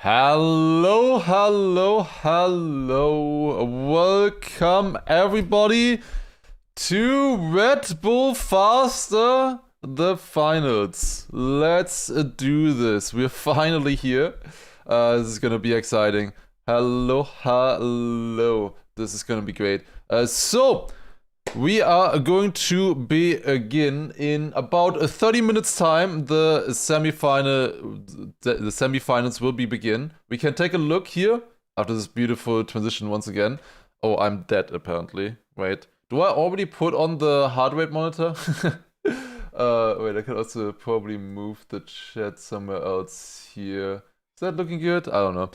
Hello, hello, hello. Welcome everybody to Red Bull Faster, the finals. Let's do this. We're finally here. This is gonna be exciting. Hello, hello. This is gonna be great. We are going to begin in about 30 minutes time. The semifinals will begin. We can take a look here after this beautiful transition once again. Oh, I'm dead apparently. Wait, do I already put on the heart rate monitor? Wait, I could also probably move the chat somewhere else here. Is that looking good? I don't know.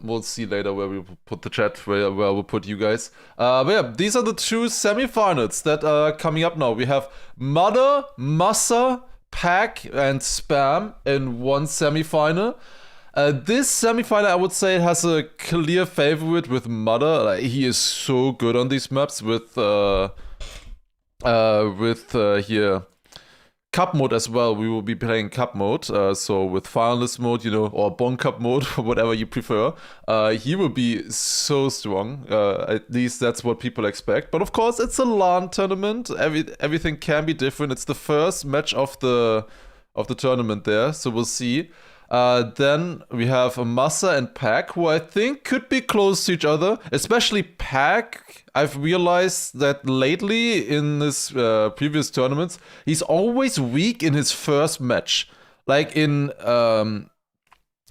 We'll see later where we put the chat, where we'll put you guys. But yeah, these are the two semifinals that are coming up now. We have Mother, Massa, Pack, and Spam in one semifinal. This semifinal, I would say, has a clear favorite with Mother. Like, he is so good on these maps with here. Cup mode as well. We will be playing cup mode, so with finalist mode, you know, or Bon Cup mode, whatever you prefer. He will be so strong. At least that's what people expect. But of course, it's a LAN tournament. Everything can be different. It's the first match of the tournament there, so we'll see. Then we have Massa and Pack, who I think could be close to each other, especially Pack. I've realized that lately in his previous tournaments, he's always weak in his first match. Like in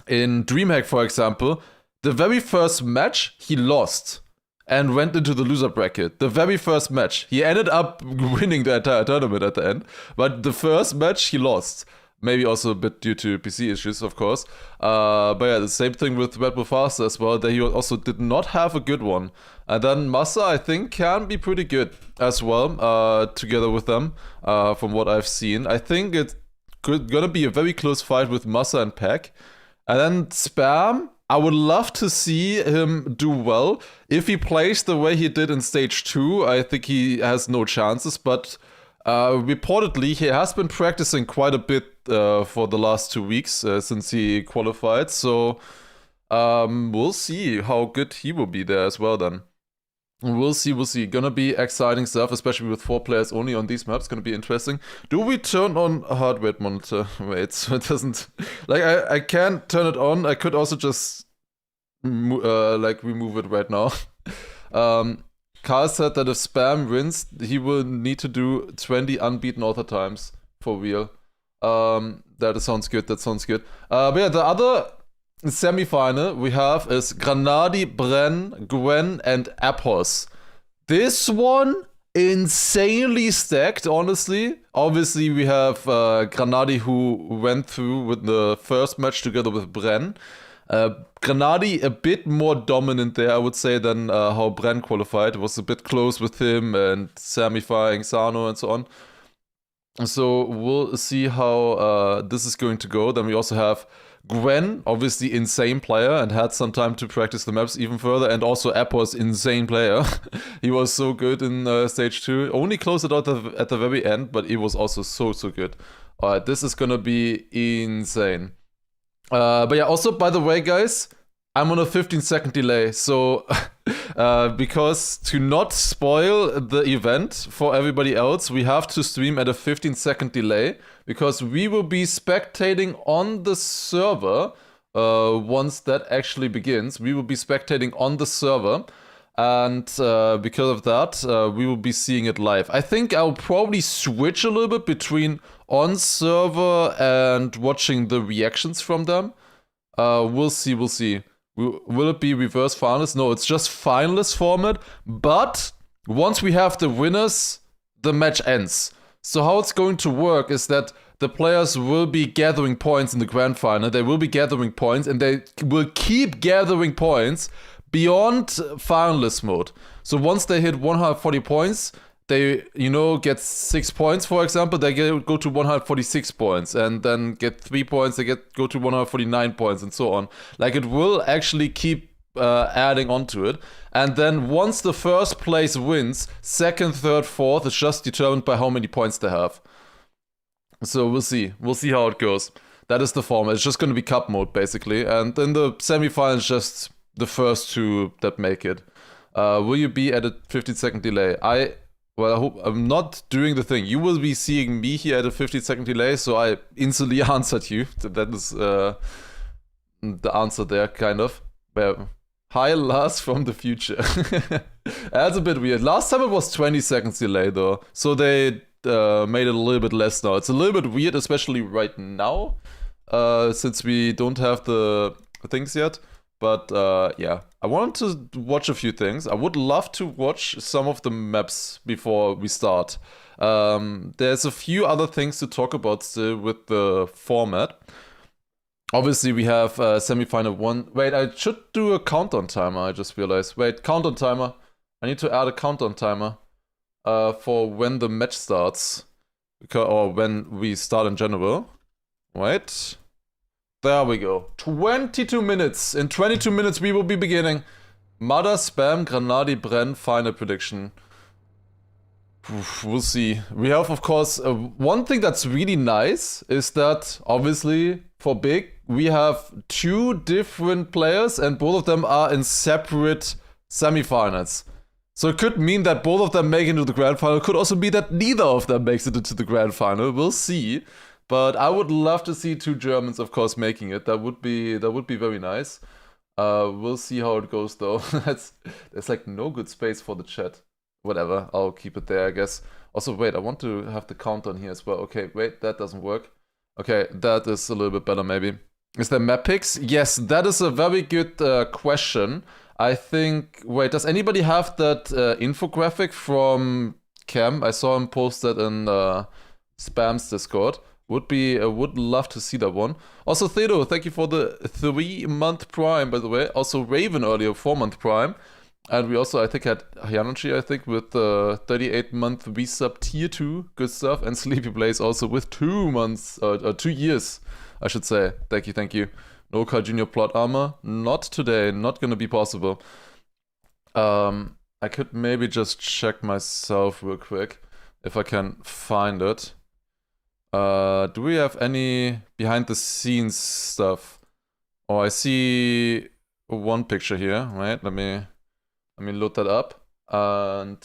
DreamHack, for example, the very first match he lost and went into the loser bracket. The very first match. He ended up winning the entire tournament at the end, but the first match he lost. Maybe also a bit due to PC issues, of course. But yeah, the same thing with Red Bull Faster as well. That he also did not have a good one. And then Massa, I think, can be pretty good as well, together with them, from what I've seen. I think it's gonna be a very close fight with Massa and Pack. And then Spam, I would love to see him do well. If he plays the way he did in Stage 2, I think he has no chances, but reportedly, he has been practicing quite a bit for the last 2 weeks since he qualified. So we'll see how good he will be there as well then. We'll see. Gonna be exciting stuff, especially with 4 players only on these maps. Gonna be interesting. Do we turn on a heart rate monitor? Wait, so it doesn't... Like, I can't turn it on. I could also just remove it right now. Carl said that if Spam wins, he will need to do 20 unbeaten author times for real. That sounds good. But yeah, the other semi-final we have is Granadi, Bren, Gwen, and Apos. This one, insanely stacked, honestly. Obviously, we have Granadi, who went through with the first match together with Bren. Granadi a bit more dominant there, I would say, than how Bren qualified. It was a bit close with him and Samifying Sano and so on. So we'll see how this is going to go. Then we also have Gwen, obviously insane player and had some time to practice the maps even further. And also Appos, insane player. He was so good in Stage 2. Only closed it out at the very end, but he was also so good. Alright, this is gonna be insane. But yeah, also, by the way, guys, I'm on a 15-second delay, so because to not spoil the event for everybody else, we have to stream at a 15-second delay, because we will be spectating on the server once that actually begins. We will be spectating on the server, and because of that, we will be seeing it live. I think I'll probably switch a little bit between on server and watching the reactions from them. We'll see. Will it be reverse finalists? No, it's just finalist format. But once we have the winners, the match ends. So how it's going to work is that the players will be gathering points in the grand final. They will be gathering points, and they will keep gathering points beyond finalist mode. So once they hit 140 points, they, get 6 points, for example, they go to 146 points, and then get 3 points, they go to 149 points, and so on. Like, it will actually keep adding onto it. And then once the first place wins, second, third, fourth is just determined by how many points they have. So we'll see. We'll see how it goes. That is the format. It's just going to be cup mode, basically. And in the semifinals, just the first two that make it. Will you be at a 15-second delay? Well, I hope I'm not doing the thing. You will be seeing me here at a 15-second delay, so I instantly answered you. That is the answer there, kind of. Well, hi, Lars from the future. That's a bit weird. Last time it was 20 seconds delay, though. So they made it a little bit less now. It's a little bit weird, especially right now, since we don't have the things yet. But yeah, I wanted to watch a few things. I would love to watch some of the maps before we start. There's a few other things to talk about still with the format. Obviously, we have semifinal 1. Wait, I should do a countdown timer, I just realized. Wait, countdown timer. I need to add a countdown timer for when the match starts. Or when we start in general. Wait. There we go. 22 minutes. In 22 minutes, we will be beginning. Mother Spam Granadi Bren final prediction. We'll see. We have, of course, one thing that's really nice is that, obviously, for Big, we have 2 different players and both of them are in separate semifinals. So it could mean that both of them make it into the grand final. It could also be that neither of them makes it into the grand final. We'll see. But I would love to see 2 Germans, of course, making it. That would be very nice. We'll see how it goes, though. There's like no good space for the chat. Whatever, I'll keep it there, I guess. Also, wait, I want to have the countdown here as well. Okay, wait, that doesn't work. Okay, that is a little bit better, maybe. Is there map picks? Yes, that is a very good question. I think... Wait, does anybody have that infographic from Cam? I saw him post that in Spam's Discord. Would love to see that one. Also, Thedo, thank you for the 3-month prime, by the way. Also, Raven earlier, 4-month prime. And we also, I think, had Hyanochi, with 38-month resub tier 2. Good stuff. And Sleepy Blaze also with 2 months, 2 years, I should say. Thank you. No Carl Jr. plot armor. Not today. Not gonna be possible. I could maybe just check myself real quick if I can find it. Do we have any behind the scenes stuff? Oh, I see one picture here. Right, let me load that up. And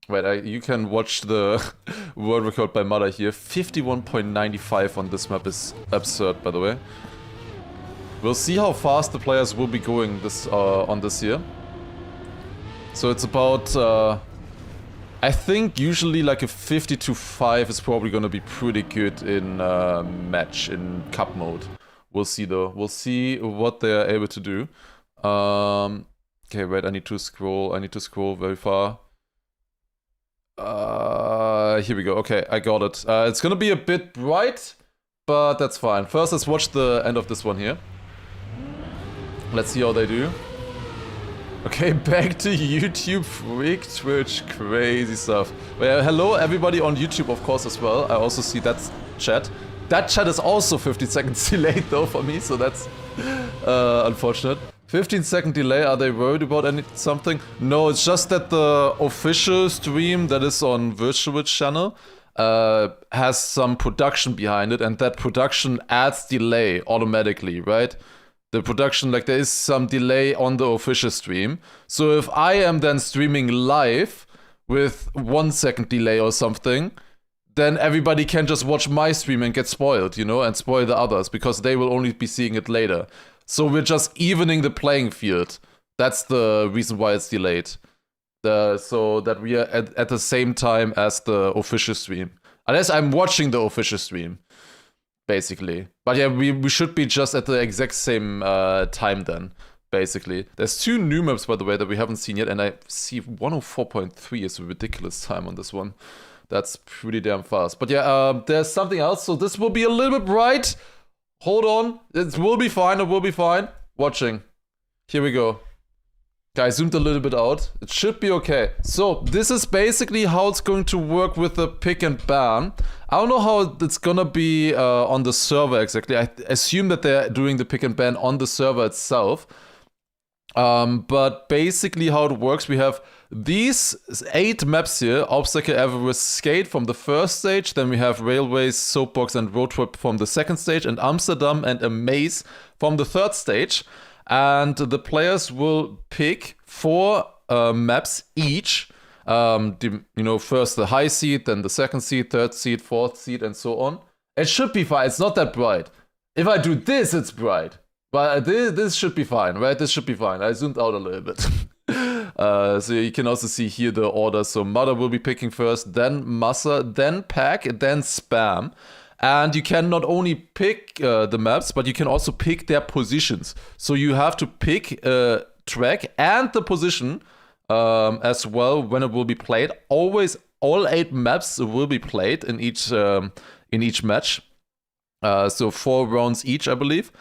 wait, you can watch the world record by Mother here. 51.95 on this map is absurd, by the way. We'll see how fast the players will be going this on this here. So it's about I think usually like a 50-5 is probably gonna be pretty good in match, in cup mode. We'll see though. We'll see what they're able to do. Okay, wait, I need to scroll very far. Here we go. Okay, I got it. It's gonna be a bit bright, but that's fine. First, let's watch the end of this one here. Let's see how they do. Okay, back to YouTube, freak, Twitch, crazy stuff. Well, hello everybody on YouTube, of course, as well. I also see that chat. That chat is also 15 seconds delayed, though, for me, so that's unfortunate. 15-second delay, are they worried about something? No, it's just that the official stream that is on Virtual channel has some production behind it, and that production adds delay automatically, right? The production, like, there is some delay on the official stream. So if I am then streaming live with 1 second delay or something, then everybody can just watch my stream and get spoiled, you know, and spoil the others, because they will only be seeing it later. So we're just evening the playing field. That's the reason why it's delayed. So that we are at the same time as the official stream. Unless I'm watching the official stream, basically. But yeah, we should be just at the exact same time then, basically. There's 2 new maps, by the way, that we haven't seen yet, and I see 104.3 is a ridiculous time on this one. That's pretty damn fast. But yeah, there's something else, so this will be a little bit bright. Hold on, it will be fine, it will be fine. Watching. Here we go. Okay, I zoomed a little bit out. It should be okay. So, this is basically how it's going to work with the pick and ban. I don't know how it's gonna be on the server exactly. I assume that they're doing the pick and ban on the server itself. But basically how it works, we have these 8 maps here: Obstacle, Everest, Skate from the first stage, then we have Railways, Soapbox and Road Trip from the second stage, and Amsterdam and Amaze from the third stage. And the players will pick 4 maps each. First the high seed, then the second seed, third seed, fourth seed, and so on. It should be fine. It's not that bright. If I do this, it's bright. But this should be fine, right? This should be fine. I zoomed out a little bit. So you can also see here the order. So Mother will be picking first, then Massa, then Pack, then Spam. And you can not only pick the maps, but you can also pick their positions. So you have to pick a track and the position as well when it will be played. Always, all 8 maps will be played in each match. So 4 rounds each, I believe.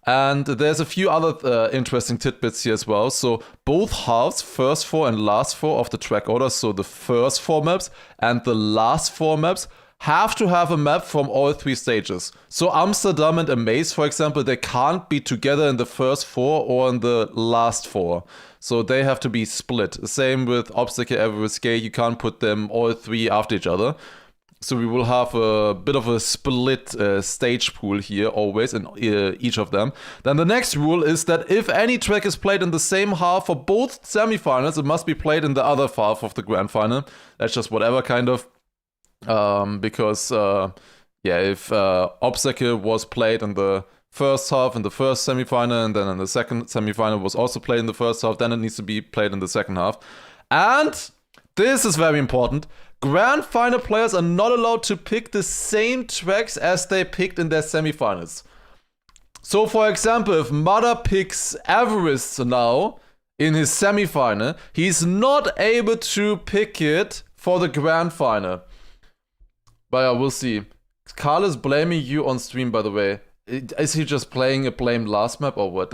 And there's a few other interesting tidbits here as well. So both halves, first 4 and last 4 of the track order, so the first 4 maps and the last 4 maps, have to have a map from all 3 stages. So Amsterdam and Amaze, for example, they can't be together in the first 4 or in the last 4. So they have to be split. Same with Obstacle, Everest, Skate. You can't put them all 3 after each other. So we will have a bit of a split stage pool here always in each of them. Then the next rule is that if any track is played in the same half for both semifinals, it must be played in the other half of the grand final. That's just whatever kind of. Because if Obstacle was played in the first half in the first semifinal, and then in the second semifinal was also played in the first half, then it needs to be played in the second half. And this is very important. Grand final players are not allowed to pick the same tracks as they picked in their semifinals. So for example, if Mada picks Everest now in his semifinal, he's not able to pick it for the grand final. But yeah, we'll see. Carl is blaming you on stream, by the way. Is he just playing a blame Lars map or what?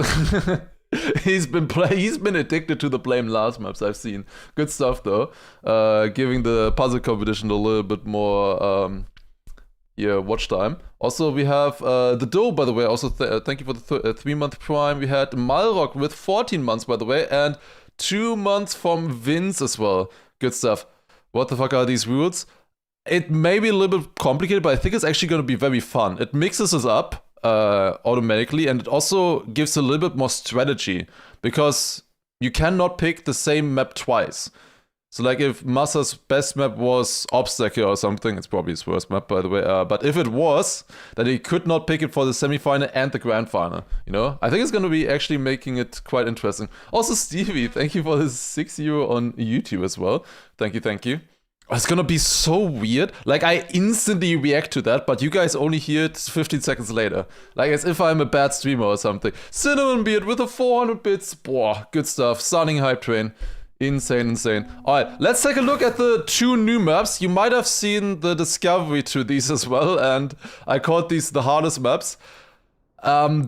He's been addicted to the blame Lars maps, I've seen. Good stuff though. Giving the puzzle competition a little bit more watch time. Also we have the Doe, by the way. Also thank you for the 3-month prime. We had Malrock with 14 months, by the way, and 2 months from Vince as well. Good stuff. What the fuck are these rules? It may be a little bit complicated, but I think it's actually going to be very fun. It mixes us up automatically, and it also gives a little bit more strategy, because you cannot pick the same map twice. So like if Massa's best map was Obstacle or something, it's probably his worst map, by the way, but if it was, then he could not pick it for the semifinal and the grand final, you know? I think it's going to be actually making it quite interesting. Also, Stevie, thank you for the €6 on YouTube as well. Thank you. It's gonna be so weird. Like, I instantly react to that, but you guys only hear it 15 seconds later. Like, as if I'm a bad streamer or something. Cinnamon Beard with the 400 bits. Boah, good stuff. Stunning Hype Train. Insane. Alright, let's take a look at the 2 new maps. You might have seen the discovery to these as well, and I called these the hardest maps.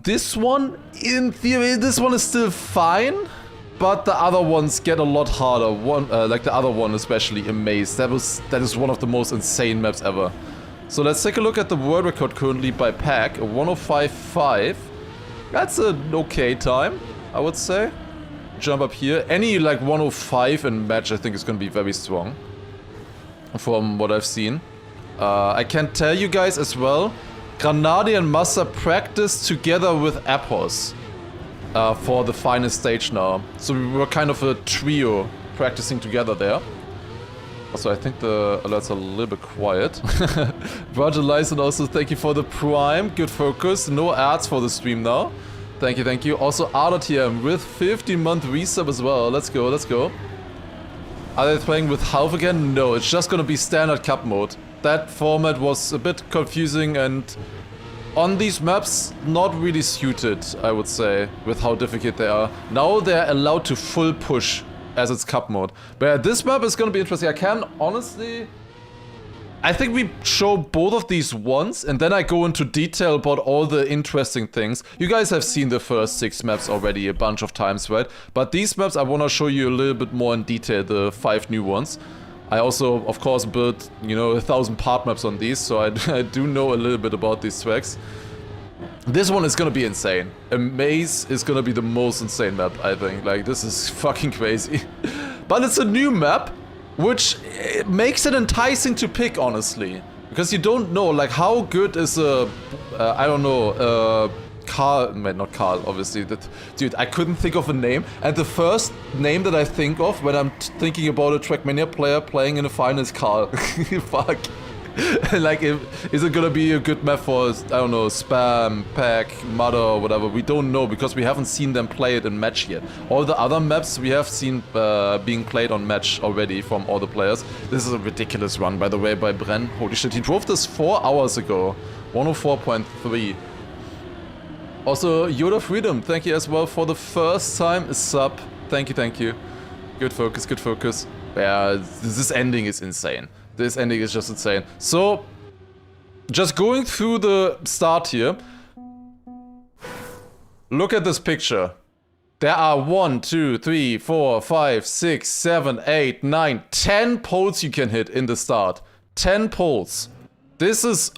This one, in theory, this one is still fine. But the other ones get a lot harder. Like the other one, especially Amaze. That is one of the most insane maps ever. So let's take a look at the world record currently by Pack. 105.5. That's an okay time, I would say. Jump up here. Any like 105 in match, I think is going to be very strong. From what I've seen. I can tell you guys as well. Granadi and Massa practiced together with Appos. For the final stage now. So we were kind of a trio practicing together there. Also, I think the alerts are a little bit quiet. Roger Lyson also, thank you for the prime. Good focus. No ads for the stream now. Thank you. Also, RTM with 15-month resub as well. Let's go. Are they playing with half again? No, it's just gonna be standard cup mode. That format was a bit confusing and on these maps, not really suited, I would say, with how difficult they are. Now they're allowed to full push as it's cup mode. But yeah, this map is gonna be interesting. I think we show both of these once, and then I go into detail about all the interesting things. You guys have seen the first 6 maps already a bunch of times, right? But these maps, I wanna show you a little bit more in detail, the 5 new ones. I also, of course, built, 1,000 part maps on these, so I do know a little bit about these tracks. This one is gonna be insane. A maze is gonna be the most insane map, I think. Like, this is fucking crazy. But it's a new map, which makes it enticing to pick, honestly. Because you don't know, like, how good is a... I don't know, Carl... not Carl, obviously. Dude, I couldn't think of a name. And the first name that I think of when I'm thinking about a Trackmania player playing in a final is Carl. Fuck. Like, is it gonna be a good map for, I don't know, Spam, Pack, Mother, or whatever? We don't know, because we haven't seen them play it in match yet. All the other maps we have seen being played on match already from all the players. This is a ridiculous run, by the way, by Bren. Holy shit, he drove this 4 hours ago. 104.3. Also, Yoda Freedom, thank you as well for the first time sub. Thank you, thank you. Good focus, good focus. Yeah, this ending is insane. This ending is just insane. So, just going through the start here. Look at this picture. There are 1, 2, 3, 4, 5, 6, 7, 8, 9, 10 poles you can hit in the start. 10 poles. This is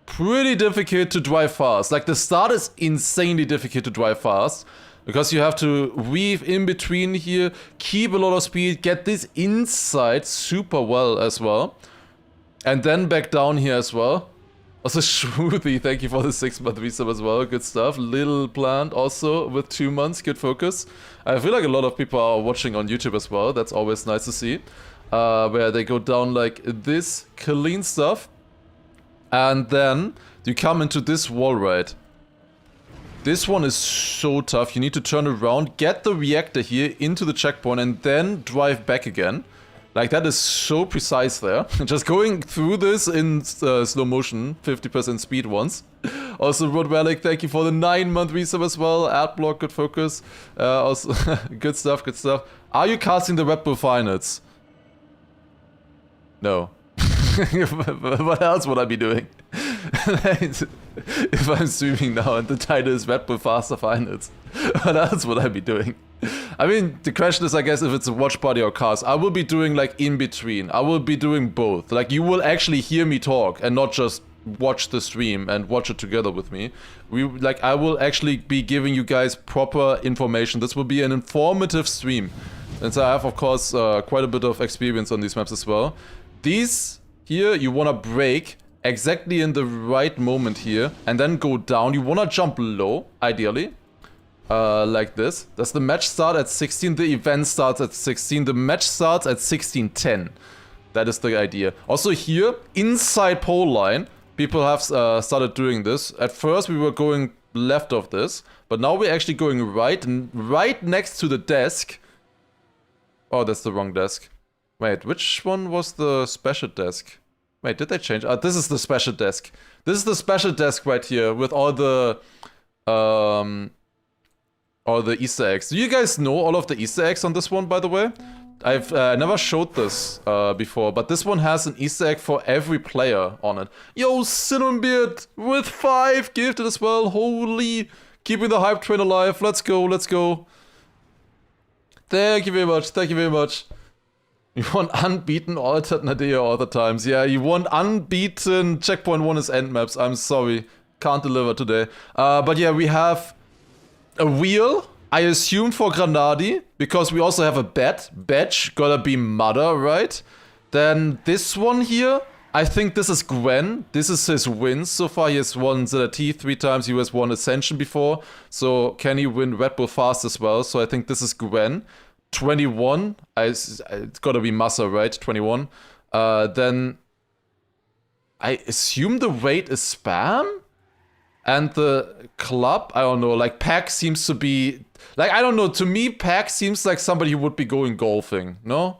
pretty difficult to drive fast. Like, the start is insanely difficult to drive fast. Because you have to weave in between here, keep a lot of speed, get this inside super well as well. And then back down here as well. Also, Shruti, thank you for the 6-month resub as well. Good stuff. Little Plant also with 2 months. Good focus. I feel like a lot of people are watching on YouTube as well. That's always nice to see. Where they go down like this clean stuff. And then you come into this wall ride. This one is so tough. You need to turn around, get the reactor here into the checkpoint, and then drive back again. Like, that is so precise there. Just going through this in slow motion, 50% speed once. Also, Rod Relic, thank you for the 9-month resub as well. Adblock, good focus. Also, good stuff, good stuff. Are you casting the Red Bull Finals? No. What else would I be doing? If I'm streaming now and the title is Red Bull Faster Finals, what else would I be doing? I mean, the question is, I guess, if it's a watch party or cast, I will be doing like in between. I will be doing both. Like, you will actually hear me talk and not just watch the stream and watch it together with me. I will actually be giving you guys proper information. This will be an informative stream. And so I have, of course, quite a bit of experience on these maps as well. These here, you want to brake exactly in the right moment here and then go down. You want to jump low, ideally. Like this. Does the match start at 16? The event starts at 16. The match starts at 16:10. That is the idea. Also here, inside pole line, people have started doing this. At first we were going left of this, but now we're actually going right, and right next to the desk. Oh, that's the wrong desk. Wait, which one was the special desk? Wait, did they change? This is the special desk. This is the special desk right here with all the Easter eggs. Do you guys know all of the Easter eggs on this one, by the way? I've never showed this before, but this one has an Easter egg for every player on it. Yo, Cinnamon with 5 gifted as well. Holy, keeping the hype train alive. Let's go, let's go. Thank you very much, thank you very much. You want unbeaten alternate Nadia all the times. Yeah, you want unbeaten checkpoint 1 is end maps. I'm sorry, can't deliver today. But yeah, we have a wheel, I assume for Granadi, because we also have a badge, gotta be Mother, right? Then this one here, I think this is Gwen. This is his wins so far. He has won ZT 3 times, he has won Ascension before. So can he win Red Bull Fast as well? So I think this is Gwen. 21, it's gotta be Massa, right? 21. Then I assume the weight is Spam? And the club, I don't know, like Pack seems to be, like, I don't know, to me Pack seems like somebody who would be going golfing, no?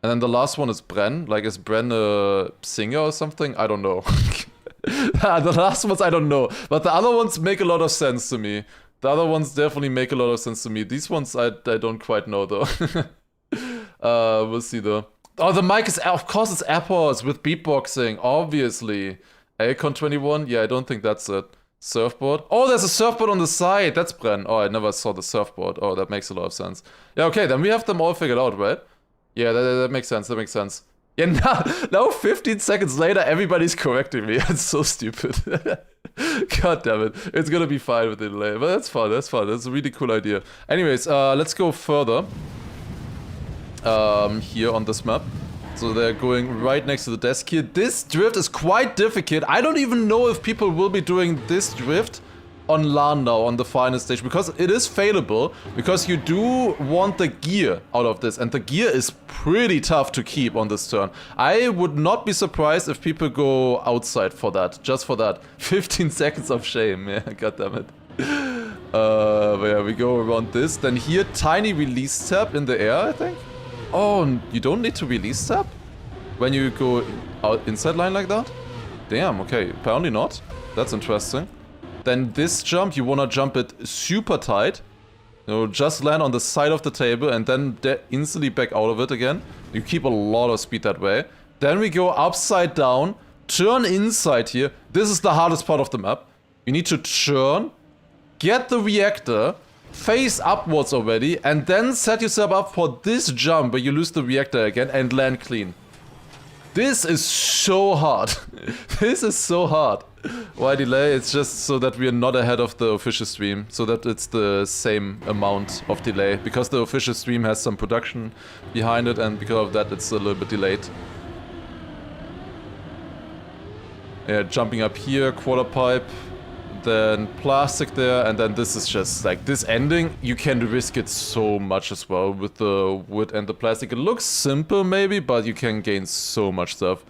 And then the last one is Bren, like is Bren a singer or something? I don't know. The last ones I don't know, but the other ones make a lot of sense to me. The other ones definitely make a lot of sense to me. These ones I don't quite know though. We'll see though. Oh, the mic is, of course it's AirPods with beatboxing, obviously. Acon 21? Yeah, I don't think that's it. Surfboard? Oh, there's a surfboard on the side. That's Bren. Oh, I never saw the surfboard. Oh, that makes a lot of sense. Yeah, okay, then we have them all figured out, right? Yeah, that makes sense. That makes sense. Yeah, now 15 seconds later, everybody's correcting me. It's so stupid. God damn it. It's gonna be fine with the delay. But that's fun, that's fun. That's a really cool idea. Anyways, let's go further. Here on this map. So they're going right next to the desk here. This drift is quite difficult. I don't even know if people will be doing this drift on LAN now on the final stage, because it is failable, because you do want the gear out of this, and the gear is pretty tough to keep on this turn. I would not be surprised if people go outside for that, just for that. 15 seconds of shame, yeah, goddammit. But yeah, we go around this, then here, tiny release tab in the air, I think. Oh, you don't need to release tab when you go out inside line like that? Damn, okay, apparently not. That's interesting. Then this jump, you wanna jump it super tight. You know, just land on the side of the table and then instantly back out of it again. You keep a lot of speed that way. Then we go upside down, turn inside here. This is the hardest part of the map. You need to turn, get the reactor, face upwards already, and then set yourself up for this jump where you lose the reactor again and land clean. This is so hard. This is so hard. Why delay? It's just so that we are not ahead of the official stream, so that it's the same amount of delay, because the official stream has some production behind it, and because of that it's a little bit delayed. Yeah, jumping up here, quarter pipe, then plastic there, and then this is just like this ending. You can risk it so much as well with the wood and the plastic. It looks simple maybe, but you can gain so much stuff.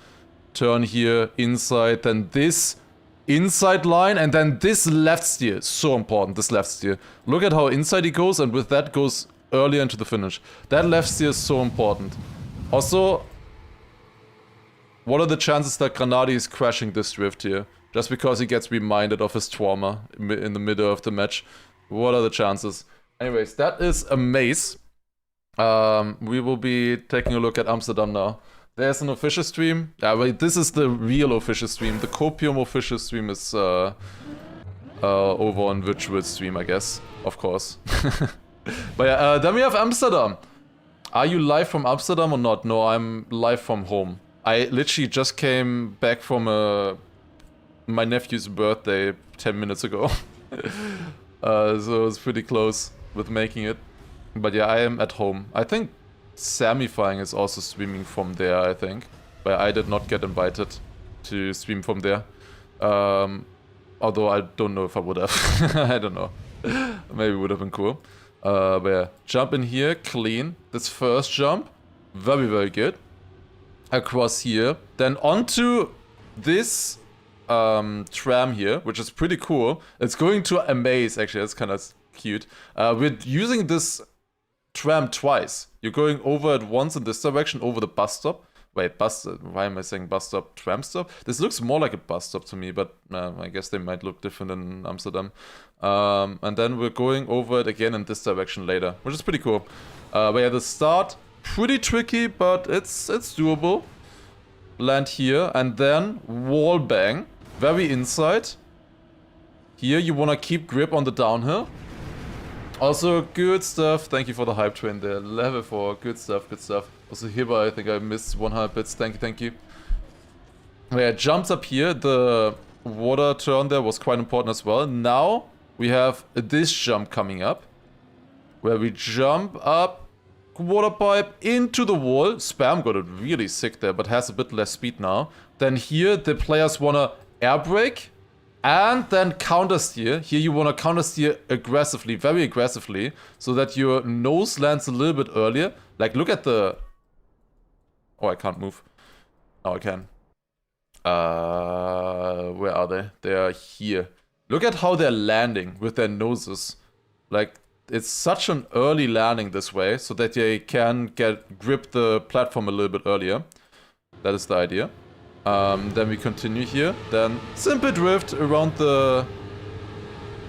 Turn here, inside, then this inside line, and then this left steer. So important, this left steer. Look at how inside he goes, and with that goes earlier into the finish. That left steer is so important. Also, what are the chances that Granadi is crashing this drift here? Just because he gets reminded of his trauma in the middle of the match. What are the chances? Anyways, that is a maze. We will be taking a look at Amsterdam now. There's an official stream. Yeah, wait, this is the real official stream. The Copium official stream is over on virtual stream, I guess. Of course. But yeah, then we have Amsterdam. Are you live from Amsterdam or not? No, I'm live from home. I literally just came back from my nephew's birthday 10 minutes ago. So it's pretty close with making it. But yeah, I am at home. I think Semifinal is also streaming from there, I think. But I did not get invited to stream from there. Although I don't know if I would have. I don't know. Maybe it would have been cool. But yeah, jump in here, clean. This first jump, very, very good. Across here. Then onto this tram here, which is pretty cool. It's going to a maze, actually. That's kind of cute. We're using this tram twice. You're going over it once in this direction, over the bus stop. Wait, bus stop? Why am I saying bus stop? Tram stop? This looks more like a bus stop to me, but I guess they might look different in Amsterdam. And then we're going over it again in this direction later, which is pretty cool. But yeah, the start, pretty tricky, but it's doable. Land here, and then wall bang. Very inside. Here you wanna keep grip on the downhill. Also, good stuff. Thank you for the hype train there. Level 4. Good stuff, good stuff. Also hereby, I think I missed 100 bits. Thank you, thank you. Yeah, jumps up here. The water turn there was quite important as well. Now we have this jump coming up, where we jump up, water pipe into the wall. Spam got it really sick there, but has a bit less speed now. Then here the players wanna air brake and then counter steer. Here you wanna counter steer aggressively, very aggressively, so that your nose lands a little bit earlier. Like look at the... Oh, I can't move. Oh, I can. Where are they? They are here. Look at how they're landing with their noses. Like, it's such an early landing this way, so that they can grip the platform a little bit earlier. That is the idea. Then we continue here. Then simple drift around the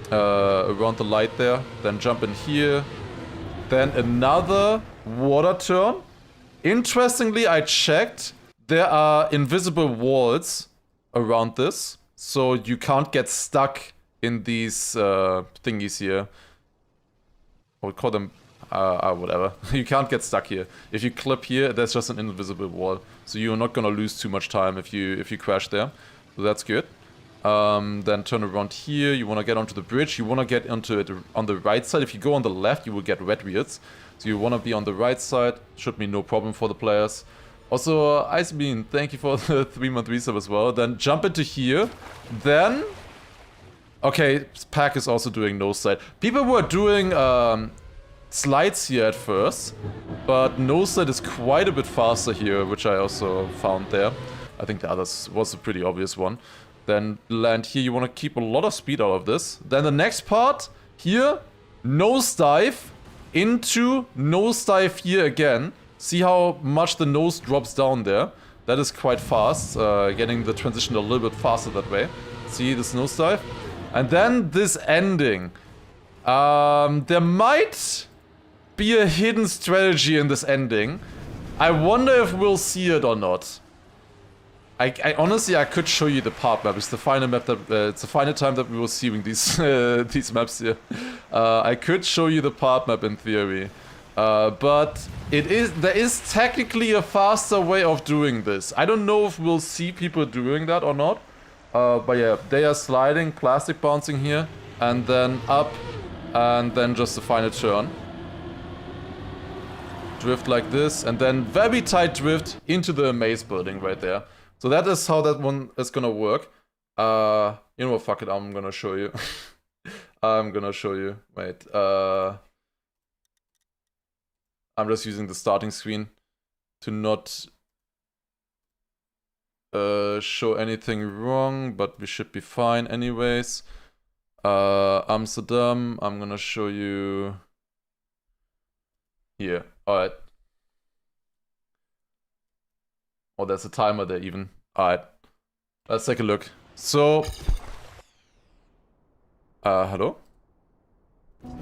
light there. Then jump in here. Then another water turn. Interestingly, I checked. There are invisible walls around this, so you can't get stuck in these thingies here. I would call them, Whatever. You can't get stuck here. If you clip here, there's just an invisible wall. So you're not gonna lose too much time if you crash there. So that's good. Then turn around here. You wanna get onto the bridge. You wanna get onto it on the right side. If you go on the left, you will get red wheels. So you wanna be on the right side. Should be no problem for the players. Also, Icebeam, thank you for the 3-month resub as well. Then jump into here. Then... Okay, Pack is also doing nose side. People were doing slides here at first, but nose side is quite a bit faster here, which I also found there. I think the others was a pretty obvious one. Then land here, you want to keep a lot of speed out of this. Then the next part, here, nose dive into nose dive here again. See how much the nose drops down there. That is quite fast, getting the transition a little bit faster that way. See this nose dive? And then this ending. There might be a hidden strategy in this ending. I wonder if we'll see it or not. I honestly, I could show you the part map. It's the final map that it's the final time that we were seeing these these maps here. I could show you the part map in theory, but there is technically a faster way of doing this. I don't know if we'll see people doing that or not. But yeah, they are sliding, plastic bouncing here, and then up, and then just the final turn. Drift like this, and then very tight drift into the maze building right there. So that is how that one is gonna work. You know what, fuck it, I'm gonna show you. I'm gonna show you. Wait, I'm just using the starting screen to not show anything wrong, but we should be fine anyways. Amsterdam, I'm gonna show you here. Alright. Oh, there's a timer there even. Alright. Let's take a look. So... hello?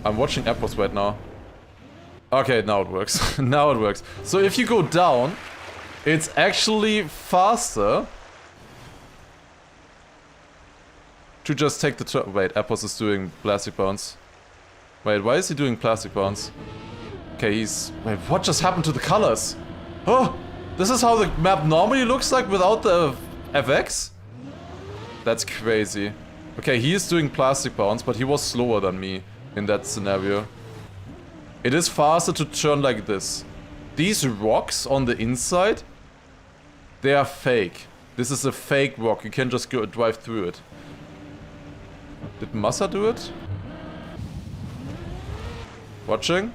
I'm watching Apples right now. Okay, now it works. Now it works. So if you go down, it's actually faster to just take the turn. Wait, Apples is doing plastic bounce. Wait, why is he doing plastic bounce? Okay, he's... Wait, what just happened to the colors? Oh! This is how the map normally looks like without the FX? That's crazy. Okay, he is doing plastic bounce, but he was slower than me in that scenario. It is faster to turn like this. These rocks on the inside, they are fake. This is a fake rock. You can just go drive through it. Did Massa do it? Watching?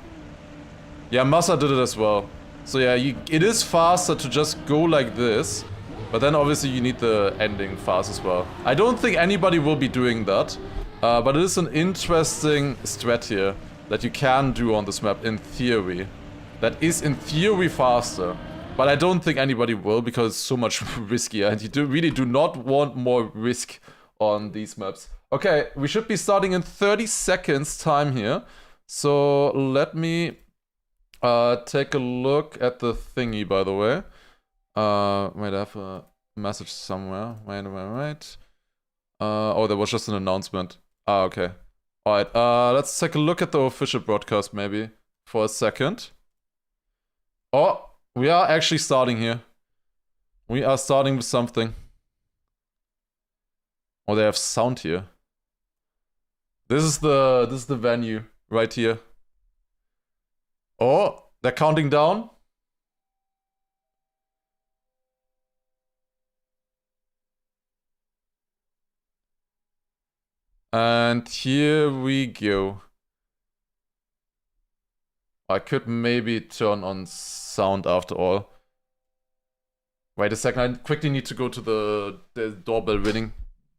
Yeah, Massa did it as well. So yeah, it is faster to just go like this. But then obviously you need the ending fast as well. I don't think anybody will be doing that. But it is an interesting strat here that you can do on this map in theory. That is in theory faster. But I don't think anybody will because it's so much riskier. And you really do not want more risk on these maps. Okay, we should be starting in 30 seconds time here. So let me take a look at the thingy, by the way. Wait, I have a message somewhere. Wait. Oh, there was just an announcement. Ah, okay. Alright, let's take a look at the official broadcast maybe for a second. Oh, we are actually starting here. We are starting with something. Oh, they have sound here. This is the venue right here. Oh, they're counting down. And here we go. I could maybe turn on sound after all. Wait a second, I quickly need to go to the doorbell ringing.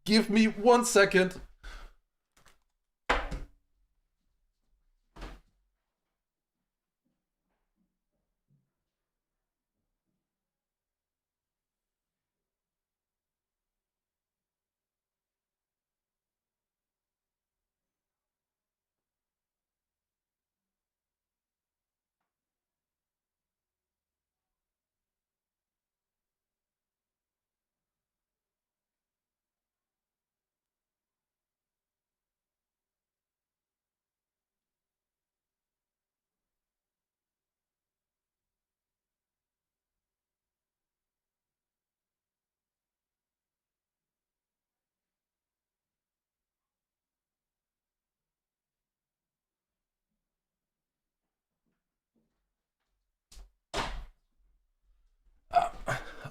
Give me 1 second.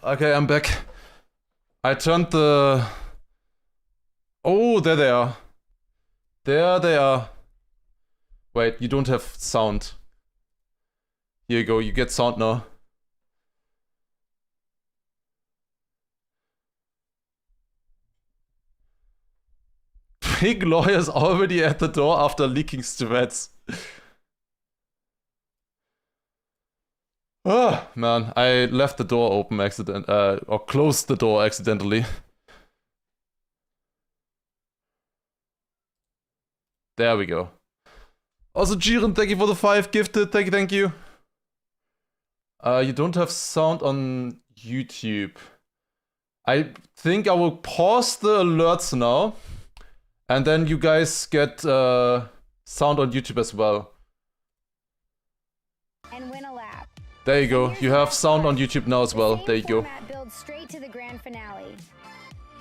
Okay, I'm back. I turned the... Oh, there they are. There they are. Wait, you don't have sound. Here you go, you get sound now. Big lawyer's already at the door after leaking threats. Oh, man, I left the door open or closed the door accidentally. There we go. Also, Jiren, thank you for the 5 gifted. Thank you. You don't have sound on YouTube. I think I will pause the alerts now. And then you guys get sound on YouTube as well. And win a lap. There you go. You have sound on YouTube now as well. There you go. Builds straight to the grand finale,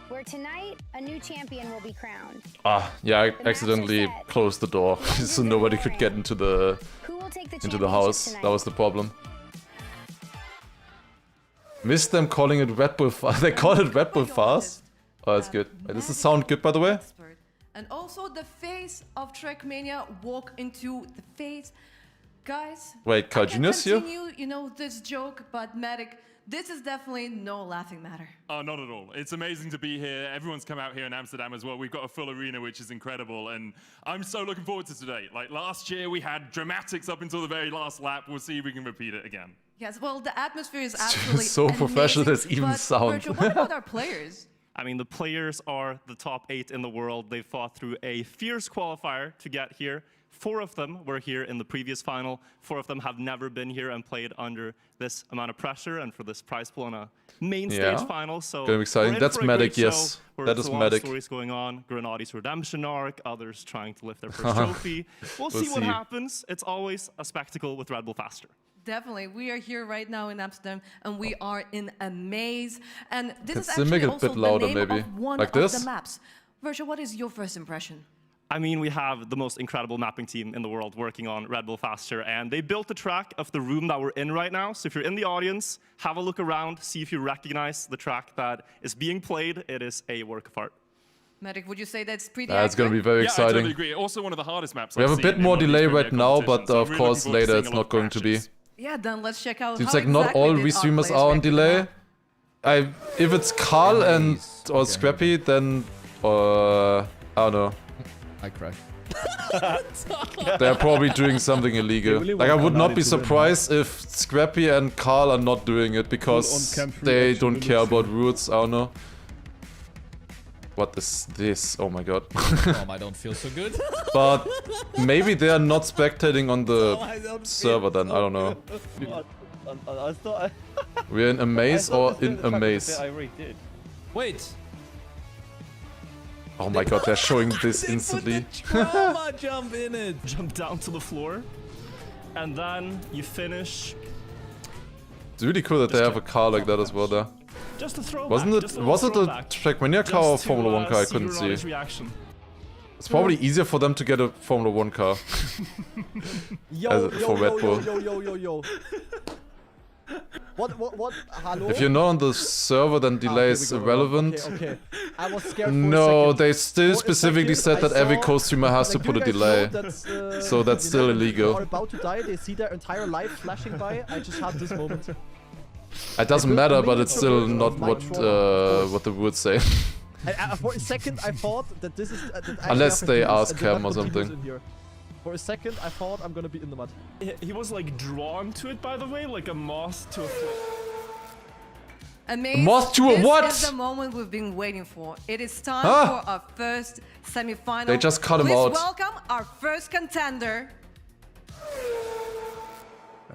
where tonight a new champion will be crowned. Ah, yeah, I accidentally closed the door so nobody could get into the house. That was the problem. Missed them calling it Red Bull fast. They call it Red Bull fast? Oh, that's good. Wait, does the sound good, by the way? And also the face of Trackmania walk into the face. Guys, wait, Carl Jr.'s here? You know, this joke, but Medic, this is definitely no laughing matter. Oh, not at all. It's amazing to be here. Everyone's come out here in Amsterdam as well. We've got a full arena, which is incredible. And I'm so looking forward to today. Like last year, we had dramatics up until the very last lap. We'll see if we can repeat it again. Yes, well, the atmosphere is absolutely so amazing, professional, there's even sound. Virgil, what about our players? I mean, the players are the top 8 in the world. They fought through a fierce qualifier to get here. 4 of them were here in the previous final. 4 of them have never been here and played under this amount of pressure and for this prize pool on a main stage final. So gonna be exciting. That's Medic, yes. That is Medic. Stories going on. Grenadi's redemption arc. Others trying to lift their first trophy. We'll see what happens. It's always a spectacle with Red Bull Faster. Definitely. We are here right now in Amsterdam, and we are in a maze. And this is Can actually make it a also bit louder, the name maybe. of one Like of this? the maps. Virgil, what is your first impression? I mean, we have the most incredible mapping team in the world working on Red Bull Faster, and they built the track of the room that we're in right now. So if you're in the audience, have a look around, see if you recognize the track that is being played. It is a work of art. Medic, would you say that's pretty It's going to be very I exciting. totally agree. Also one of the hardest maps We have a bit more delay right now, but of course later it's not going to be. Yeah, then let's check out Seems how like not exactly all did our restreamers players are on react to delay. that. If it's Carl and or Scrappy, then I don't know. I crashed. They're probably doing something illegal. Like I would not be surprised if Scrappy and Carl are not doing it because they don't care about rules. I don't know. What is this? Oh my god. I don't feel so good. But maybe they are not spectating on the server then. I don't know. We're in a maze or in a maze? Wait. Oh my god, they're showing this instantly. Trauma jump in it. Jump down to the floor, and then you finish. It's really cool that they have a car like that as well there. Just a throwback. Was it the Trackmania car or Formula 1 car? I couldn't see. Reaction. It's probably easier for them to get a Formula 1 car. For Red Bull. What? Hello? If you're not on the server, then delay is irrelevant. Okay. I was scared for No, a second. they still For a specifically second, said that I every saw, co-streamer has to like, put a you guys delay. know that, So that's still illegal. Are about to die. They see their entire life flashing by. I just had this moment. It doesn't matter, but it's still not what the rules say. For a second, I thought that this is that I Unless have they continuous ask and did him not or continuous something. in here. For a second, I thought I'm gonna be in the mud. He was like drawn to it, by the way, like a moth to a Amazing. Moth to a This what? is the moment we've been waiting for. It is time Huh? for our first semi-final. They just cut him Please out. welcome our first contender.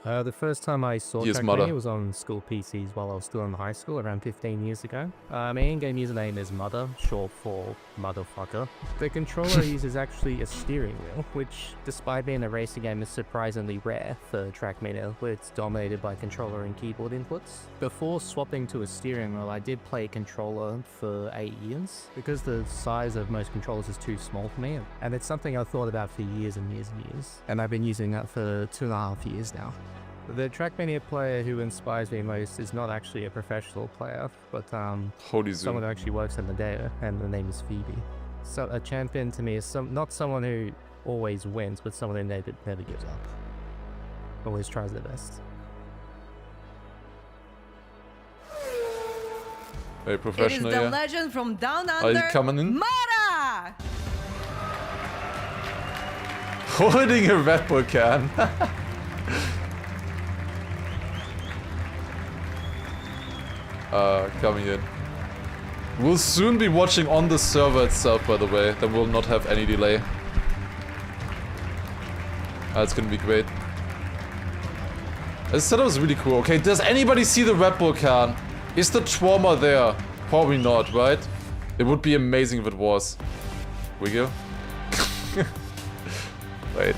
The first time I saw His Trackmania mother. was on school PCs while I was still in high school, around 15 years ago. My in-game username is Mother, short for Motherfucker. The controller I use is actually a steering wheel, which, despite being a racing game, is surprisingly rare for Trackmania, where it's dominated by controller and keyboard inputs. Before swapping to a steering wheel, I did play controller for 8 years, because the size of most controllers is too small for me, and it's something I've thought about for years and years and years, and I've been using that for 2.5 years now. The Trackmania player who inspires me most is not actually a professional player, but Holy someone Zoom. who actually works in the data, and the name is Phoebe. So a champion to me is not someone who always wins, but someone who never gives up. Always tries their best. Very It is professional, the yeah. legend from down Are you under, coming in? Mara! Holding a Red Bull can. Coming in. We'll soon be watching on the server itself, by the way. Then we'll not have any delay. That's gonna be great. This setup is really cool. Okay, does anybody see the Red Bull can? Is the trauma there? Probably not, right? It would be amazing if it was. We go. Wait.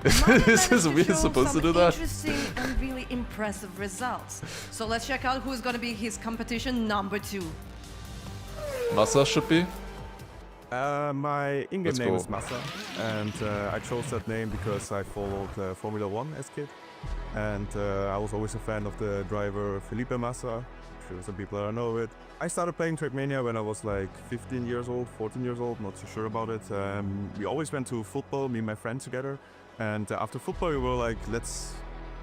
Is this really supposed to do that? Interesting and really impressive results. So let's check out who's going to be his competition number 2. Massa should be. My in-game Let's name go. is Massa, and I chose that name because I followed Formula 1 as a kid, and I was always a fan of the driver Felipe Massa. I'm sure some people don't know it. I started playing Trackmania when I was like 15 years old, 14 years old, not so sure about it. We always went to football, me and my friends together, and after football we were like, let's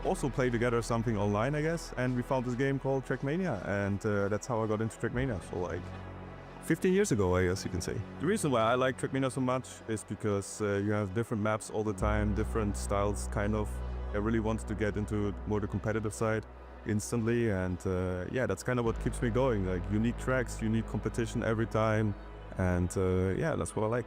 also play together something online, I guess, and we found this game called Trackmania, and that's how I got into Trackmania. So like 15 years ago, I guess you can say. The reason why I like Trackmania so much is because you have different maps all the time, different styles, kind of. I really wanted to get into more the competitive side instantly, and yeah, that's kind of what keeps me going. Like unique tracks, unique competition every time, and yeah, that's what I like.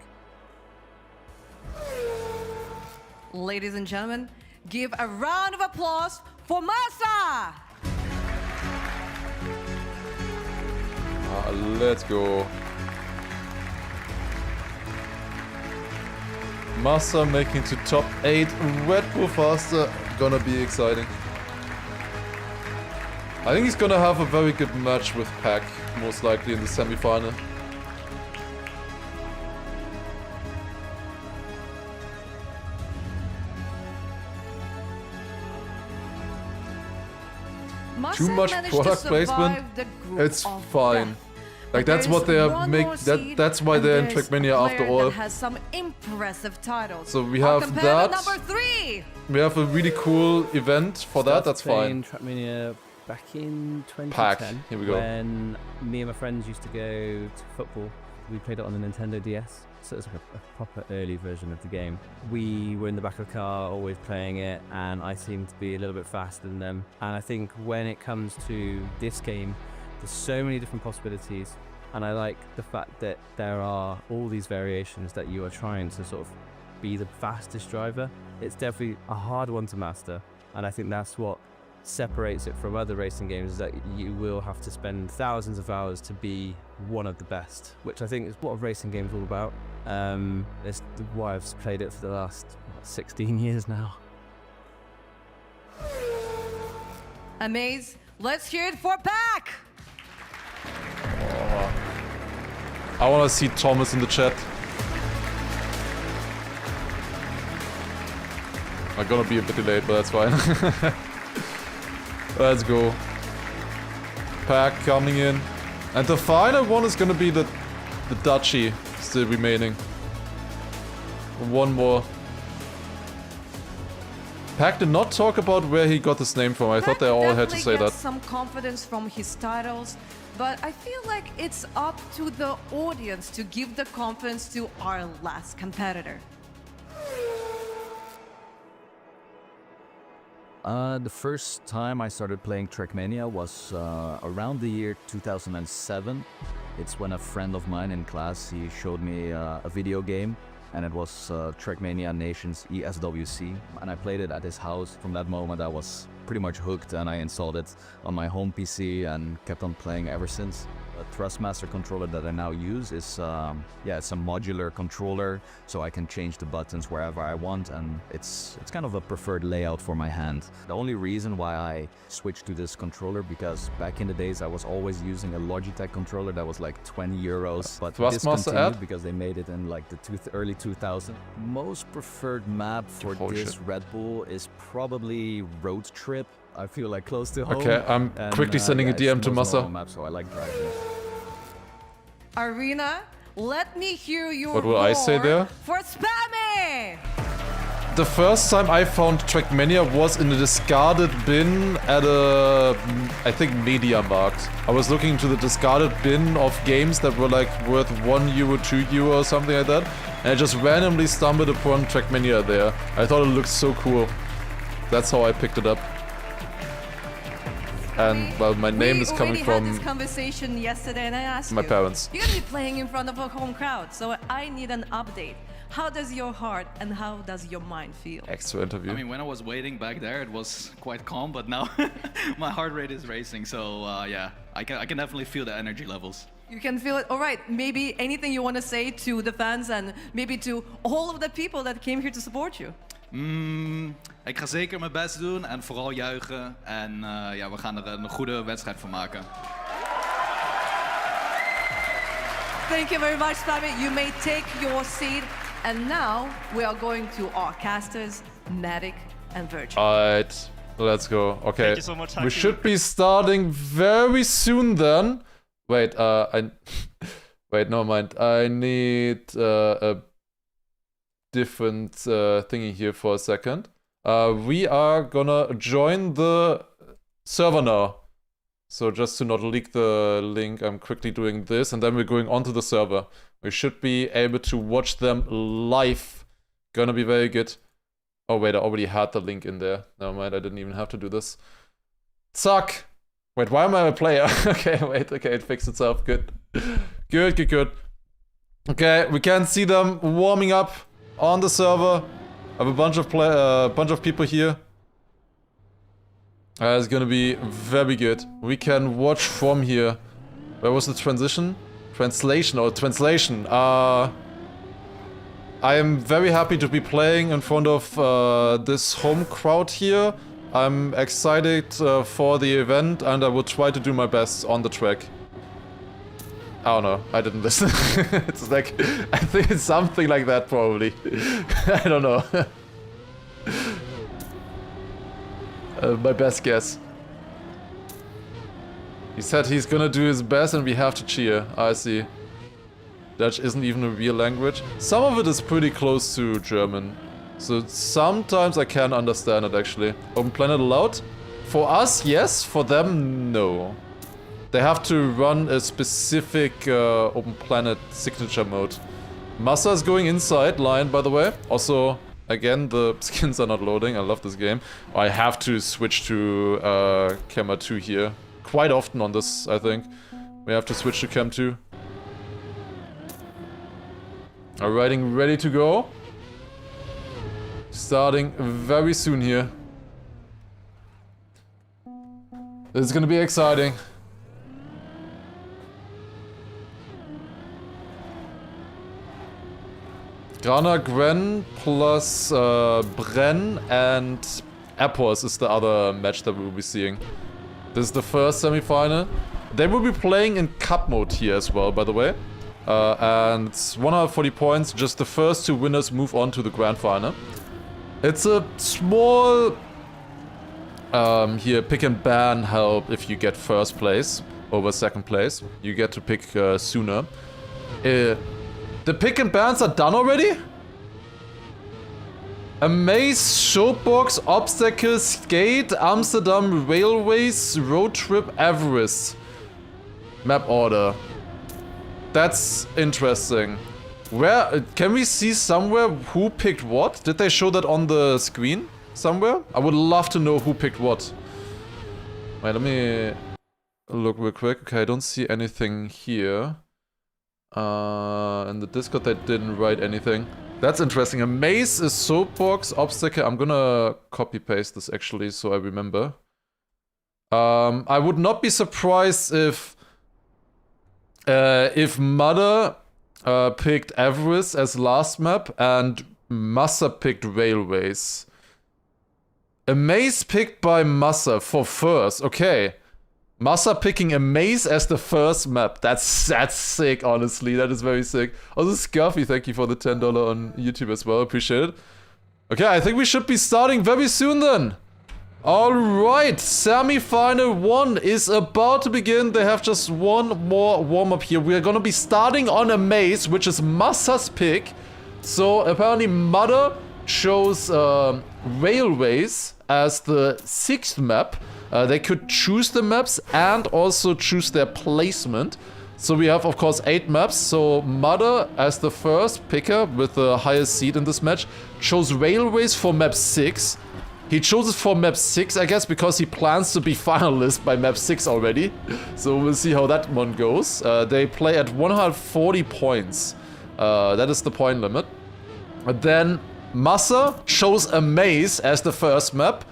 Ladies and gentlemen, give a round of applause for Massa! Let's go. Massa making to top 8. Red Bull faster. Gonna be exciting. I think he's gonna have a very good match with Pack, most likely in the semi-final. Massa Too much managed product to placement. survive the group It's of fine. death. Like that's what they are that's why they're in Trackmania after all. That has some impressive titles. So we Our have competitor that. number 3. We have a really cool event for that. That's fine. Trackmania back in 2010. Pack. Here we go. When me and my friends used to go to football. We played it on the Nintendo DS. So it's like a proper early version of the game. We were in the back of the car, always playing it, and I seemed to be a little bit faster than them. And I think when it comes to this game, there's so many different possibilities, and I like the fact that there are all these variations that you are trying to sort of be the fastest driver. It's definitely a hard one to master, and I think that's what separates it from other racing games, is that you will have to spend thousands of hours to be one of the best, which I think is what a racing game is all about. It's why I've played it for the last 16 years now. Amaze, let's hear it for Pack! I wanna see Thomas in the chat. I'm gonna be a bit delayed, but that's fine. Let's go. Pack coming in. And the final one is gonna be the Duchy still remaining. One more. Pack did not talk about where he got his name from. I thought they all had to say Definitely that. gets some confidence from his titles, but I feel like it's up to the audience to give the confidence to our last competitor. The first time I started playing Trackmania was around the year 2007. It's when a friend of mine in class, he showed me a video game, and it was Trackmania Nations ESWC, and I played it at his house. From that moment I was pretty much hooked, and I installed it on my home PC and kept on playing ever since. The Thrustmaster controller that I now use is, it's a modular controller, so I can change the buttons wherever I want, and it's kind of a preferred layout for my hand. The only reason why I switched to this controller, because back in the days I was always using a Logitech controller that was like 20 euros, but discontinued because they made it in like the early 2000s. Most preferred map for this Red Bull is probably Road Trip. I feel like close to home. Okay, I'm quickly sending a DM to Massa. Map, so I like driving. Arena, let me hear your What will I say there? For Spammy! The first time I found Trackmania was in a discarded bin at a, I think, MediaMarkt. I was looking into the discarded bin of games that were like worth €1, €2 or something like that. And I just randomly stumbled upon Trackmania there. I thought it looked so cool. That's how I picked it up. And, well, my name is coming from... We had this conversation yesterday and I asked my parents. You're gonna be playing in front of a home crowd, so I need an update. How does your heart and how does your mind feel? Extra interview. I mean, when I was waiting back there, it was quite calm, but now my heart rate is racing. So yeah, I can definitely feel the energy levels. You can feel it. All right, maybe anything you want to say to the fans and maybe to all of the people that came here to support you? Ik ga zeker mijn best doen en vooral juichen. En we gaan er een goede wedstrijd van maken. Thank you very much, Spammy. You may take your seat. And now we are going to our casters, Matic and Virgil. Alright, let's go. Okay, Thank you so much, we should be starting very soon then. Wait, wait, never mind. I need a different thingy here for a second. We are gonna join the server now. So just to not leak the link, I'm quickly doing this, and then we're going onto the server. We should be able to watch them live. Gonna be very good. Oh wait, I already had the link in there. Never mind, I didn't even have to do this. Suck! Wait, why am I a player? Okay, wait, okay, it fixed itself. Good. Good. Okay, we can see them warming up on the server. I have a bunch of people here. It's gonna be very good. We can watch from here. Where was the transition? Translation. I am very happy to be playing in front of this home crowd here. I'm excited for the event and I will try to do my best on the track. I don't know, I didn't listen. It's like, I think it's something like that probably. I don't know. My best guess. He said he's gonna do his best and we have to cheer. I see. Dutch isn't even a real language. Some of it is pretty close to German. So sometimes I can understand it actually. Open planet allowed? For us, yes. For them, no. They have to run a specific open planet signature mode. Massa is going inside line, by the way. Also, again, the skins are not loading. I love this game. I have to switch to camera 2 here. Quite often on this, I think. We have to switch to cam 2. Alright, ready to go. Starting very soon here. This is gonna be exciting. Grana, Gren plus Bren and Appos is the other match that we will be seeing. This is the first semi-final. They will be playing in cup mode here as well, by the way. And 140 points, just the first 2 winners move on to the grand final. It's a small here pick and ban help if you get first place over second place. You get to pick sooner. The pick and bans are done already? Amaze, Showbox, Obstacles, Skate, Amsterdam, Railways, Road Trip, Everest. Map order. That's interesting. Where can we see somewhere who picked what? Did they show that on the screen somewhere? I would love to know who picked what. Wait, let me look real quick. Okay, I don't see anything here. In the Discord they didn't write anything. That's interesting. A maze is soapbox, obstacle. I'm gonna copy paste this actually so I remember. I would not be surprised if Mother picked Everest as last map and Massa picked railways. A maze picked by Massa for first. Okay. Massa picking a maze as the first map. That's sick, honestly. That is very sick. Also, Scuffy, thank you for the $10 on YouTube as well. Appreciate it. Okay, I think we should be starting very soon then. Alright, Semi-Final 1 is about to begin. They have just one more warm-up here. We are gonna be starting on a maze, which is Massa's pick. So, apparently Mother chose railways as the 6th map. They could choose the maps and also choose their placement. So we have, of course, 8 maps. So Mother, as the first picker with the highest seed in this match, chose railways for map 6. He chose it for map 6, I guess, because he plans to be finalist by map 6 already. So we'll see how that one goes. They play at 140 points. That is the point limit. And then Massa chose a maze as the first map.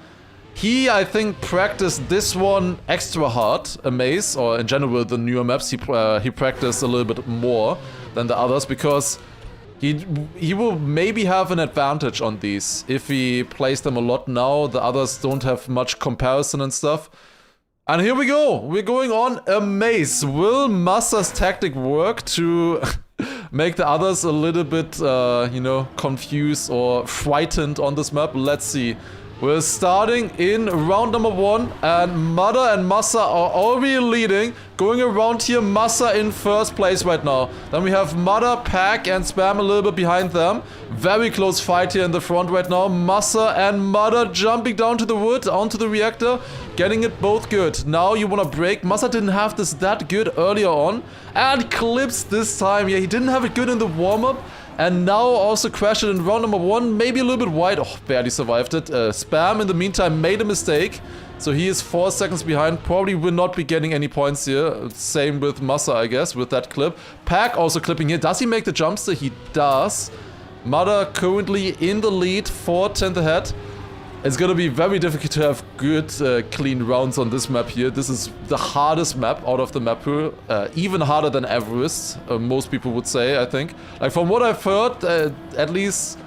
He, I think, practiced this one extra hard, a maze, or in general the newer maps, he practiced a little bit more than the others because he will maybe have an advantage on these. If he plays them a lot now, the others don't have much comparison and stuff. And here we go, we're going on a maze. Will Massa's tactic work to make the others a little bit, you know, confused or frightened on this map? Let's see. We're starting in round number 1, and Mother and Massa are already leading. Going around here, Massa in first place right now. Then we have Mother, Pack, and Spam a little bit behind them. Very close fight here in the front right now. Massa and Mother jumping down to the wood, onto the reactor, getting it both good. Now you want to break. Massa didn't have this that good earlier on. And clips this time. Yeah, he didn't have it good in the warm-up. And now also crashed it in round number 1, maybe a little bit wide. Oh, barely survived it. Spam, in the meantime, made a mistake. So he is 4 seconds behind. Probably will not be getting any points here. Same with Massa, I guess, with that clip. Pack also clipping here. Does he make the jumpster? He does. Mother currently in the lead, 4-10 ahead. It's gonna be very difficult to have good, clean rounds on this map here. This is the hardest map out of the map pool. Even harder than Everest, most people would say, I think. Like, from what I've heard, at least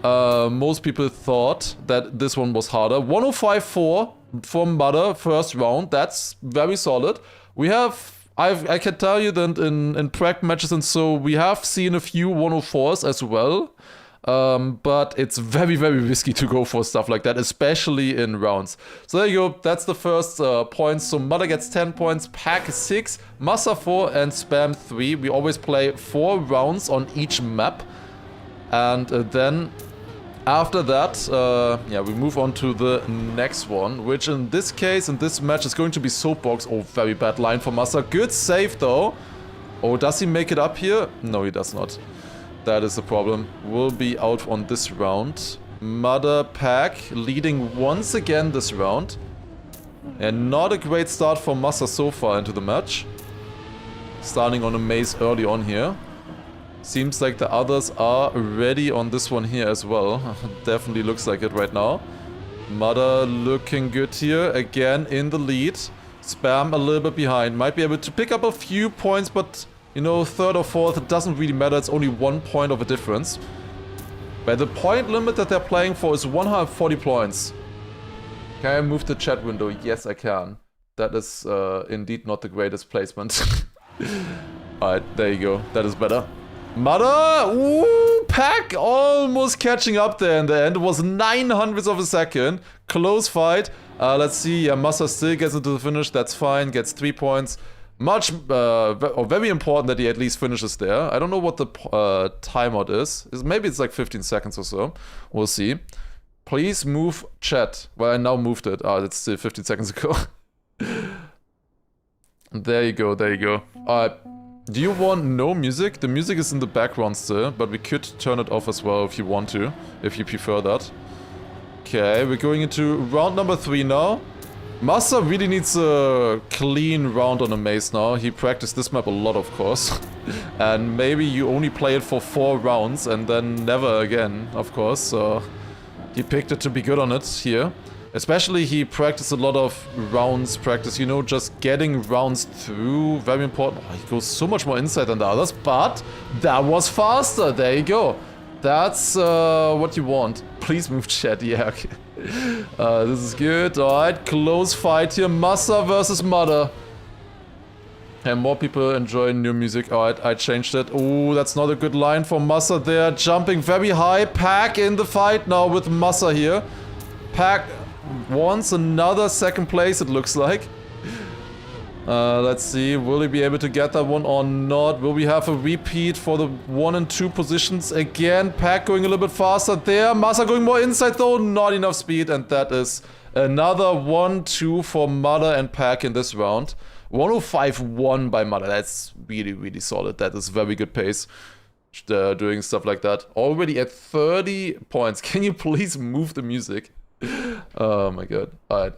most people thought that this one was harder. 105.4 from Mother, first round. That's very solid. We have... I can tell you that in practice matches and so, we have seen a few 104s as well. But it's very, very risky to go for stuff like that, especially in rounds. So there you go, that's the first points. So Mother gets 10 points, Pack 6, Massa 4, and Spam 3. We always play 4 rounds on each map. And then after that, yeah, we move on to the next one, which in this case, in this match, is going to be Soapbox. Oh, very bad line for Massa. Good save though. Oh, does he make it up here? No, he does not. That is the problem. Will be out on this round. Mother, Pack leading once again this round. And not a great start for Massa so far into the match. Starting on a maze early on here. Seems like the others are ready on this one here as well. Definitely looks like it right now. Mother looking good here. Again in the lead. Spam a little bit behind. Might be able to pick up a few points, but... you know, 3rd or 4th, it doesn't really matter, it's only 1 point of a difference. But the point limit that they're playing for is 140 points. Can I move the chat window? Yes, I can. That is indeed not the greatest placement. Alright, there you go. That is better. Mother! Ooh, Pack almost catching up there in the end. It was 900ths of a second. Close fight. Let's see, yeah, Massa still gets into the finish, that's fine, gets 3 points. Much, or very important that he at least finishes there. I don't know what the timeout is. Maybe it's like 15 seconds or so. We'll see. Please move chat. Well, I now moved it. Ah, that's still 15 seconds ago. There you go, there you go. Do you want no music? The music is in the background still, but we could turn it off as well if you want to, if you prefer that. Okay, we're going into round number 3 now. Massa really needs a clean round on a maze now. He practiced this map a lot, of course. And maybe you only play it for 4 rounds and then never again, of course. So he picked it to be good on it here. Especially he practiced a lot of rounds practice, you know, just getting rounds through. Very important. Oh, he goes so much more inside than the others, but that was faster. There you go. That's what you want. Please move chat. Yeah, okay. This is good. Alright, close fight here. Massa versus Mother. And more people enjoy new music. Alright, I changed it. Oh, that's not a good line for Massa there. Jumping very high. Pack in the fight now with Massa here. Pack wants another 2nd place, it looks like. Let's see, will he be able to get that one or not? Will we have a repeat for the 1 and 2 positions again? Pack going a little bit faster there. Massa going more inside though, not enough speed, and that is another 1-2 for Mother and Pack in this round. 105-1 by Mother, that's really, really solid. That is very good pace. Doing stuff like that. Already at 30 points. Can you please move the music? Oh my god. Alright.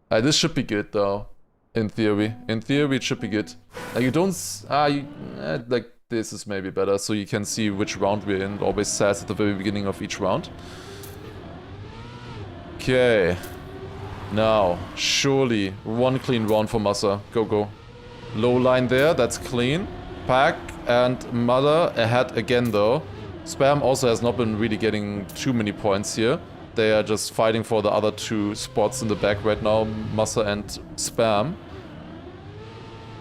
This should be good though. In theory. In theory it should be good. Like you don't... like this is maybe better so you can see which round we're in. It always says at the very beginning of each round. Okay. Now, surely, 1 clean round for Massa. Go, go. Low line there, that's clean. Pack and Mother ahead again though. Spam also has not been really getting too many points here. They are just fighting for the other 2 spots in the back right now, Massa and Spam.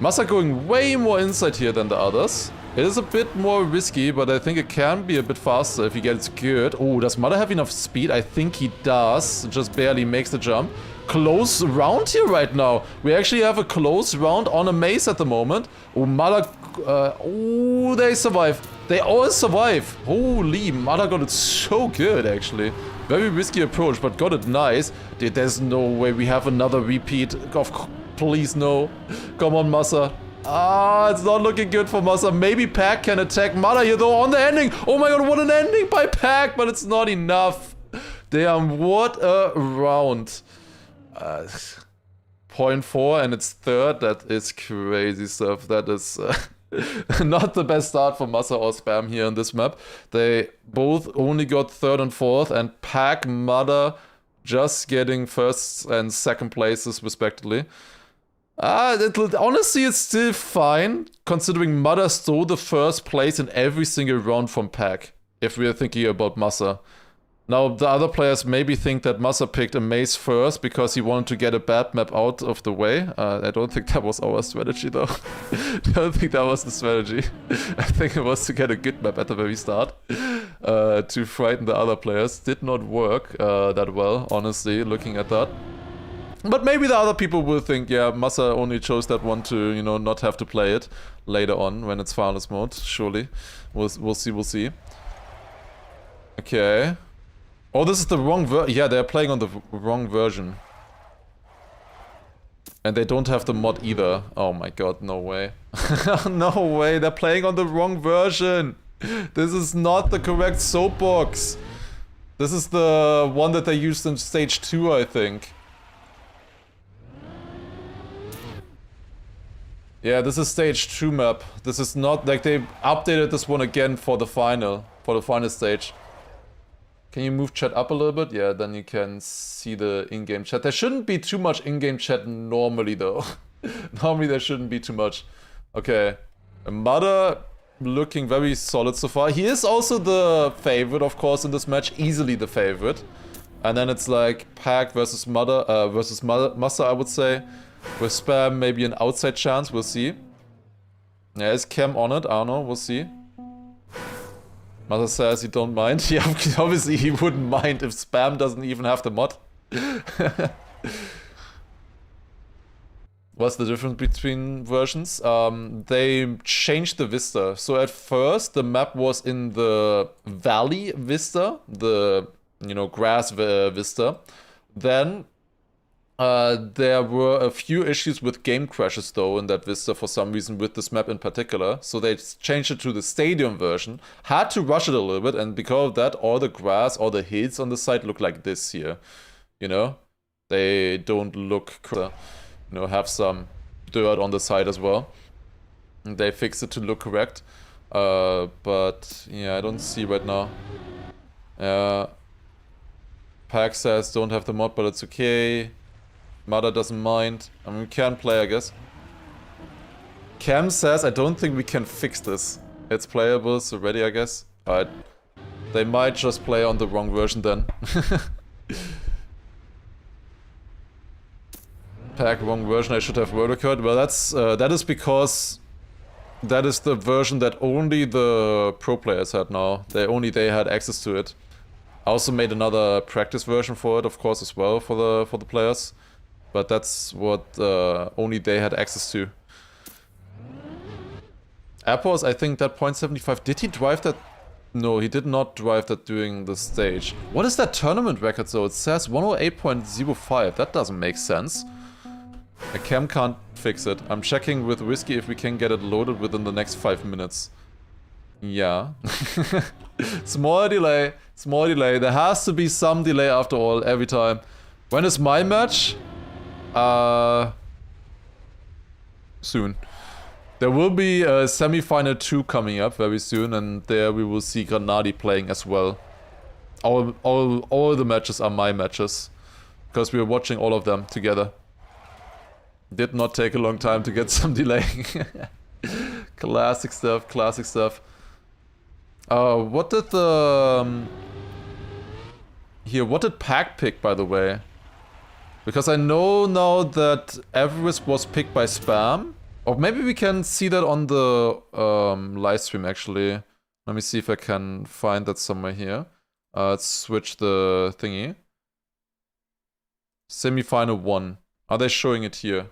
Massa going way more inside here than the others. It is a bit more risky, but I think it can be a bit faster if he gets good. Oh, does Mother have enough speed? I think he does. Just barely makes the jump. Close round here right now. We actually have a close round on a maze at the moment. Oh, Mother... oh, they survive. They all survive. Holy, Mother got it so good, actually. Very risky approach, but got it nice. Dude, there's no way we have another repeat. Please, no. Come on, Massa. Ah, it's not looking good for Massa. Maybe Pack can attack Mother here, though, on the ending. Oh my god, what an ending by Pack, but it's not enough. Damn, what a round. 0.4 and it's 3rd. That is crazy stuff. That is... not the best start for Massa or Spam here on this map. They both only got 3rd and 4th, and Pack, Mother just getting 1st and 2nd places respectively. Honestly, it's still fine, considering Mother stole the 1st place in every single round from Pack, if we are thinking about Massa. Now, the other players maybe think that Massa picked a maze first because he wanted to get a bad map out of the way. I don't think that was our strategy, though. I don't think that was the strategy. I think it was to get a good map at the very start. To frighten the other players. Did not work that well, honestly, looking at that. But maybe the other people will think, yeah, Massa only chose that one to, you know, not have to play it later on when it's finals mode, surely. We'll see, we'll see. Okay. Oh, this is the wrong yeah, they're playing on the wrong version. And they don't have the mod either. Oh my god, no way. No way, they're playing on the wrong version. This is not the correct soapbox. This is the one that they used in stage 2, I think. Yeah, this is stage 2 map. This is not, like, they updated this one again for the final stage. Can you move chat up a little bit? Yeah, then you can see the in-game chat. There shouldn't be too much in-game chat normally, though. Normally there shouldn't be too much. Okay. Mother looking very solid so far. He is also the favorite, of course, in this match. Easily the favorite. And then it's like Pack versus Massa, I would say. With Spam, maybe an outside chance. We'll see. Yeah, is Cam on it? I don't know. We'll see. Mother says he don't mind. Yeah, obviously he wouldn't mind if Spam doesn't even have the mod. What's the difference between versions? They changed the vista. So at first the map was in the valley vista, the, you know, grass vista. Then there were a few issues with game crashes though in that vista for some reason with this map in particular. So they changed it to the stadium version. Had to rush it a little bit, and because of that all the grass, all the hills on the side look like this here. You know? They don't look, have some dirt on the side as well. They fix it to look correct. But yeah, I don't see right now. Pack says don't have the mod, but it's okay. Mother doesn't mind. I mean, we can play, I guess. Cam says I don't think we can fix this. It's playable, so ready, I guess. Alright. They might just play on the wrong version then. Pack wrong version, I should have word record. Well, that is because that is the version that only the pro players had now. Only they had access to it. I also made another practice version for it, of course, as well for the players. But that's what only they had access to. Apples, I think that 0.75. Did he drive that? No, he did not drive that during the stage. What is that tournament record though? It says 108.05. That doesn't make sense. A cam can't fix it. I'm checking with Whiskey if we can get it loaded within the next 5 minutes. Yeah. Small delay. Small delay. There has to be some delay after all, every time. When is my match? Soon. There will be a Semifinal 2 coming up very soon, and there we will see Granadi playing as well. All the matches are my matches, because we are watching all of them together. Did not take a long time to get some delay. Classic stuff, classic stuff. What did the... what did Pack pick, by the way? Because I know now that Everest was picked by Spam. Or maybe we can see that on the live stream, actually. Let me see if I can find that somewhere here. Let's switch the thingy. Semifinal 1. Are they showing it here?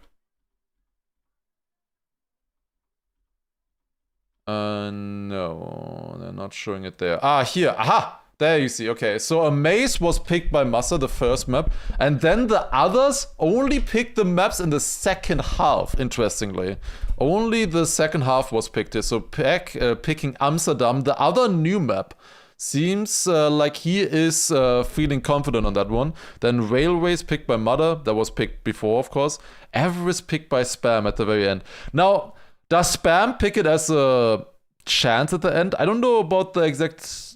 No, they're not showing it there. Ah, here. Aha! There you see. Okay, so Amaze was picked by Massa, the first map. And then the others only picked the maps in the second half, interestingly. Only the second half was picked here. So Peck picking Amsterdam, the other new map. Seems like he is feeling confident on that one. Then Railways picked by Mother. That was picked before, of course. Everest picked by Spam at the very end. Now, does Spam pick it as a chance at the end? I don't know about the exact...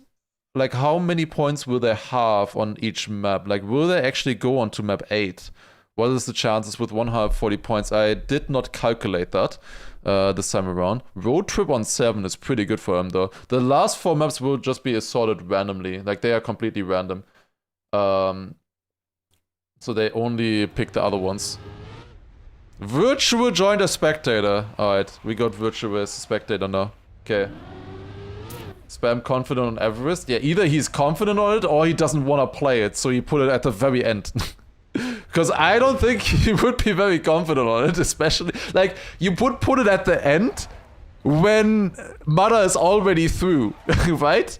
Like, how many points will they have on each map? Like, will they actually go on to map 8? What is the chances with 140 points? I did not calculate that this time around. Road trip on 7 is pretty good for him, though. The last 4 maps will just be assorted randomly. Like, they are completely random. So they only pick the other ones. Virtual joined a spectator. Alright, we got Virtual as a spectator now. Okay. Spam confident on Everest. Yeah, either he's confident on it or he doesn't want to play it, so he put it at the very end. Because I don't think he would be very confident on it, especially... Like, you put it at the end when Mada is already through, right?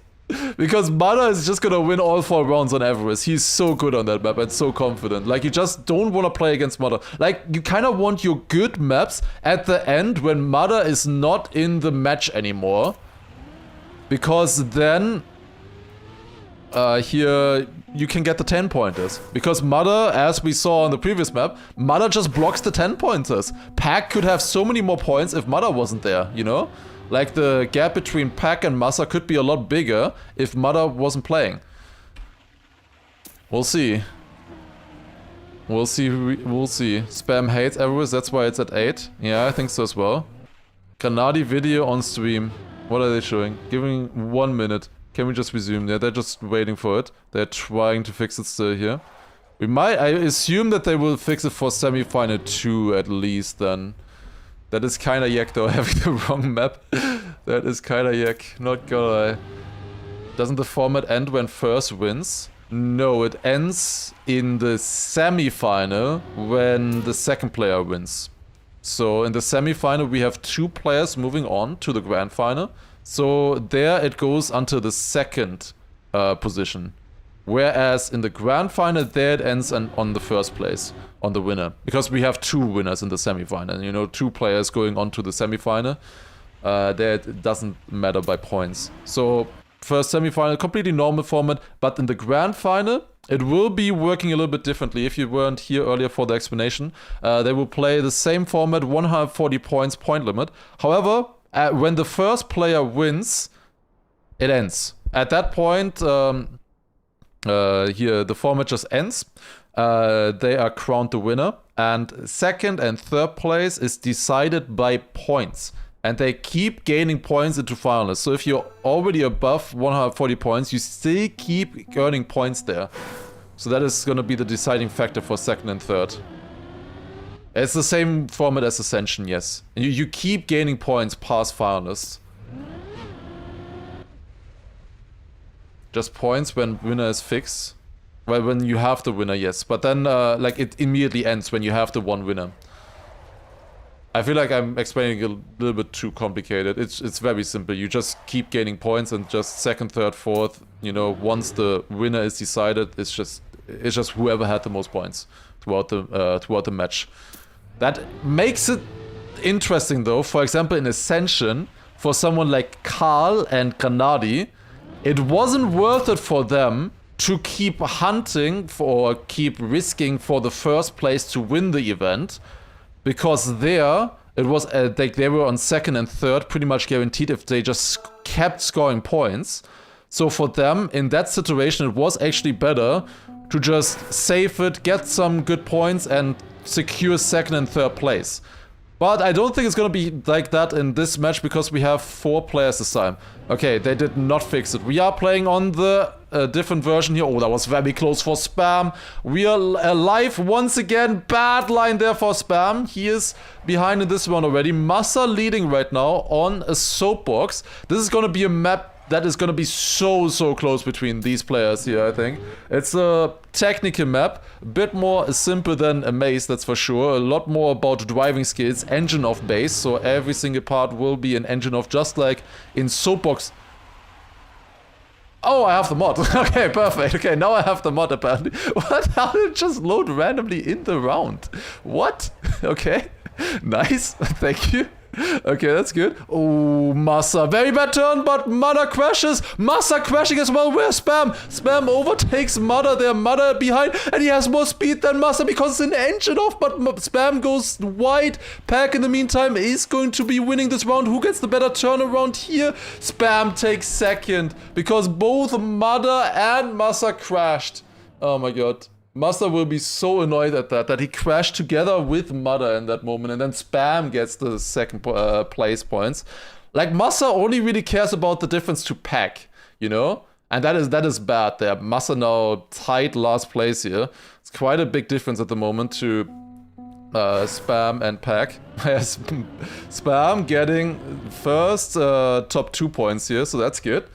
Because Mada is just gonna win all 4 rounds on Everest. He's so good on that map and so confident. Like, you just don't want to play against Mada. Like, you kind of want your good maps at the end when Mada is not in the match anymore. Because then, here, you can get the 10 pointers. Because Mother, as we saw on the previous map, Mother just blocks the 10 pointers. Pack could have so many more points if Mother wasn't there, you know? Like, the gap between Pack and Massa could be a lot bigger if Mother wasn't playing. We'll see. We'll see, we'll see. Spam hates Everest, that's why it's at 8. Yeah, I think so as well. Granadi video on stream. What are they showing? Giving 1 minute. Can we just resume? Yeah, they're just waiting for it. They're trying to fix it still here. We might... I assume that they will fix it for Semifinal 2 at least then. That is kinda yak though, having the wrong map. That is kinda yak. Not gonna lie. Doesn't the format end when first wins? No, it ends in the semifinal when the second player wins. So in the semi-final we have 2 players moving on to the grand final. So there it goes until the second position. Whereas in the grand final there it ends on the first place, on the winner. Because we have 2 winners in the semi-final. You know, 2 players going on to the semi-final. There it doesn't matter by points. So first semi-final, completely normal format. But in the grand final, it will be working a little bit differently. If you weren't here earlier for the explanation, they will play the same format, 140 points point limit. However, when the first player wins, it ends. At that point, here the format just ends. They are crowned the winner, and second and third place is decided by points. And they keep gaining points into finalists. So if you're already above 140 points, you still keep earning points there. So that is going to be the deciding factor for second and third. It's the same format as Ascension, yes. And you keep gaining points past finalists. Just points when winner is fixed. Well, when you have the winner, yes. But then, like, it immediately ends when you have the one winner. I feel like I'm explaining a little bit too complicated. It's very simple. You just keep gaining points, and just second, third, fourth, you know, once the winner is decided, it's just whoever had the most points throughout the match. That makes it interesting, though. For example, in Ascension, for someone like Karl and Granadi, it wasn't worth it for them to keep hunting or keep risking for the first place to win the event. Because there, it was like they were on second and third, pretty much guaranteed if they just kept scoring points. So for them, in that situation, it was actually better to just save it, get some good points, and secure second and third place. But I don't think it's gonna be like that in this match because we have 4 players this time. Okay, they did not fix it. We are playing on the different version here. Oh, that was very close for Spam. We are alive once again. Bad line there for Spam. He is behind in this one already. Massa leading right now on a soapbox. This is gonna be a map that is gonna be so close between these players here, I think. It's a technical map, a bit more simple than Amaze, that's for sure. A lot more about driving skills, engine off base, so every single part will be an engine off, just like in Soapbox. Oh, I have the mod. Okay, perfect. Okay, now I have the mod apparently. What? How did it just load randomly in the round? What? Okay, nice, thank you. Okay, that's good. Oh, Massa. Very bad turn, but Mudder crashes. Massa crashing as well. Where's Spam? Spam overtakes Mudder there. Mudder behind, and he has more speed than Massa because it's an engine off, but Spam goes wide. Pack in the meantime is going to be winning this round. Who gets the better turnaround here? Spam takes second because both Mudder and Massa crashed. Oh my god. Massa will be so annoyed at that he crashed together with Mudder in that moment, and then Spam gets the second place points. Like, Massa only really cares about the difference to Pack, you know? And that is bad there. Massa now tied last place here. It's quite a big difference at the moment to Spam and Pack. Spam getting first top 2 points here, so that's good.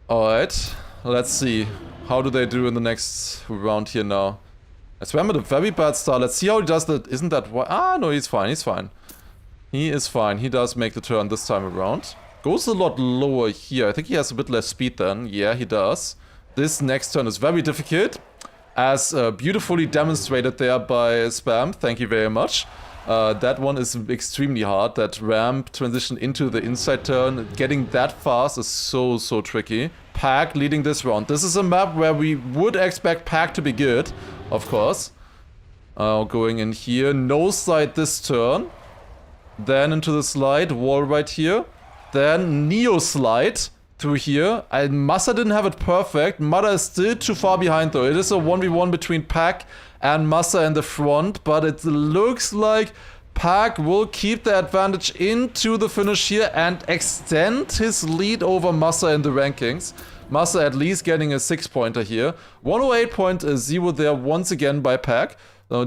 Alright, let's see. How do they do in the next round here now? Spam had a very bad start. Let's see how he does that. Isn't that why? Ah, no, he's fine. He's fine. He is fine. He does make the turn this time around. Goes a lot lower here. I think he has a bit less speed then. Yeah, he does. This next turn is very difficult. As beautifully demonstrated there by Spam. Thank you very much. That one is extremely hard. That ramp transition into the inside turn. Getting that fast is so tricky. Pack leading this round. This is a map where we would expect Pack to be good, of course. Going in here. No slide this turn. Then into the slide. Wall right here. Then Neo slide through here. And Massa didn't have it perfect. Mudder is still too far behind though. It is a 1v1 between Pack and Massa in the front. But it looks like Pack will keep the advantage into the finish here and extend his lead over Massa in the rankings. Massa at least getting a 6-pointer here. 108.0 there once again by Pack.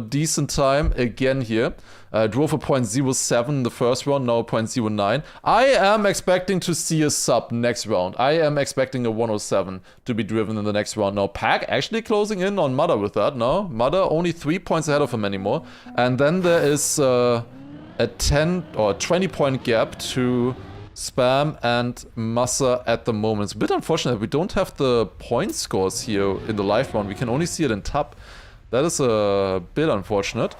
Decent time again here. Drove a 0.07 in the first round, now a 0.09. I am expecting to see a sub next round. I am expecting a 107 to be driven in the next round. Now Pack actually closing in on Mudder with that. No, Mudder only 3 points ahead of him anymore. And then there is a 10 or 20 point gap to Spam and Massa at the moment. It's a bit unfortunate we don't have the point scores here in the live round. We can only see it in tab. That is a bit unfortunate.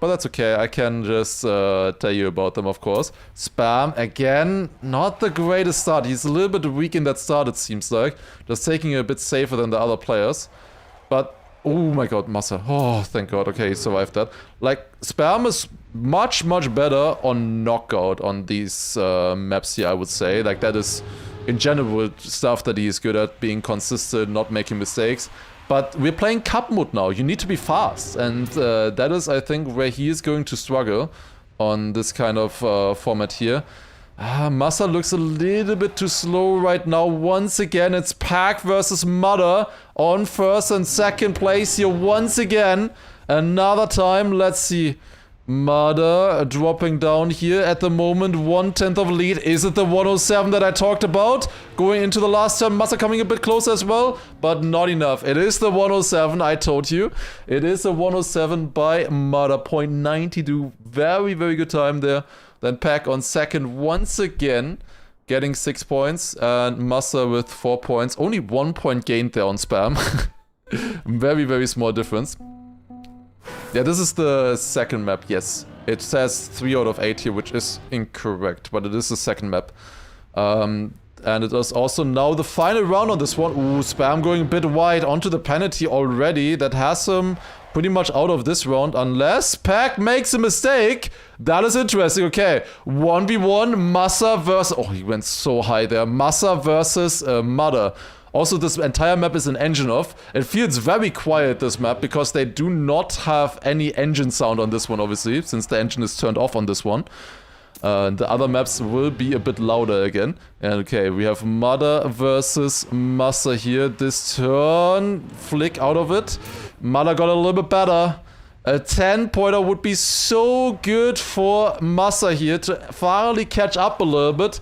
but that's okay. I can just tell you about them, of course. Spam, again, not the greatest start. He's a little bit weak in that start, it seems like. Just taking it a bit safer than the other players. But, oh my god, Massa. Oh, thank god. Okay, he survived that. Like, Spam is much, much better on knockout on these maps here, I would say. Like, that is, in general, stuff that he is good at. Being consistent, not making mistakes. But we're playing cup mode now. You need to be fast. And that is, I think, where he is going to struggle on this kind of format here. Massa looks a little bit too slow right now. Once again, it's Pack versus Mudder on first and second place here once again. Another time, let's see. Mudder dropping down here at the moment, 1/10 of lead. Is it the 107 that I talked about? Going into the last turn, Massa coming a bit closer as well, but not enough. It is the 107, I told you. It is a 107 by Mudder, 0.92. Very, very good time there. Then Pack on second once again, getting 6 points, and Massa with 4 points. Only 1 point gained there on Spam. Very, very small difference. Yeah, this is the second map, yes. It says 3 out of 8 here, which is incorrect, but it is the second map. And it is also now the final round on this one. Ooh, Spam going a bit wide onto the penalty already. That has him pretty much out of this round, unless Pack makes a mistake. That is interesting. Okay, 1v1, Massa versus... Oh, he went so high there. Massa versus Mudder. Also, this entire map is an engine off. It feels very quiet, this map, because they do not have any engine sound on this one, obviously, since the engine is turned off on this one. The other maps will be a bit louder again. And okay, we have Mudder versus Massa here. This turn, flick out of it. Mudder got a little bit better. A 10-pointer would be so good for Massa here to finally catch up a little bit.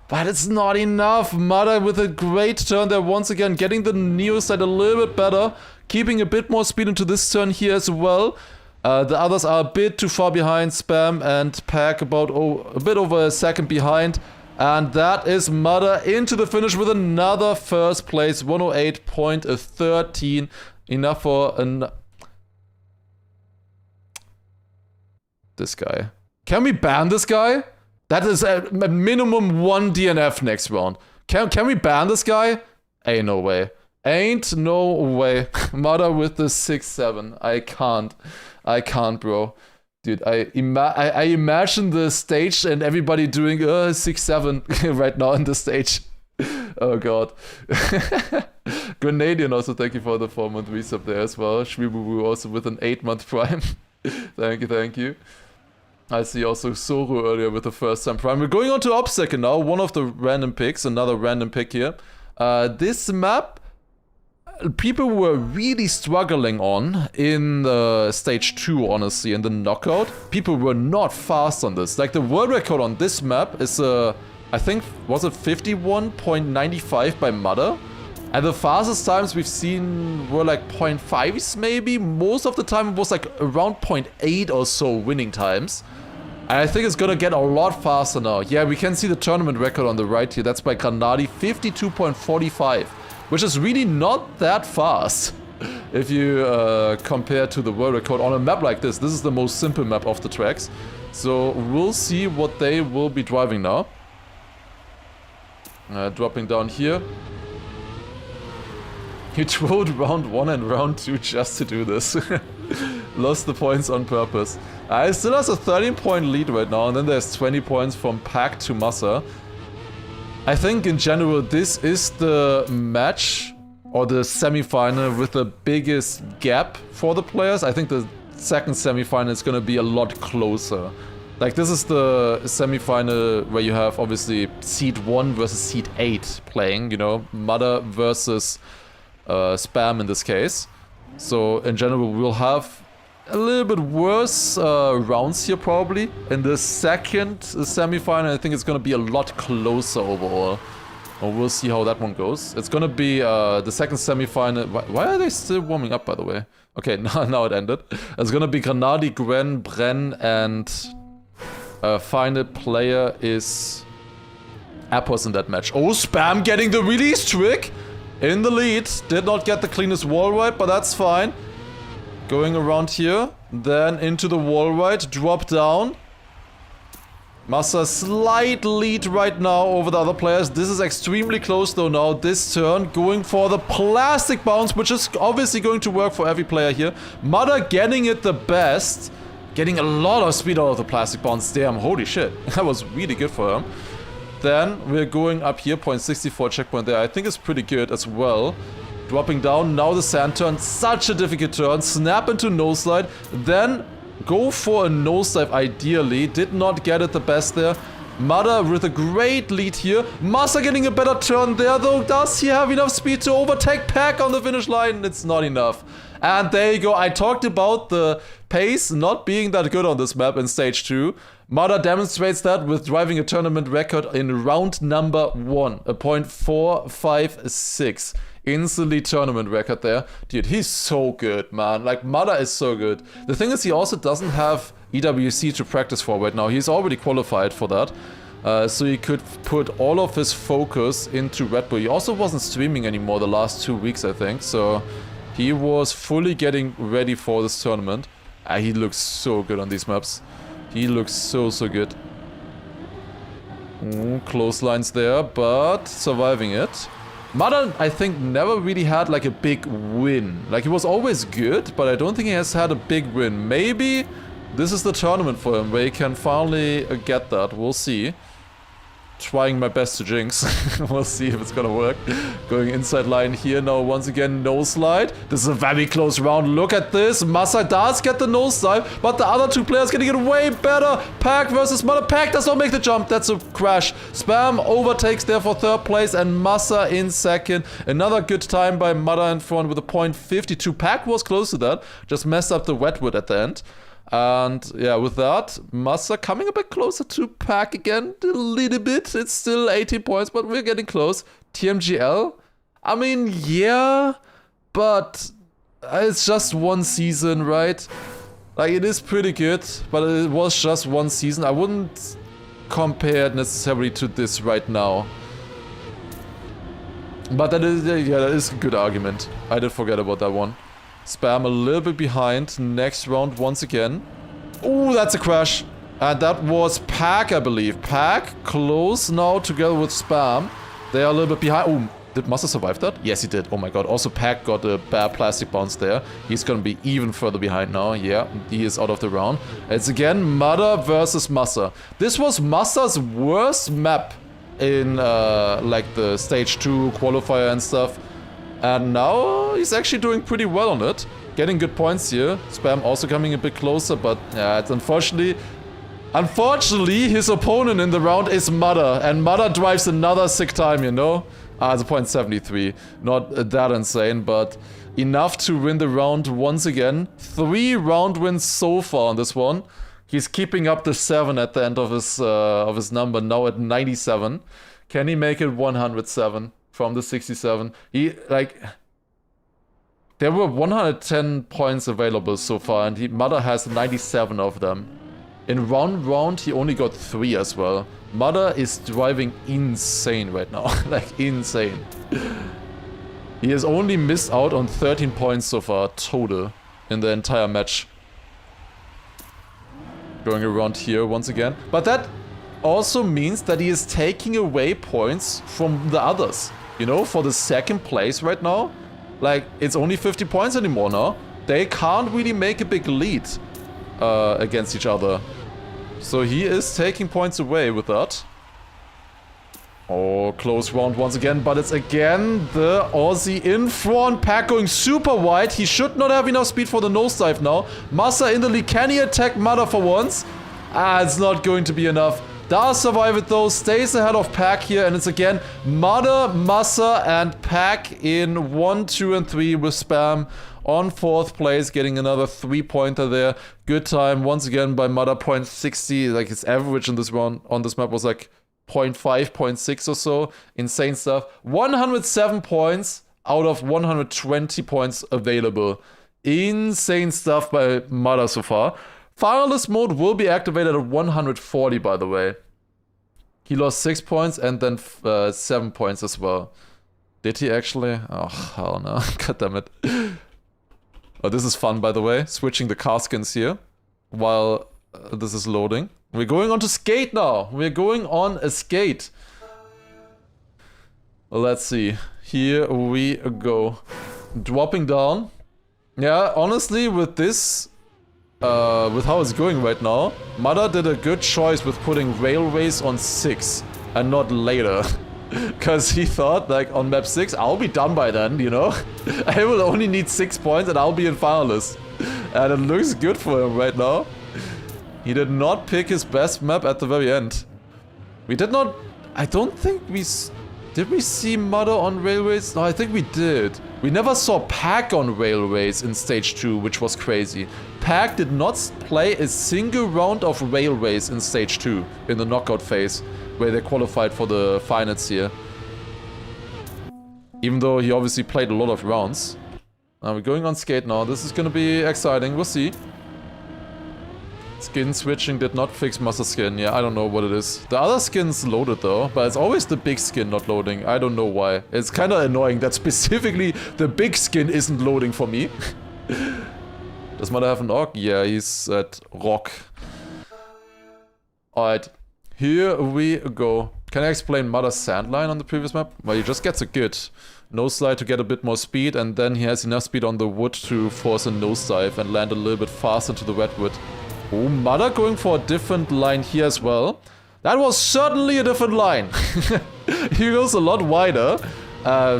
But it's not enough. Mudder with a great turn there once again, getting the Neo side a little bit better, keeping a bit more speed into this turn here as well. The others are a bit too far behind. Spam and Pack about a bit over a second behind. And that is Mudder into the finish with another first place, 108.13. Enough for this guy. Can we ban this guy? That is a minimum 1 DNF next round. Can we ban this guy? Ain't no way. Ain't no way. Mudder with the 6-7. I can't, bro. Dude, I imagine the stage and everybody doing 6-7 right now in the stage. Oh god. Grenadian also, thank you for the 4-month resub there as well. Shwibubu also with an 8-month prime. Thank you. I see also Soru earlier with the first time prime. We're going on to Obstacle now, one of the random picks, another random pick here. This map, people were really struggling on in stage 2, honestly, in the knockout. People were not fast on this. Like, the world record on this map is, I think, was it 51.95 by Mudder? And the fastest times we've seen were like 0.5s maybe. Most of the time it was like around 0.8 or so winning times. And I think it's gonna get a lot faster now. Yeah, we can see the tournament record on the right here. That's by Granadi, 52.45. Which is really not that fast. If you compare to the world record on a map like this. This is the most simple map of the tracks. So we'll see what they will be driving now. Dropping down here. He trolled round 1 and round 2 just to do this. Lost the points on purpose. He still has a 13-point lead right now, and then there's 20 points from Pack to Massa. I think in general this is the match or the semi-final with the biggest gap for the players. I think the second semi-final is gonna be a lot closer. Like, this is the semi-final where you have obviously seed 1 versus seed 8 playing, you know, Mudder versus Spam in this case. So in general we'll have a little bit worse rounds here probably. In the second semi-final I think it's gonna be a lot closer overall. Or we'll see how that one goes. It's gonna be the second semi-final. Why are they still warming up, by the way? Okay, now it ended. It's gonna be Granadi, Gren, Bren, and final player is Appos in that match. Oh, Spam getting the release trick! In the lead, did not get the cleanest wall right, but that's fine. Going around here. Then into the wall right. Drop down. Massa slight lead right now over the other players. This is extremely close though now. This turn going for the plastic bounce, which is obviously going to work for every player here. Mudder getting it the best. Getting a lot of speed out of the plastic bounce. Damn, holy shit. That was really good for him. Then we're going up here. 0.64 checkpoint there. I think it's pretty good as well. Dropping down. Now the sand turn. Such a difficult turn. Snap into nose slide. Then go for a nosedive ideally. Did not get it the best there. Mudder with a great lead here. Massa getting a better turn there though. Does he have enough speed to overtake Pack on the finish line? It's not enough. And there you go. I talked about the pace not being that good on this map in stage 2. Mudder demonstrates that with driving a tournament record in round number 1. A 0.456. Instantly tournament record there. Dude, he's so good, man. Like, Mudder is so good. The thing is, he also doesn't have EWC to practice for right now. He's already qualified for that. So he could put all of his focus into Red Bull. He also wasn't streaming anymore the last 2 weeks, I think. So he was fully getting ready for this tournament. He looks so good on these maps. He looks so good. Close lines there, but surviving it. Mudder, I think, never really had like a big win. Like, he was always good, but I don't think he has had a big win. Maybe this is the tournament for him where he can finally get that. We'll see. Trying my best to jinx. We'll see if it's gonna work. Going inside line here now once again, no slide. This is a very close round. Look at this. Massa does get the nose slide, but the other two players getting it way better. Pack versus Mudder. Pack does not make the jump. That's a crash. Spam overtakes there for 3rd place and Massa in 2nd. Another good time by Mudder in front with a 0.52. Pack was close to that. Just messed up the wetwood at the end. And yeah, with that, Massa coming a bit closer to Pack again, a little bit. It's still 18 points, but we're getting close. TMGL, I mean, yeah, but it's just one season, right? Like, it is pretty good, but it was just one season. I wouldn't compare it necessarily to this right now. But that is, yeah, that is a good argument. I did forget about that one. Spam a little bit behind. Next round once again. Ooh, that's a crash. And that was Pack, I believe. Pack close now together with Spam. They are a little bit behind. Oh, did Massa survive that? Yes, he did. Oh my god. Also, Pack got a bad plastic bounce there. He's gonna be even further behind now. Yeah, he is out of the round. It's again Mudder versus Massa. This was Massa's worst map in like the stage 2 qualifier and stuff. And now he's actually doing pretty well on it. Getting good points here. Spam also coming a bit closer, but yeah, it's unfortunately his opponent in the round is Mudder. And Mudder drives another sick time, you know? It's a 0.73. Not that insane, but enough to win the round once again. 3 round wins so far on this one. He's keeping up the 7 at the end of his number, now at 97. Can he make it 107? From the 67. He, like, there were 110 points available so far, and Mudder has 97 of them. In round, he only got 3 as well. Mudder is driving insane right now. Like, insane. He has only missed out on 13 points so far, total, in the entire match. Going around here once again. But that also means that he is taking away points from the others. You know, for the 2nd place right now, like, it's only 50 points anymore now. They can't really make a big lead against each other. So he is taking points away with that. Oh, close round once again, but it's again the Aussie in front. Pack going super wide. He should not have enough speed for the nosedive now. Massa in the lead. Can he attack Mudder for once? It's not going to be enough. Does survive it though, stays ahead of Pack here, and it's again Mudder, Massa, and Pack in 1, 2, and 3 with Spam on 4th place, getting another 3-pointer there. Good time once again by Mudder, 0.60. Like, his average in this round on this map was like 0.5, 0.6 or so. Insane stuff. 107 points out of 120 points available. Insane stuff by Mudder so far. Finalist mode will be activated at 140, by the way. He lost 6 points and then 7 points as well. Did he actually? Oh, hell no. God damn it. Oh, this is fun, by the way. Switching the car skins here while this is loading. We're going on to skate now. We're going on a skate. Let's see. Here we go. Dropping down. Yeah, honestly, with this, with how it's going right now, Mada did a good choice with putting railways on 6 and not later. Because he thought, like, on map 6, I'll be done by then, you know? I will only need 6 points and I'll be in finalist. And it looks good for him right now. He did not pick his best map at the very end. We did not... I don't think we... Did we see Mada on railways? No, I think we did. We never saw Pack on railways in stage 2, which was crazy. Pack did not play a single round of railways in stage 2, in the knockout phase, where they qualified for the finals here. Even though he obviously played a lot of rounds. We're going on skate now. This is gonna be exciting. We'll see. Skin switching did not fix Master Skin. Yeah, I don't know what it is. The other skin's loaded though, but it's always the big skin not loading. I don't know why. It's kind of annoying that specifically the big skin isn't loading for me. Does Mada have an AUG? Yeah, he's at Rock. Alright, here we go. Can I explain Mada's sand line on the previous map? Well, he just gets a good nose slide to get a bit more speed, and then he has enough speed on the wood to force a nosedive and land a little bit faster into the redwood. Oh, Mada going for a different line here as well. That was certainly a different line. He goes a lot wider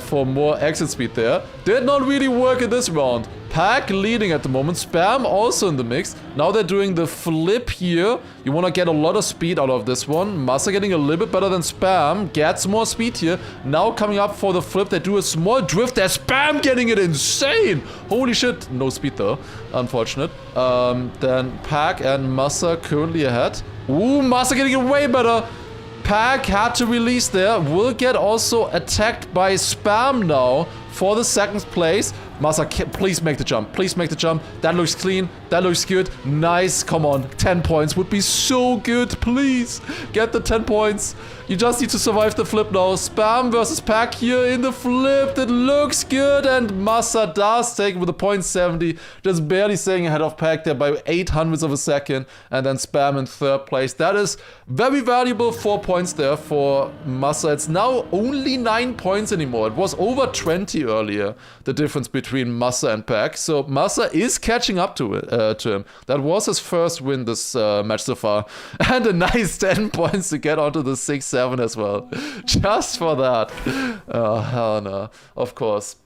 for more exit speed there. Did not really work in this round. Pack leading at the moment. Spam also in the mix. Now they're doing the flip here. You want to get a lot of speed out of this one. Masa getting a little bit better than Spam. Gets more speed here. Now coming up for the flip. They do a small drift there. Spam getting it insane. Holy shit. No speed though. Unfortunate. Then Pack and Masa currently ahead. Ooh, Masa getting it way better. Pack had to release there. Will get also attacked by Spam now for the second place. Masa, please make the jump. Please make the jump. That looks clean. That looks good. Nice. Come on. 10 points would be so good. Please get the 10 points. You just need to survive the flip now. Spam versus Pack here in the flip. That looks good. And Masa does take it with a 0.70. Just barely staying ahead of Pack there by 0.08 of a second. And then Spam in third place. That is very valuable. 4 points there for Masa. It's now only 9 points anymore. It was over 20 earlier. The difference between Masa and Pack. So Masa is catching up to him. That was his first win this match so far. And a nice 10 points to get onto the 6-7 as well. Just for that. Oh, hell no. Of course.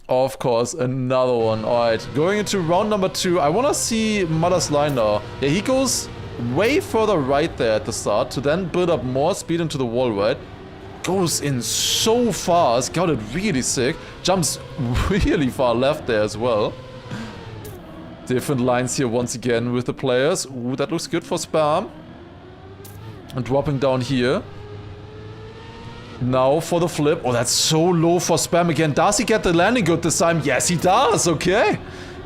Of course, another one. Alright, going into round number 2. I want to see Mada's line now. Yeah, he goes way further right there at the start to then build up more speed into the wall, right? Goes in so fast, got it really sick. Jumps really far left there as well. Different lines here once again with the players. Ooh, that looks good for Spam. And dropping down here. Now for the flip. Oh, that's so low for Spam again. Does he get the landing good this time? Yes, he does. Okay.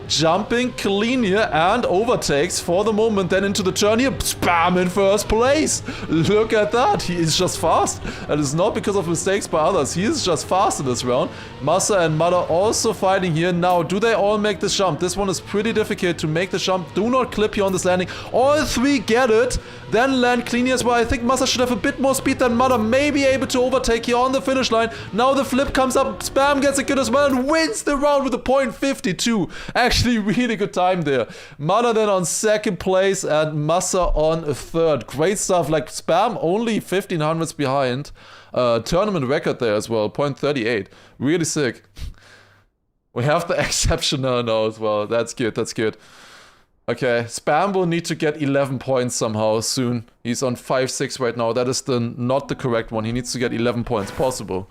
Jumping clean here and overtakes for the moment. Then into the turn here. Spam in first place. Look at that. He is just fast. And it's not because of mistakes by others. He is just fast in this round. Masa and Mada also fighting here. Now, do they all make this jump? This one is pretty difficult to make the jump. Do not clip here on this landing. All three get it. Then land cleanly as well. I think Masa should have a bit more speed than Mada. May be able to overtake here on the finish line. Now the flip comes up. Spam gets it good as well and wins the round with a 0.52. Actually, really good time there. Mada then on second place and Masa on third. Great stuff. Like Spam only 1500s behind. Tournament record there as well. 0.38. Really sick. We have the exceptional now as well. That's good. That's good. Okay, Spam will need to get 11 points somehow soon. He's on 5-6 right now. That is not the correct one. He needs to get 11 points. Possible.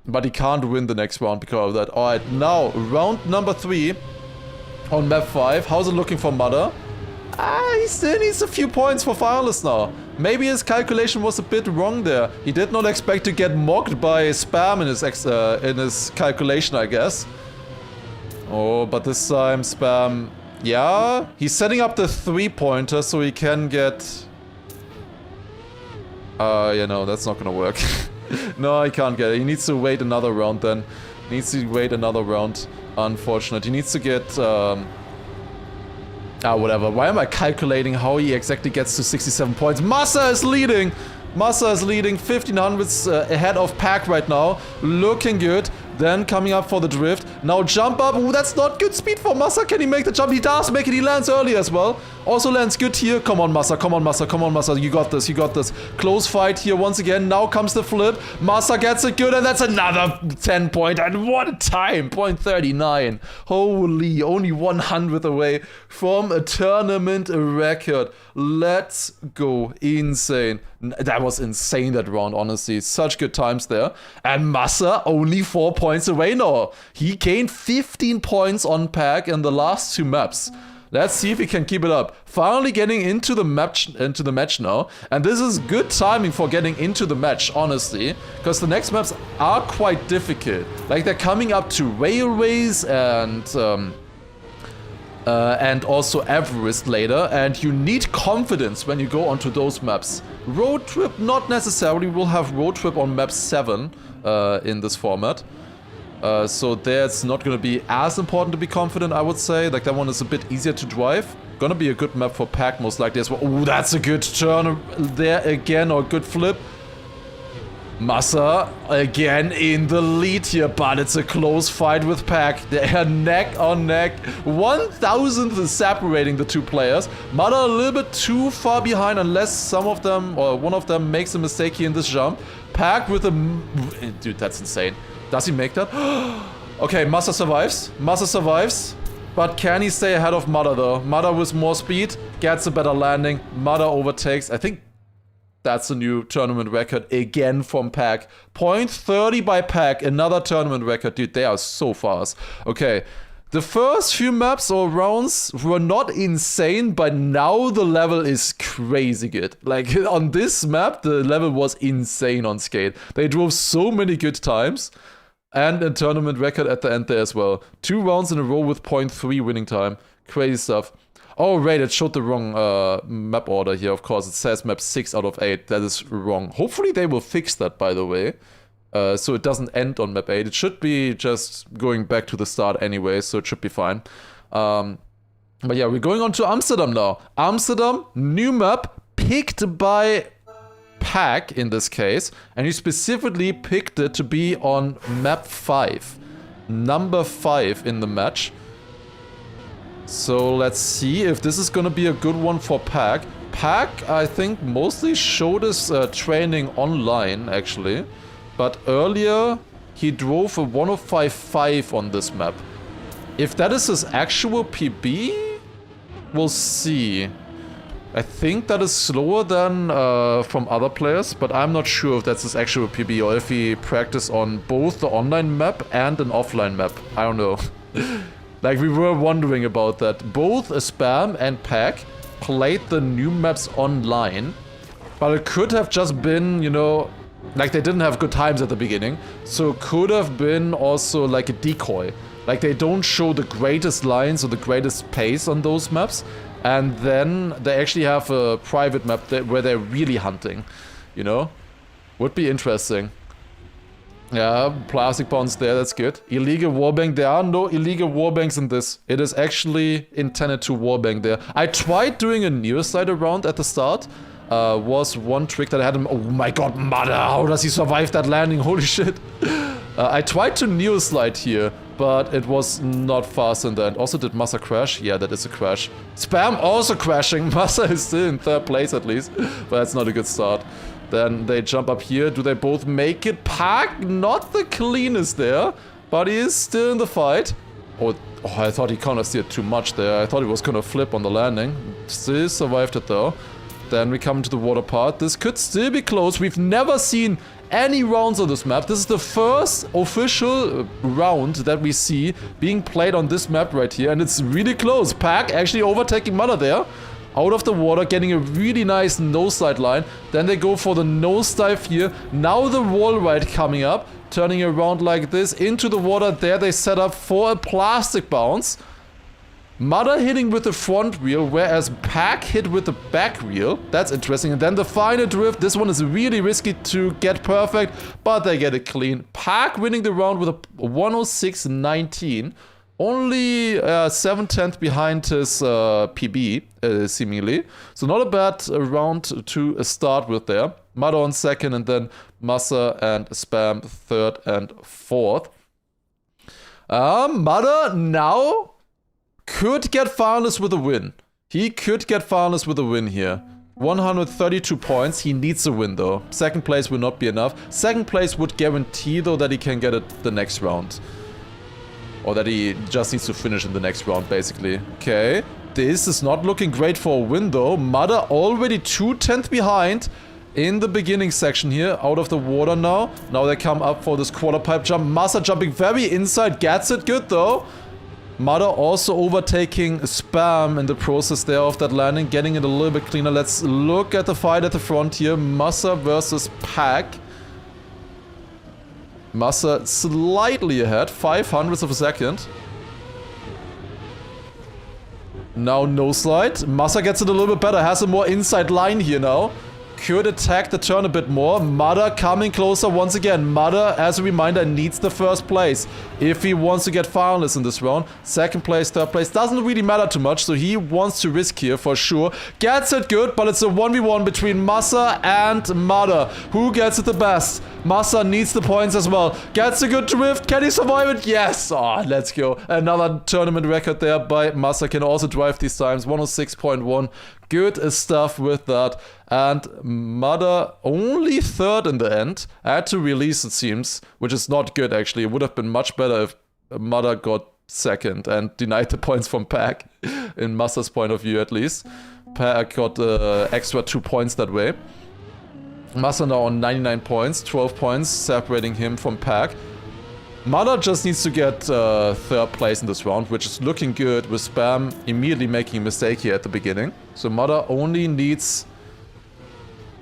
But he can't win the next round because of that. Alright, now, round number 3 on map 5. How's it looking for Mada? He still needs a few points for finalists now. Maybe his calculation was a bit wrong there. He did not expect to get mocked by Spam in his calculation, I guess. Oh, but this time Spam... Yeah, he's setting up the 3-pointer so he can get... yeah, no, that's not gonna work. No, he can't get it. He needs to wait another round then. Needs to wait another round. Unfortunate. He needs to get... whatever. Why am I calculating how he exactly gets to 67 points? Massa is leading! Massa is leading 1500s ahead of Pack right now. Looking good. Then coming up for the drift. Now jump up. Ooh, that's not good speed for Massa. Can he make the jump? He does make it. He lands early as well. Also lands good here. Come on, Massa. Come on, Massa. Come on, Massa. You got this. You got this. Close fight here once again. Now comes the flip. Massa gets it good, and that's another 10 point. And what a time. 0.39. Holy. Only 100th away from a tournament record. Let's go. Insane. That was insane, that round, honestly. Such good times there. And Massa only 4 points away now. He gained 15 points on Pack in the last 2 maps. Let's see if he can keep it up. Finally getting into the match now. And this is good timing for getting into the match, honestly. Because the next maps are quite difficult. Like, they're coming up to railways and also Everest later, and you need confidence when you go onto those maps. Road Trip, not necessarily. We'll have Road Trip on map 7 in this format. So there it's not going to be as important to be confident, I would say. Like, that one is a bit easier to drive. Gonna be a good map for Pack most likely as well. Oh, that's a good turn there again, or good flip. Massa again in the lead here, but it's a close fight with Pack. They're neck on neck. 1,000th is separating the two players. Mada a little bit too far behind unless some of them or one of them makes a mistake here in this jump. Pack with a... Dude, that's insane. Does he make that? Okay, Massa survives. Massa survives. But can he stay ahead of Mada though? Mada with more speed gets a better landing. Mada overtakes. I think that's a new tournament record again from Pack. 0.30 by Pack, another tournament record. Dude, they are so fast. Okay, the first few maps or rounds were not insane, but now the level is crazy good. Like, on this map, the level was insane on Skate. They drove so many good times. And a tournament record at the end there as well. 2 rounds in a row with 0.3 winning time. Crazy stuff. Oh, right, it showed the wrong map order here, of course. It says map 6 out of 8. That is wrong. Hopefully they will fix that, by the way. So it doesn't end on map 8. It should be just going back to the start anyway, so it should be fine. But yeah, we're going on to Amsterdam now. Amsterdam, new map, picked by Pack in this case. And he specifically picked it to be on map 5. Number 5 in the match. So let's see if this is gonna be a good one for Pack. Pack, I think, mostly showed his training online, actually. But earlier, he drove a 105.5 on this map. If that is his actual PB, we'll see. I think that is slower than from other players, but I'm not sure if that's his actual PB or if he practiced on both the online map and an offline map. I don't know. Like, we were wondering about that. Both Spam and Pack played the new maps online, but it could have just been, you know, like, they didn't have good times at the beginning, so it could have been also like a decoy. Like, they don't show the greatest lines or the greatest pace on those maps, and then they actually have a private map where they're really hunting, you know? Would be interesting. Yeah, plastic bounce there, that's good. Illegal warbang, there are no illegal warbangs in this. It is actually intended to warbang there. I tried doing a near side around at the start. Was one trick that I had him. Oh my god, Mada, how does he survive that landing? Holy shit. I tried to neo slide here, but it was not fast in the end. Also, did Massa crash? Yeah, that is a crash. Spam also crashing. Massa is still in 3rd place at least, but that's not a good start. Then they jump up here. Do they both make it? Pack, not the cleanest there, but he is still in the fight. Oh, I thought he kind of steered too much there. I thought he was gonna flip on the landing. Still survived it though. Then we come to the water part. This could still be close. We've never seen any rounds on this map. This is the first official round that we see being played on this map right here. And it's really close. Pack actually overtaking Mother there. Out of the water, getting a really nice nose-slide line. Then they go for the nosedive here. Now the wall ride coming up. Turning around like this into the water. There they set up for a plastic bounce. Mother hitting with the front wheel, whereas Pack hit with the back wheel. That's interesting. And then the final drift. This one is really risky to get perfect, but they get it clean. Pack winning the round with a 106.19. Only 7/10 behind his PB, seemingly. So not a bad round to start with there. Mother on second, and then Massa and Spam third and fourth. Mother now could get finalist with a win. He could get finalist with a win here. 132 points. He needs a win though. Second place will not be enough. Second place would guarantee though that he can get it the next round. Or that he just needs to finish in the next round, basically. Okay. This is not looking great for a win, though. Mother already 2/10 behind in the beginning section here. Out of the water now. Now they come up for this quarter pipe jump. Massa jumping very inside. Gets it good, though. Mother also overtaking Spam in the process there of that landing. Getting it a little bit cleaner. Let's look at the fight at the front here. Massa versus Pack. Massa slightly ahead, 0.05 of a second. Now no slide. Massa gets it a little bit better, has a more inside line here now. Could attack the turn a bit more. Mother coming closer once again. Mother, as a reminder, needs the first place if he wants to get finalists in this round. Second place, third place, doesn't really matter too much, so he wants to risk here for sure. Gets it good, but it's a 1v1 between Massa and Mother. Who gets it the best? Massa needs the points as well. Gets a good drift. Can he survive it? Yes. Oh, let's go. Another tournament record there by Massa. Can also drive these times. 106.1. Good stuff with that. And Mother only third in the end. Had to release, it seems, which is not good actually. It would have been much better if Mother got second and denied the points from Pack, in Massa's point of view at least. Pack got extra 2 points that way. Massa now on 99 points, 12 points separating him from Pack. Mother just needs to get third place in this round, which is looking good with Spam immediately making a mistake here at the beginning. So Mother only needs...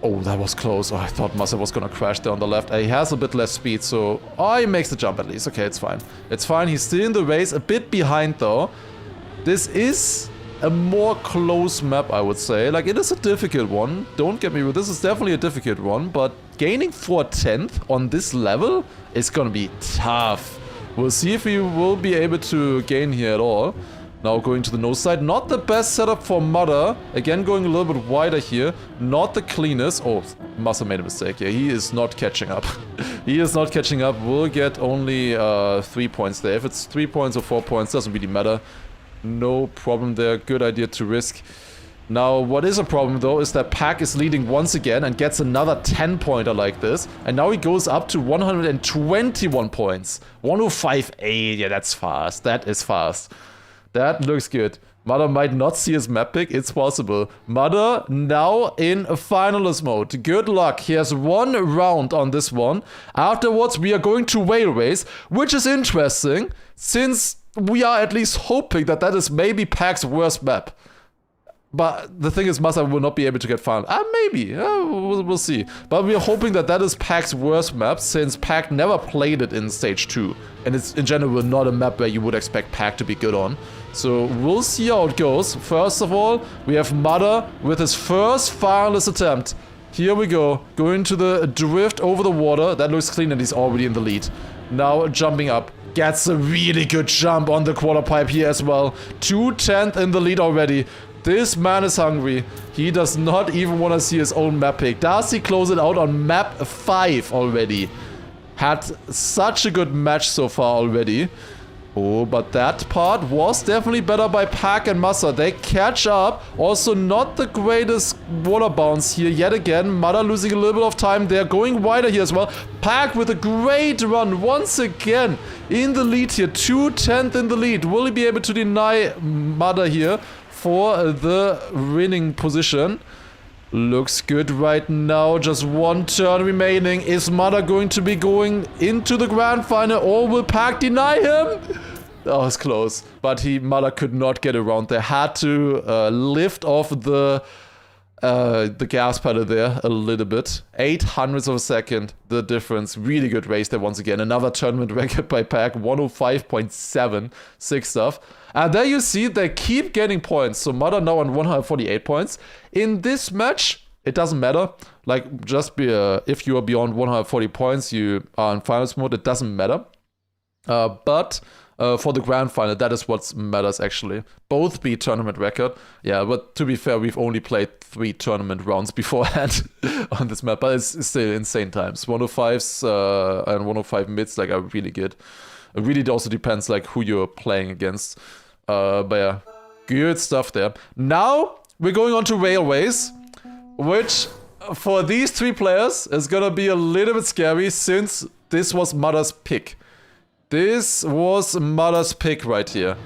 Oh, that was close. Oh, I thought Massa was gonna crash there on the left. He has a bit less speed, so... Oh, he makes the jump at least. Okay, it's fine. It's fine. He's still in the race. A bit behind, though. This is a more close map, I would say. Like, it is a difficult one. Don't get me wrong. This is definitely a difficult one, but gaining 4/10 on this level is gonna be tough. We'll see if we will be able to gain here at all. Now going to the nose side. Not the best setup for Mother. Again, going a little bit wider here. Not the cleanest. Oh, Massa made a mistake. Yeah, he is not catching up. He is not catching up. We'll get only 3 points there. If it's 3 points or 4 points, doesn't really matter. No problem there. Good idea to risk. Now, what is a problem, though, is that Pack is leading once again and gets another 10-pointer like this. And now he goes up to 121 points. 105.8. Yeah, that's fast. That is fast. That looks good. Mother might not see his map pick. It's possible. Mother now in a finalist mode. Good luck. He has 1 round on this one. Afterwards, we are going to Whale Race, which is interesting since we are at least hoping that that is maybe Pack's worst map. But the thing is, Massa will not be able to get final. Maybe. We'll see. But we are hoping that that is Pack's worst map, since Pack never played it in Stage 2. And it's, in general, not a map where you would expect Pack to be good on. So we'll see how it goes. First of all, we have Mother with his first finalist attempt. Here we go. Going to the drift over the water. That looks clean and he's already in the lead. Now jumping up. Gets a really good jump on the quarter pipe here as well. 2/10 in the lead already. This man is hungry. He does not even want to see his own map pick. Does he close it out on map 5 already? Had such a good match so far already. Oh, but that part was definitely better by Pack and Massa. They catch up. Also not the greatest water bounce here yet again. Mother losing a little bit of time there. Going wider here as well. Pack with a great run once again in the lead here. 2/10 in the lead. Will he be able to deny Mother here for the winning position? Looks good right now. Just 1 turn remaining. Is Mother going to be going into the grand final, or will Pack deny him? That was close. But Mother could not get around there. Had to lift off the the gas pedal there a little bit. 800ths of a second, the difference. Really good race there once again. Another tournament record by Pack, 105.7, sick stuff. And there you see they keep getting points. So Mother now on 148 points. In this match, it doesn't matter. Like, just if you are beyond 140 points, you are in finals mode, it doesn't matter. But for the grand final, that is what matters actually. Both beat tournament record. Yeah, but to be fair, we've only played 3 tournament rounds beforehand on this map, but it's still insane times. 105s and 105 mids like are really good. It really also depends like who you're playing against. But yeah, good stuff there. Now we're going on to Railways, which for these 3 players is gonna be a little bit scary since this was Mother's pick. This was Mother's pick right here.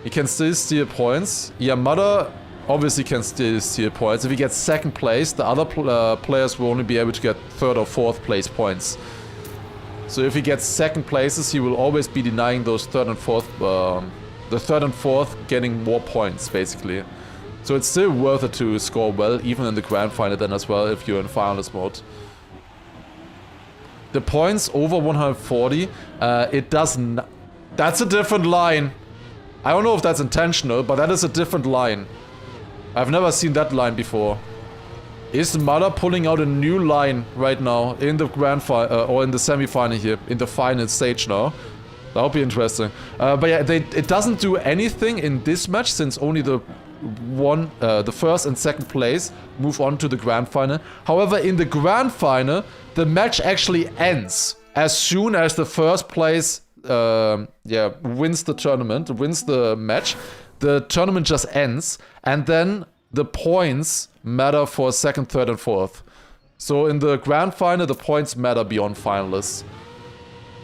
He can still steal points. Yeah, Mother obviously can still steal points. If he gets 2nd place, the other players will only be able to get 3rd or 4th place points. So if he gets 2nd places, he will always be denying those 3rd and 4th, the 3rd and 4th getting more points, basically. So it's still worth it to score well, even in the grand final then as well, if you're in finalist mode. The points over 140, it doesn't... That's a different line. I don't know if that's intentional, but that is a different line. I've never seen that line before. Is Mother pulling out a new line right now in the grand final, or in the semi-final here, in the final stage now? That'll be interesting. But yeah, it doesn't do anything in this match since only the 1st and 2nd place move on to the grand final. However, in the grand final, the match actually ends as soon as the 1st place wins the tournament, wins the match. The tournament just ends, and then the points matter for 2nd, 3rd, and 4th. So in the grand final, the points matter beyond finalists.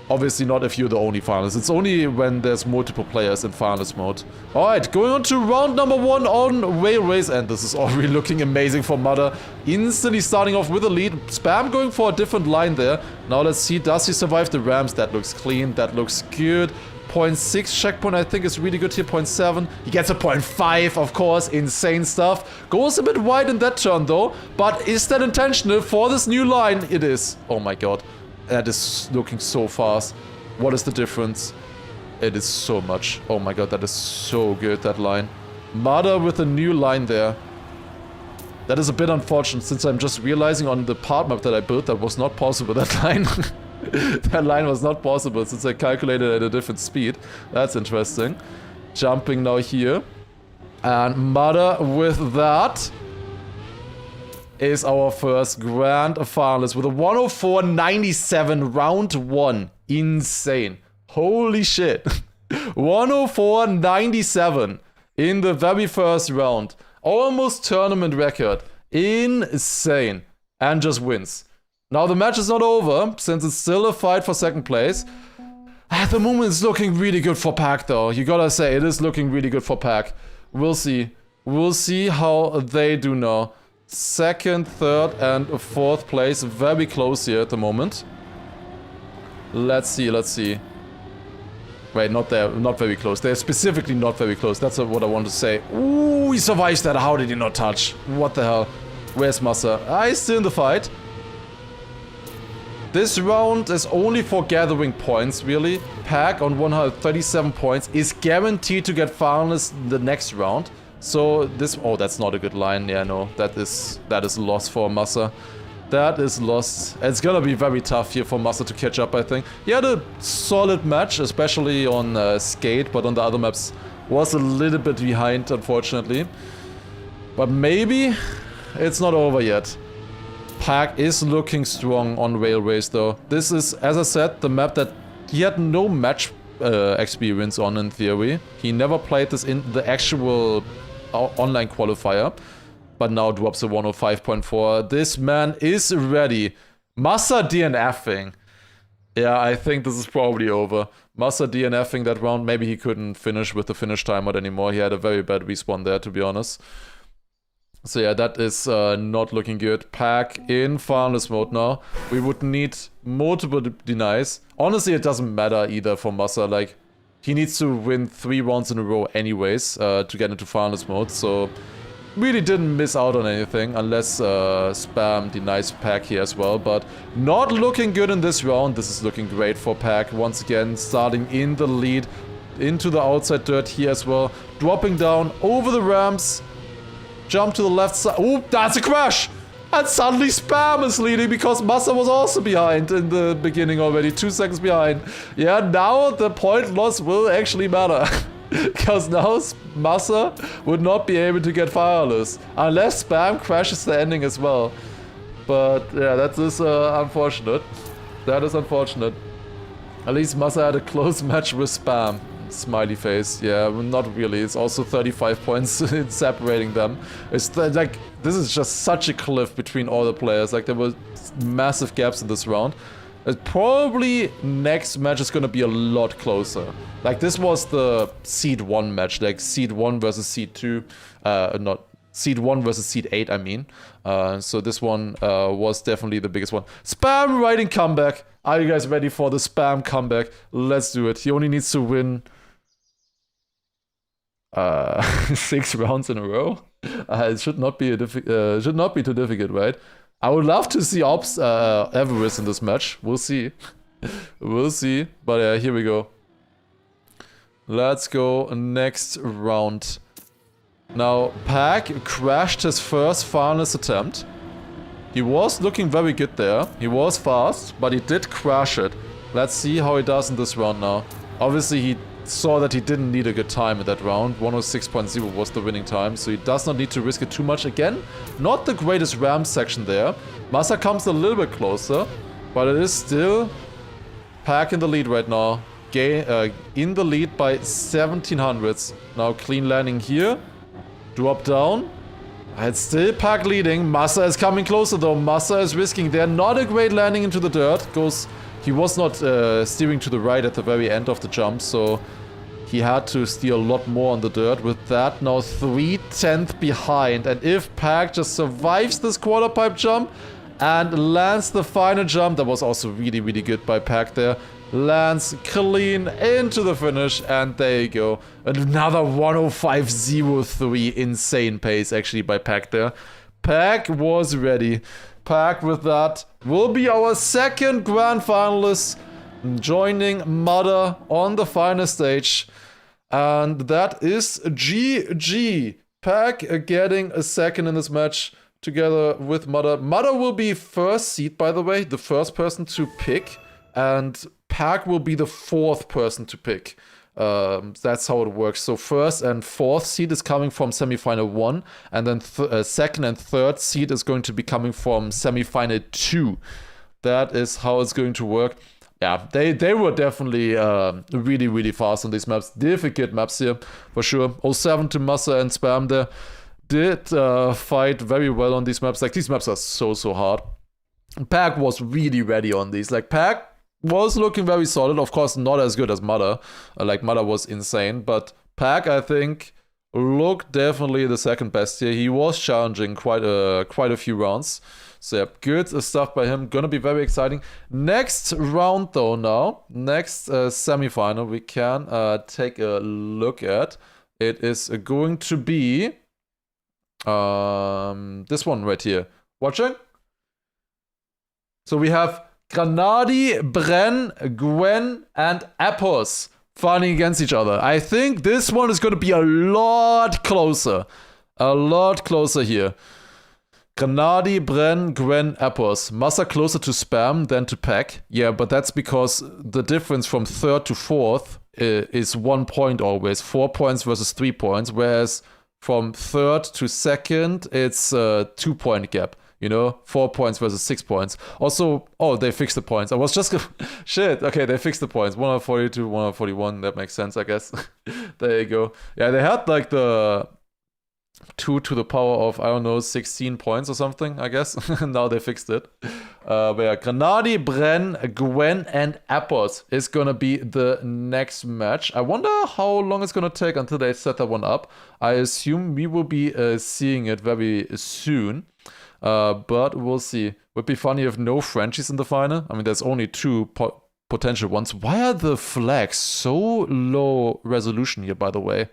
Obviously not if you're the only finalist. It's only when there's multiple players in finalist mode. Alright, going on to round number 1 on Railways. And this is already looking amazing for Mother. Instantly starting off with a lead. Spam going for a different line there. Now let's see, does he survive the ramps? That looks clean, that looks good. 0.6 checkpoint I think is really good here, 0.7. He gets a 0.5, of course, insane stuff. Goes a bit wide in that turn though. But is that intentional for this new line? It is. Oh my god. That is looking so fast. What is the difference? It is so much. Oh my god, that is so good, that line. Mother with a new line there. That is a bit unfortunate since I'm just realizing on the part map that I built that was not possible, that line. That line was not possible since I calculated at a different speed. That's interesting. Jumping now here. And Mother with that is our first grand finalist with a 104.97 round 1. Insane. Holy shit. 104.97 in the very first round. Almost tournament record. Insane. And just wins. Now the match is not over, since it's still a fight for 2nd place. At the moment it's looking really good for Pack though. You gotta say, it is looking really good for Pack. We'll see. We'll see how they do now. 2nd, 3rd, and 4th place. Very close here at the moment. Let's see, let's see. Wait, not there, not very close. They're specifically not very close. That's what I want to say. Ooh, he survives that. How did he not touch? What the hell? Where's Massa? He's still in the fight. This round is only for gathering points, really. Pack on 137 points is guaranteed to get finalists in the next round. So this... Oh, that's not a good line. Yeah, no. That is a loss for Massa. That is lost. It's gonna be very tough here for Massa to catch up, I think. He had a solid match, especially on Skate, but on the other maps was a little bit behind, unfortunately. But maybe it's not over yet. Pack is looking strong on Railways, though. This is, as I said, the map that he had no match experience on, in theory. He never played this in the actual online qualifier. But now drops a 105.4. This man is ready. Massa DNFing. Yeah, I think this is probably over. Massa DNFing that round. Maybe he couldn't finish with the finish timeout anymore. He had a very bad respawn there, to be honest. So yeah, that is not looking good. Pack in finalist mode now. We would need multiple denies. Honestly, it doesn't matter either for Massa. Like, he needs to win 3 rounds in a row anyways to get into finalist mode. So really didn't miss out on anything, unless Spam denies Pack here as well, but not looking good in this round. This is looking great for Pack, once again, starting in the lead, into the outside dirt here as well, dropping down over the ramps, jump to the left side. Oh, that's a crash! And suddenly Spam is leading because Massa was also behind in the beginning already, 2 seconds behind. Yeah, now the point loss will actually matter. Because now Massa would not be able to get fireless unless Spam crashes the ending as well. But yeah, that is unfortunate. That is unfortunate. At least Massa had a close match with Spam. Smiley face. Yeah, not really. It's also 35 points in separating them. It's like, this is just such a cliff between all the players. Like, there were massive gaps in this round. Probably next match is gonna be a lot closer. Like, this was the Seed 1 match, like Seed 1 versus Seed 2. Not Seed 1 versus Seed 8, I mean. So this one was definitely the biggest one. Spam riding comeback. Are you guys ready for the Spam comeback? Let's do it. He only needs to win 6 rounds in a row. It should not be too difficult, right? I would love to see Ops Everest in this match. We'll see. We'll see. But here we go. Let's go next round. Now, Pack crashed his first finalist attempt. He was looking very good there. He was fast, but he did crash it. Let's see how he does in this round now. Obviously, he saw that he didn't need a good time in that round. 106.0 was the winning time, so he does not need to risk it too much. Again, not the greatest ramp section there. Massa comes a little bit closer, but it is still Pack in the lead right now. In the lead by 1700s. Now clean landing here. Drop down. It's still Pack leading. Massa is coming closer though. Massa is risking there. Not a great landing into the dirt. He was not steering to the right at the very end of the jump, so he had to steer a lot more on the dirt. With that, now 3/10 behind. And if Pack just survives this quarter pipe jump and lands the final jump, that was also really, really good by Pack there. Lands clean into the finish, and there you go. Another 105.03 insane pace actually by Pack there. Pack was ready. Pack with that will be our second grand finalist, joining Mudder on the final stage. And that is GG. Pack getting a second in this match together with Mudder. Mudder will be first seed, by the way, the first person to pick. And Pack will be the fourth person to pick. That's how it works. So first and fourth seed is coming from semifinal 1, and then second and third seed is going to be coming from semifinal 2. That is how it's going to work. Yeah, they were definitely really, really fast on these maps. Difficult maps here, for sure. 07 to Massa and Spam there did fight very well on these maps. Like, these maps are so hard. Pack was really ready on these. Like, Pack was looking very solid. Of course, not as good as Mudder. Like, Mudder was insane. But Pack, I think, looked definitely the second best here. He was challenging quite a few rounds. So, yeah, good stuff by him. Gonna be very exciting. Next round, though, now. Next semifinal we can take a look at. It is going to be this one right here. Watching? So we have Granadi, Bren, Gwen, and Appos fighting against each other. I think this one is going to be a lot closer. A lot closer here. Granadi, Bren, Gwen, Appos. Massa closer to Spam than to Pack. Yeah, but that's because the difference from third to fourth is 1 point always. 4 points versus 3 points. Whereas from third to second, it's a 2 point gap. You know, 4 points versus 6 points. Also, oh, they fixed the points. I was just... Shit, okay, they fixed the points. 142, 141, that makes sense, I guess. There you go. Yeah, they had like the 2 to the power of, I don't know, 16 points or something, I guess. Now they fixed it. But yeah, Granadi, Bren, Gwen, and Appos is gonna be the next match. I wonder how long it's gonna take until they set that one up. I assume we will be seeing it very soon. But we'll see. Would be funny if no Frenchies in the final. I mean, there's only 2 potential ones. Why are the flags so low resolution here, by the way?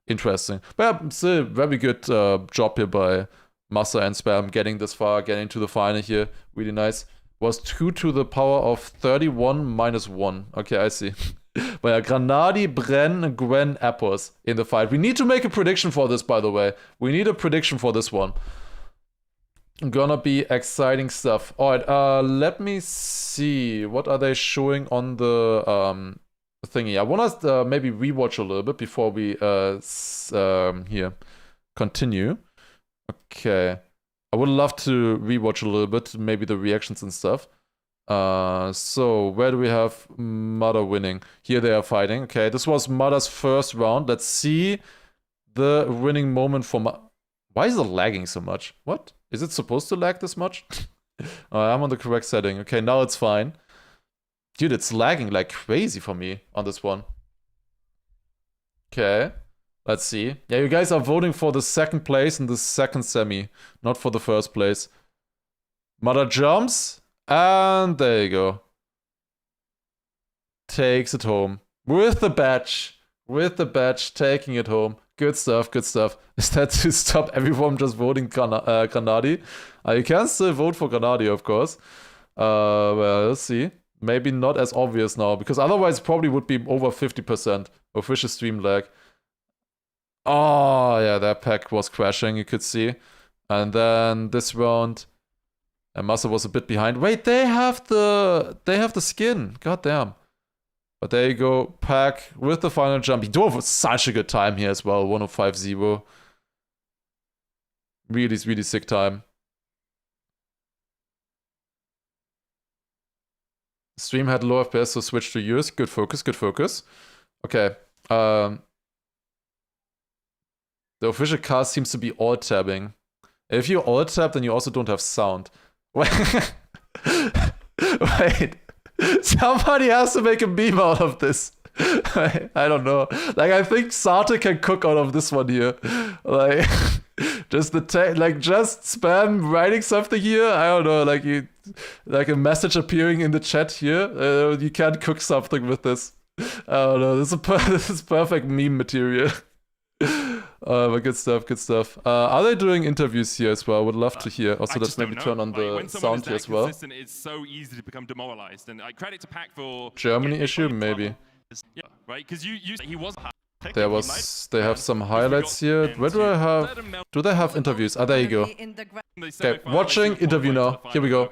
interesting. But yeah, still very good job here by Massa and Spam getting this far, getting to the final here. Really nice. Was 2 to the power of 31 minus 1. Okay, I see. But yeah, Granadi, Bren, Gwen, Apples in the fight. We need to make a prediction for this, by the way. We need a prediction for this one. Gonna be exciting stuff. Alright, let me see. What are they showing on the thingy? I want to maybe rewatch a little bit before we here continue. Okay. I would love to rewatch a little bit, maybe the reactions and stuff. So where do we have Mother winning? Here they are fighting. Okay, this was Mother's first round. Let's see the winning moment for Why is it lagging so much? What? Is it supposed to lag this much? I'm on the correct setting. Okay, now it's fine. Dude, it's lagging like crazy for me on this one. Okay, let's see. Yeah, you guys are voting for the second place in the second semi, not for the first place. Mother jumps, and there you go. Takes it home. With the badge. With the badge, taking it home. Good stuff, good stuff. Is that to stop everyone just voting Granadi? You can still vote for Granadi, of course. Well, let's see. Maybe not as obvious now, because otherwise it probably would be over 50% official stream lag. Oh, yeah, that pack was crashing, you could see. And then this round, Massa was a bit behind. Wait, they have the skin. God damn. But there you go, Pack with the final jump. He drove such a good time here as well, 105.0. Really, really sick time. Stream had low FPS, so switch to yours. Good focus, good focus. Okay. The official cast seems to be alt-tabbing. If you alt-tab, then you also don't have sound. Wait. Somebody has to make a meme out of this. I don't know. Like, I think Sarte can cook out of this one here. Like, just just spam writing something here. I don't know. Like a message appearing in the chat here. You can't cook something with this. I don't know. This is perfect meme material. But good stuff, good stuff. Are they doing interviews here as well? I would love to hear. Also, let's maybe turn on the sound here as well. It's so easy to become demoralized, and credit to Pac for Germany issue, maybe. Yeah, right? Because he was. They have some highlights here. Where do I have? Do they have interviews? Ah, there you go. Okay, watching interview now. Here we go.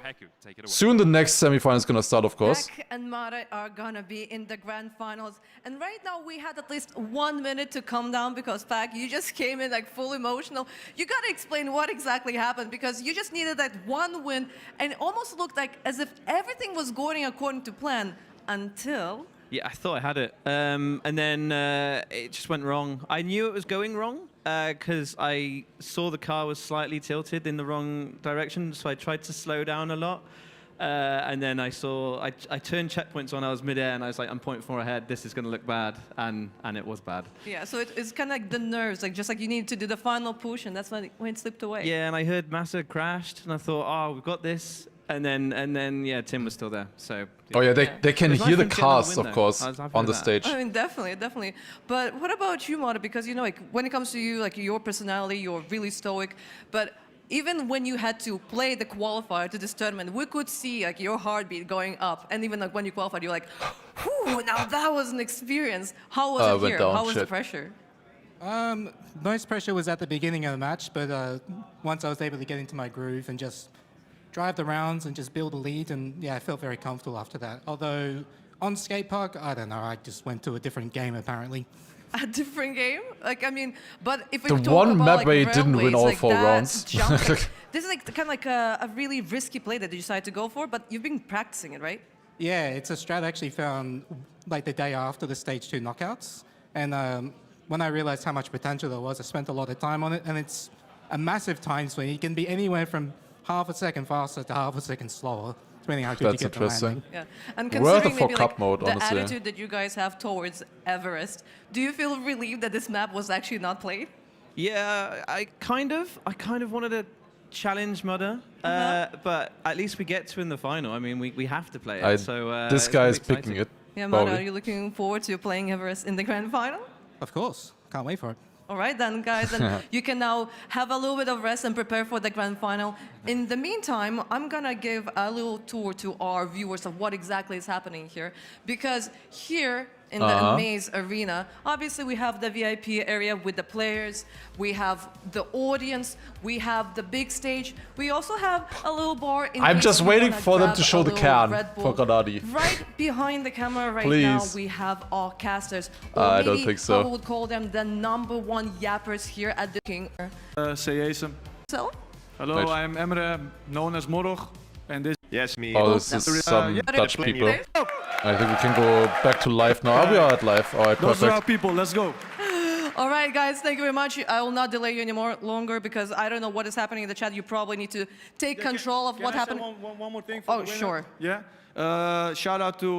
Soon the next semifinal is gonna start, of course. Pac and Mara are gonna be in the grand finals, and right now we had at least 1 minute to calm down because Pac, you just came in like full emotional. You gotta explain what exactly happened because you just needed that one win, and it almost looked like as if everything was going according to plan until. Yeah, I thought I had it. And then it just went wrong. I knew it was going wrong because I saw the car was slightly tilted in the wrong direction, so I tried to slow down a lot. And then I turned checkpoints on, I was midair, and I was like, I'm 0.4 ahead, this is going to look bad. And it was bad. Yeah, so it's kind of like the nerves, like just like you need to do the final push, and that's when it slipped away. Yeah, and I heard Massa crashed, and I thought, oh, we've got this. And then, yeah, Tim was still there. So. Oh yeah, they can hear the cars, of course, on the stage. I mean, definitely. But what about you, Mara? Because you know, like when it comes to you, like your personality, you're really stoic. But even when you had to play the qualifier to this tournament, we could see like your heartbeat going up. And even like when you qualified, you're like, whew, now that was an experience. How was it here? How was the pressure? Most pressure was at the beginning of the match, but once I was able to get into my groove and just drive the rounds and just build a lead, and yeah, I felt very comfortable after that. Although on skate park, I don't know, I just went to a different game apparently. A different game? Like, I mean, but if we the one map where you didn't win all 4 rounds. This is like kind of like a really risky play that you decided to go for, but you've been practicing it, right? Yeah, it's a strat I actually found like the day after the stage 2 knockouts, and when I realized how much potential there was, I spent a lot of time on it, and it's a massive time swing. It can be anywhere from half a second faster to half a second slower, depending how good you get the landing. Yeah, and considering maybe like the attitude that you guys have towards Everest, do you feel relieved that this map was actually not played? Yeah, I kind of wanted to challenge Mudder, but at least we get to in the final. I mean, we have to play it. So this guy is picking it. Yeah, Mudder, are you looking forward to playing Everest in the grand final? Of course, can't wait for it. All right then, guys, and you can now have a little bit of rest and prepare for the grand final. In the meantime, I'm gonna give a little tour to our viewers of what exactly is happening here, because here in the Amaze Arena, obviously we have the VIP area with the players, we have the audience, we have the big stage, we also have a little bar in I'm case just you waiting wanna for them grab to a show the little can Red Bull. for Granadi. Right behind the camera right Please. now, we have our casters. Or I maybe don't think so. how we would call them the #1 yappers here at the King. CJ'sem. So? Hello, Nice. I'm Emre, known as Morog, and this. Yes, me. Oh, this is some yeah, Dutch playing people. here. I think we can go back to live now. We are at live. Alright, Those are our perfect. people. Let's go. All right, guys, thank you very much. I will not delay you anymore longer because I don't know what is happening in the chat. You probably need to take control of what happened. One more thing for Oh, the winner? sure. Yeah. Shout out to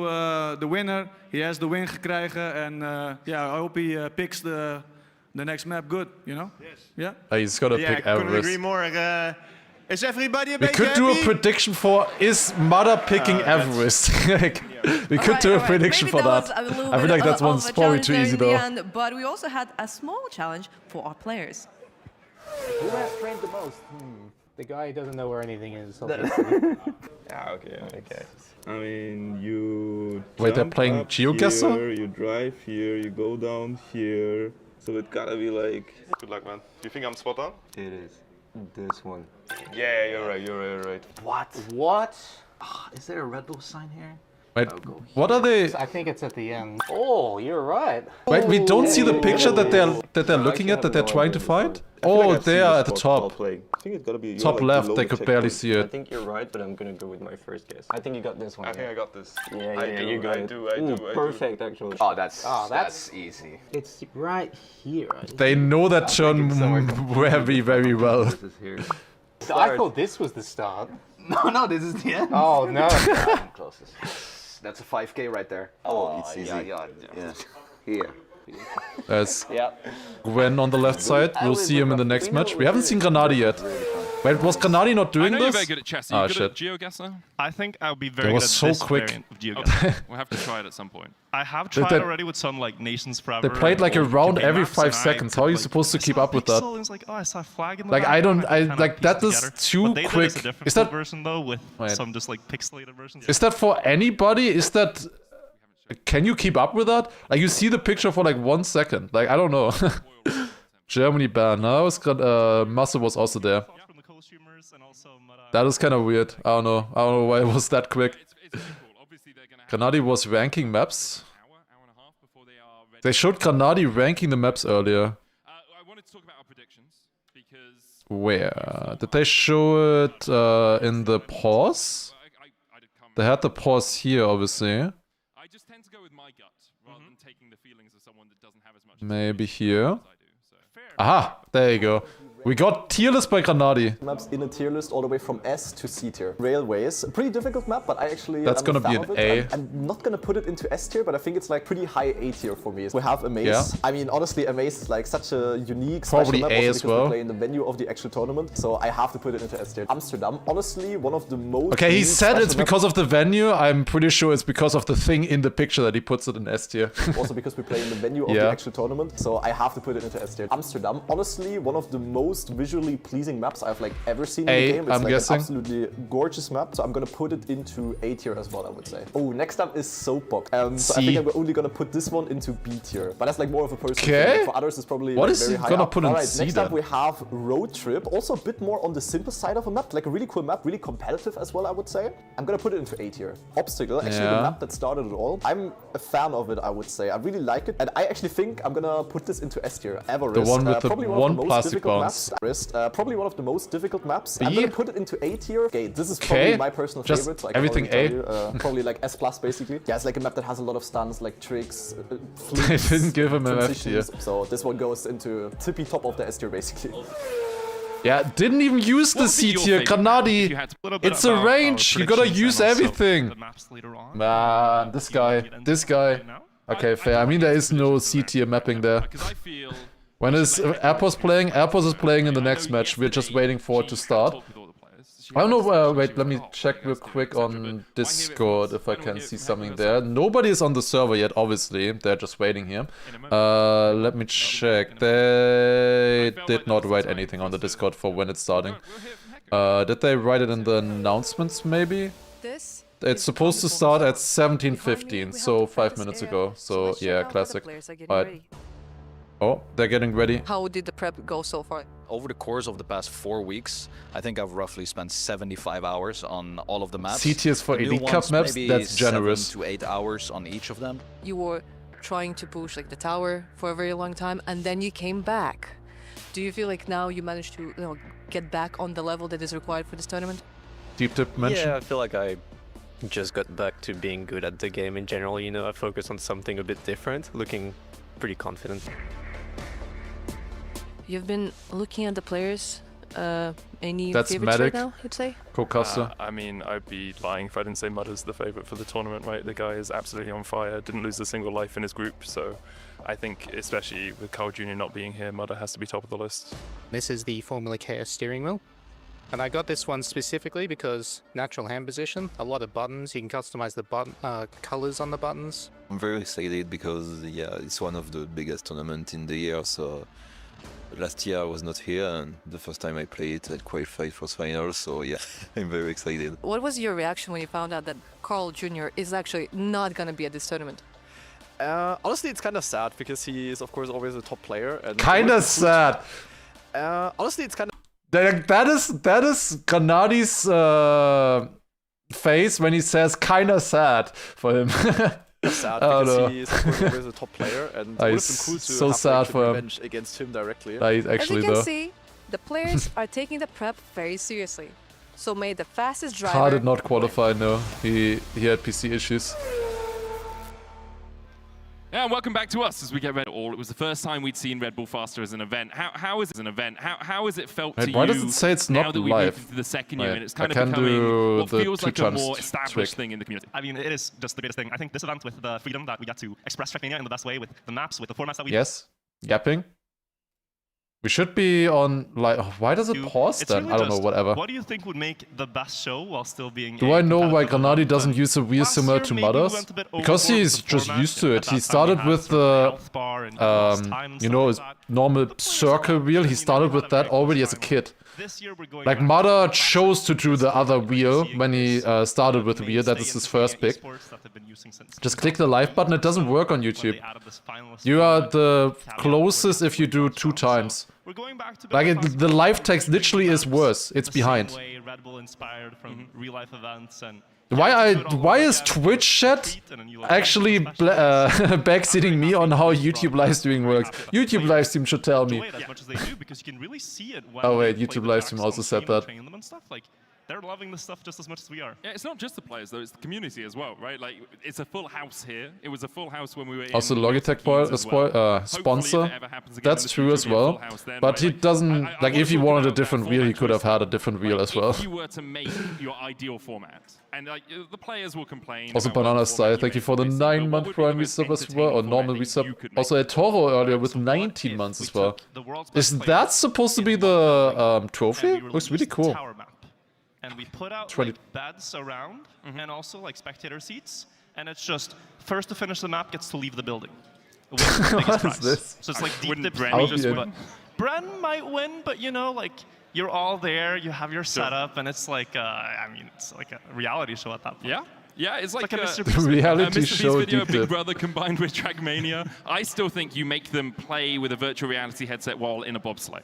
the winner. He has the win gekregen, and yeah, I hope he picks the next map good. You know? Yes. Yeah. He's gonna Yeah, pick I couldn't agree Everest. more. Is everybody a We bit could do a happy? prediction for is Mother picking Everest. Like, we could do a prediction Maybe for that. was a little I feel bit like that's of one's a probably challenge too there easy in the though. end, but we also had a small challenge for our players. Who has trained the most? The guy who doesn't know where anything is. Yeah, okay. I mean, you. Wait, they're jump playing up GeoGuessr? Here, you drive here, you go down here. So it gotta be like. Good luck, man. Do you think I'm spot on? It is. This one. Yeah, you're right. What? Is there a Red Bull sign here? Wait, what are they? I think it's at the end. Oh, you're right. Wait, we don't see the picture that they're looking at, that they're trying to find? Oh, they are at the top. I think it's gotta be Top like left, below they the could barely checkpoint. see I it. think you're right, but I'm gonna go with my first guess. I think you got this one. I think I got this. Yeah, I you got I it. do. Perfect, actually. Oh, that's easy. It's right here. They know that turn very, very well. This is here. I thought this was the start. No, this is the end. Oh, no. I'm closest. That's a 5K right there. Oh, it's easy. Yeah. Here. There's Gwen on the left side. We'll see him in the next match. We haven't seen Granadi yet. Wait, was Granadi not I doing know you're this? very good at chess. Ah, Are you good shit. at GeoGuessr? I think I'll be very That good was at so this quick. variant of GeoGuessr. We'll have to try it at some point. I have They- tried already with some like Nations Forever. They played like a and round game every maps, 5 and I seconds. could, How are you like, supposed to I keep saw up with pixel, that? and it's like, oh, I saw a flag in the Like, back, I and don't- could I- kinda like, piece that it is together. too But they did quick. this a different Is that- version though with Wait. some just like pixelated versions? Is that for anybody? Is that... Can you keep up with that? Like, you see the picture for like 1 second. Like, I don't know. Germany ban. No, Masse was also there. That is kind of weird. I don't know. I don't know why it was that quick. Granadi was ranking maps. They showed Granadi ranking the maps earlier. I wanted to talk about our predictions because Where? Did they show it in the pause? They had the pause here, obviously. I just tend to go with my gut rather than taking the feelings of someone that doesn't have as much. Maybe here. Aha! There you go. We got tier list by Granadi. Maps in a tier list all the way from S to C tier. Railways, a pretty difficult map, but I actually That's gonna be an A. I'm not gonna put it into S tier, but I think it's like pretty high A tier for me. We have Amaze. Yeah. I mean, honestly, Amaze is like such a unique Probably special map A also as because well. we play in the venue of the actual tournament, so I have to put it into S tier. Amsterdam, honestly, one of the most. Okay, he unique said special it's because of the venue. I'm pretty sure it's because of the thing in the picture that he puts it in S tier. also because we play in the venue of the actual tournament, so I have to put it into S tier. Amsterdam, honestly, one of the most visually pleasing maps I've like ever seen in the game. It's I'm like guessing. an absolutely gorgeous map, so I'm gonna put it into A tier as well, I would say. Oh, next up is Soapbox. So I think I'm only gonna put this one into B tier, but that's like more of a personal Okay. thing. Like, for others, it's probably What like, is very he high gonna up. put in Alright, C next then? up we have Road Trip, also a bit more on the simple side of a map, like a really cool map, really competitive as well, I would say. I'm gonna put it into A tier. Obstacle, actually the Yeah. map that started it all. I'm a fan of it, I would say. I really like it, and I actually think I'm gonna put this into S tier. Everest, one with the probably one of the most plastic difficult bounce. maps. Everest, probably one of the most difficult maps. I'm B? gonna put it into A tier. Okay, this is Okay. probably my personal Just favorite. So I can everything already A? tell you, probably like S plus basically. Yeah, it's like a map that has a lot of stunts, like tricks. They didn't give him an F tier. transitions. So this one goes into tippy top of the S tier basically. Yeah, didn't even use the C tier. Granadi. It's a range. You gotta use everything. Man, this guy. Okay, fair. I mean, there is no C tier mapping there. When is Airpos playing? Airpos is playing in the next match. We're just waiting for it to start. I don't know, wait, let me check real quick on Discord if I can see something there. Nobody is on the server yet, obviously. They're just waiting here. Let me check. They did not write anything on the Discord for when it's starting. Did they write it in the announcements, maybe? It's supposed to start at 17:15, so 5 minutes ago. So, yeah, classic. Alright. Oh, they're getting ready. How did the prep go so far? Over the course of the past 4 weeks, I think I've roughly spent 75 hours on all of the maps. CTs for The new Elite Cup ones, maps, maybe that's generous. 7 to 8 hours on each of them. You were trying to push like the tower for a very long time, and then you came back. Do you feel like now you managed to get back on the level that is required for this tournament? Deep tip mention? Yeah, I feel like I just got back to being good at the game in general. You know, I focus on something a bit different, looking pretty confident. You've been looking at the players. Any That's favorites Medic. right now, you'd say? Cocuster. I mean, I'd be lying if I didn't say Mudder's the favourite for the tournament, right? The guy is absolutely on fire, didn't lose a single life in his group, so I think, especially with Carl Jr. not being here, Mudder has to be top of the list. This is the Formula Chaos steering wheel. And I got this one specifically because natural hand position, a lot of buttons, you can customize the button colors on the buttons. I'm very excited because, yeah, it's one of the biggest tournaments in the year, so last year I was not here, and the first time I played, I qualified for finals, so yeah, I'm very excited. What was your reaction when you found out that Carl Jr. is actually not going to be at this tournament? Honestly, it's kind of sad because he is, of course, always a top player. And Kinda sad. Honestly, it's kind of... That is Granadi's face when he says kinda sad for him. sad because he is, of course, always a top player, and it would have been cool to so have sad for him. revenge against him directly. As you can see, the players are taking the prep very seriously. So may the fastest driver... Car did not qualify, no. He had PC issues. Yeah, and welcome back to us as we get Red Bull. It was the first time we'd seen Red Bull Faster as an event. How is it as an event? How has it felt to you? Why does it say it's now not that we've live? moved into the second year and it's kind I of can becoming do what the feels like a 2 times more established thing in the community? I mean, it is just the greatest thing. I think this event with the freedom that we get to express Trackmania in the best way with the maps, with the formats that we Yes. Yapping. We should be on, like, why does it pause then? really I don't know, just, whatever. What do you think would make the best show while still being Do I know why Granadi doesn't use a wheel similar to Mudder's? Because he's just used to it. He started with the, you know, his normal circle wheel. He started with that already as a kid. Like, Mudder chose to do the other wheel when he started with the wheel. That is his first pick. Just click the live button. It doesn't work on YouTube. You are the closest if you do 2 times. Like, the live text literally is worse. It's behind. Red Bull inspired from real life events and Why is Twitch chat actually backseating me on how YouTube livestreaming works? YouTube livestream should tell me. Oh wait, YouTube livestream also said that. They're loving this stuff just as much as we are. Yeah, it's not just the players though; it's the community as well, right? Like, it's a full house here. It was a full house when we were. Also, in Logitech sponsor. That's true as well. But he doesn't like. If he wanted a different wheel, he could have had a different wheel as well. If you were to make your ideal format, and like the players will complain. Also, Banana Style, thank you for the 9-month Prime resub as well, or normal resub. Also, a Toro earlier with 19 months as well. Is that supposed to be the trophy? Looks really cool. And we put out like, beds around and also like spectator seats, and it's just first to finish the map gets to leave the building. What is this? So it's like deep dip. Bren might win, but you know, like you're all there, you have your setup, and it's like I mean, it's like a reality show at that point. Yeah. Yeah, it's like a Mr. Beast reality Mr. show Beast video, deep Big dip. Brother combined with Trackmania. I still think you make them play with a virtual reality headset while in a bobsleigh.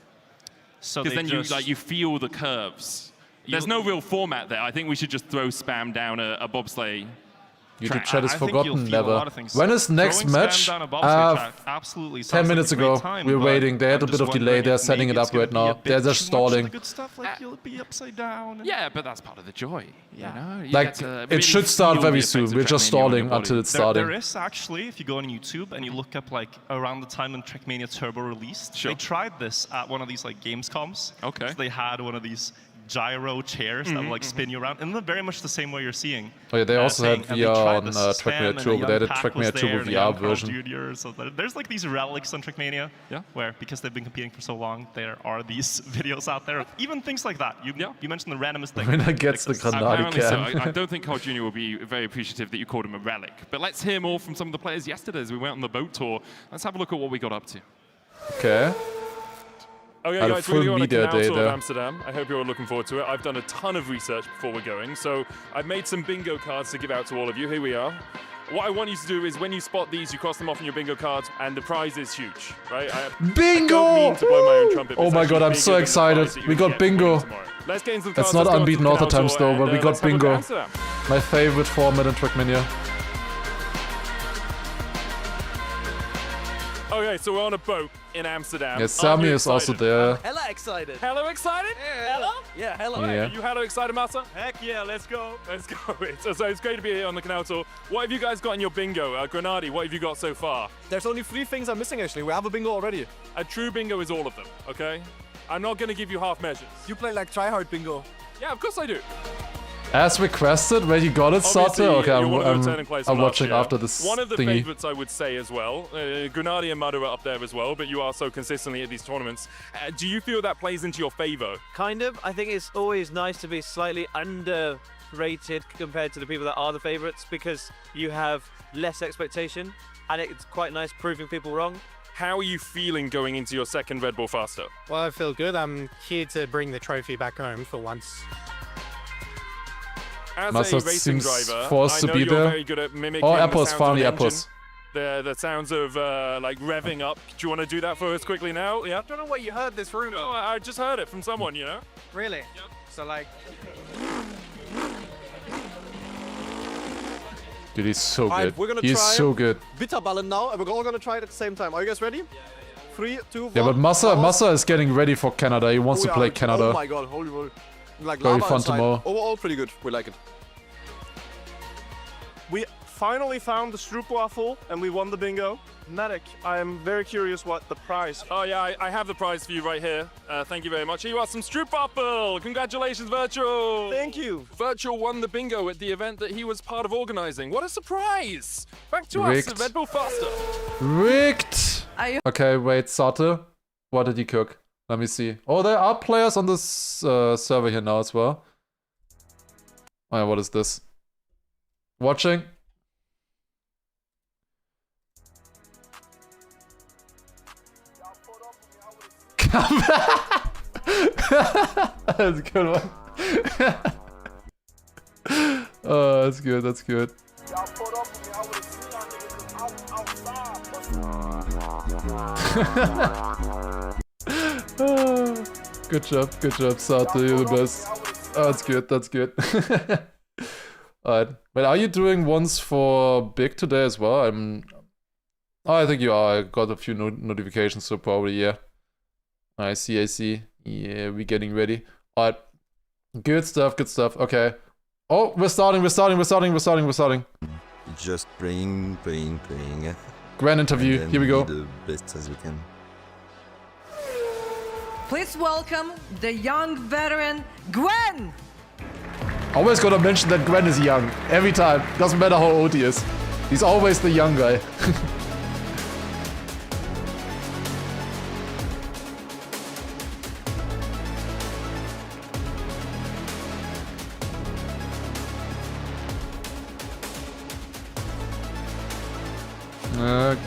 So because then you feel the curves. There's no real format there. I think we should just throw spam down a bobsleigh. YouTube chat is forgotten, a never. lot of things. When is next Throwing match? spam down a bobsleigh track absolutely 10 sounds minutes like a great ago. time, We're but waiting. They had a I'm bit just of delay. wondering They're if setting it maybe up it's gonna right be a now. bit They're just too much of stalling. the good stuff, like you'll be upside down. Yeah, but that's part of the joy. You know? You Like, get to it really should start feel very the soon. effects of We're just Trackmania on your stalling body. until it's starting. There is actually, if you go on YouTube and you look up like around the time when Trackmania Turbo released, they tried this at one of these like Gamescoms. Okay. So they had one of these gyro chairs that will like spin you around, and very much the same way you're seeing. Oh yeah, they also had and they VR tried on this Trackmania STEM, Turbo. and a They had a young Pac was Trackmania there, Turbo and a young VR Carl version. Jr. So there's like these relics on Trackmania, where because they've been competing for so long, there are these videos out there. Even things like that. You mentioned the randomest thing. Winner gets the Granadi Apparently so. can. I don't think Carl Jr. will be very appreciative that you called him a relic. But let's hear more from some of the players yesterday as we went on the boat tour. Let's have a look at what we got up to. Okay. Okay, Had a guys, full we're going to media Canal day Tour there. of Amsterdam. I hope you're all looking forward to it. I've done a ton of research before we're going, so I've made some bingo cards to give out to all of you. Here we are. What I want you to do is when you spot these, you cross them off in your bingo cards, and the prize is huge, right? Bingo! I don't mean to blow my own trumpet, but Oh it's my actually god, I'm bigger so than the excited. prize that you We would got get for winning bingo. tomorrow. Let's get into the That's cards. not Let's go unbeaten onto the auto times Canal though, Tour, but we and, got let's have a look bingo. at Amsterdam. My favorite format in Trackmania. Okay, so we're on a boat in Amsterdam. Yes, Aren't Sami you is also excited? there. Hella excited. Hello, excited? Hello? Yeah, hello. Yeah. Are you hello excited, Massa? Heck yeah, let's go. Let's go. So it's great to be here on the Canal Tour. What have you guys got in your bingo? Granadi, what have you got so far? There's only 3 things I'm missing actually. We have a bingo already. A true bingo is all of them, okay? I'm not going to give you half measures. You play like tryhard bingo. Yeah, of course I do. As requested, where you got it, Obviously, Sata? Okay, you're one of the returning players from I'm last watching year. after this One of the thingy. favourites, I would say, as well. Granadi and Mudder are up there as well, but you are so consistently at these tournaments. Do you feel that plays into your favour? Kind of. I think it's always nice to be slightly underrated compared to the people that are the favourites because you have less expectation and it's quite nice proving people wrong. How are you feeling going into your second Red Bull Faster? Well, I feel good. I'm here to bring the trophy back home for once. As Massa a racing seems driver, forced I to know be you're there. very good at mimicking Oh, the apples, sounds of finally an engine. apples. The sounds of like revving up. Do you want to do that for us quickly now? Yeah. I don't know where you heard this rumor. Oh, I just heard it from someone, you know. Really? So like. Dude, he's so good. Alright, we're gonna He's try so good. Bitterballen now, and we're all gonna try it at the same time. Are you guys ready? 3, 2, 1. Yeah, but Massa is getting ready for Canada. He wants Oh, to yeah, play Canada. Oh my god, holy moly. Like Very lava fun outside. tomorrow. Overall, pretty good. We like it. We finally found the stroopwafel and we won the bingo. Medic, I am very curious what the prize. Oh yeah, I have the prize for you right here. Thank you very much. Here you are, some Stroopwafel. Congratulations, Virtual. Thank you. Virtual won the bingo at the event that he was part of organizing. What a surprise! Back to Rigged. us at Red Bull Faster. Rigged! Okay, wait, Sate. What did you cook? Let me see. Oh, there are players on this server here now as well. Oh yeah, what is this? Watching? Come back! That's a good one. Oh, that's good, that's good. Good job, Sato, you're the best. Oh, that's good, that's good. Alright, but are you doing ones for Big today as well? Oh, I think you are. I got a few notifications, so probably, yeah. I see. Yeah, we're getting ready. Alright. Good stuff. Okay. Oh, we're starting. Just playing. Grand interview. And then Here we go. be the best as we can. Please welcome the young veteran, Gwen! Always gotta mention that Gwen is young. Every time. Doesn't matter how old he is. He's always the young guy.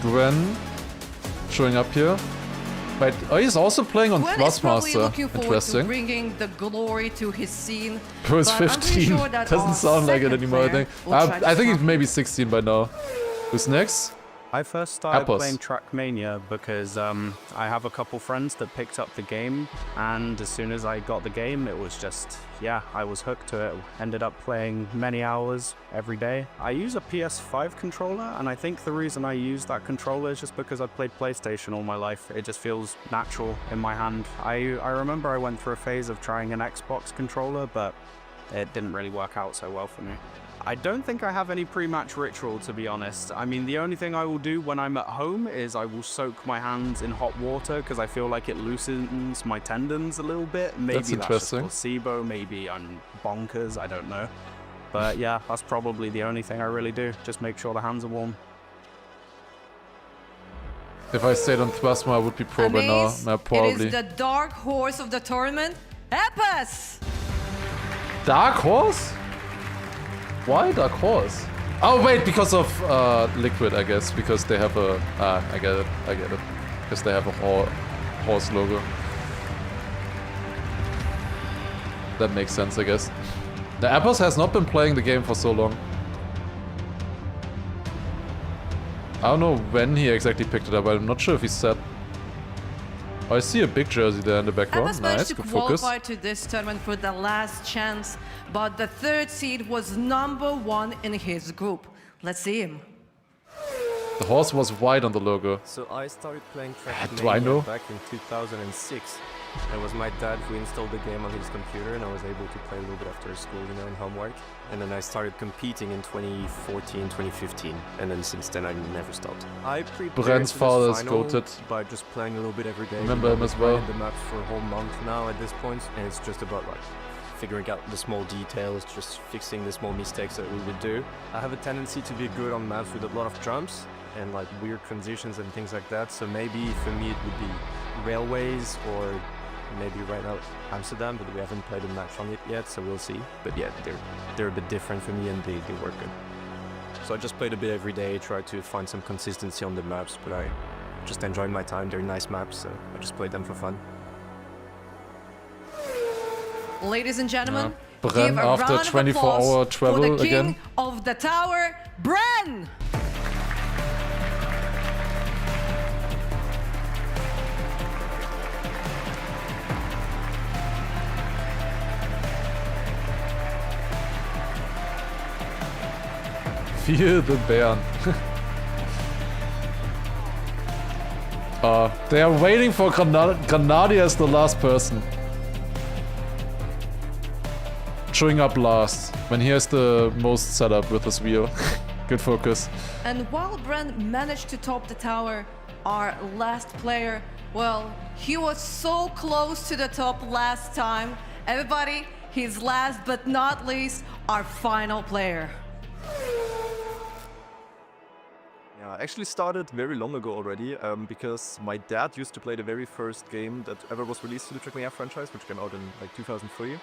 Gwen showing up here. Wait, oh, he's also playing on Gwen is probably Thrustmaster. looking forward to Interesting. bringing the glory to his scene. Bro is but I'm pretty 15. sure that Doesn't our sound like it second anymore, I player think. will try to I think he's stop maybe 16 by now. Who's next? I first started Apples. playing Trackmania because I have a couple friends that picked up the game, and as soon as I got the game, it was just, yeah, I was hooked to it. Ended up playing many hours every day. I use a PS5 controller, and I think the reason I use that controller is just because I've played PlayStation all my life. It just feels natural in my hand. I remember I went through a phase of trying an Xbox controller, but it didn't really work out so well for me. I don't think I have any pre-match ritual, to be honest. I mean, the only thing I will do when I'm at home is I will soak my hands in hot water because I feel like it loosens my tendons a little bit. Maybe That's interesting. just placebo, maybe I'm bonkers, I don't know. But yeah, that's probably the only thing I really do. Just make sure the hands are warm. If I stayed on Thrasma, I would be pro by now. Amaze, No, probably. It is the dark horse of the tournament, Epis! Dark Horse? Why Dark Horse? Oh wait, because of Liquid, I guess. Because they have a... I get it. Because they have a horse logo. That makes sense, I guess. The Epis has not been playing the game for so long. I don't know when he exactly picked it up, I'm not sure if he said. Oh, I see a big jersey there in the background. Epis managed Nice, to good focus. qualify to this tournament for the last chance, but the third seed was #1 in his group. Let's see him. The horse was white on the logo. So I started playing Do I know? Trackmania back in 2006. It was my dad who installed the game on his computer, and I was able to play a little bit after school, you know, in homework. And then I started competing in 2014, 2015, and then since then I never stopped. I prepared Brent's for father this is final goated. by just playing a little bit every day. Remember him as well. I've been playing the maps for a whole month now at this point, and it's just about like figuring out the small details, just fixing the small mistakes that we would do. I have a tendency to be good on maps with a lot of jumps and like weird transitions and things like that. So maybe for me it would be railways or maybe right now Amsterdam, but we haven't played a match on it yet, so we'll see. But yeah, they're a bit different for me and they work good. So I just played a bit every day, try to find some consistency on the maps, but I just enjoy my time. They're nice maps, so I just played them for fun. Ladies and gentlemen, Bren give a after round of 24-hour applause travel for the king again. of the tower, Bren! Feel the Bären. They are waiting for Granadi as the last person. Showing up last, when he has the most setup with his wheel. Good focus. And while Bren managed to top the tower, our last player, well, he was so close to the top last time. Everybody, he's last but not least, our final player. Yeah, I actually started very long ago already because my dad used to play the very first game that ever was released to the Trackmania franchise, which came out in like 2003.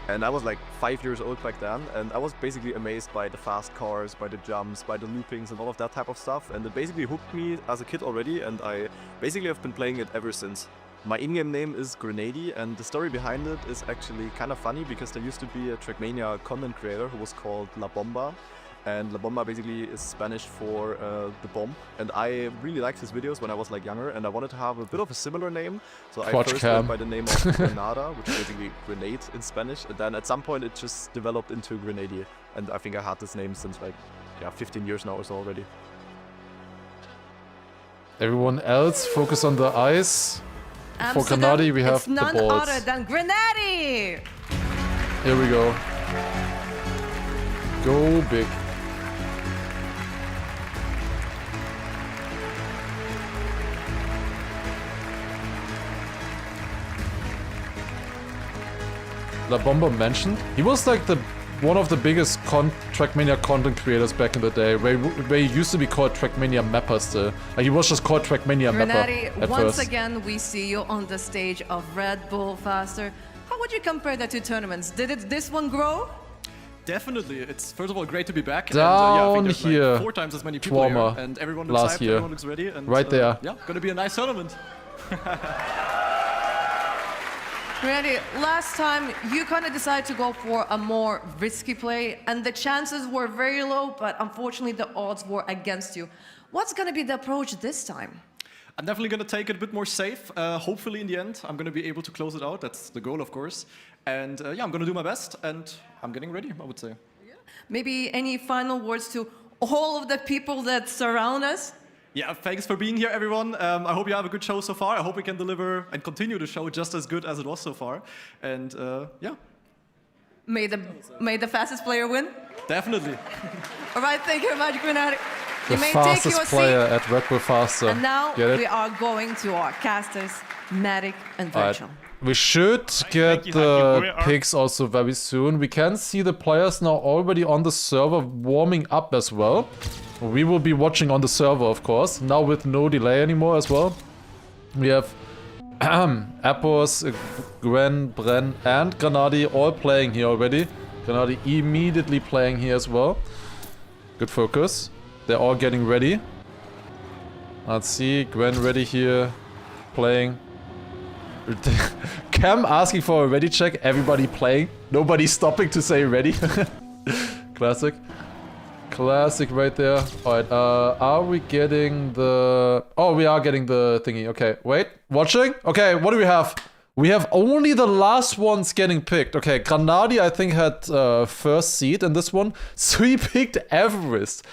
And I was like 5 years old back then, and I was basically amazed by the fast cars, by the jumps, by the loopings and all of that type of stuff. And it basically hooked me as a kid already, and I basically have been playing it ever since. My in-game name is Grenady, and the story behind it is actually kind of funny because there used to be a Trackmania content creator who was called La Bomba. And La Bomba basically is Spanish for the bomb. And I really liked his videos when I was like younger, and I wanted to have a bit of a similar name. So I first went by the name of Granada, which is basically grenade in Spanish. And then at some point it just developed into Grenady. And I think I had this name since like, yeah, 15 years now or so already. Everyone else focus on the ice. For Amsterdam, Granadi we have it's the none balls. other than Grenady! Here we go. Go big. La Bomba mentioned. He was like one of the biggest Trackmania content creators back in the day, where he used to be called Trackmania Mapper still. Like he was just called Trackmania Mapper Grenady, at once first. again we see you on the stage of Red Bull Faster. How would you compare the two tournaments? Did this one grow? Definitely. It's first of all great to be back. Down and, I think here, there's like 4 times as many people Trauma, here, and everyone looks last hyped, year. everyone looks ready. And, Right there. Yeah, gonna be a nice tournament. Grenady, last time you kind of decided to go for a more risky play, and the chances were very low, but unfortunately the odds were against you. What's going to be the approach this time? I'm definitely gonna take it a bit more safe. Hopefully in the end, I'm gonna be able to close it out. That's the goal, of course. And yeah, I'm gonna do my best, and I'm getting ready, I would say. Maybe any final words to all of the people that surround us? Yeah, thanks for being here, everyone. I hope you have a good show so far. I hope we can deliver and continue the show just as good as it was so far. And yeah. May the fastest player win. Definitely. All right, thank you very much, Grenadier. The You may take fastest your player seat. at Red Bull Faster. And now Get it? we are going to our casters, Matic and Alright. Virtual. We should get the picks also very soon. We can see the players now already on the server warming up as well. We will be watching on the server, of course, now with no delay anymore as well. We have Appos, Gwen, Bren, and Grenadi all playing here already. Grenadi immediately playing here as well. Good focus. They're all getting ready. Let's see, Gwen ready here, playing. Cam asking for a ready check, everybody playing. Nobody stopping to say ready. Classic. Classic right there. Alright, are we getting the... Oh, we are getting the thingy. Okay, wait. Watching? Okay, what do we have? We have only the last ones getting picked. Okay, Grenadi, I think, had first seed in this one. So he picked Everest.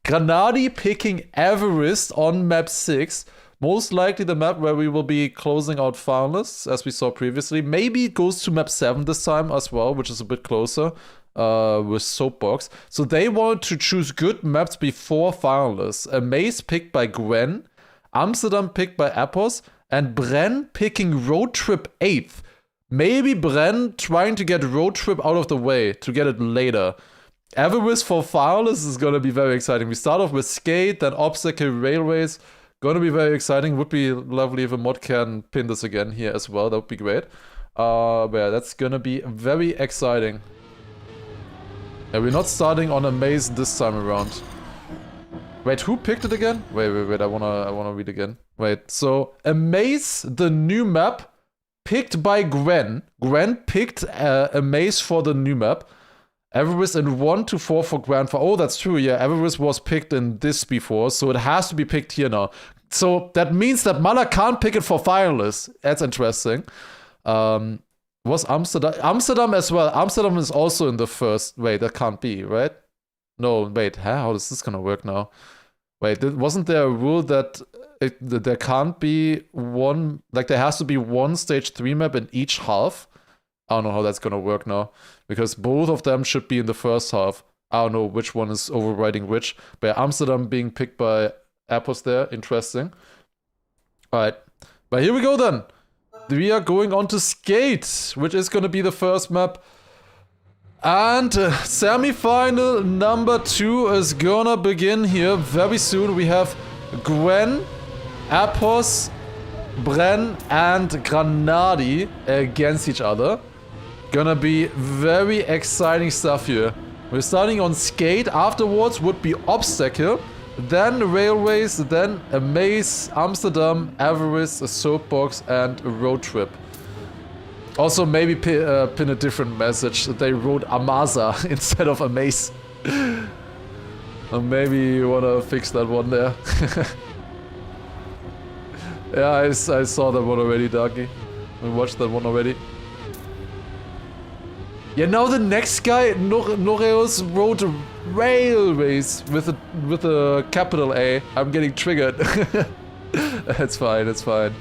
Grenadi picking Everest on map 6. Most likely the map where we will be closing out finalists, as we saw previously. Maybe it goes to map 7 this time as well, which is a bit closer. With Soapbox. So they wanted to choose good maps before finalists. Amaze picked by Gwen, Amsterdam picked by Appos, and Bren picking Road Trip 8th. Maybe Bren trying to get Road Trip out of the way to get it later. Everest for finalists is gonna be very exciting. We start off with Skate, then Obstacle, Railways. Gonna be very exciting. Would be lovely if a mod can pin this again here as well. That would be great. But yeah, that's gonna be very exciting. Yeah, we're not starting on Amaze this time around. Wait, who picked it again? Wait, I wanna read again. Wait, so Amaze, the new map, picked by Gwen. Gwen picked Amaze for the new map. Everest in 1 to 4 for Grandfather. Oh, that's true, yeah. Everest was picked in this before, so it has to be picked here now. So that means that Mala can't pick it for finalists. That's interesting. Was Amsterdam as well? Amsterdam is also in the first. Wait, that can't be, right? No, wait, how is this gonna work now? Wait, wasn't there a rule that there can't be one, like there has to be one stage 3 map in each half? I don't know how that's gonna work now, because both of them should be in the first half. I don't know which one is overriding which, but Amsterdam being picked by Appos there, interesting. Alright, but here we go then. We are going on to Skate, which is gonna be the first map. And semi-final number 2 is gonna begin here very soon. We have Gwen, Appos, Bren, and Grenadi against each other. Gonna be very exciting stuff here. We're starting on Skate, afterwards would be Obstacle, then Railways, then Amaze, Amsterdam, Everest, a Soapbox, and a Road Trip. Also, maybe pin a different message. They wrote Amaza instead of Amaze. Or maybe you wanna fix that one there. Yeah, I saw that one already, Darky. We watched that one already. Yeah, now the next guy, Noreus, wrote Railways with a capital A. I'm getting triggered. It's fine, it's fine.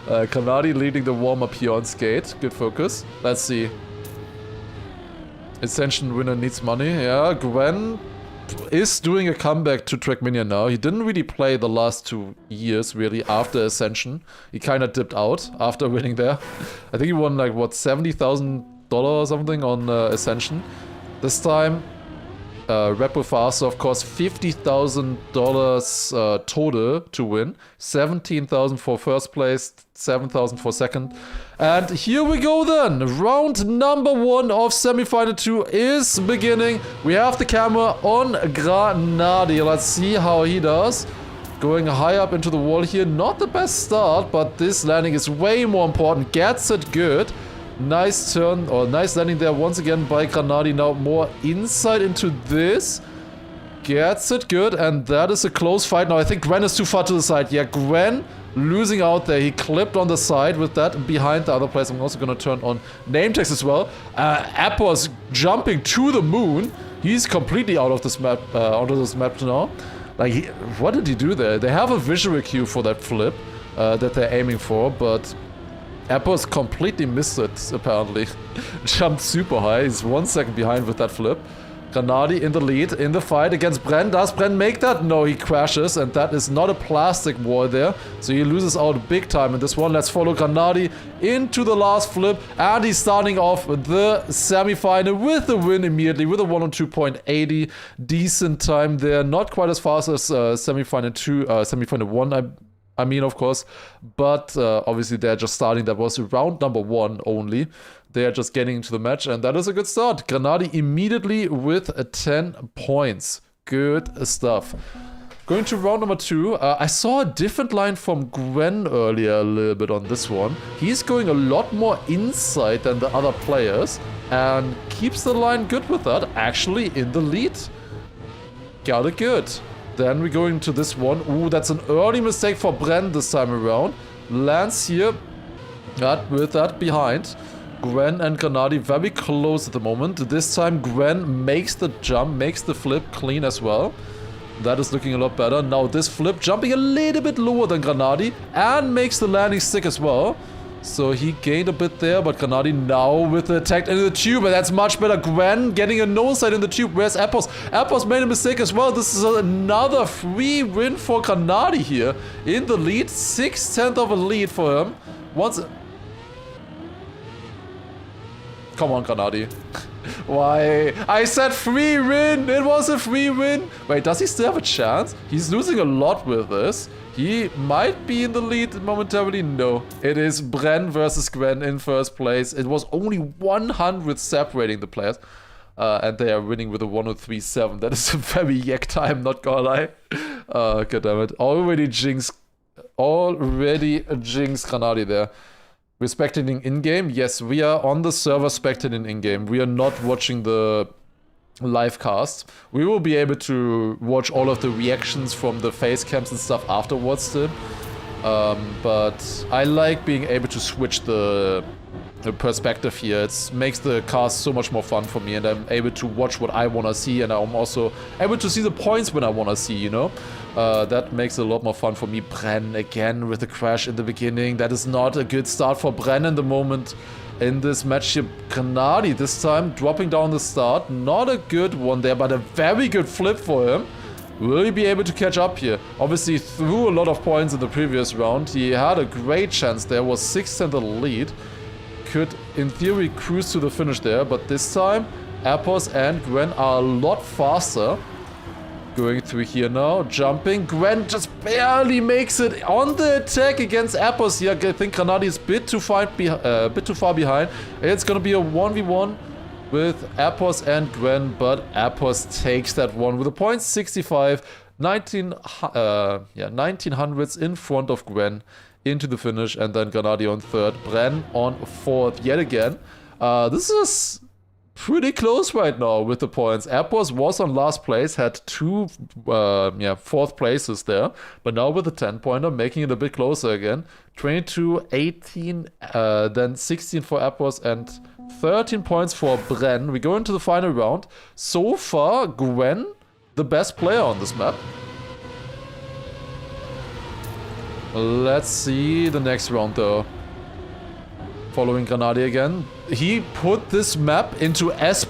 Grenadi leading the warm-up here on Skate. Good focus. Let's see. Ascension winner needs money. Yeah, Gwen is doing a comeback to Trackmania now. He didn't really play the last 2 years, really, after Ascension. He kind of dipped out after winning there. I think he won, like, what, $70,000 or something on Ascension. This time, Red Bull Faster, of course, $50,000 total to win. 17,000 for first place, 7,000 for second. And here we go then. Round number 1 of semi-final 2 is beginning. We have the camera on Grenadi. Let's see how he does. Going high up into the wall here. Not the best start, but this landing is way more important. Gets it good. Nice turn, or nice landing there once again by Grenadi. Now more insight into this. Gets it good, and that is a close fight. Now I think Gwen is too far to the side. Yeah, Gwen losing out there. He clipped on the side with that behind the other place. I'm also gonna turn on name text as well. Appos jumping to the moon. He's completely out of this map, onto this map now. Like, what did he do there? They have a visual cue for that flip that they're aiming for, but Appos completely missed it, apparently. Jumped super high. He's 1 second behind with that flip. Granadi in the lead, in the fight against Bren. Does Bren make that? No, he crashes, and that is not a plastic wall there. So he loses out big time in this one. Let's follow Granadi into the last flip, and he's starting off the semi-final with a win immediately, with a 102.80. Decent time there. Not quite as fast as semi-final 2, semi-final 1, I mean, of course, but obviously they're just starting. That was round number 1 only. They are just getting into the match, and that is a good start. Granadi immediately with 10 points. Good stuff. Going to round number 2. I saw a different line from Gwen earlier a little bit on this one. He's going a lot more inside than the other players, and keeps the line good with that. Actually in the lead. Got it good. Then we go into this one. Ooh, that's an early mistake for Bren this time around. Lands here, with that behind. Gwen and Granadi very close at the moment. This time Gwen makes the jump, makes the flip clean as well. That is looking a lot better. Now this flip jumping a little bit lower than Granadi and makes the landing stick as well. So he gained a bit there, but Granadi now with the attack into the tube, and that's much better. Gwen getting a nose side in the tube. Where's Appos? Appos made a mistake as well. This is another free win for Granadi here in the lead. 6/10 of a lead for him. Once. Come on, Granadi. Why? I said free win! It was a free win! Wait, does he still have a chance? He's losing a lot with this. He might be in the lead momentarily. No. It is Bren versus Gwen in first place. It was only 100 separating the players. And they are winning with a 103.7. That is a very yak time, not gonna lie. God damn it. Already jinx Granadi there. We're spectating in-game. Yes, we are on the server spectating in-game. We are not watching the live cast. We will be able to watch all of the reactions from the face cams and stuff afterwards still. But I like being able to switch the perspective here. It makes the cast so much more fun for me, and I'm able to watch what I want to see, and I'm also able to see the points when I want to see, you know? That makes it a lot more fun for me. Bren again with the crash in the beginning. That is not a good start for Bren in the moment in this match here. Granadi this time dropping down the start. Not a good one there, but a very good flip for him. Will he be able to catch up here? Obviously threw a lot of points in the previous round. He had a great chance there, was 6th in the lead. Could, in theory, cruise to the finish there, but this time, Appos and Gwen are a lot faster. Going through here now, jumping. Gwen just barely makes it on the attack against Appos here. I think Granadi is a bit too far behind. It's gonna be a 1v1 with Appos and Gwen, but Appos takes that one with a point 65, 1900s in front of Gwen into the finish, and then Granadi on 3rd, Bren on 4th yet again. This is pretty close right now with the points. Appos was on last place, had 2 4th places there, but now with the 10-pointer, making it a bit closer again. 22, 18, then 16 for Appos, and 13 points for Bren. We go into the final round. So far, Gwen, the best player on this map. Let's see the next round though. Following Granadi again. He put this map into S+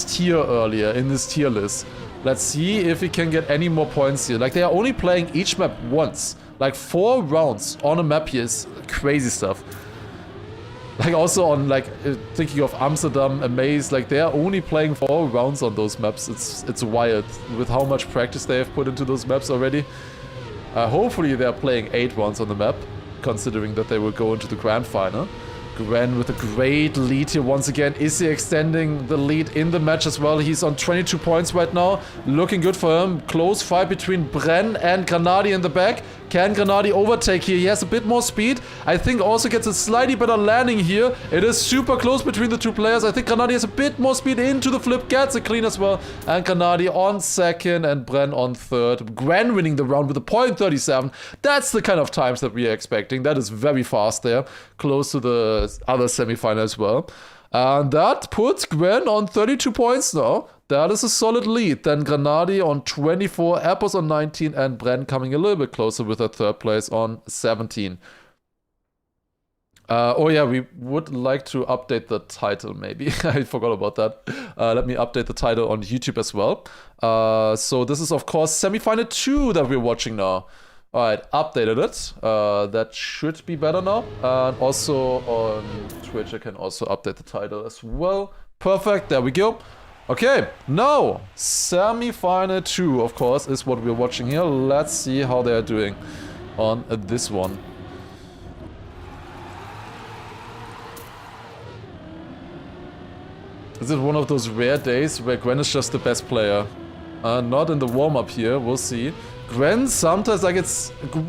tier earlier in this tier list. Let's see if he can get any more points here. Like, they are only playing each map once. Like 4 rounds on a map here is crazy stuff. Like also on thinking of Amsterdam, Amaze, like they are only playing 4 rounds on those maps. It's wild with how much practice they have put into those maps already. Hopefully they're playing 8 rounds on the map, considering that they will go into the grand final. Gwen with a great lead here once again. Is he extending the lead in the match as well? He's on 22 points right now. Looking good for him. Close fight between Bren and Granadi in the back. Can Granadi overtake here? He has a bit more speed. I think also gets a slightly better landing here. It is super close between the 2 players. I think Granadi has a bit more speed into the flip. Gets it clean as well. And Granadi on 2nd and Bren on 3rd. Gwen winning the round with a .37. That's the kind of times that we are expecting. That is very fast there. Close to the other semi-final as well. And that puts Gwen on 32 points now. That is a solid lead. Then Granadi on 24, Appos on 19, and Bren coming a little bit closer with a 3rd place on 17. Oh yeah, we would like to update the title maybe. I forgot about that. Let me update the title on YouTube as well. So this is of course Semifinal 2 that we're watching now. Alright, updated it. That should be better now. And also on Twitch I can also update the title as well. Perfect, there we go. Okay, now Semifinal 2 of course is what we're watching here. Let's see how they are doing on this one. Is it one of those rare days where Gwen is just the best player? Not in the warm-up here, we'll see. Gwen sometimes, like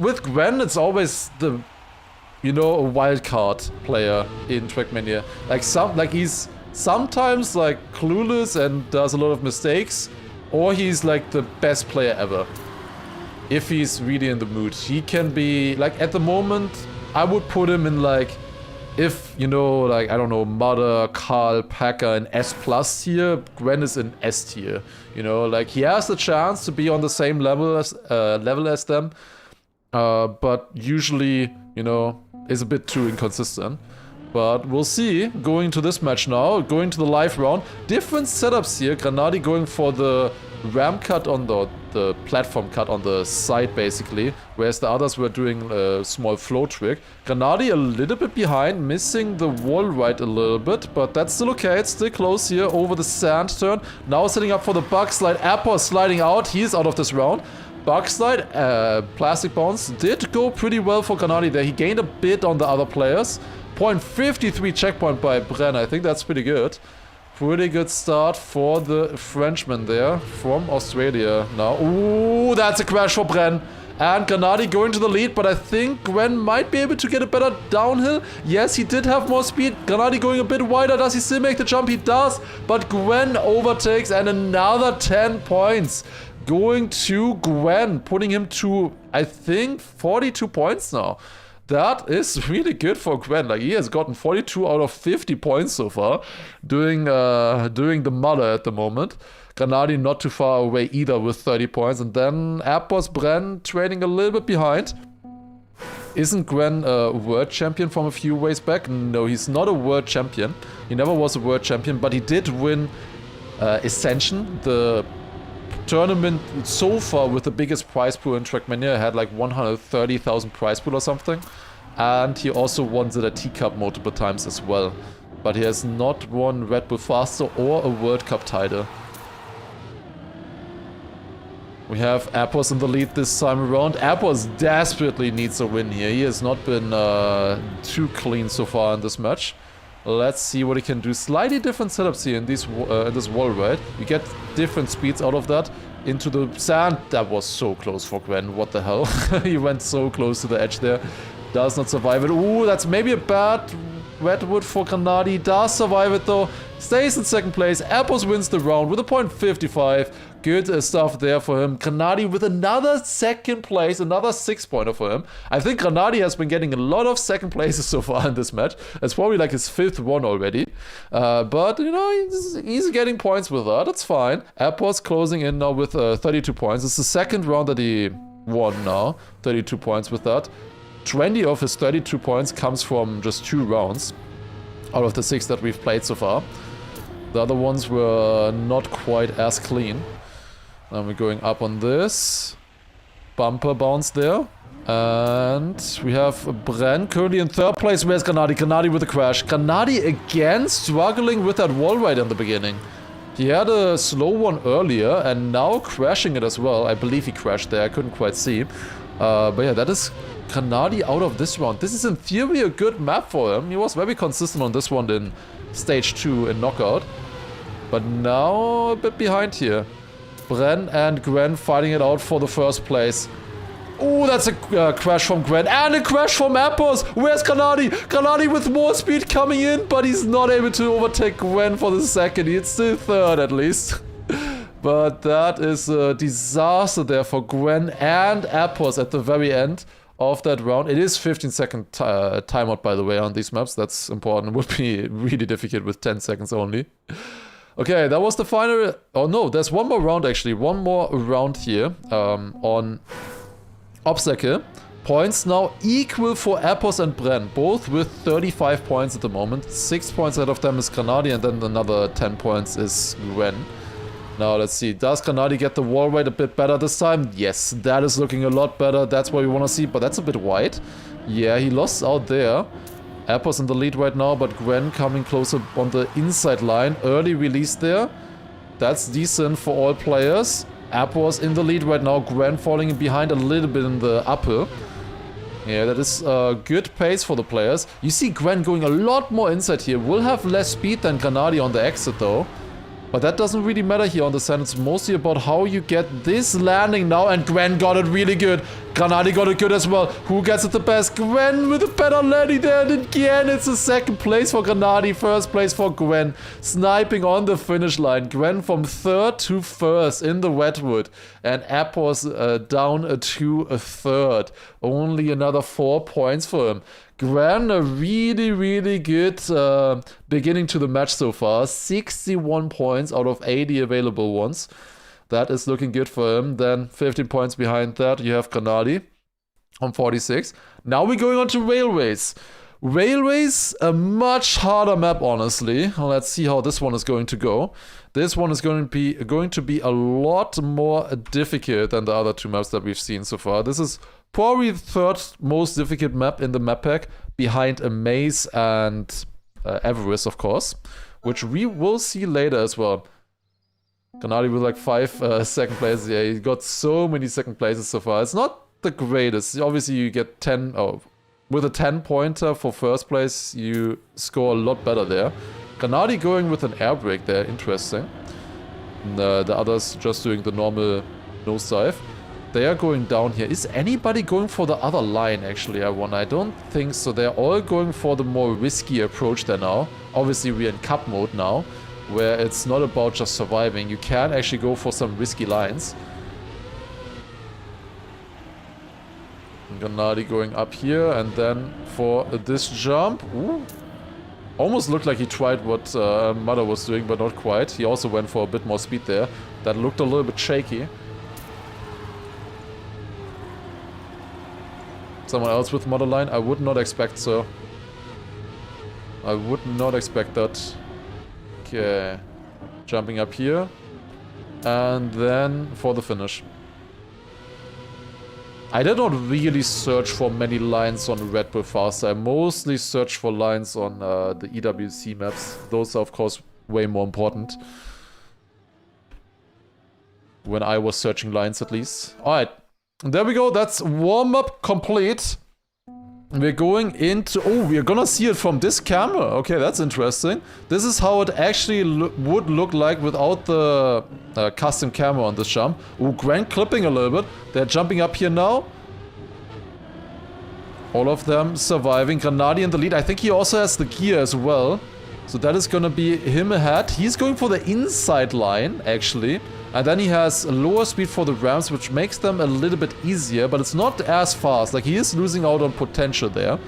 with Gwen it's always the, you know, a wild card player in Trackmania. Like he's sometimes like clueless and does a lot of mistakes, or he's like the best player ever. If he's really in the mood. He can be, like at the moment, I would put him in like, if, you know, like, I don't know, Mother, Karl, Packer, and S+ tier, Gwen is in S tier. You know, like, he has the chance to be on the same level as them, but usually, you know, is a bit too inconsistent. But we'll see, going to this match now, going to the live round. Different setups here, Granadi going for the ramp cut on the platform cut on the side basically, whereas the others were doing a small flow trick. Granadi a little bit behind, missing the wall right a little bit, but that's still okay, it's still close here over the sand turn. Now setting up for the bug slide, Apple sliding out, he's out of this round. Bug slide, plastic bounce did go pretty well for Granadi there, he gained a bit on the other players. 0.53 checkpoint by Bren, I think that's pretty good. Pretty good start for the Frenchman there from Australia now. Ooh, that's a crash for Bren. And Granadi going to the lead, but I think Gwen might be able to get a better downhill. Yes, he did have more speed. Granadi going a bit wider. Does he still make the jump? He does, but Gwen overtakes and another 10 points. Going to Gwen, putting him to, I think, 42 points now. That is really good for Gwen. Like, he has gotten 42 out of 50 points so far, doing the mother at the moment. Granadi not too far away either with 30 points. And then Appos Bren trailing a little bit behind. Isn't Gwen a world champion from a few ways back? No, he's not a world champion. He never was a world champion, but he did win Ascension, the tournament so far with the biggest prize pool in Trackmania. Had like 130,000 prize pool or something, and he also won the T-Cup multiple times as well, but he has not won Red Bull Faster or a World Cup title. We have Appos in the lead this time around. Appos desperately needs a win here. He has not been too clean so far in this match. Let's see what he can do. Slightly different setups here in this wall ride. You get different speeds out of that. Into the sand. That was so close for Gwen. What the hell? He went so close to the edge there. Does not survive it. Ooh, that's maybe a bad redwood for Granadi. Does survive it though. Stays in second place. Appos wins the round with a 0.55. Good stuff there for him. Granadi with another second place, another 6-pointer for him. I think Granadi has been getting a lot of second places so far in this match. It's probably like his 5th one already. But, you know, he's getting points with that. It's fine. Appos closing in now with 32 points. It's the second round that he won now. 32 points with that. 20 of his 32 points comes from just 2 rounds out of the 6 that we've played so far. The other ones were not quite as clean. Now we're going up on this. Bumper bounce there. And we have Bren currently in 3rd place. Where's Granadi? Granadi with a crash. Granadi again struggling with that wall ride in the beginning. He had a slow one earlier and now crashing it as well. I believe he crashed there. I couldn't quite see. But yeah, that is Granadi out of this round. This is in theory a good map for him. He was very consistent on this one in stage 2 in knockout. But now a bit behind here. Bren and Gwen fighting it out for the 1st place. Oh, that's a crash from Gwen and a crash from Appos. Where's Granadi? Granadi with more speed coming in, but he's not able to overtake Gwen for the 2nd. He's still 3rd at least. But that is a disaster there for Gwen and Appos at the very end of that round. It is 15-second timeout, by the way, on these maps. That's important. It would be really difficult with 10 seconds only. Okay, that was the final. Oh no, there's one more round actually. One more round here on Obstacle. Points now equal for Epos and Bren, both with 35 points at the moment. 6 points out of them is Granadi, and then another 10 points is Gwen. Now let's see, does Granadi get the wall rate a bit better this time? Yes, that is looking a lot better, that's what we want to see, but that's a bit wide. Yeah, he lost out there. Epos in the lead right now, but Gwen coming closer on the inside line. Early release there. That's decent for all players. Epos in the lead right now, Gwen falling behind a little bit in the uphill. Yeah, that is good pace for the players. You see Gwen going a lot more inside here. Will have less speed than Granadi on the exit though. But that doesn't really matter here on the sand. It's mostly about how you get this landing now. And Gwen got it really good. Granadi got it good as well. Who gets it the best? Gwen with a better landing there. And again, it's a second place for Granadi. First place for Gwen. Sniping on the finish line. Gwen from third to first in the Wetwood. And Epos down to a third. Only another 4 points for him. Gwen, a really, really good beginning to the match so far. 61 points out of 80 available ones. That is looking good for him. Then 15 points behind that, you have Granadi on 46. Now we're going on to Railways. Railways, a much harder map, honestly. Let's see how this one is going to go. This one is going to be a lot more difficult than the other two maps that we've seen so far. This is probably the third most difficult map in the map pack, behind Amaze and Everest, of course, which we will see later as well. Granadi with like 5 second places. Yeah, he got so many second places so far. It's not the greatest. Obviously, you get 10. Oh, with a 10 pointer for first place, you score a lot better there. Granadi going with an air brake there. Interesting. And, the others just doing the normal nosedive. They are going down here. Is anybody going for the other line, actually, I wonder? I don't think so. They're all going for the more risky approach there now. Obviously, we're in cup mode now, where it's not about just surviving. You can actually go for some risky lines. Granadi going up here, and then for this jump. Ooh. Almost looked like he tried what Mother was doing, but not quite. He also went for a bit more speed there. That looked a little bit shaky. Someone else with Mother line? I would not expect so. I would not expect that. Okay. Jumping up here. And then for the finish. I did not really search for many lines on Red Bull Faster. I mostly searched for lines on the EWC maps. Those are, of course, way more important. When I was searching lines, at least. Alright. There we go. That's warm-up complete. We're going into... Oh, we're gonna see it from this camera. Okay, that's interesting. This is how it actually would look like without the custom camera on this jump. Oh, Grand clipping a little bit. They're jumping up here now. All of them surviving. Granadi in the lead. I think he also has the gear as well. So that is gonna be him ahead. He's going for the inside line, actually. And then he has a lower speed for the ramps, which makes them a little bit easier, but it's not as fast. Like, he is losing out on potential there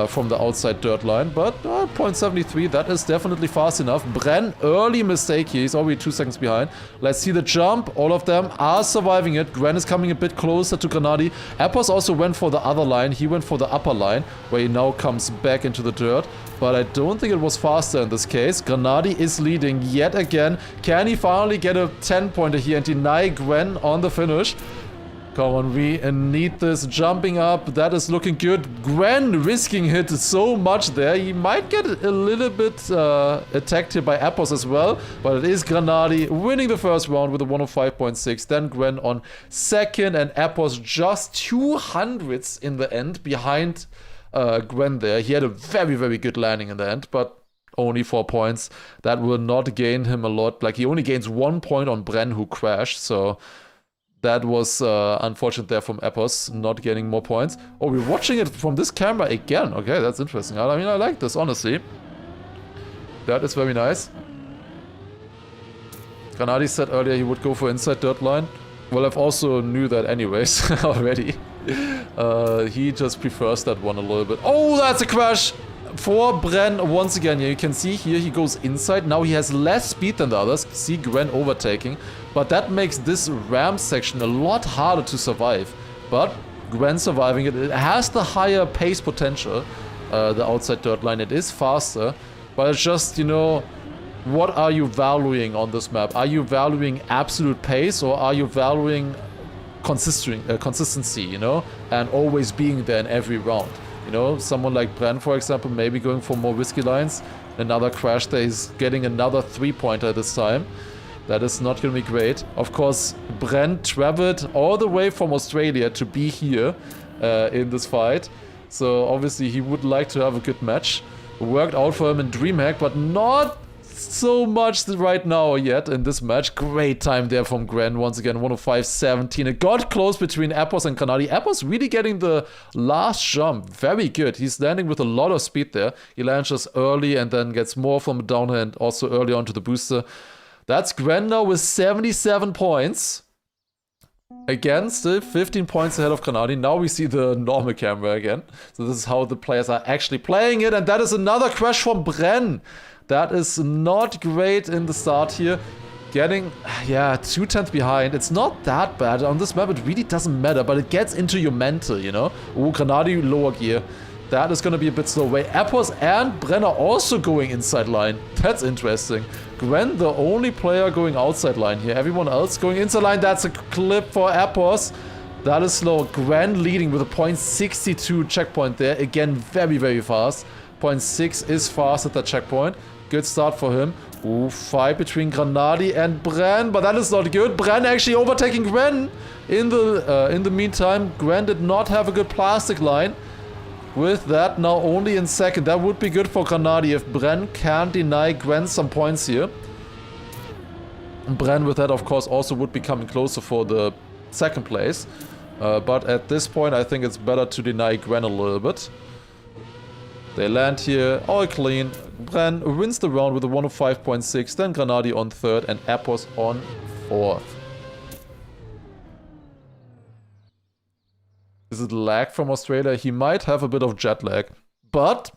from the outside dirt line, but 0.73, that is definitely fast enough. Bren, early mistake here. He's already 2 seconds behind. Let's see the jump. All of them are surviving it. Gren is coming a bit closer to Granadi. Epos also went for the other line. He went for the upper line, where he now comes back into the dirt. But I don't think it was faster in this case. Granadi is leading yet again. Can he finally get a 10-pointer here and deny Gwen on the finish? Come on, we need this. Jumping up, that is looking good. Gwen risking hit so much there. He might get a little bit attacked here by Epos as well. But it is Granadi winning the first round with a 105.6. Then Gwen on second, and Epos just 200s in the end behind Gwen there. He had a very, very good landing in the end, but only 4 points. That will not gain him a lot. Like, he only gains 1 point on Bren, who crashed, so that was unfortunate there from Epos, not getting more points. Oh, we're watching it from this camera again. Okay, that's interesting. I mean, I like this, honestly. That is very nice. Granadi said earlier he would go for inside dirt line. Well, I've also knew that anyways already. He just prefers that one a little bit. Oh, that's a crash! For Bren once again. Yeah, you can see here he goes inside. Now he has less speed than the others. See Gwen overtaking. But that makes this ramp section a lot harder to survive. But Gwen surviving it. It has the higher pace potential, the outside dirt line. It is faster, but it's just, you know, what are you valuing on this map? Are you valuing absolute pace, or are you valuing consistency, you know, and always being there in every round? You know, someone like Bren, for example, maybe going for more whiskey lines. Another crash there, he's getting another 3-pointer this time. That is not going to be great. Of course, Bren traveled all the way from Australia to be here in this fight. So obviously he would like to have a good match. Worked out for him in DreamHack, but not so much right now yet in this match. Great time there from Gren. Once again, 105.17. It got close between Appos and Granadi. Appos really getting the last jump. Very good. He's landing with a lot of speed there. He lands just early and then gets more from the downhand also early onto the booster. That's Gren now with 77 points. Again, still 15 points ahead of Granadi. Now we see the normal camera again. So this is how the players are actually playing it. And that is another crash from Bren. That is not great in the start here. Getting, yeah, 2/10 behind. It's not that bad. On this map, it really doesn't matter, but it gets into your mental, you know? Oh, Granadi lower gear. That is going to be a bit slow. Wait, Appos and Bren are also going inside line. That's interesting. Gwen, the only player going outside line here. Everyone else going inside line. That's a clip for Appos. That is slow. Gwen leading with a 0.62 checkpoint there. Again, very, very fast. 0.6 is fast at that checkpoint. Good start for him. Ooh, fight between Granadi and Bren, but that is not good. Bren actually overtaking Gwen. In the meantime, Gwen did not have a good plastic line. With that, now only in second. That would be good for Granadi if Bren can deny Gwen some points here. And Bren with that, of course, also would be coming closer for the second place. But at this point, I think it's better to deny Gwen a little bit. They land here, all clean. Bren wins the round with a 105.6, then Granadi on third and Appos on fourth. Is it lag from Australia? He might have a bit of jet lag. But,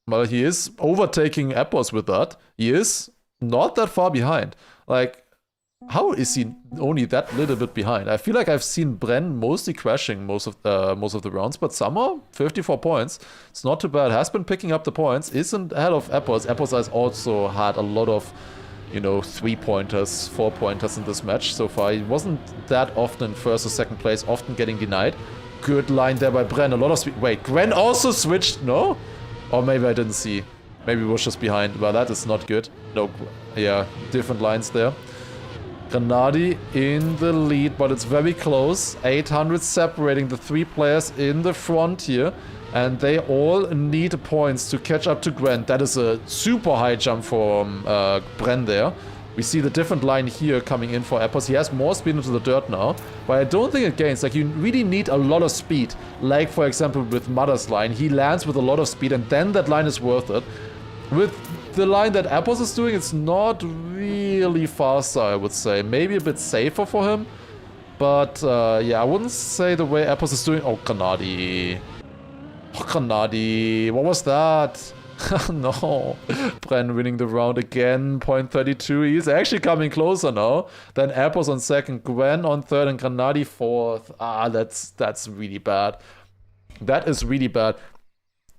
well, he is overtaking Appos with that. He is not that far behind. Like, how is he only that little bit behind? I feel like I've seen Bren mostly crashing most of the rounds, but somehow 54 points. It's not too bad. Has been picking up the points. Isn't ahead of Appos. Appos has also had a lot of, you know, 3-pointers, 4-pointers in this match so far. He wasn't that often first or second place, often getting denied. Good line there by Bren. A lot of speed. Wait, Gwen also switched? No? Or maybe I didn't see. Maybe it was just behind. Well, that is not good. No, yeah, different lines there. Granadi in the lead, but it's very close. 800 separating the three players in the front here. And they all need points to catch up to Gwen. That is a super high jump from Bren there. We see the different line here coming in for Appos. He has more speed into the dirt now, but I don't think it gains. Like, you really need a lot of speed. Like, for example, with Mother's line, he lands with a lot of speed, and then that line is worth it. With the line that Appos is doing, it's not really faster, I would say. Maybe a bit safer for him, but yeah, I wouldn't say the way Appos is doing. Oh, Granadi. Oh, Granadi. What was that? No. Bren winning the round again, 0.32. He's actually coming closer now. Then Appos on second, Gwen on third, and Granadi fourth. Ah, that's really bad. That is really bad.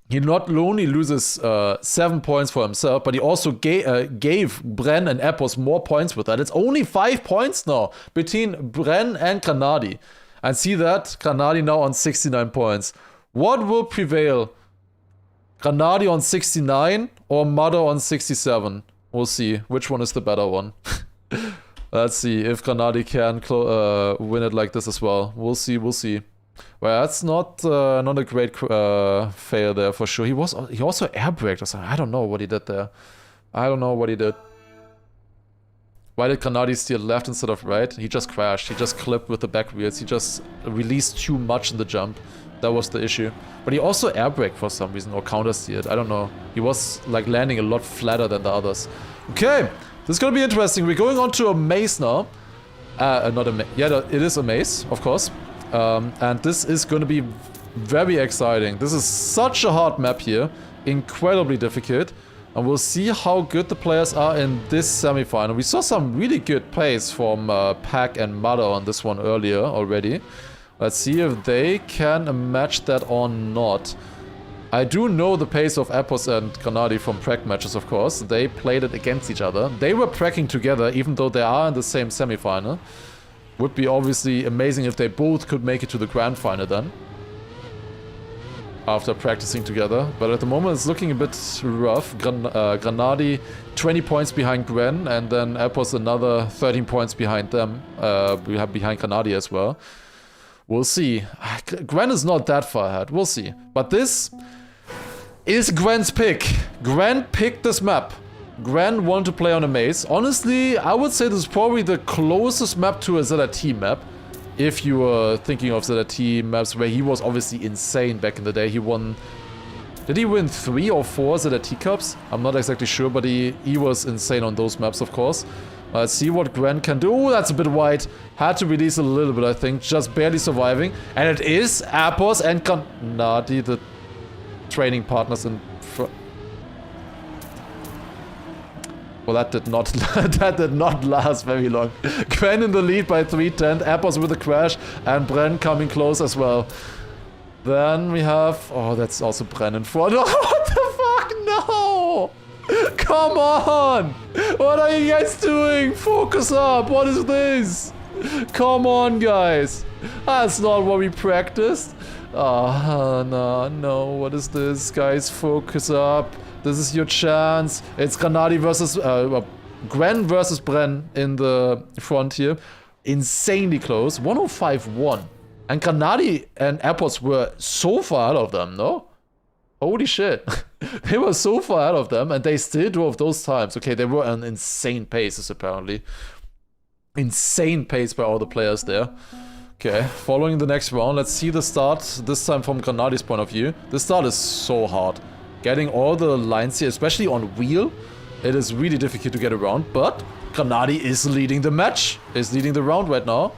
He not only loses 7 points for himself, but he also gave Bren and Appos more points with that. It's only 5 points now between Bren and Granadi. And see that? Granadi now on 69 points. What will prevail? Granadi on 69 or Mother on 67? We'll see. Which one is the better one? Let's see if Granadi can win it like this as well. We'll see, we'll see. Well, that's not a great fail there for sure. He also airbraked or something. I don't know what he did there. I don't know what he did. Why did Granadi steer left instead of right? He just crashed. He just clipped with the back wheels. He just released too much in the jump. That was the issue. But he also airbraked for some reason, or counter-steered. I don't know. He was like landing a lot flatter than the others. Okay, this is gonna be interesting. We're going on to a maze now. Not a maze. Yeah, it is a maze, of course. And this is gonna be very exciting. This is such a hard map here. Incredibly difficult. And we'll see how good the players are in this semifinal. We saw some really good plays from Pack and Mother on this one earlier already. Let's see if they can match that or not. I do know the pace of Epos and Granadi from prec matches, of course. They played it against each other. They were precking together, even though they are in the same semi-final. Would be obviously amazing if they both could make it to the grand final then. After practicing together. But at the moment it's looking a bit rough. Granadi 20 points behind Gwen, and then Epos another 13 points behind them. We have behind Granadi as well. We'll see. Gwen is not that far ahead. We'll see. But this is Gwen's pick. Gwen picked this map. Gwen wanted to play on a maze. Honestly, I would say this is probably the closest map to a ZRT map. If you were thinking of ZRT maps where he was obviously insane back in the day. He won... Did he win 3 or 4 ZRT Cups? I'm not exactly sure, but he was insane on those maps, of course. Let's see what Gwen can do. Oh, that's a bit wide. Had to release a little bit, I think. Just barely surviving. And it is Epos and Granadi, the training partners in front. Well, that did not last very long. Gwen in the lead by 3/10. Epos with a crash. And Bren coming close as well. Then we have... Oh, that's also Bren in front. Oh, what the fuck? No! Come on! What are you guys doing? Focus up! What is this? Come on, guys! That's not what we practiced. Oh, no. What is this? Guys, focus up. This is your chance. It's Granadi versus... Gwen versus Bren in the front here. Insanely close. 105-1. And Granadi and Epos were so far out of them, no? Holy shit. They were so far out of them, and they still drove those times. Okay, they were on insane paces, apparently. Insane pace by all the players there. Okay, following the next round, let's see the start, this time from Granadi's point of view. The start is so hard. Getting all the lines here, especially on wheel, it is really difficult to get around, but Granadi is leading the match, is leading the round right now.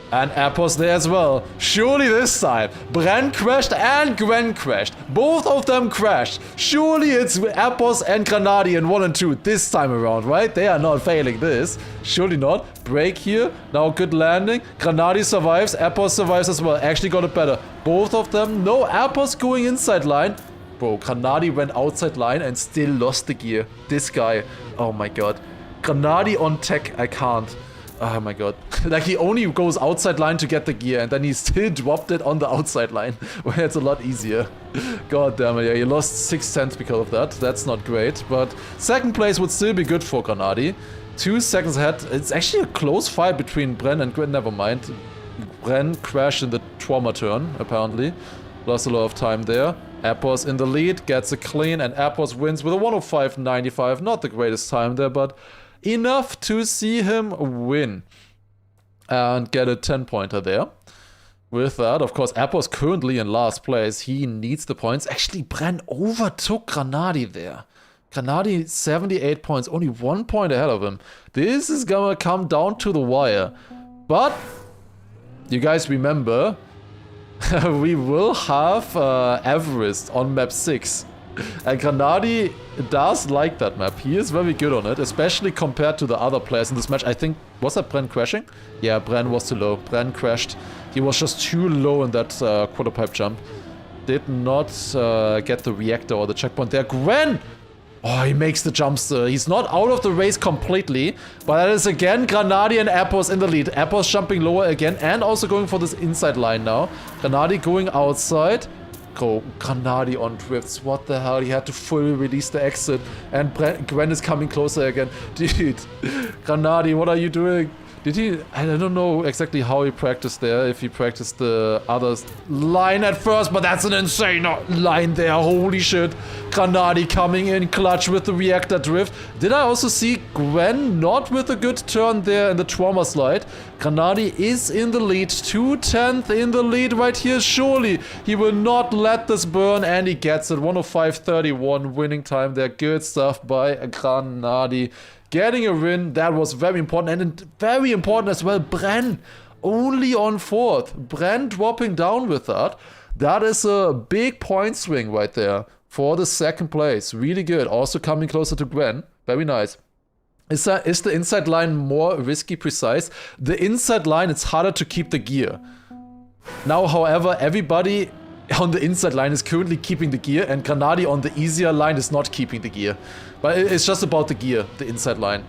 And Epos there as well. Surely this time. Bren crashed and Gwen crashed. Both of them crashed. Surely it's Epos and Granadi in 1 and 2 this time around, right? They are not failing this. Surely not. Break here. Now good landing. Granadi survives. Epos survives as well. Actually got it better. Both of them. No, Epos going inside line. Bro, Granadi went outside line and still lost the gear. This guy. Oh my god. Granadi on tech. I can't. Oh my god. Like, he only goes outside line to get the gear, and then he still dropped it on the outside line, where it's a lot easier. God damn it, yeah, he lost 6/10 because of that. That's not great, but second place would still be good for Granadi. 2 seconds ahead. It's actually a close fight between Bren and Gwen, never mind. Bren crashed in the trauma turn, apparently. Lost a lot of time there. Epos in the lead, gets a clean, and Epos wins with a 105.95. Not the greatest time there, but enough to see him win and get a 10-pointer there. With that, of course, Epos currently in last place. He needs the points. Actually, Bren overtook Granadi there. Granadi 78 points, only 1 point ahead of him. This is gonna come down to the wire. But you guys remember, we will have Everest on map 6. And Granadi does like that map. He is very good on it, especially compared to the other players in this match. I think, was that Bren crashing? Yeah, Bren was too low. Bren crashed. He was just too low in that quarter pipe jump. Did not get the reactor or the checkpoint there. Gwen! Oh, he makes the jumps. He's not out of the race completely, but that is again Granadi and Epos in the lead. Epos jumping lower again and also going for this inside line now. Granadi going outside. Go, Granadi on drifts. What the hell? He had to fully release the exit. And Gwen is coming closer again. Dude, Granadi, what are you doing? Did he... I don't know exactly how he practiced there. If he practiced the other line at first. But that's an insane line there. Holy shit. Granadi coming in clutch with the reactor drift. Did I also see Gwen not with a good turn there in the trauma slide? Granadi is in the lead. 2/10 in the lead right here. Surely he will not let this burn. And he gets it. 105.31 winning time there. Good stuff by Granadi. Getting a win, that was very important, and very important as well, Bren only on 4th. Bren dropping down with that. That is a big point swing right there for the 2nd place. Really good. Also coming closer to Gwen. Very nice. Is the inside line more risky precise? The inside line, it's harder to keep the gear. Now, however, everybody on the inside line is currently keeping the gear, and Granadi on the easier line is not keeping the gear. But it's just about the gear, the inside line.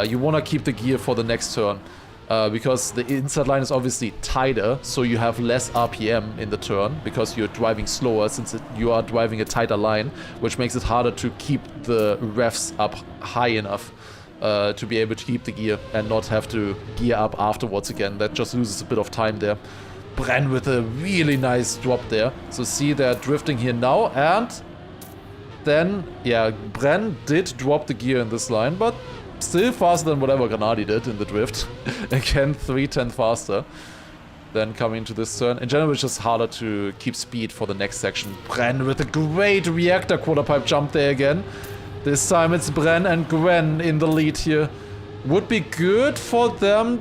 You want to keep the gear for the next turn. Because the inside line is obviously tighter, so you have less RPM in the turn, because you're driving slower since you are driving a tighter line, which makes it harder to keep the revs up high enough to be able to keep the gear and not have to gear up afterwards again. That just loses a bit of time there. Bren with a really nice drop there. So see, they're drifting here now, and then, yeah, Bren did drop the gear in this line, but still faster than whatever Granadi did in the drift. Again, 3/10 faster than coming into this turn. In general, it's just harder to keep speed for the next section. Bren with a great reactor quarterpipe jump there again. This time it's Bren and Gwen in the lead here. Would be good for them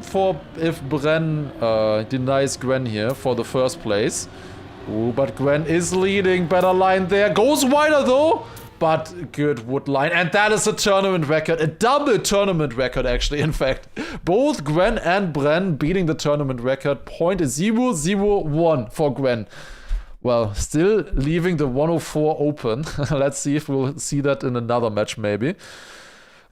if Bren denies Gwen here for the first place. Ooh, but Gwen is leading. Better line there. Goes wider though. But good wood line, and that is a tournament record, a double tournament record actually, in fact. Both Gwen and Bren beating the tournament record, 0.001 for Gwen. Well, still leaving the 104 open. Let's see if we'll see that in another match maybe.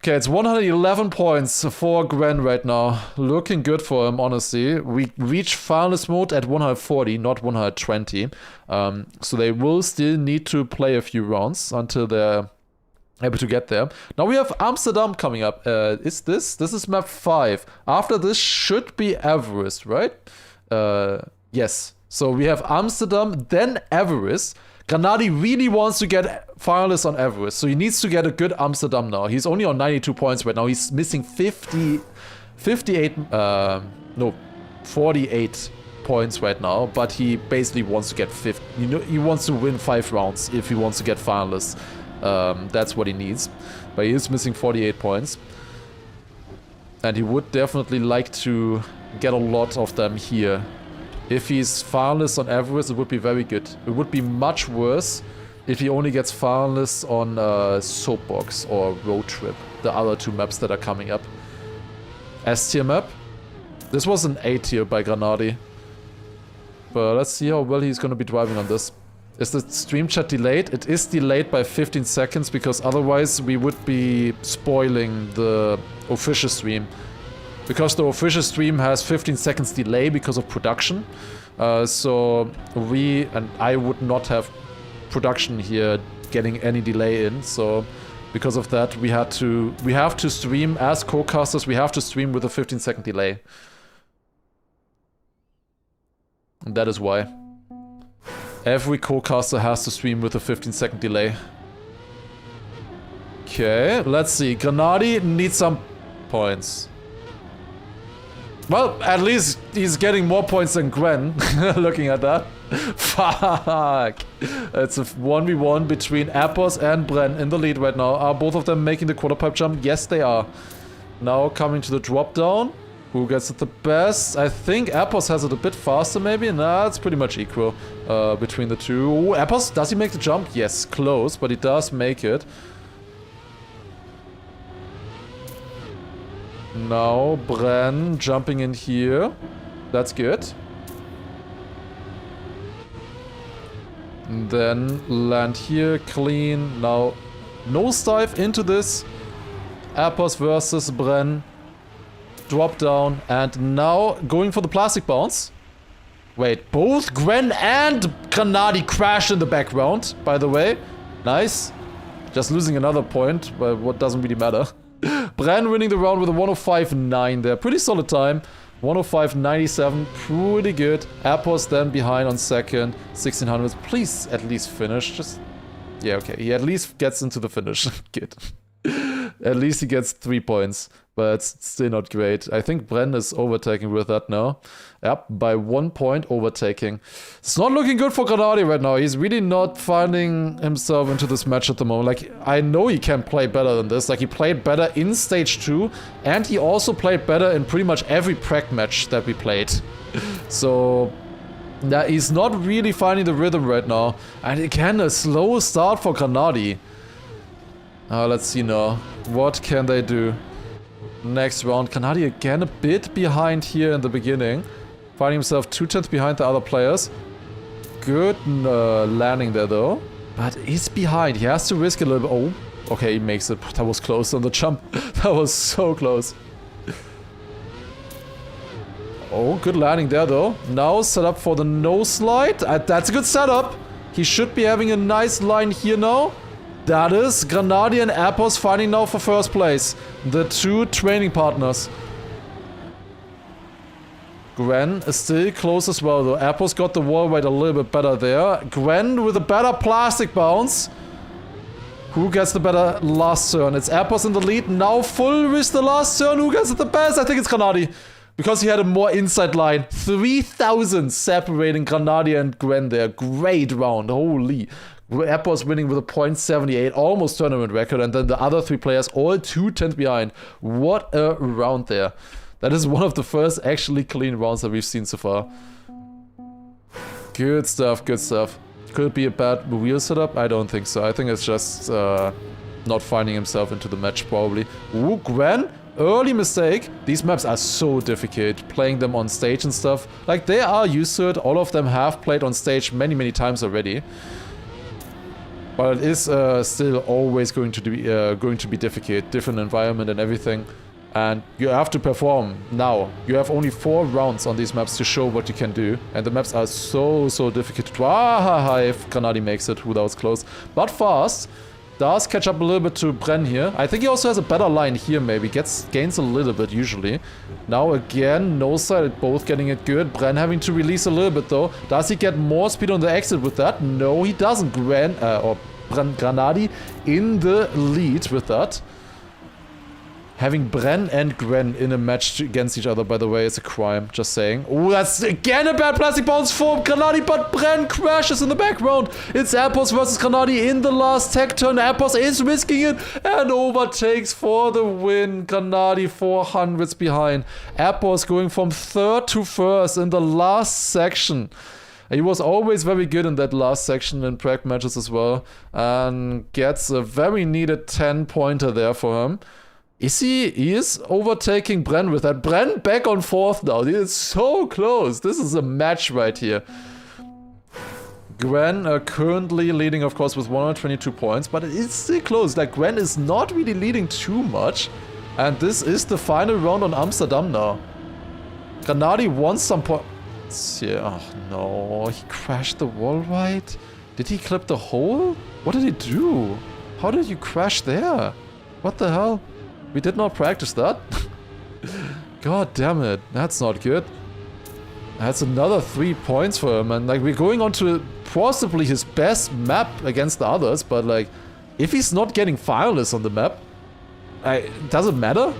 Okay, it's 111 points for Gwen right now. Looking good for him, honestly. We reach finalist mode at 140, not 120. So they will still need to play a few rounds until they're able to get there. Now we have Amsterdam coming up. Is this? This is map 5. After this should be Everest, right? Yes. So we have Amsterdam, then Everest. Granadi really wants to get finalists on Everest, so he needs to get a good Amsterdam now. He's only on 92 points right now. He's missing 48 points right now, but he basically wants to get 50. You know, he wants to win 5 rounds if he wants to get finalists. That's what he needs. But he is missing 48 points. And he would definitely like to get a lot of them here. If he's finalist on Everest, it would be very good. It would be much worse if he only gets finalists on Soapbox or Road Trip, the other 2 maps that are coming up. S-tier map. This was an A-tier by Granadi. But let's see how well he's going to be driving on this. Is the stream chat delayed? It is delayed by 15 seconds because otherwise we would be spoiling the official stream. Because the official stream has 15 seconds delay because of production. So I would not have production here getting any delay in. So because of that, we have to stream as co-casters. We have to stream with a 15-second delay. And that is why. Every co-caster has to stream with a 15-second delay. Okay, let's see. Granadi needs some points. Well, at least he's getting more points than Gwen, looking at that. Fuck. It's a 1v1 between Appos and Bren in the lead right now. Are both of them making the quarterpipe jump? Yes, they are. Now coming to the drop down. Who gets it the best? I think Appos has it a bit faster maybe. Nah, it's pretty much equal between the two. Ooh, Appos, does he make the jump? Yes, close, but he does make it. Now Bren jumping in here. That's good. And then land here, clean. Now nosedive into this. Appos versus Bren. Drop down, and now going for the plastic bounce. Wait, both Gwen and Granadi crashed in the background, by the way. Nice. Just losing another point, but what doesn't really matter. Bren winning the round with a 105.9 there. Pretty solid time. 105.97, pretty good. Appos then behind on second. 1600s. Please at least finish. Just, yeah, okay. He at least gets into the finish. Good. At least he gets 3 points, but it's still not great. I think Bren is overtaking with that now. Yep, by 1 point overtaking. It's not looking good for Granadi right now. He's really not finding himself into this match at the moment. Like, I know he can play better than this. Like, he played better in stage 2, and he also played better in pretty much every prac match that we played. So, yeah, he's not really finding the rhythm right now. And again, a slow start for Granadi. Let's see now. What can they do? Next round. Granadi again a bit behind here in the beginning. Finding himself 2/10 behind the other players. Good landing there though. But he's behind. He has to risk a little bit. Oh, okay, he makes it. That was close on the jump. That was so close. Oh, good landing there though. Now set up for the no slide. That's a good setup. He should be having a nice line here now. That is Granadi and Appos fighting now for first place. The two training partners. Gwen is still close as well though. Appos got the wall weight a little bit better there. Gwen with a better plastic bounce. Who gets the better last turn? It's Appos in the lead. Now full with the last turn. Who gets it the best? I think it's Granadi. Because he had a more inside line. 3,000 separating Granadi and Gwen there. Great round. Holy. Appos winning with a .78. Almost tournament record. And then the other three players all 2/10 behind. What a round there. That is one of the first actually clean rounds that we've seen so far. Good stuff, good stuff. Could it be a bad wheel setup? I don't think so. I think it's just not finding himself into the match probably. Ooh, Gwen, early mistake. These maps are so difficult, playing them on stage and stuff. Like, they are used to it. All of them have played on stage many times already. But it is still always going to be difficult. Different environment and everything. And you have to perform now. You have only 4 rounds on these maps to show what you can do. And the maps are so difficult to try. If Granadi makes it, that was close. But fast. Does catch up a little bit to Bren here. I think he also has a better line here maybe. Gains a little bit usually. Now again, no side, both getting it good. Bren having to release a little bit though. Does he get more speed on the exit with that? No, he doesn't. Granadi in the lead with that. Having Bren and Gwen in a match against each other, by the way, is a crime. Just saying. Oh, that's again a bad plastic bounce for Granadi, but Bren crashes in the background. It's Appos versus Granadi in the last tech turn. Appos is risking it and overtakes for the win. Granadi 400s behind. Appos going from 3rd to 1st in the last section. He was always very good in that last section in Prague matches as well. And gets a very needed 10-pointer there for him. He is overtaking Bren with that. Bren back on 4th now. He is so close. This is a match right here. Gwen currently leading, of course, with 122 points, but it is still close. Like, Gwen is not really leading too much. And this is the final round on Amsterdam now. Granadi wants some points. Yeah, oh no. He crashed the wall right. Did he clip the hole? What did he do? How did you crash there? What the hell? We did not practice that. God damn it. That's not good. That's another 3 points for him. And like, we're going on to possibly his best map against the others. But like, if he's not getting finalists on the map, does it matter?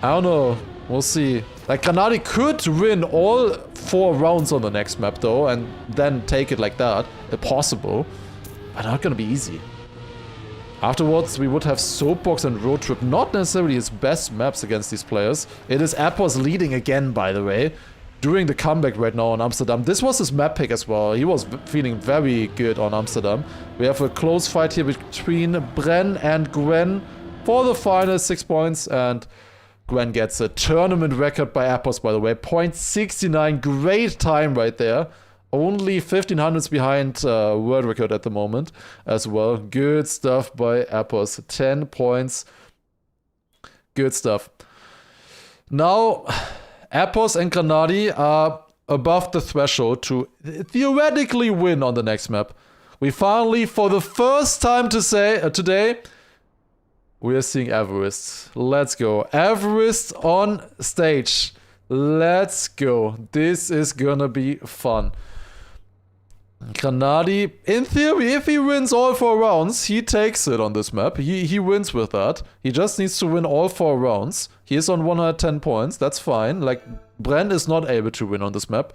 I don't know. We'll see. Like, Granadi could win all 4 rounds on the next map though. And then take it like that. Possible. But not gonna be easy. Afterwards, we would have Soapbox and Road Trip, not necessarily his best maps against these players. It is Appos leading again, by the way, doing the comeback right now on Amsterdam. This was his map pick as well. He was feeling very good on Amsterdam. We have a close fight here between Bren and Gwen for the final 6 points, and Gwen gets a tournament record by Appos, by the way. .69, great time right there. Only 1500s behind world record at the moment as well. Good stuff by Appos. 10 points. Good stuff. Now, Appos and Granadi are above the threshold to theoretically win on the next map. We finally, for the first time today, we are seeing Everest. Let's go. Everest on stage. Let's go. This is gonna be fun. Granadi, in theory, if he wins all 4 rounds, he takes it on this map. He wins with that. He just needs to win all 4 rounds. He is on 110 points. That's fine. Like, Bren is not able to win on this map.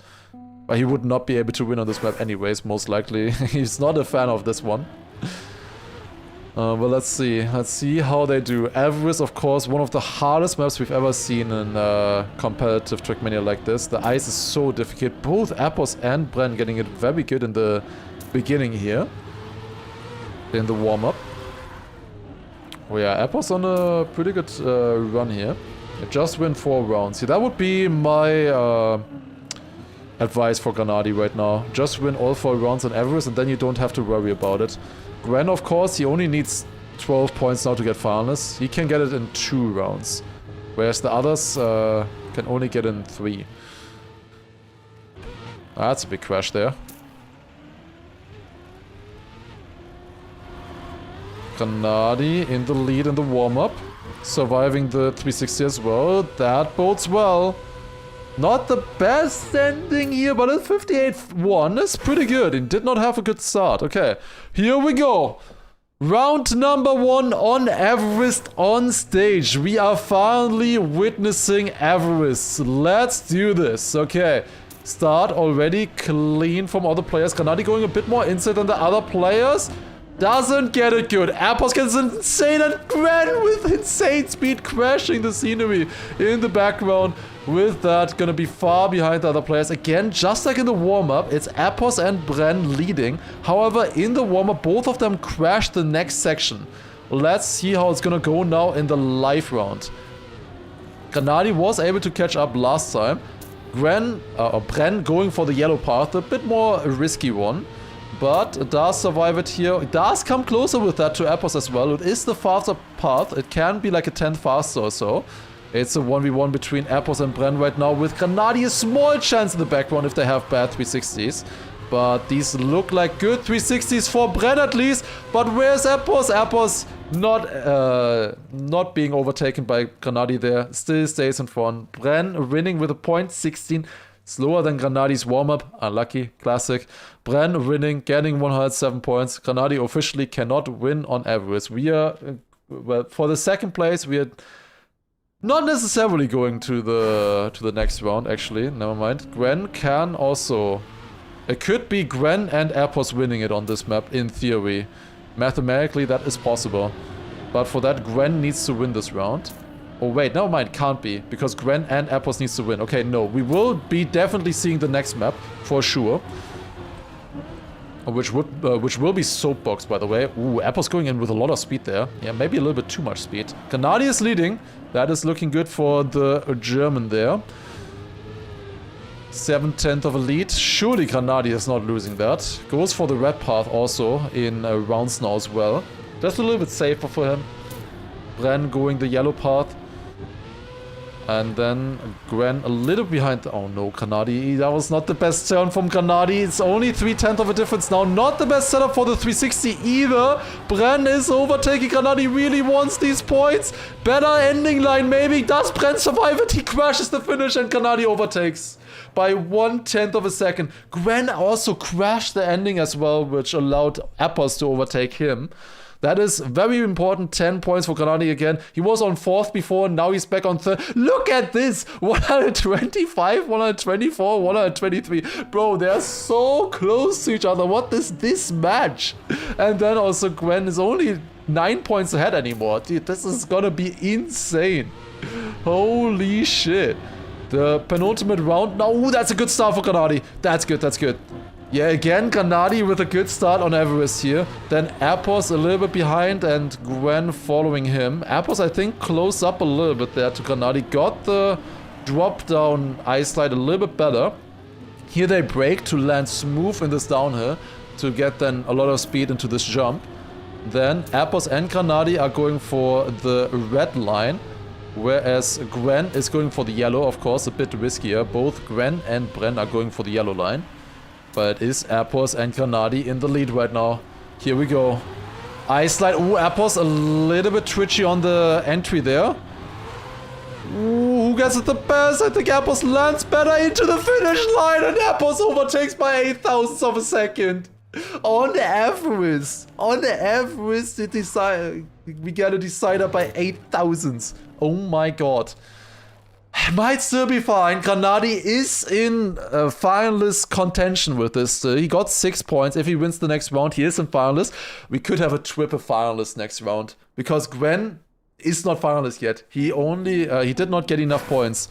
But he would not be able to win on this map anyways, most likely. He's not a fan of this one. But let's see. Let's see how they do. Everest, of course, one of the hardest maps we've ever seen in competitive Trackmania like this. The ice is so difficult. Both Appos and Bren getting it very good in the beginning here. In the warm-up. Oh yeah, Appos on a pretty good run here. Just win 4 rounds. See, that would be my advice for Gennady right now. Just win all 4 rounds on Everest and then you don't have to worry about it. Gwen, of course, he only needs 12 points now to get finalists. He can get it in 2 rounds. Whereas the others can only get in 3. That's a big crash there. Gennady in the lead in the warm-up. Surviving the 360 as well. That bodes well. Not the best ending here, but a 58-1 is pretty good. He did not have a good start. Okay, here we go. Round number 1 on Everest on stage. We are finally witnessing Everest. Let's do this. Okay, start already clean from other players. Gennady going a bit more inside than the other players. Doesn't get it good. Appos gets insane and Gwen with insane speed crashing the scenery in the background. With that, gonna be far behind the other players. Again, just like in the warm-up, it's Appos and Bren leading. However, in the warm-up, both of them crashed the next section. Let's see how it's gonna go now in the live round. Gennady was able to catch up last time. Bren going for the yellow path, a bit more risky one. But does survive it here. It does come closer with that to Appos as well. It is the faster path. It can be like a 10th faster or so. It's a 1v1 between Appos and Bren right now with Gennady a small chance in the background if they have bad 360s. But these look like good 360s for Bren at least. But where's Appos? Appos not being overtaken by Gennady there. Still stays in front. Bren winning with a .16. Slower than Gennady's warm-up. Unlucky. Classic. Bren winning, getting 107 points. Gennady officially cannot win on Everest. We are, well, for the second place, we are not necessarily going to the next round, actually. Never mind. Gwen can also... It could be Gwen and Appos winning it on this map, in theory. Mathematically, that is possible. But for that, Gwen needs to win this round. Oh wait, never mind, can't be, because Gwen and Appos needs to win. Okay, no, we will be definitely seeing the next map, for sure. Which will be Soapbox, by the way. Ooh, Appos going in with a lot of speed there. Yeah, maybe a little bit too much speed. Gennady is leading. That is looking good for the German there. 7/10 of a lead. Surely Gennady is not losing that. Goes for the red path also in rounds now as well. Just a little bit safer for him. Bren going the yellow path. And then Gwen a little behind. Oh no, Gennady. That was not the best turn from Gennady. It's only 3/10 of a difference now. Not the best setup for the 360 either. Bren is overtaking. Gennady really wants these points. Better ending line maybe. Does Bren survive it? He crashes the finish and Gennady overtakes by 1/10 of a second. Gwen also crashed the ending as well, which allowed Appos to overtake him. That is very important. 10 points for Gennady again. He was on 4th before, and now he's back on 3rd. Look at this! 125, 124, 123. Bro, they're so close to each other. What is this match? And then also Gwen is only 9 points ahead anymore. Dude, this is gonna be insane. Holy shit. The penultimate round. No, ooh, that's a good start for Gennady. That's good, that's good. Yeah, again, Gennady with a good start on Everest here. Then Appos a little bit behind and Gwen following him. Appos, I think, close up a little bit there to Gennady. Got the drop down ice slide a little bit better. Here they brake to land smooth in this downhill to get then a lot of speed into this jump. Then Appos and Gennady are going for the red line. Whereas Gwen is going for the yellow, of course, a bit riskier. Both Gwen and Bren are going for the yellow line. But it is Appos and Gennady in the lead right now. Here we go. Ice slide. Ooh, Appos a little bit twitchy on the entry there. Ooh, who gets it the best? I think Appos lands better into the finish line and Appos overtakes by 8,000ths of a second. On Everest. On Everest, we get a decider by 8,000ths. Oh my god. Might still be fine. Gennady is in finalist contention with this. He got 6 points. If he wins the next round, he is in finalist. We could have a triple finalist next round. Because Gwen is not finalist yet. He did not get enough points.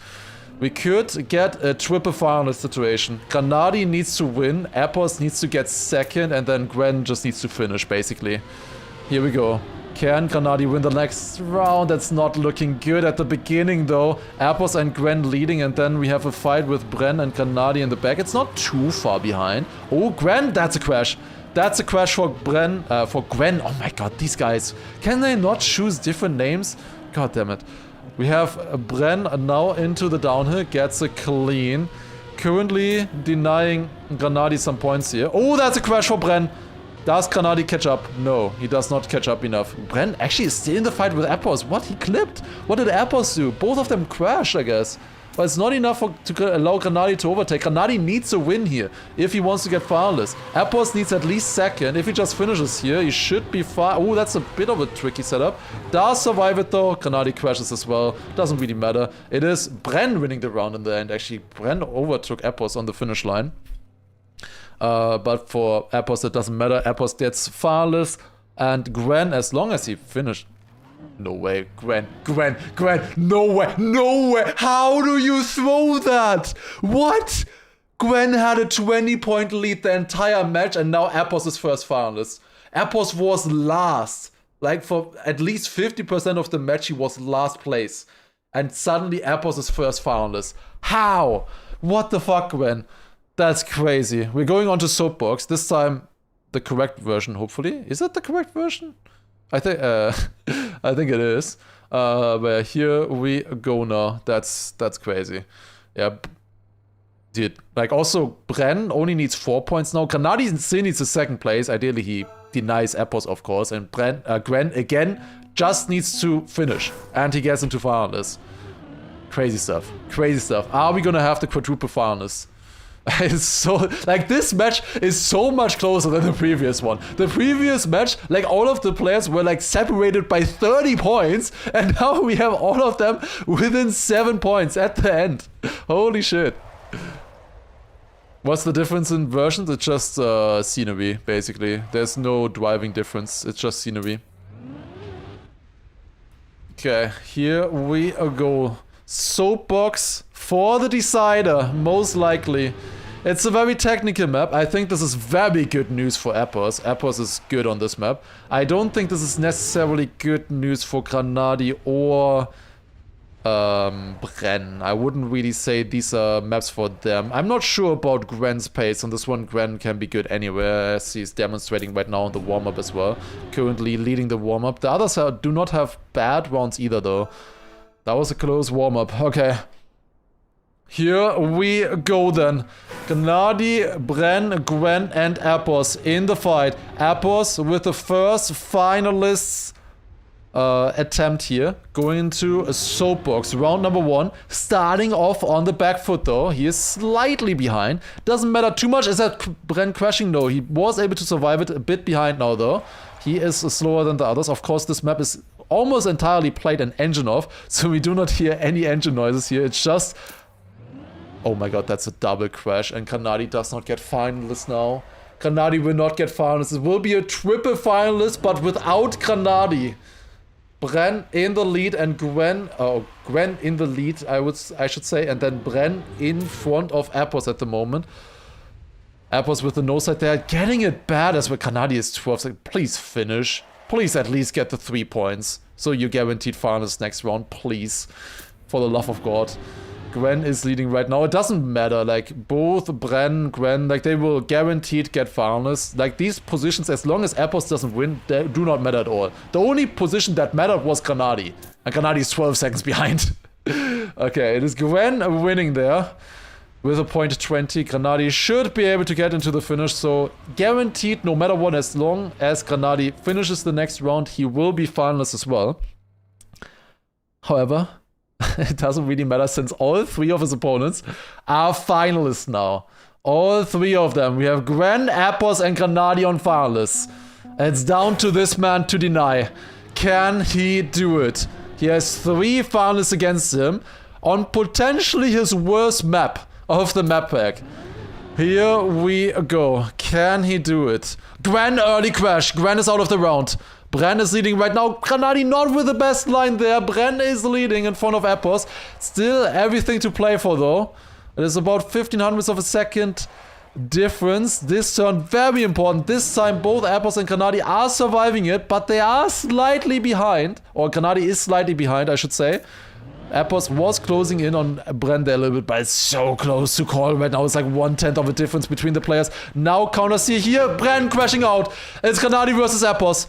We could get a triple finalist situation. Gennady needs to win. Appos needs to get second. And then Gwen just needs to finish, basically. Here we go. Can Granadi win the next round? That's not looking good at the beginning though. Appos and Gwen leading, and then we have a fight with Bren and Granadi in the back. It's not too far behind. Oh, Gwen, that's a crash. That's a crash for Gwen. Oh my god, these guys. Can they not choose different names? God damn it. We have Bren now into the downhill, gets a clean. Currently denying Granadi some points here. Oh, that's a crash for Bren. Does Granadi catch up? No, he does not catch up enough. Bren actually is still in the fight with Appos. What? He clipped? What did Appos do? Both of them crashed, I guess. But it's not enough to allow Granadi to overtake. Granadi needs a win here if he wants to get finalist. Appos needs at least second. If he just finishes here, he should be fine. Oh, that's a bit of a tricky setup. Does survive it though. Granadi crashes as well. Doesn't really matter. It is Bren winning the round in the end. Actually, Bren overtook Appos on the finish line. But for Appos, it doesn't matter. Appos gets finalist. And Gwen, as long as he finished... No way, Gwen, no way, how do you throw that? What? Gwen had a 20-point lead the entire match and now Appos is first finalist. Appos was last. Like for at least 50% of the match he was last place. And suddenly Appos is first finalist. How? What the fuck, Gwen? That's crazy. We're going on to Soapbox. This time the correct version, hopefully. Is that the correct version? I think it is. But here we go now. That's crazy. Yeah. Dude, like also Bren only needs 4 points now. Granadi still needs a second place. Ideally he denies Appos, of course. And Gwen again just needs to finish. And he gets into finalists. Crazy stuff. Crazy stuff. Are we gonna have the quadruple finalists? It's so, like, this match is so much closer than the previous one. The previous match, like, all of the players were, like, separated by 30 points, and now we have all of them within 7 points at the end. Holy shit. What's the difference in versions? It's just scenery, basically. There's no driving difference, it's just scenery. Okay, here we go. Soapbox for the decider, most likely. It's a very technical map. I think this is very good news for Appos. Appos is good on this map. I don't think this is necessarily good news for Granadi or Bren. I wouldn't really say these are maps for them. I'm not sure about Gwen's pace. On this one, Gwen can be good anywhere, as he's demonstrating right now in the warm-up as well. Currently leading the warm-up. The others do not have bad rounds either, though. That was a close warm-up. Okay. Here we go then. Granadi, Bren, Gwen, and Appos in the fight. Appos with the first finalists attempt here. Going into a Soapbox. Round number 1. Starting off on the back foot though. He is slightly behind. Doesn't matter too much. Is that Bren crashing though? He was able to survive it. A bit behind now though. He is slower than the others. Of course, this map is almost entirely played and engine off. So we do not hear any engine noises here. It's just... Oh my god, that's a double crash, and Granadi does not get finalists now. Granadi will not get finalists. It will be a triple finalist, but without Granadi. Bren in the lead and Gwen in the lead, I should say, and then Bren in front of Appos at the moment. Appos with the no side there, getting it bad as well. Granadi is 12. Like, please finish. Please at least get the 3 points. So you're guaranteed finalists next round, please. For the love of God. Gwen is leading right now. It doesn't matter, like, both Bren, Gwen, like, they will guaranteed get finalists. Like, these positions, as long as Appos doesn't win, they do not matter at all. The only position that mattered was Granadi. And Granadi is 12 seconds behind. Okay, it is Gwen winning there. With a point 20, Granadi should be able to get into the finish. So, guaranteed, no matter what, as long as Granadi finishes the next round, he will be finalist as well. However... it doesn't really matter since all 3 of his opponents are finalists now. All 3 of them. We have Gwen, Appos, and Granadi on finalists. It's down to this man to deny. Can he do it? He has 3 finalists against him on potentially his worst map of the map pack. Here we go. Can he do it? Gwen early crash. Gwen is out of the round. Bren is leading right now. Granadi not with the best line there. Bren is leading in front of Appos. Still everything to play for though. It is about 1500ths of a second difference this turn. Very important. This time both Apples and Granadi are surviving it, but they are slightly behind. Or Granadi is slightly behind, I should say. Apples was closing in on Bren there a little bit, but it's so close to call right now. It's like 1/10 of a difference between the players. Now counter see here. Bren crashing out. It's Granadi versus Apples.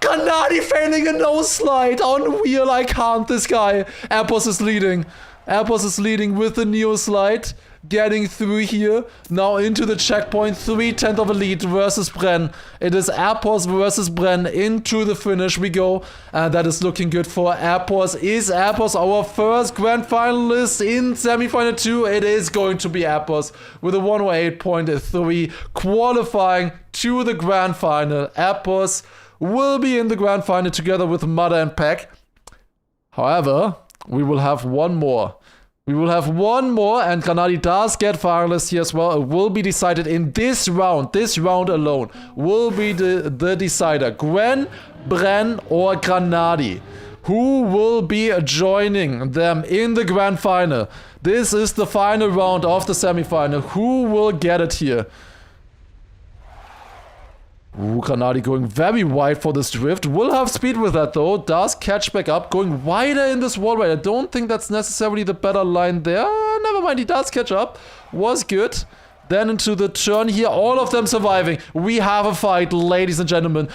Granadi failing a no slide on wheel. I can't. This guy. Apples is leading. Apples is leading with the Neo slide. Getting through here. Now into the checkpoint. 3/10 of a lead versus Bren. It is Apples versus Bren. Into the finish we go. And that is looking good for Apples. Is Apples our first grand finalist in semifinal 2? It is going to be Apples with a 108.3 qualifying to the grand final. Apples will be in the grand final together with Mother and Pack. However, we will have one more. We will have one more, and Granadi does get finalist here as well. It will be decided in this round. This round alone will be the decider. Gwen, Bren, or Granadi. Who will be joining them in the grand final? This is the final round of the semifinal. Who will get it here? Ooh, Granadi going very wide for this drift. Will have speed with that though. Does catch back up. Going wider in this wall ride. I don't think that's necessarily the better line there. Never mind, he does catch up. Was good. Then into the turn here. All of them surviving. We have a fight, ladies and gentlemen.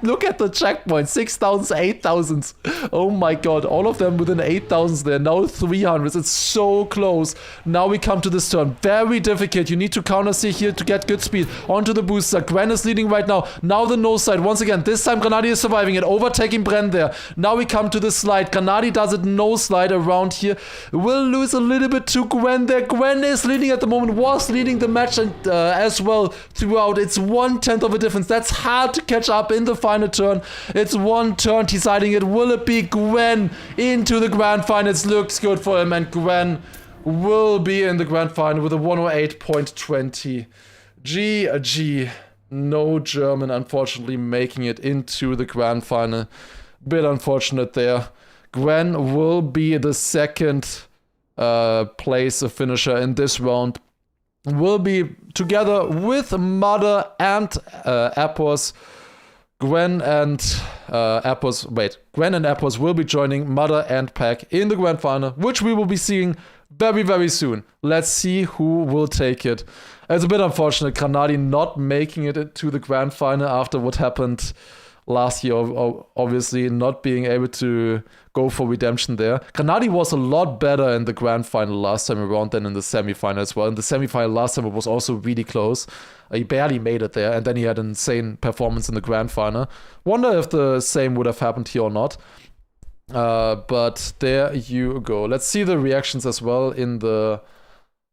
Look at the checkpoint. 6,000s, 8,000s. Oh my god. All of them within 8,000s there. Now 300s. It's so close. Now we come to this turn. Very difficult. You need to counter see here to get good speed. Onto the booster. Gwen is leading right now. Now the nose side. Once again, this time Granadi is surviving it. Overtaking Bren there. Now we come to the slide. Granadi does it no slide around here. Will lose a little bit to Gwen there. Gwen is leading at the moment. Was leading the match and as well throughout. It's 1/10 of a difference. That's hard to catch up in the final turn. It's one turn deciding it. Will it be Gwen into the grand final? It looks good for him, and Gwen will be in the grand final with a 108.20. GG. No German, unfortunately, making it into the grand final. Bit unfortunate there. Gwen will be the second place finisher in this round. Will be together with Mother and Apples. Gwen and Apples will be joining Mother and Pack in the grand final, which we will be seeing very, very soon. Let's see who will take it. It's a bit unfortunate, Granadi not making it to the grand final after what happened last year, obviously not being able to go for redemption there. Granadi was a lot better in the grand final last time around than in the semifinal as well. In the semifinal last time it was also really close. He barely made it there, and then he had an insane performance in the grand final. Wonder if the same would have happened here or not. But there you go. Let's see the reactions as well in the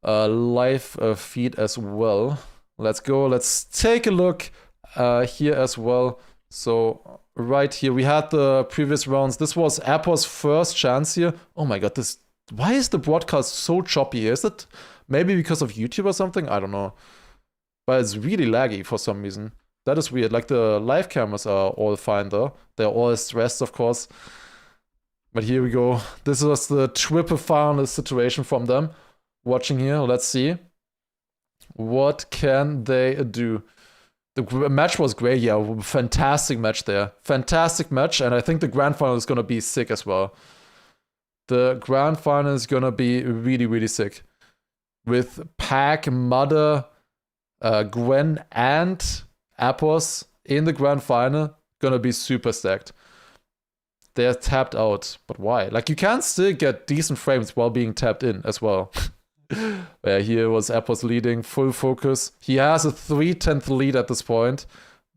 live feed as well. Let's go. Let's take a look here as well. So right here we had the previous rounds. This was Apple's first chance here. Oh my god, why is the broadcast so choppy? Is it maybe because of YouTube or something? I don't know. But it's really laggy for some reason. That is weird. Like the live cameras are all fine though. They're all stressed, of course. But here we go. This was the triple finalist situation from them. Watching here, let's see. What can they do? The match was great, yeah. Fantastic match there. Fantastic match, and I think the grand final is gonna be sick as well. The grand final is gonna be really, really sick. With Pack, Mother, Gwen, and Apples in the grand final, gonna be super stacked. They're tapped out, but why? Like, you can still get decent frames while being tapped in as well. Where here was Apples leading, full focus. He has a 3/10 lead at this point.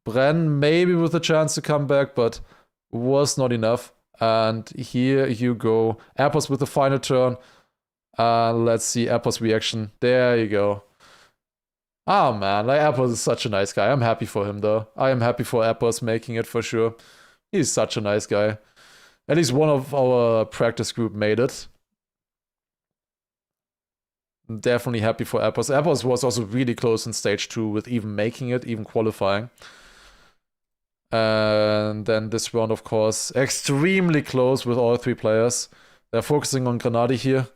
Bren maybe with a chance to come back, but was not enough. And here you go. Apples with the final turn. Let's see Apples' reaction. There you go. Oh man, like Apples is such a nice guy. I'm happy for him though. I am happy for Apples making it for sure. He's such a nice guy. At least one of our practice group made it. Definitely happy for Apples. Apples was also really close in stage 2 with even making it, even qualifying. And then this round, of course, extremely close with all three players. They're focusing on Granadi here.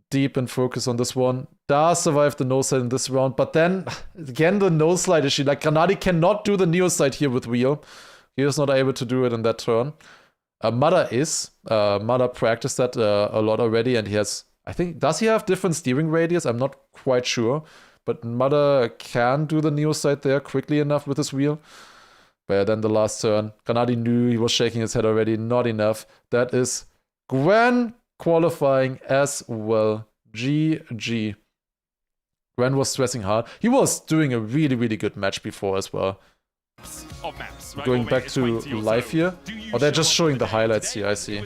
deep in focus on this one. Does survive the nose slide in this round, but then again the nose slide issue. Like Granadi cannot do the neo slide here with wheel. He is not able to do it in that turn. Mada is. Mada practiced that a lot already, and he has, I think, does he have different steering radius? I'm not quite sure. But Mada can do the neo slide there quickly enough with his wheel. But then the last turn, Granadi knew, he was shaking his head already, not enough. That is Gwen qualifying as well. GG. Gwen was stressing hard. He was doing a really, really good match before as well. Of maps, right? Going back to live here. Oh, they're just showing the highlights here, I see.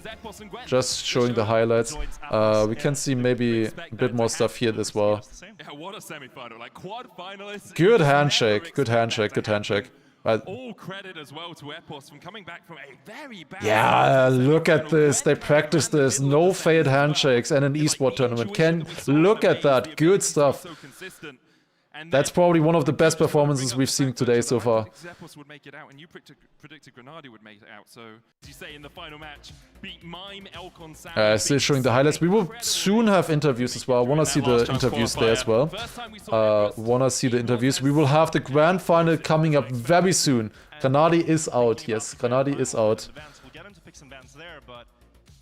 Just showing the highlights. We can see maybe a bit more stuff here as well. Yeah, what a semi-final, like quad finalists. Good handshake, good handshake, good handshake. All credit as well to Epos from coming back from a very bad... Yeah, look at this. They practice this. No failed handshakes and an esport tournament. Look at that. Good stuff. That's probably one of the best performances we've seen today so far. Epos would make it out, and you predicted Granadi would make it out. So, as you say in the final match, beat Mime, Elcon, Sam. Still showing the highlights. We will soon have interviews as well. I want to see the interviews there as well. Want to see the interviews. We will have the grand final coming up very soon. Granadi is out. Yes, Granadi is out. We'll get into picks and bans there, but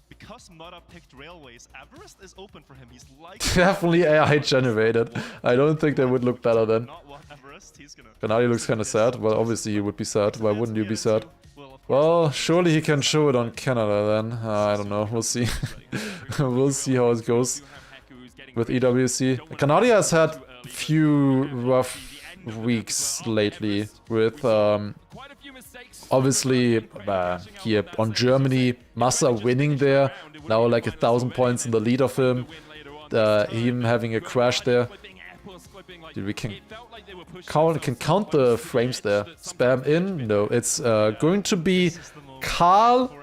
because Mudda picked Railways, Everest is open for him. He's like Definitely AI generated. I don't think they would look better then. Granadi looks kind of sad. Well, obviously he would be sad. Why wouldn't you be sad? Well, surely he can show it on Canada then. I don't know. We'll see. We'll see how it goes with EWC. Granadi has had a few rough weeks lately with obviously here on Germany, Massa winning there, now like 1,000 points in the lead of him, him having a crash there. Dude, we can count the frames there. Spam in? No, it's going to be Carl,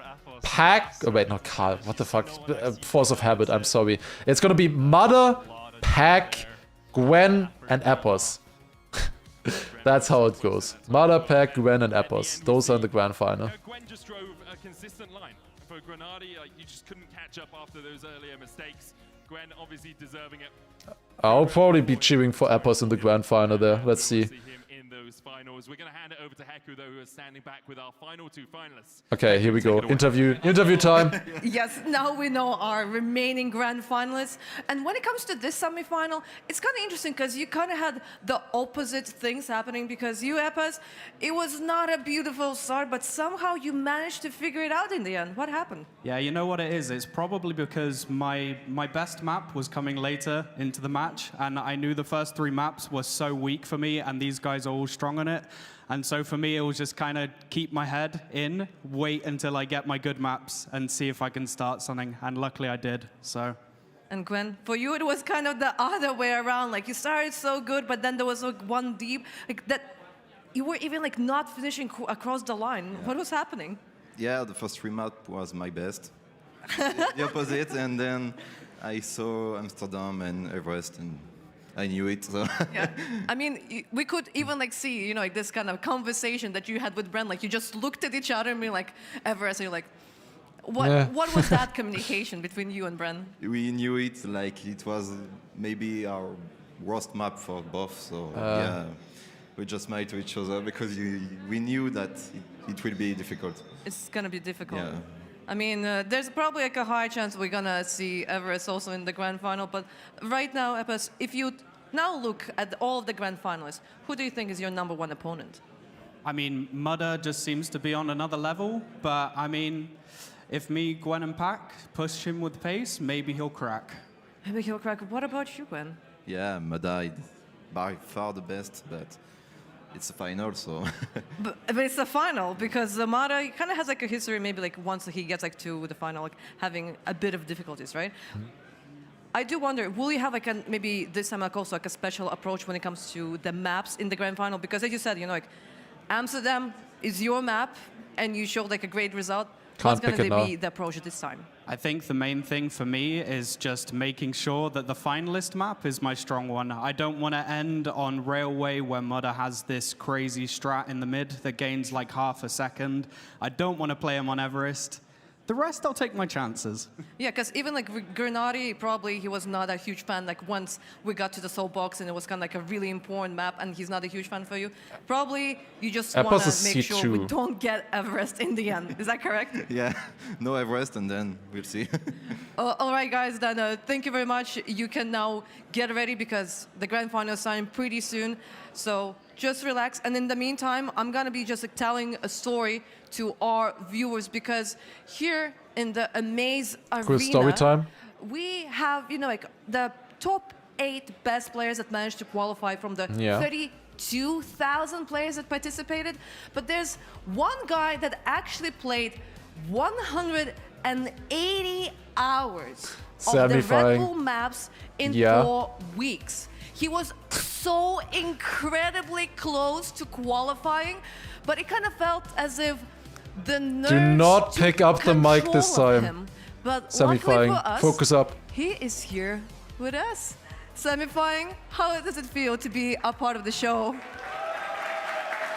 Pack, oh wait, not Carl, what the fuck, Force of Habit, I'm sorry. It's gonna be Mudda, Pack, Gwen, and Epos. That's how it goes. Mudda, Pack, Gwen, and Epos. Those are in the grand final. Gwen just drove a consistent line. For Granadi, you just couldn't catch up after those earlier mistakes. Gwen obviously deserving it. I'll probably be cheering for Epos in the grand final there. Let's see. We're going to hand it over to Heku, though, who is standing back with our final two finalists. Okay, here we go. Interview time. Yes, now we know our remaining grand finalists. And when it comes to this semi-final, it's kind of interesting because you kind of had the opposite things happening because you, Epos, it was not a beautiful start, but somehow you managed to figure it out in the end. What happened? Yeah, you know what it is? It's probably because my best map was coming later into the match, and I knew the first three maps were so weak for me, and these guys are all strong on it. And so for me, it was just kind of keep my head in, wait until I get my good maps, and see if I can start something. And luckily I did, so. And Gwen, for you, it was kind of the other way around. Like, you started so good, but then there was like one deep, like that, you were even like not finishing across the line. Yeah. What was happening? Yeah, the first three map was my best. The opposite, and then I saw Amsterdam and Everest, and I knew it. So. Yeah, I mean, we could even like see, you know, like this kind of conversation that you had with Brent. Like, you just looked at each other and be like, Everest, and you're like, what? Yeah. What was that communication between you and Brent? We knew it, like it was maybe our worst map for both. So yeah, we just smiled to each other because we knew that it will be difficult. It's gonna be difficult. Yeah. I mean, there's probably like a high chance we're gonna see Everest also in the grand final. But right now, Epos, if you now look at all of the grand finalists, who do you think is your #1 opponent? I mean, Mudda just seems to be on another level. But I mean, if me, Gwen, and Pack push him with pace, maybe he'll crack. Maybe he'll crack. What about you, Gwen? Yeah, Mudda is by far the best, but it's a final, so. but it's a final because Mudda kind of has like a history. Maybe like once he gets like to the final, like having a bit of difficulties, right? Mm-hmm. I do wonder, will you have like maybe this time like also like a special approach when it comes to the maps in the grand final? Because as you said, you know, like Amsterdam is your map, and you showed like a great result. What's going to be the approach this time? I think the main thing for me is just making sure that the finalist map is my strong one. I don't want to end on Railway where Mudda has this crazy strat in the mid that gains like half a second. I don't want to play him on Everest. The rest, I'll take my chances. Yeah, because even like Grenadi, probably he was not a huge fan. Like once we got to the soapbox and it was kind of like a really important map, and he's not a huge fan for you. Probably you just want to make sure we don't get Everest in the end. Is that correct? Yeah, no Everest, and then we'll see. All right, guys. Then thank you very much. You can now get ready because the grand final is starting pretty soon. So just relax. And in the meantime, I'm gonna be just like, telling a story to our viewers because here in the Amaze Arena, story time. We have, you know, like the top 8 best players that managed to qualify from the 32,000 players that participated. But there's one guy that actually played 180 hours of the Red Bull maps in 4 weeks. He was so incredibly close to qualifying, but it kind of felt as if the nerves Do not pick up the mic this time. him. But Semifying. luckily for us, Focus up. he is here with us. Semifying, how does it feel to be a part of the show?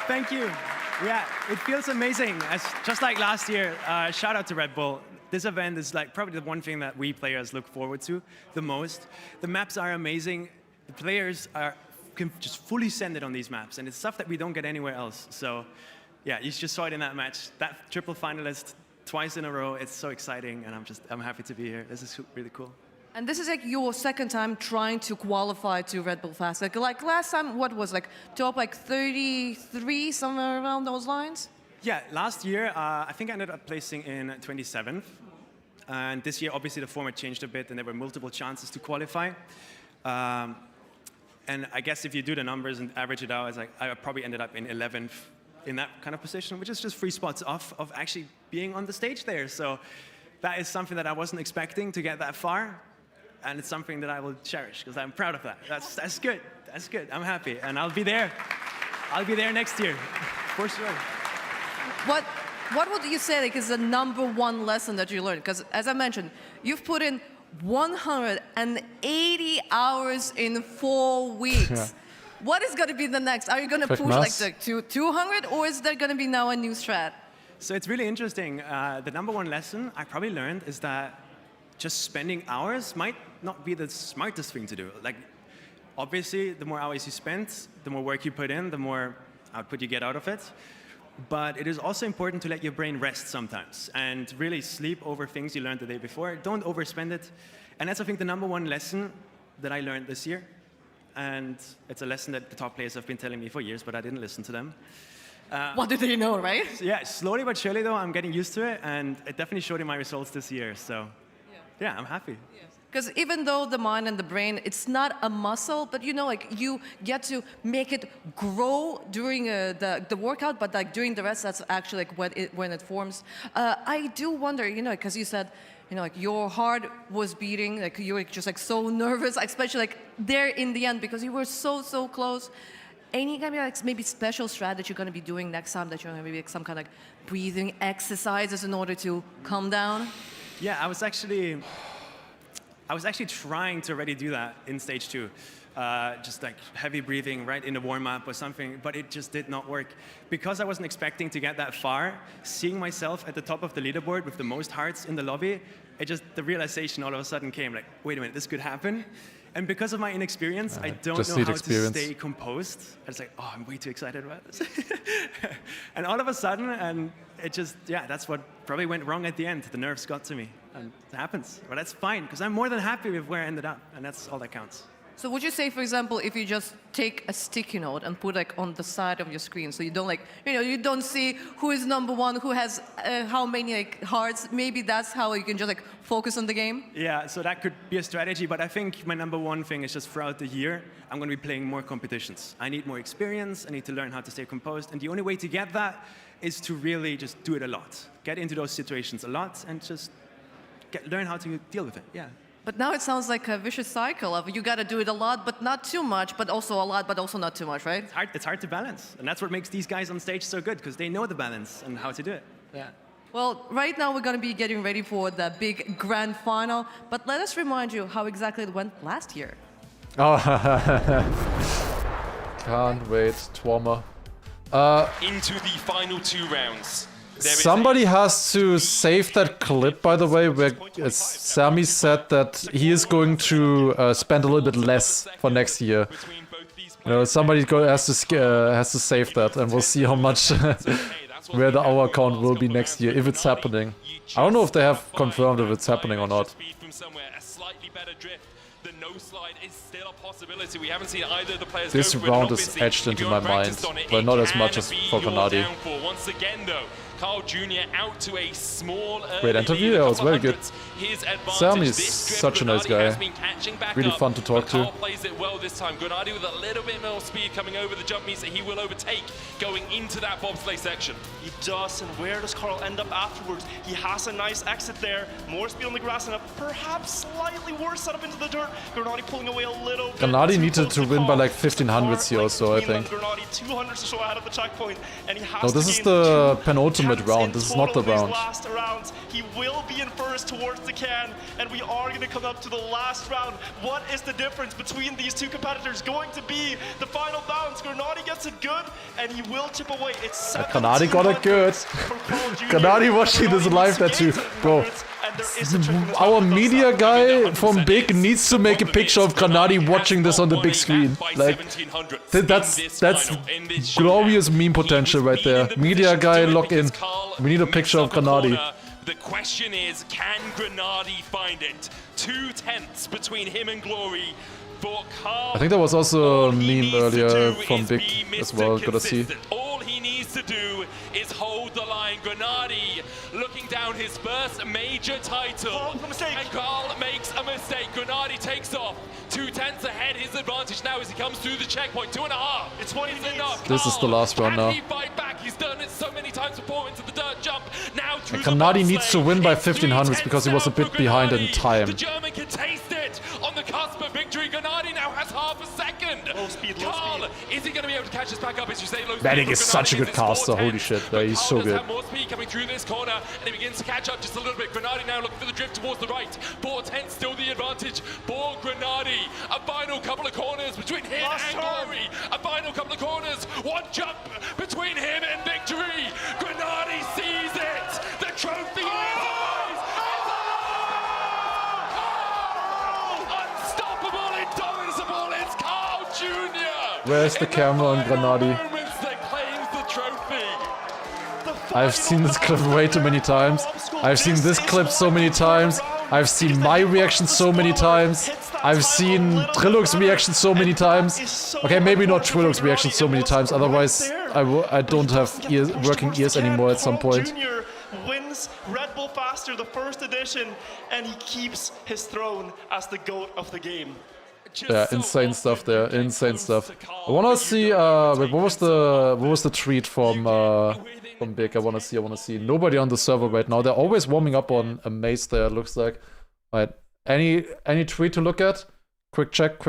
Thank you. Yeah, it feels amazing. Just like last year, shout out to Red Bull. This event is like probably the one thing that we players look forward to the most. The maps are amazing. The players can just fully send it on these maps, and it's stuff that we don't get anywhere else. So, yeah, you just saw it in that match. That triple finalist twice in a row. It's so exciting, and I'm happy to be here. This is really cool. And this is like your second time trying to qualify to Red Bull Fast. Like last time, what was like top like 33, somewhere around those lines? Yeah, last year I think I ended up placing in 27th, and this year obviously the format changed a bit, and there were multiple chances to qualify. And I guess if you do the numbers and average it out, it's like I probably ended up in 11th in that kind of position, which is just 3 spots off of actually being on the stage there. So that is something that I wasn't expecting to get that far, and it's something that I will cherish because I'm proud of that. That's good. That's good. I'm happy, and I'll be there. I'll be there next year, for sure. What would you say like, is the #1 lesson that you learned? Because as I mentioned, you've put in 180 hours in 4 weeks. Yeah. What is going to be the next? Are you going to push like to 200, or is there going to be now a new strat? So it's really interesting. The #1 lesson I probably learned is that just spending hours might not be the smartest thing to do. Like, obviously, the more hours you spend, the more work you put in, the more output you get out of it. But it is also important to let your brain rest sometimes and really sleep over things you learned the day before. Don't overspend it. And that's, I think, the #1 lesson that I learned this year. And it's a lesson that the top players have been telling me for years, but I didn't listen to them. What did they know, right? Yeah, slowly but surely, though, I'm getting used to it. And it definitely showed in my results this year. So, yeah I'm happy. Because even though the mind and the brain, it's not a muscle, but you know, like you get to make it grow during the workout, but like during the rest, that's actually like when it forms. I do wonder, you know, because you said, you know, like your heart was beating, like you were just like so nervous, especially like there in the end because you were so close. Any kind of like maybe special strat that you're going to be doing next time that you're going to maybe like some kind of like breathing exercises in order to calm down? Yeah, I was actually trying to already do that in stage 2. Just like heavy breathing right in the warm-up or something, but it just did not work. Because I wasn't expecting to get that far, seeing myself at the top of the leaderboard with the most hearts in the lobby, the realization all of a sudden came like, wait a minute, this could happen? And because of my inexperience, I don't know how to stay composed. I was like, oh, I'm way too excited about this. And all of a sudden, and it just, that's what probably went wrong at the end. The nerves got to me, and it happens. But that's fine, because I'm more than happy with where I ended up, and that's all that counts. So would you say, for example, if you just take a sticky note and put like on the side of your screen, so you don't like, you know, you don't see who is #1, who has how many like hearts, maybe that's how you can just like focus on the game? Yeah, so that could be a strategy, but I think my #1 thing is just throughout the year, I'm going to be playing more competitions. I need more experience, I need to learn how to stay composed, and the only way to get that is to really just do it a lot. Get into those situations a lot, and just learn how to deal with it, yeah. But now it sounds like a vicious cycle of you got to do it a lot, but not too much, but also a lot, but also not too much, right? It's hard to balance. And that's what makes these guys on stage so good, because they know the balance and how to do it. Yeah. Well, right now we're going to be getting ready for the big grand final, but let us remind you how exactly it went last year. Oh, can't wait, Twommer. Into the final 2 rounds. Somebody has to save that clip, by the way, where Sammy said that he is going to spend a little bit less for next year. You know, somebody has to save that, and we'll see how much where our account will be next year if it's happening. I don't know if they have confirmed if it's happening or not. We haven't seen either of the players This round is etched into my mind, but not as much as for Gennady. Once again, though, Carl Jr. out to a small Great interview, that was very good. Sam is such a nice guy. Really fun to talk to. Plays it well this time. Gennady with a little bit more speed coming over the jump means that he will overtake going into that bobsleigh section. He does, and where does Carl end up afterwards? He has a nice exit there, more speed on the grass, and a perhaps slightly worse setup into the dirt. Gennady pulling away a little bit. Gennady needed to win by like 1500s here or so, I think. Gennady 200 or so ahead of the checkpoint, and he has no, this is the penultimate round. This is not the round. Last rounds. He will be in first towards the can, and we are going to come up to the last round. What is the difference between these two competitors going to be the final bounce? Gennady gets it good, and he will chip away. It's Gennady got it good. Gennady watching this live there too. Bro, our media guy from Big needs to make a picture of Gennady watching this on the big screen. Like, that's glorious meme potential right there. Media guy, log in. We need a picture of Gennady. The question is, can Gennady find it? 2/10 between him and Glory. For Carl, I think there was also a meme earlier from Big as well. Gotta see. All he needs to do is hold the line. Gennady looking down his first major title. And Carl makes a mistake. Gennady takes off. 2/10 ahead, his advantage now as he comes through the checkpoint. 2.5. It's what he's enough. This is the last round now. Can he fight back? He's done it so many times before into the dirt jump. Now through Gennady needs to win by 1500s because he was a bit behind in time. the German can taste it on the cusp of victory. Gennady now has half a second. Low speed, Carl, is he going to be able to catch this back up? As you say, low speed. Medic is such a good caster. Holy shit, he's so good. More speed coming through this corner, and he begins to catch up just a little bit. Gennady now looking for the drift towards the right. 4/10 still the advantage for Gennady. A final couple of corners between him and Glory. A final couple of corners. One jump between him and victory. Gennady sees it. The trophy in his eyes. Unstoppable, indomitable. It's Carl Jr. Where's the camera on Gennady? I've seen this clip way too many times. I've seen this clip so many times. I've seen my reaction so many times. I've seen Trilog's reaction so many times. Okay, maybe not Trilog's reaction so many times, otherwise I don't have working ears anymore at some point. Jr. wins Red Bull Faster, the first edition, and he keeps his throne as the GOAT of the game. Yeah, insane stuff there, insane stuff. I wanna see, wait, what was the tweet from Big? I wanna see. Nobody on the server right now. They're always warming up on a maze there, it looks like. Right, any tweet to look at? Quick check.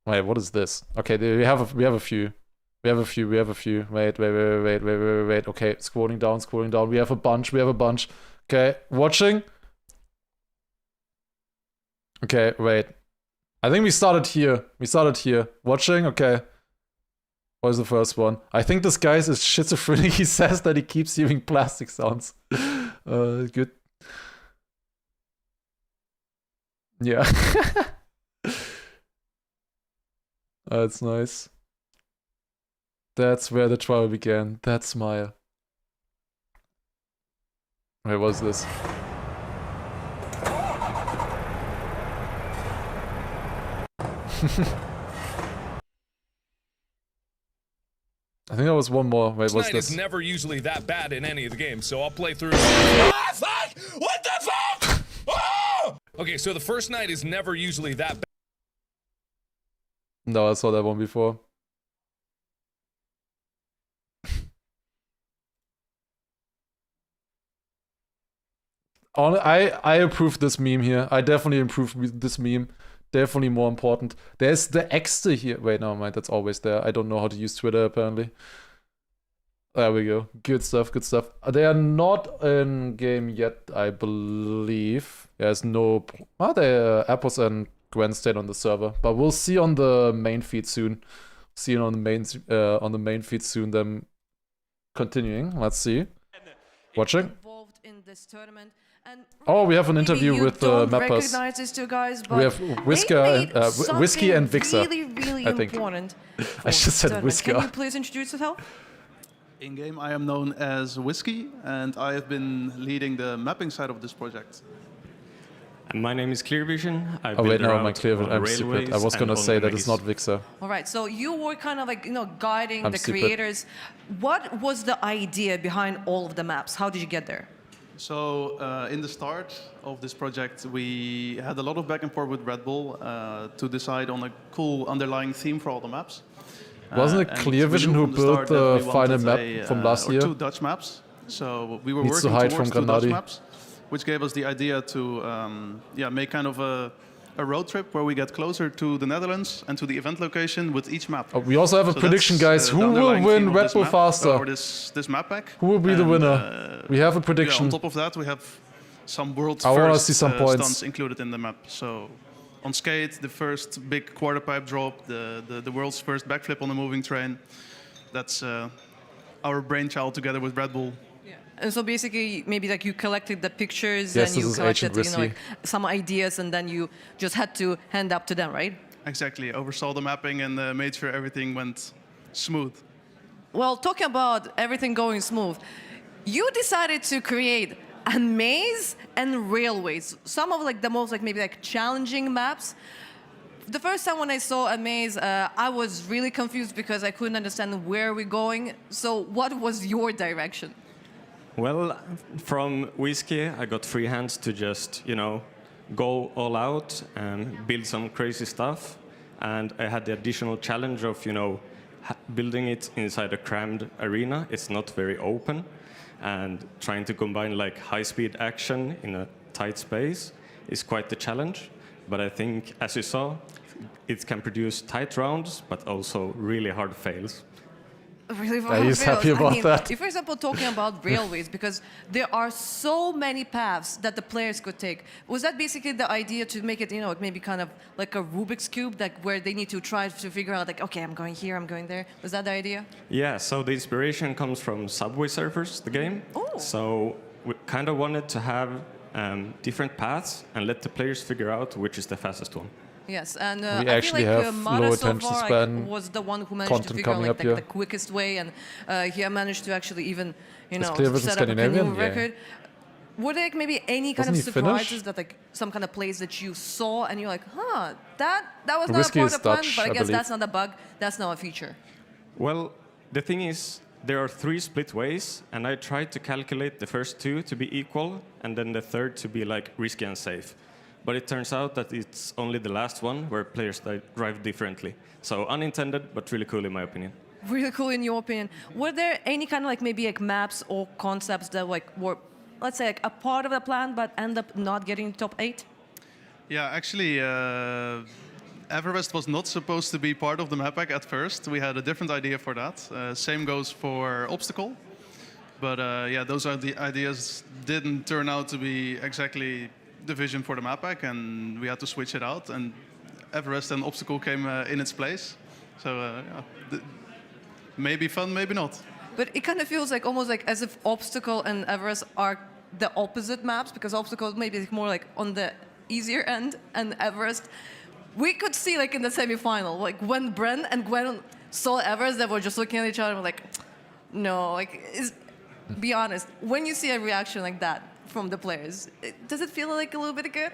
Wait, what is this? Okay, we have a few. Wait. Okay, scrolling down. We have a bunch. Okay, watching. Okay, wait. I think we started here. Watching, okay. What is the first one? I think this guy is schizophrenic. He says that he keeps hearing plastic sounds. Good. Yeah. That's nice. That's where the trial began. That smile. Wait, what's this? I think there was one more. Wait, what's this? It's never usually that bad in any of the games, so I'll play through. Ah, fuck! What the fuck? Oh! Okay, so the first night is never usually that bad. No, I saw that one before. I approve this meme here. I definitely approve this meme. Definitely more important. There's the extra here. Wait, no, mind, that's always there. I don't know how to use Twitter, apparently. There we go. Good stuff. They are not in game yet, I believe. There's no... Are there Apples and Gwen stayed on the server? But we'll see on the main feed soon. see it on the main feed soon. Them continuing. Let's see. Watching. Involved in this tournament. And Oh, we have an interview maybe with you don't Mappers. recognize these two guys, but We have Whiskey and Vixer. Really, really I think. important. I just said Whisker. Can you please introduce yourself? In game, I am known as Whiskey, and I have been leading the mapping side of this project. And my name is Clearvision. Oh wait, no, my Clearvision. I'm stupid. I was gonna say that it's not Vixer. All right, so you were kind of like, guiding I'm the stupid. creators. What was the idea behind all of the maps? How did you get there? So in the start of this project, we had a lot of back and forth with Red Bull to decide on a cool underlying theme for all the maps. Wasn't it and Clearvision we knew who from the built start that the we final wanted map from last or year? 2 Dutch maps. So we were Needs to working hide towards from 2 Dutch Granadi. maps, which gave us the idea to make kind of a road trip where we get closer to the Netherlands and to the event location with each map. Oh, we also have a So prediction, that's, guys. the Who will underlying win theme of Red this Bull map, faster? or this map pack. Who will be the And, winner? We have a prediction. On top of that, we have some world's I wanna first see some points. stunts included in the map. So on skate, the first big quarter pipe drop, the world's first backflip on a moving train. That's our brainchild together with Red Bull. And so basically, maybe like you collected the pictures Yes, and this you is collected, Agent like some ideas, and then you just had to hand up to them, right? Exactly. Oversaw the mapping and made sure everything went smooth. Well, talking about everything going smooth, you decided to create a maze and railways. Some of like the most maybe challenging maps. The first time when I saw a maze, I was really confused because I couldn't understand where we're going. So what was your direction? Well, from Whiskey, I got free hands to just, go all out and build some crazy stuff. And I had the additional challenge of, building it inside a crammed arena. It's not very open. And trying to combine high-speed action in a tight space is quite the challenge. But I think, as you saw, it can produce tight rounds, but also really hard fails. Really Yeah, he's happy about that. If, for example, talking about railways, because there are so many paths that the players could take, was that basically the idea to make it, maybe kind of like a Rubik's Cube, where they need to try to figure out, okay, I'm going here, I'm going there? Was that the idea? Yeah, so the inspiration comes from Subway Surfers, the game. Oh. So we kind of wanted to have different paths and let the players figure out which is the fastest one. Yes, and We I actually feel like have Mara low so attention far span was the one who managed to content figure out coming up the here. quickest way, and he managed to actually even, Is Clearvision set up a new Scandinavian? Yeah. record. Were there maybe any kind of Wasn't he Finnish? surprises that some kind of plays that you saw and you're like, that was not Whiskey a part is of the plan, Dutch, but I I guess believe. that's not a bug, that's now a feature. Well, the thing is, there are 3 split ways, and I tried to calculate the first 2 to be equal, and then the third to be risky and safe. But it turns out that it's only the last one where players drive differently. So unintended, but really cool in my opinion. Really cool in your opinion. Were there any kind of maybe maps or concepts that were, let's say, a part of the plan but end up not getting top 8? Yeah, actually, Everest was not supposed to be part of the map pack at first. We had a different idea for that. Same goes for Obstacle. But yeah, those are the ideas didn't turn out to be exactly the vision for the map pack, and we had to switch it out. And Everest and Obstacle came in its place. So yeah, maybe fun, maybe not. But it kind of feels almost as if Obstacle and Everest are the opposite maps, because Obstacle maybe is more on the easier end, and Everest, we could see in the semi-final, when Bren and Gwen saw Everest, they were just looking at each other and were no, be honest, when you see a reaction like that from the players, does it feel a little bit good?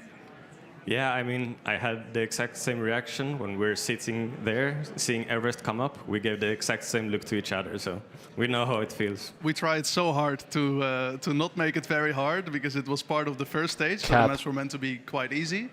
Yeah, I mean, I had the exact same reaction when we're sitting there, seeing Everest come up. We gave the exact same look to each other, so we know how it feels. We tried so hard to not make it very hard, because it was part of the first stage, so the matches were meant to be quite easy.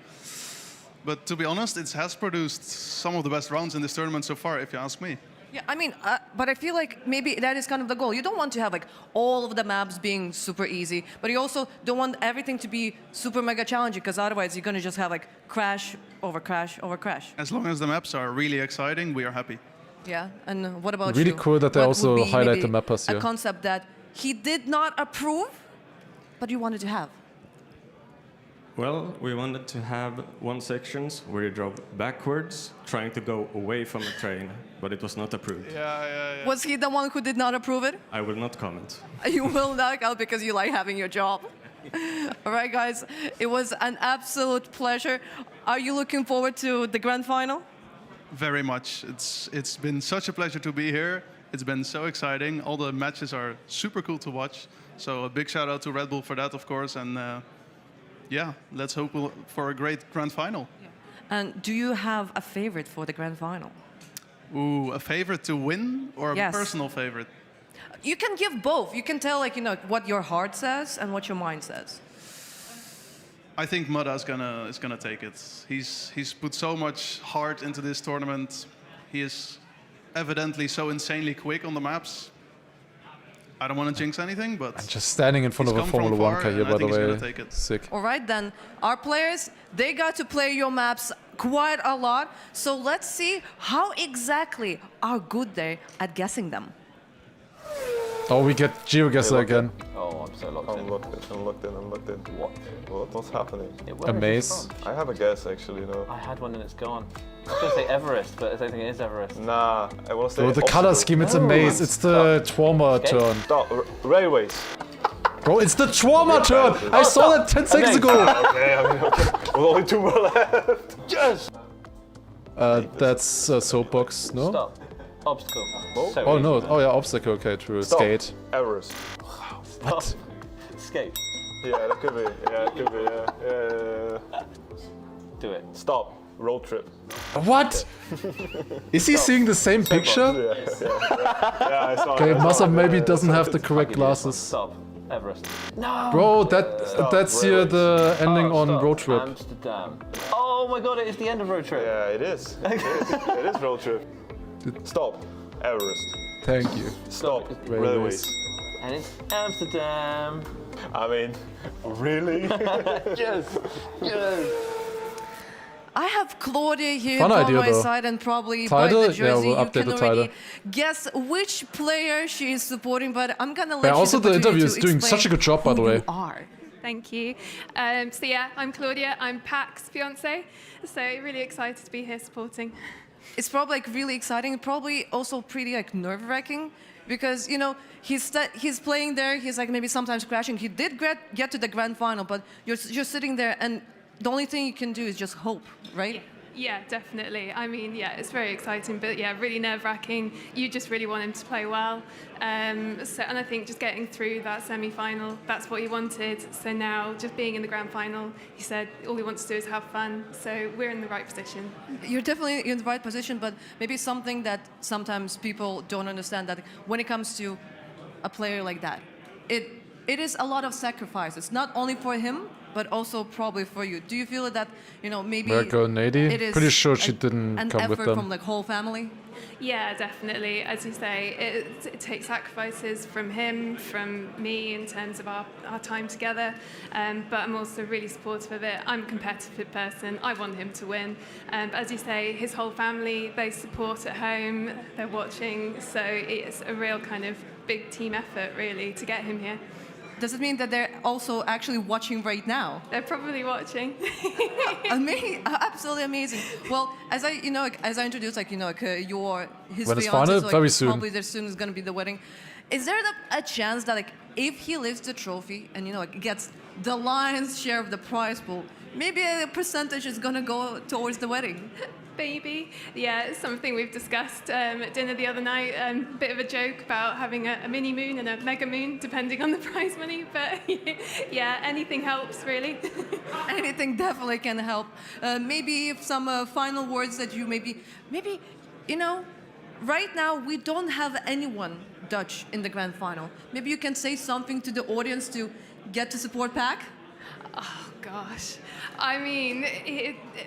But to be honest, it has produced some of the best rounds in this tournament so far, if you ask me. Yeah, I mean, but I feel maybe that is kind of the goal. You don't want to have all of the maps being super easy, but you also don't want everything to be super mega challenging, because otherwise you're going to just have crash over crash over crash. As long as the maps are really exciting, we are happy. Yeah, and what about Really you? cool that they What also would be highlight maybe the mappers here. a concept that he did not approve, but you wanted to have? Well, we wanted to have one sections where you drove backwards, trying to go away from the train, but it was not approved. Yeah. Was he the one who did not approve it? I will not comment. You will not go because you like having your job. All right, guys. It was an absolute pleasure. Are you looking forward to the grand final? Very much. It's been such a pleasure to be here. It's been so exciting. All the matches are super cool to watch. So a big shout out to Red Bull for that, of course. And yeah, let's hope for a great grand final. And do you have a favorite for the grand final? Ooh, a favorite to win or a Yes. personal favorite? You can give both. You can tell, like, what your heart says and what your mind says. I think Mudda is gonna take it. He's put so much heart into this tournament. He is evidently so insanely quick on the maps. I don't want to jinx anything, but Just standing in front of a Formula 1 car here, by the way. Sick. All right, then. Our players, they got to play your maps quite a lot. So let's see how exactly are good they at guessing them. Oh, we get GeoGuessr again. Oh, I'm so locked in. I'm locked in. What's happening? A maze. I have a guess, actually, no. I had one and it's gone. I was going to say Everest, but I don't think it is Everest. Nah, I want to say Oh, the color scheme, it's a maze. It's the Trauma turn. Stop. Railways. Bro, it's the Trauma turn! I saw that 10 seconds ago! Okay. With only 2 more left. Yes! That's a soapbox, no? Stop. Obstacle. So Oh no, easy. oh yeah, obstacle, okay, true. Stop. Skate. Everest. What? Skate. Yeah, that could be. Yeah, it could be. Yeah. Do it. Stop. Road trip. What? Is he seeing the same picture? Yeah, I saw Okay, it. Massa maybe doesn't have the correct glasses. Stop. Everest. No! Bro, that's here the ending on Stop. Road Trip. Amsterdam. Oh my god, it is the end of Road Trip. Yeah, it is. It is road trip. Stop. Everest. Thank you. Stop. Railways. And it's Amsterdam. I mean, really? Yes. Yes. I have Claudia here Fun by idea, my though. side, and probably Title? by the Yeah, jersey we'll you update can the already title. guess which player she is supporting, but I'm gonna let Yeah, you also the opportunity interview to is doing explain such a good job, by the who way. you are. Thank you. So yeah, I'm Claudia. I'm Pac's fiance. So really excited to be here supporting. It's probably like really exciting, probably also pretty like nerve-wracking, because he's playing there. He's like maybe sometimes crashing. He did get to the grand final, but you're sitting there, and the only thing you can do is just hope, right? Yeah, definitely. I mean, yeah, it's very exciting, but yeah, really nerve-wracking. You just really want him to play well. And I think just getting through that semi-final, that's what he wanted. So now, just being in the grand final, he said all he wants to do is have fun. So we're in the right position. You're definitely in the right position, but maybe something that sometimes people don't understand, that when it comes to a player like that, it is a lot of sacrifices, not only for him, but also probably for you. Do you feel that, maybe Mirko and Nady? it is Pretty sure she didn't an come with effort them. from like whole family? Yeah, definitely. As you say, it takes sacrifices from him, from me in terms of our time together. But I'm also really supportive of it. I'm a competitive person. I want him to win. But as you say, his whole family, they support at home. They're watching. So it's a real kind of big team effort, really, to get him here. Does it mean that they're also actually watching right now? They're probably watching. Amazing, absolutely amazing. Well, as I introduced, his When it's fiance, final? so, Very soon. Probably there soon is going to be the wedding. Is there a chance that if he lifts the trophy and gets the lion's share of the prize pool, maybe a percentage is going to go towards the wedding? Baby. Yeah, it's something we've discussed at dinner the other night. A bit of a joke about having a mini moon and a mega moon, depending on the prize money. But yeah, anything helps, really. Anything definitely can help. Maybe some final words that you right now we don't have anyone Dutch in the grand final. Maybe you can say something to the audience to get to support Pac? Oh, gosh. I mean,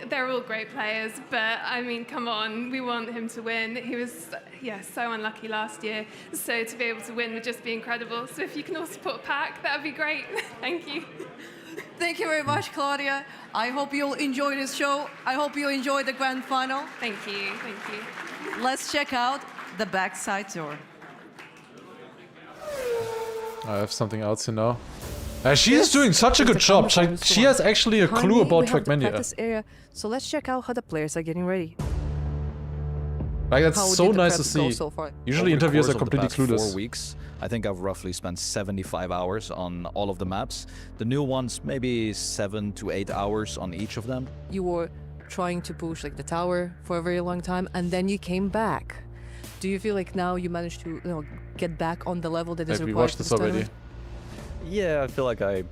they're all great players, but I mean, come on, we want him to win. He was, so unlucky last year. So to be able to win would just be incredible. So if you can all support Pac, that would be great. Thank you. Thank you very much, Claudia. I hope you'll enjoy this show. I hope you enjoy the grand final. Thank you. Thank you. Let's check out the backside tour. I have something else, She is doing such a good job. She has actually a clue about Trackmania. Practice area, so let's check out how the players are getting ready. Like, that's How so did the nice to prep go see. so far? Usually Over the interviews course are of the completely past clueless. 4 weeks, I think I've roughly spent 75 hours on all of the maps. The new ones, maybe 7 to 8 hours on each of them. You were trying to push like the tower for a very long time, and then you came back. Do you feel like now you managed to, get back on the level that is Have we required watched for this already? Yeah, I feel like I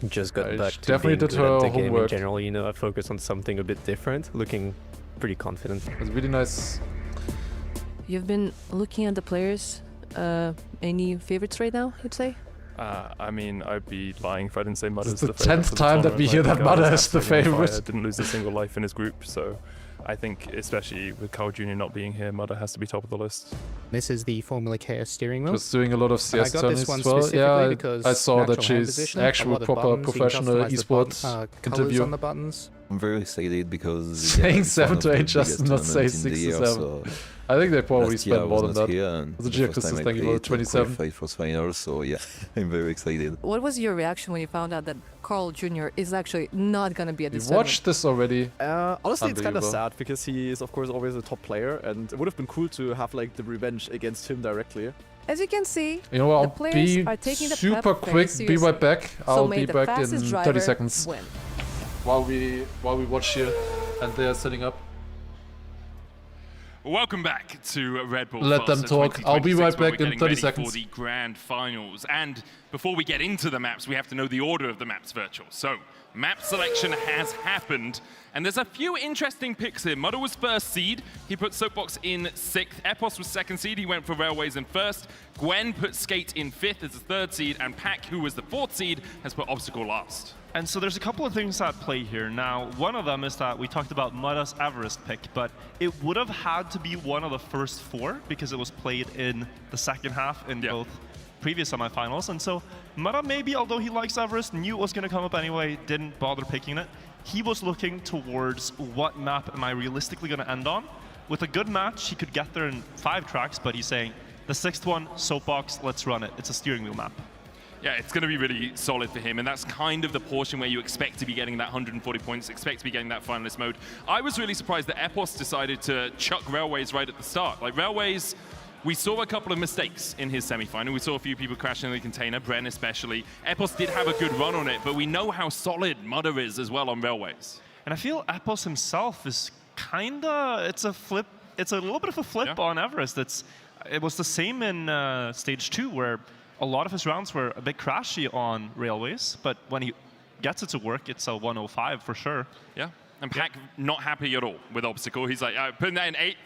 just got back to definitely being did good her at the game in homework. general. You know, I focused on something a bit different, looking pretty confident. It was really nice. You've been looking at the players. Any favorites right now, you'd say? I mean, I'd be lying if I didn't say Mudder's This is the the favorite 10th for the time that we tournament. hear Like, that the guy Mudder was is the absolutely on fire, favorite. Didn't lose a single life in his group, so I think, especially with Carl Jr. not being here, Mudder has to be top of the list. This is the Formula K steering wheel. Just doing a lot of And I CS got tourneys this one as well. specifically Yeah, because I saw that natural hand she's position, a actual lot of proper buttons, you can professional customize the esports colours interview. on the buttons. I'm very excited because Saying it's one 7 of to the 8 just biggest not say tournaments in 6 the to year, 7. so I think they probably last year spent I more was than not that. here, and Was it the GX first time I thank you for played, 27? qualified for finals, so yeah, I'm very excited. What was your reaction when you found out that Carl Jr. is actually not gonna be at You this watched this already? Honestly, it's kind of Unbelievable. sad because he is, of course, always a top player, and it would have been cool to have like the revenge against him directly. As you can see, You know what, the I'll players be are taking the super prep very quick, be seriously. right back. So I'll may be the back in fastest 30 driver seconds. win. While we watch here, and they are setting up. Welcome back to Red Bull. Let them Foster talk. I'll be 2026, right where back we're in getting 30 ready seconds. For the grand finals. And before we get into the maps, we have to know the order of the maps virtual. So, map selection has happened. And there's a few interesting picks here. Mudder was first seed. He put Soapbox in 6th. Epos was 2nd seed. He went for Railways in 1st. Gwen put Skate in 5th as the 3rd seed. And Pack, who was the 4th seed, has put Obstacle last. And so there's a couple of things at play here. Now, one of them is that we talked about Mudda's Everest pick, but it would have had to be one of the first 4 because it was played in the second half in both previous semifinals. And so Mudda, maybe, although he likes Everest, knew it was going to come up anyway, didn't bother picking it. He was looking towards what map am I realistically going to end on. With a good match, he could get there in 5 tracks, but he's saying, the 6th one, Soapbox, let's run it. It's a steering wheel map. Yeah, it's going to be really solid for him, and that's kind of the portion where you expect to be getting that 140 points, expect to be getting that finalist mode. I was really surprised that Epos decided to chuck Railways right at the start. Like, Railways, we saw a couple of mistakes in his semi-final. We saw a few people crashing in the container, Bren especially. Epos did have a good run on it, but we know how solid Mudder is as well on Railways. And I feel Epos himself is kinda, it's a little bit of a flip on Everest. It was the same in stage 2, where a lot of his rounds were a bit crashy on Railways, but when he gets it to work, it's a 105 for sure. Yeah, and Pack not happy at all with Obstacle. He's like, putting that in 8th,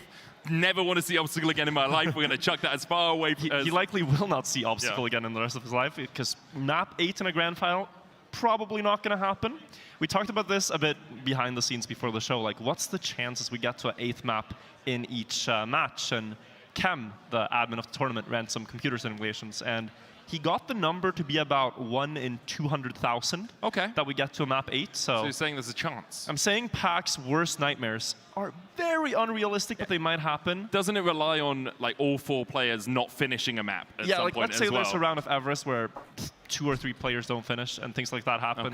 never want to see Obstacle again in my life. We're going to chuck that as far away. He likely will not see Obstacle again in the rest of his life, because map 8 in a grand final, probably not going to happen. We talked about this a bit behind the scenes before the show, like what's the chances we get to an 8th map in each match? And Kem, the admin of the tournament, ran some computer simulations, and he got the number to be about 1 in 200,000 that we get to a map 8. So you're saying there's a chance? I'm saying Pack's worst nightmares are very unrealistic, but they might happen. Doesn't it rely on like all 4 players not finishing a map at some like point let's say as well? there's a round of Everest where 2 or 3 players don't finish and things like that happen.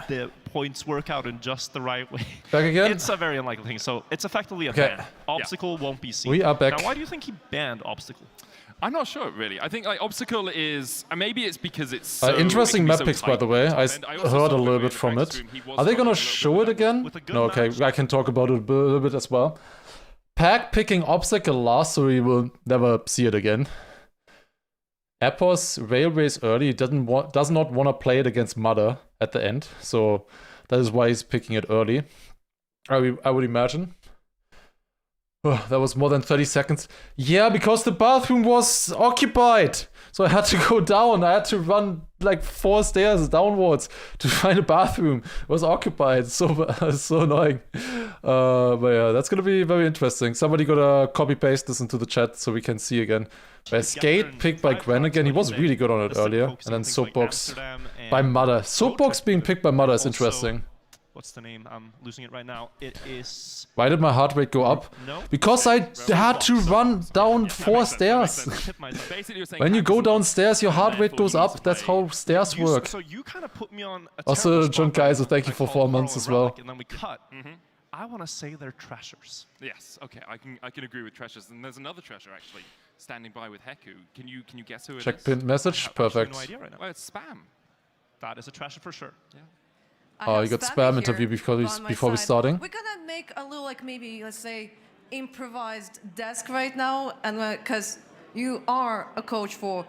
The points work out in just the right way. Back again? It's a very unlikely thing. So it's effectively a Okay. ban. Obstacle won't be seen. We are back. Now, why do you think he banned Obstacle? I'm not sure, really. I think like Obstacle is, and maybe it's because it's so, interesting it can be map so picks, by tight the way. on I top end. also heard saw a little when we bit were in from the it. practice room, he was Are they struggling gonna a little show it again? No, okay, I can talk about it a little bit as well. Pack picking Obstacle last, so we will never see it again. Epos Railways early, does not want to play it against Mudder at the end, so that is why he's picking it early. I would imagine. Oh, that was more than 30 seconds. Yeah, because the bathroom was occupied. So I had to go down. I had to run like 4 stairs downwards to find a bathroom. It was occupied. So annoying. But yeah, that's going to be very interesting. Somebody gotta copy paste this into the chat so we can see again. Skate picked by Gwen again. He was really good on it earlier. And then Soapbox by Mudder. Soapbox being picked by Mudder is interesting. what's the name? I'm losing it right now. It is... Why did my heart rate go up? No. Because I had to run down 4 stairs. When you go downstairs, your heart rate goes up. That's how stairs work. So you kind of put me on a Also, John Kaiser, thank you for 4 months as well. And then we cut. I want to say they're Trashers. Yes, okay, I can agree with Trashers. And there's another Treasure actually standing by with Heku. Can you guess who it is? Check pinned message, perfect. No idea right now. Well, it's Spam. That is a Trasher for sure. Yeah. Oh, you got spam interview before we starting. We're gonna make a little, like, maybe, let's say, improvised desk right now, and because you are a coach for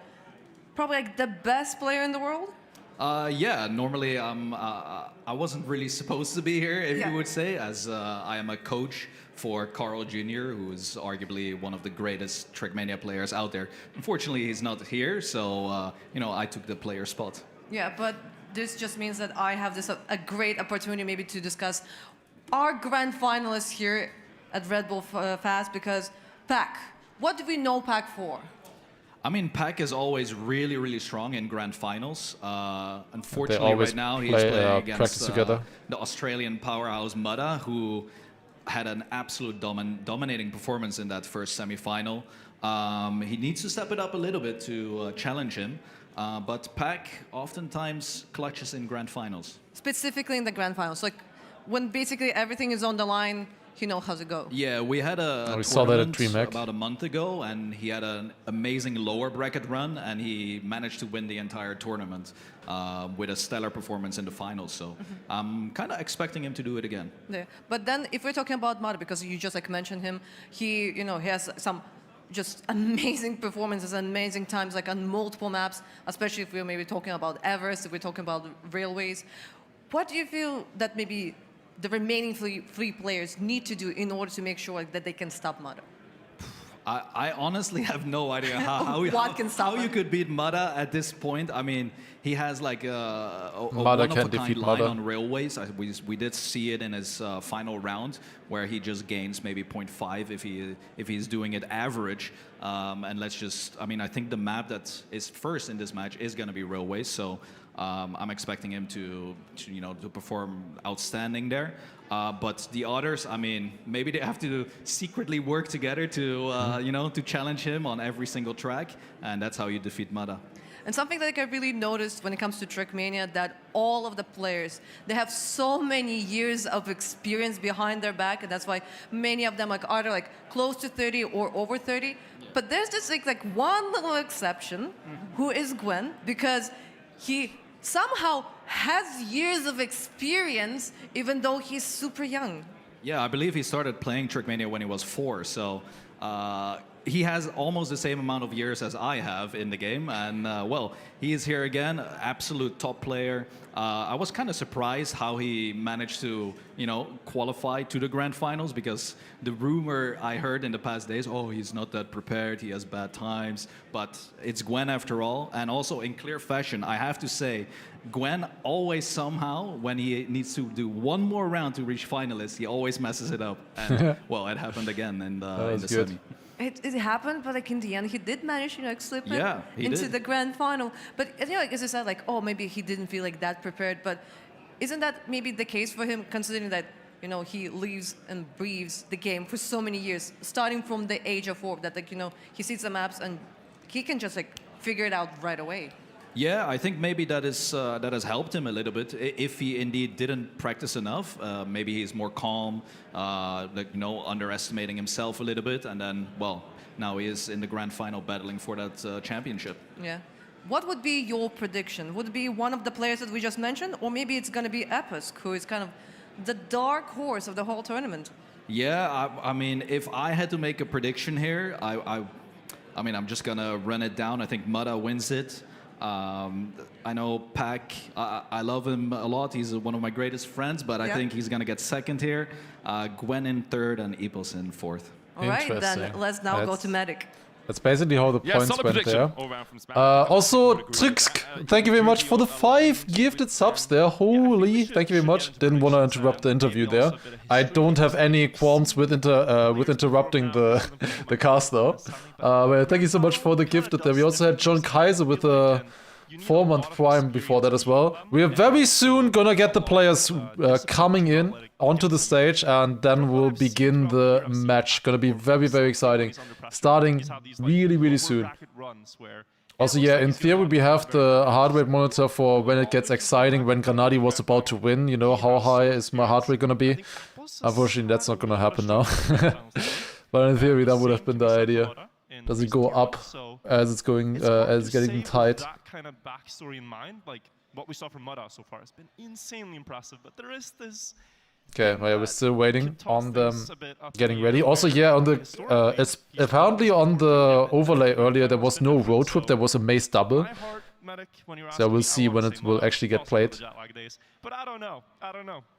probably like the best player in the world. Yeah, normally I wasn't really supposed to be here, if you would say, as I am a coach for Carl Jr., who is arguably one of the greatest Trackmania players out there. Unfortunately, he's not here, so you know, I took the player spot. Yeah, but this just means that I have this a great opportunity maybe to discuss our grand finalists here at Red Bull Fast, because Pac, what do we know Pac for? I mean, Pac is always really, really strong in grand finals. Unfortunately, right now he's playing against the Australian powerhouse Mudda, who had an absolute dominating performance in that first semi-final. He needs to step it up a little bit to challenge him. But Pac oftentimes clutches in grand finals. Specifically in the grand finals, like when basically everything is on the line, he knows how to go. Yeah, we had a tournament about a month ago, and he had an amazing lower bracket run, and he managed to win the entire tournament with a stellar performance in the finals. So I'm kind of expecting him to do it again. Yeah. But then, if we're talking about Mudda, because you just like mentioned him, he he has some just amazing performances, amazing times, like on multiple maps, especially if we're maybe talking about Everest, if we're talking about railways. What do you feel that maybe the remaining three players need to do in order to make sure that they can stop Mudda? I honestly have no idea how you could beat Mudda at this point. I mean, he has like a one-of-a-kind line on railways. We did see it in his final round, where he just gains maybe 0.5 if he's doing it average. And I think the map that is first in this match is going to be railways. So I'm expecting him to perform outstanding there. But the others, I mean, maybe they have to secretly work together to to challenge him on every single track, and that's how you defeat Mudda. And something that I really noticed when it comes to Trackmania, that all of the players, they have so many years of experience behind their back, and that's why many of them are either close to 30 or over 30. But there's just like one little exception, who is Gwen, because he somehow has years of experience, even though he's super young. Yeah, I believe he started playing Trackmania when he was 4, so he has almost the same amount of years as I have in the game, and well, he is here again, absolute top player. I was kind of surprised how he managed to, qualify to the grand finals, because the rumor I heard in the past days, oh, he's not that prepared, he has bad times, but it's Gwen after all. And also in clear fashion, I have to say, Gwen always somehow, when he needs to do one more round to reach finalists, he always messes it up. And well, it happened again in the semi. It happened, but in the end, he did manage, slip into the grand final. But as I said, oh, maybe he didn't feel that prepared. But isn't that maybe the case for him, considering that he lives and breathes the game for so many years, starting from the age of 4, that he sees the maps and he can just figure it out right away. Yeah, I think maybe that has helped him a little bit. If he indeed didn't practice enough, maybe he's more calm, underestimating himself a little bit, and then, well, now he is in the grand final battling for that championship. Yeah. What would be your prediction? Would it be one of the players that we just mentioned, or maybe it's going to be Episk, who is kind of the dark horse of the whole tournament? Yeah, I mean, if I had to make a prediction here, I mean, I'm just gonna run it down. I think Mudda wins it. I know Pac, I love him a lot. He's one of my greatest friends, but I think he's going to get second here. Gwen in third and Epos in fourth. All right, then let's now go to Medic. That's basically how the points went there. Also, Trixk, thank you very much for the 5 gifted subs there. Holy, thank you very much. Didn't want to interrupt the interview there. I don't have any qualms with interrupting the cast though. Well, thank you so much for the gifted there. We also had John Kaiser with a 4-month prime before that as well. We are very soon gonna get the players coming in onto the stage, and then we'll begin the match. Gonna be very, very exciting. Starting really, really soon. Also, yeah, in theory we have the heart rate monitor for when it gets exciting, when Granadi was about to win. You know, how high is my heart rate gonna be? Unfortunately, that's not gonna happen now. But in theory, that would have been the idea. Does it go up as it's going, as it's getting tight? That kind of backstory in mind, like what we saw from Mudda so far has been insanely impressive, but there is this... Okay, well, yeah, we're still waiting on them getting ready. Also, yeah, on the it's apparently on the overlay earlier there was no road trip, there was a maze double. So we'll see when it will actually get played. But I don't know.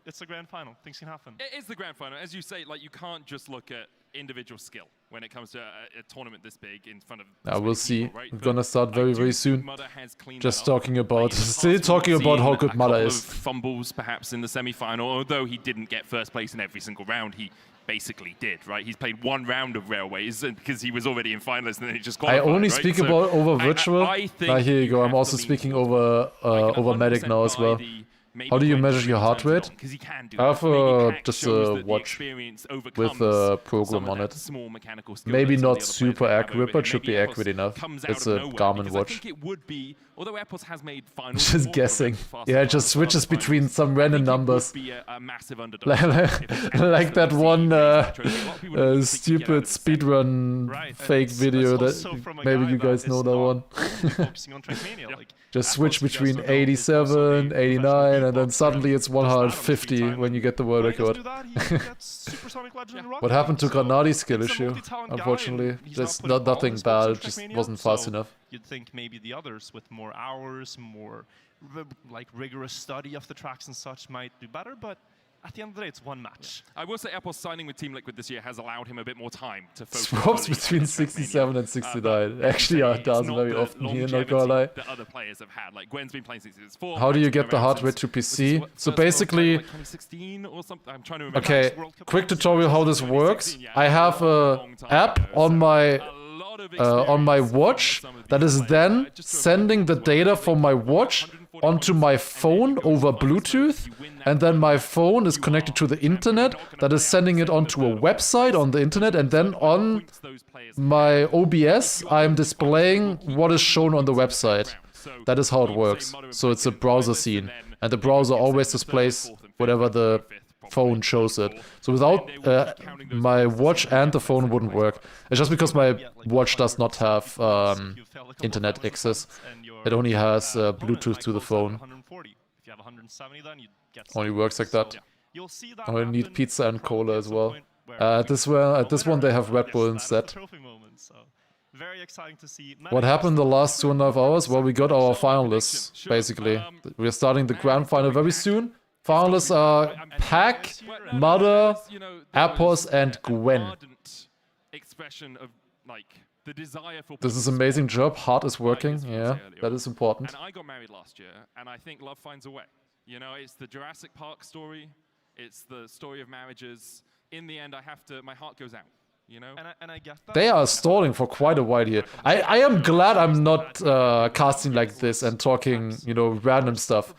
It's the grand final. Things can happen. It is the grand final. As you say, like, you can't just look at individual skill when it comes to a tournament this big in front of... We'll see. Right? We're gonna start very, very soon. Just talking about... Still talking about how good Mudda is. Fumbles, perhaps, in the semi-final. Although he didn't get first place in every single round, he basically did, right? He's played one round of Railways because he was already in finalists and then he just qualified. I only right? speak So about over virtual. I think Here you go. I'm also speaking over over Medic now as well. How do you measure your heart rate? I have just a watch with a program on it. Maybe not super accurate, but should be accurate enough. It's a Garmin watch. Just guessing. Yeah, it just switches between some random numbers. Like that one stupid speedrun fake video that maybe you guys know that one. Just switch between 87, 89, and then suddenly it's 150 when you get the world record. What happened to Granadi's skill issue? Unfortunately, just nothing bad, it just wasn't fast enough. You'd think maybe the others with more hours, more like rigorous study of the tracks and such might do better, but at the end of the day, it's one match. I will say Apple's signing with Team Liquid this year has allowed him a bit more time to focus. Swaps between 67 and 69. Actually, it does very often here, not gonna lie. That other players have had. Like Gwen's been playing since he was 4. How do you get the heart rate to PC? So basically, okay, quick tutorial how this works. I have a app on my watch that is then sending the data from my watch onto my phone over Bluetooth, and then my phone is connected to the internet that is sending it onto a website on the internet, and then on my OBS I'm displaying what is shown on the website. That is how it works. So it's a browser scene, and the browser always displays whatever the phone shows it. So without my watch and the phone wouldn't work. It's just because my watch does not have internet access. It only has Bluetooth to the phone. Only works like that. I need pizza and cola as well. At this one they have Red Bull instead. What happened the last 2.5 hours? Well, we got our finalists, basically. We're starting the grand final very soon. Finalists are Pack, Mudda, Appos, and Gwen. This is amazing job. Heart is working. Yeah, that is important. And I got married last year, and I think love finds a way. You know, it's the Jurassic Park story. It's the story of marriages. In the end, my heart goes out. You know? And I get that. They are stalling for quite a while here. I am glad I'm not casting like this and talking, you know, random stuff.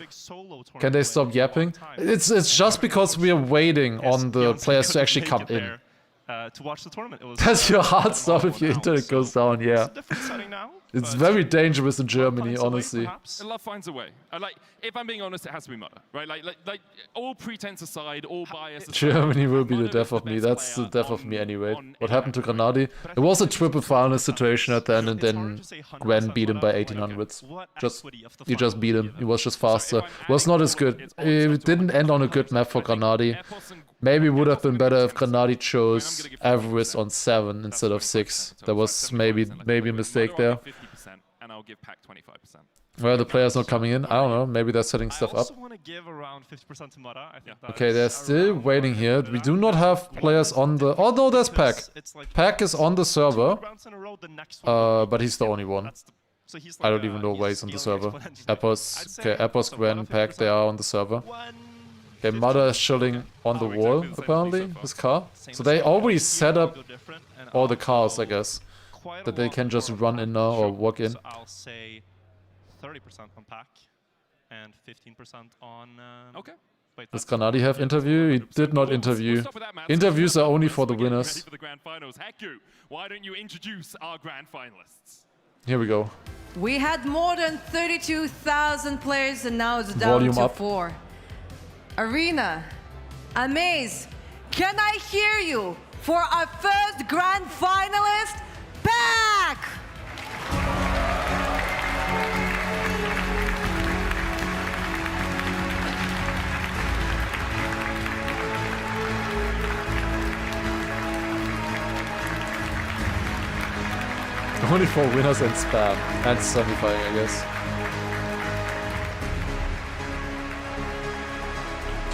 Can they stop yapping? It's just because we are waiting on the players to actually come in. To watch the tournament. Does your heart stop if your internet goes down? Yeah. It's very dangerous in Germany, honestly. Love finds a way. Like, if I'm being honest, it has to be Mudda, right? Like all pretense aside, all bias aside. Germany will be the death of me. That's the death of me anyway. What happened to Granadi? It was a triple final situation at the end, and then Gwen beat him by 1800s. He just beat him. He was just faster. Was not as good. It didn't end on a good map for Granadi. Maybe it would have been better if Granadi chose Everest on 7 instead of 6. There was maybe a mistake there. And I'll give Pack 25%. Well, the player's not coming in. I don't know. Maybe they're setting stuff up. Okay, they're still waiting here. We do not have players on the... Oh, no, there's Pack. Pack is on the server. But he's the only one. I don't even know why he's on the server. Appos, okay, Appos, Gwen, Pack, they are on the server. Okay, Mudda is chilling on the wall, apparently, his car. So they already set up all the cars, I guess. That they can just run in now or walk in. 30% on pack and 15% on. Okay. Does Granadi have interview? He did not interview. Interviews are only for the winners. Ready for the grand finals. Heku, why don't you introduce our grand finalists? Here we go. We had more than 32,000 players and now it's down Volume to up. 4. Arena, Amaze, can I hear you for our first grand finalist, Pack? Only for winners and spam. And semifinal, I guess.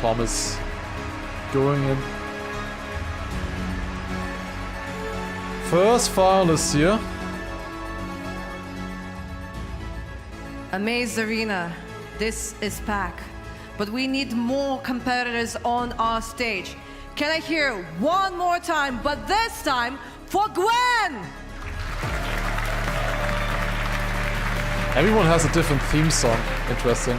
Thomas going in. First finalist here. Amaze Arena, this is Pack, but we need more competitors on our stage. Can I hear one more time, but this time for Gwen? Everyone has a different theme song. Interesting.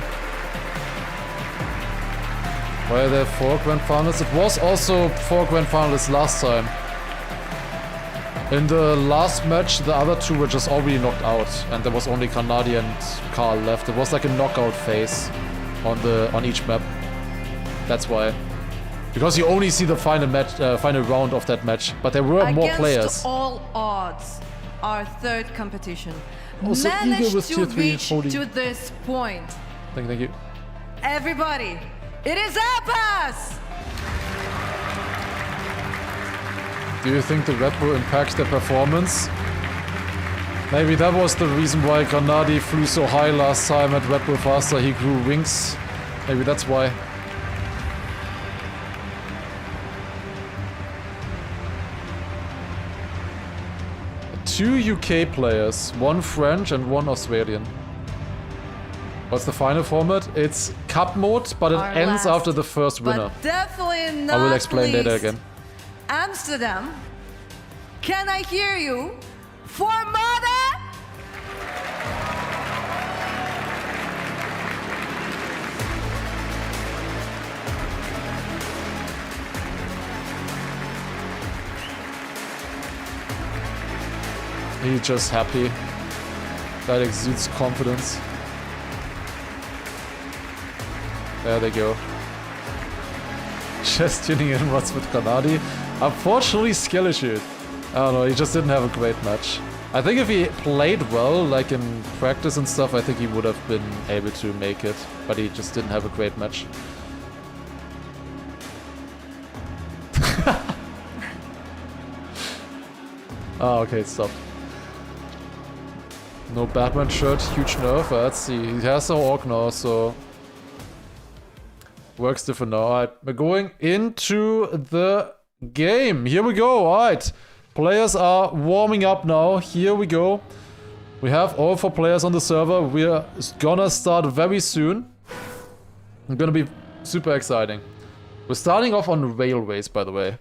Why are there 4 grand finalists? It was also 4 grand finalists last time. In the last match, the other 2 were just already knocked out, and there was only Granadi and Karl left. It was like a knockout phase on each map. That's why. Because you only see the final match, final round of that match, but there were more players. Against all odds, our third competition Also, managed was to tier 3 reach holding. to this point. Thank you. Everybody, it is Apas! Do you think the Red Bull impacts their performance? Maybe that was the reason why Granadi flew so high last time at Red Bull Faster. He grew wings. Maybe that's why. Two UK players, 1 French and 1 Australian. What's the final format? It's cup mode, but it ends after the first winner. But definitely not I will explain later least, again. Amsterdam, can I hear you for Mother? He's just happy. That exudes confidence. There they go. Just tuning in what's with Granadi. Unfortunately, skill issue. I don't know, he just didn't have a great match. I think if he played well, like in practice and stuff, I think he would have been able to make it. But he just didn't have a great match. Ah, okay, it stopped. No Batman shirt, huge nerf. Let's see, he has no orc now, so... Works different now. Alright, we're going into the game. Here we go, alright. Players are warming up now. Here we go. We have all 4 players on the server. We're gonna start very soon. It's gonna be super exciting. We're starting off on railways, by the way.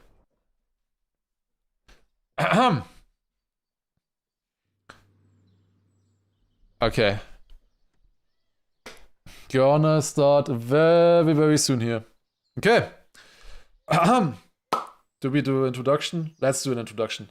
Okay. Gonna start very, very soon here. Okay. Do we do an introduction? Let's do an introduction.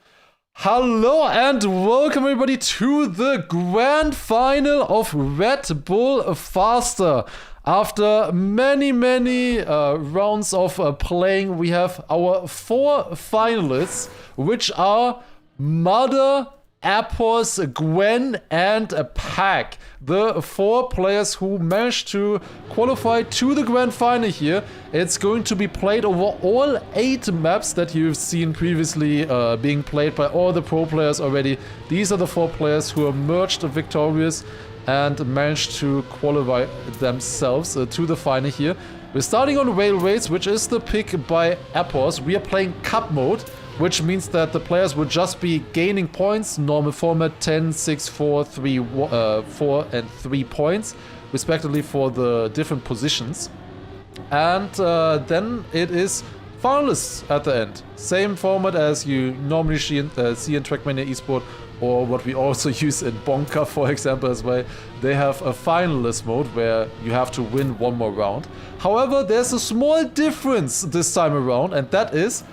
Hello and welcome everybody to the grand final of Red Bull Faster. After many rounds of playing, we have our 4 finalists, which are Mother, Appos, Gwen, and Pack. The 4 players who managed to qualify to the grand final here. It's going to be played over all 8 maps that you've seen previously being played by all the pro players already. These are the 4 players who emerged victorious and managed to qualify themselves to the final here. We're starting on railways, which is the pick by Appos. We are playing cup mode, which means that the players will just be gaining points, normal format 10, 6, 4, 3, 4 and 3 points, respectively for the different positions. And then it is finalists at the end. Same format as you normally see in Trackmania Esport or what we also use in Bonka, for example, as well. They have a finalist mode where you have to win one more round. However, there's a small difference this time around, and that is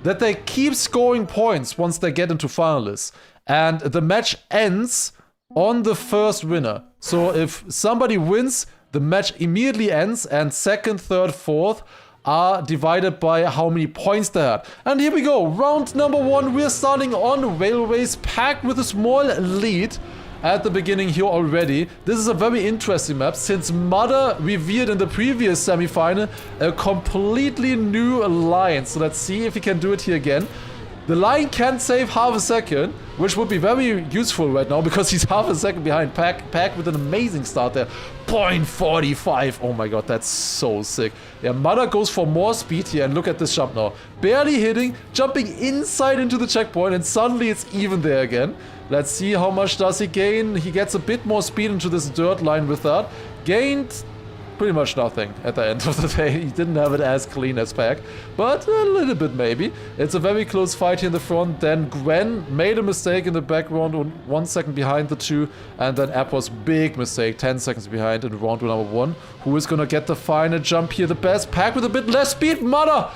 that they keep scoring points once they get into finalists. And the match ends on the first winner. So if somebody wins, the match immediately ends, and second, third, fourth are divided by how many points they had. And here we go, round number 1. We're starting on Railways, packed with a small lead at the beginning here already. This is a very interesting map, since Mother revealed in the previous semi-final a completely new line. So let's see if he can do it here again. The line can save half a second, which would be very useful right now because he's half a second behind Pack with an amazing start there. 0.45. Oh my god, that's so sick. Yeah, Mother goes for more speed here, and look at this jump now. Barely hitting, jumping inside into the checkpoint, and suddenly it's even there again. Let's see how much does he gain. He gets a bit more speed into this dirt line with that. Gained pretty much nothing at the end of the day. He didn't have it as clean as Pack, but a little bit maybe. It's a very close fight here in the front. Then Gwen made a mistake in the background, 1 second behind the 2, and then Apple's big mistake, 10 seconds behind in round number 1. Who is gonna get the final jump here the best? Pack with a bit less speed. Mother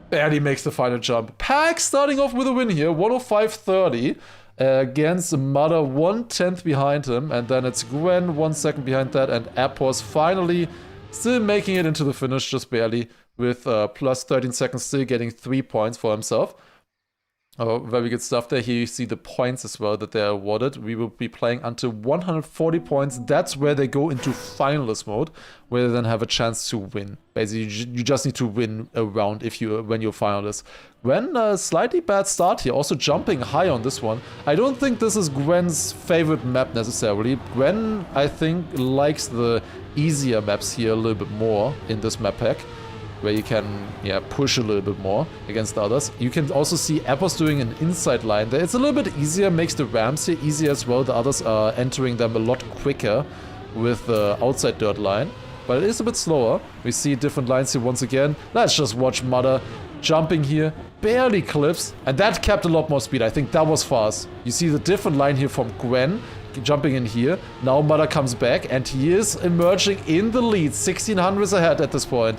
barely makes the final jump. Pack starting off with a win here, 105.30. Against Mother, 1/10 behind him, and then it's Gwen 1 second behind that, and Appos finally still making it into the finish, just barely, with plus 13 seconds, still getting 3 points for himself. Oh, very good stuff there. Here you see the points as well that they're awarded. We will be playing until 140 points. That's where they go into finalist mode, where they then have a chance to win. Basically, you just need to win a round when you're finalist. Gwen, a slightly bad start here, also jumping high on this one. I don't think this is Gwen's favorite map necessarily. Gwen, I think, likes the easier maps here a little bit more in this map pack, where you can push a little bit more against the others. You can also see Appos doing an inside line there. It's a little bit easier, makes the ramps here easier as well. The others are entering them a lot quicker with the outside dirt line, but it is a bit slower. We see different lines here once again. Let's just watch Mother jumping here, barely clips, and that kept a lot more speed. I think that was fast. You see the different line here from Gwen, jumping in here. Now Mother comes back, and he is emerging in the lead, 1600s ahead at this point.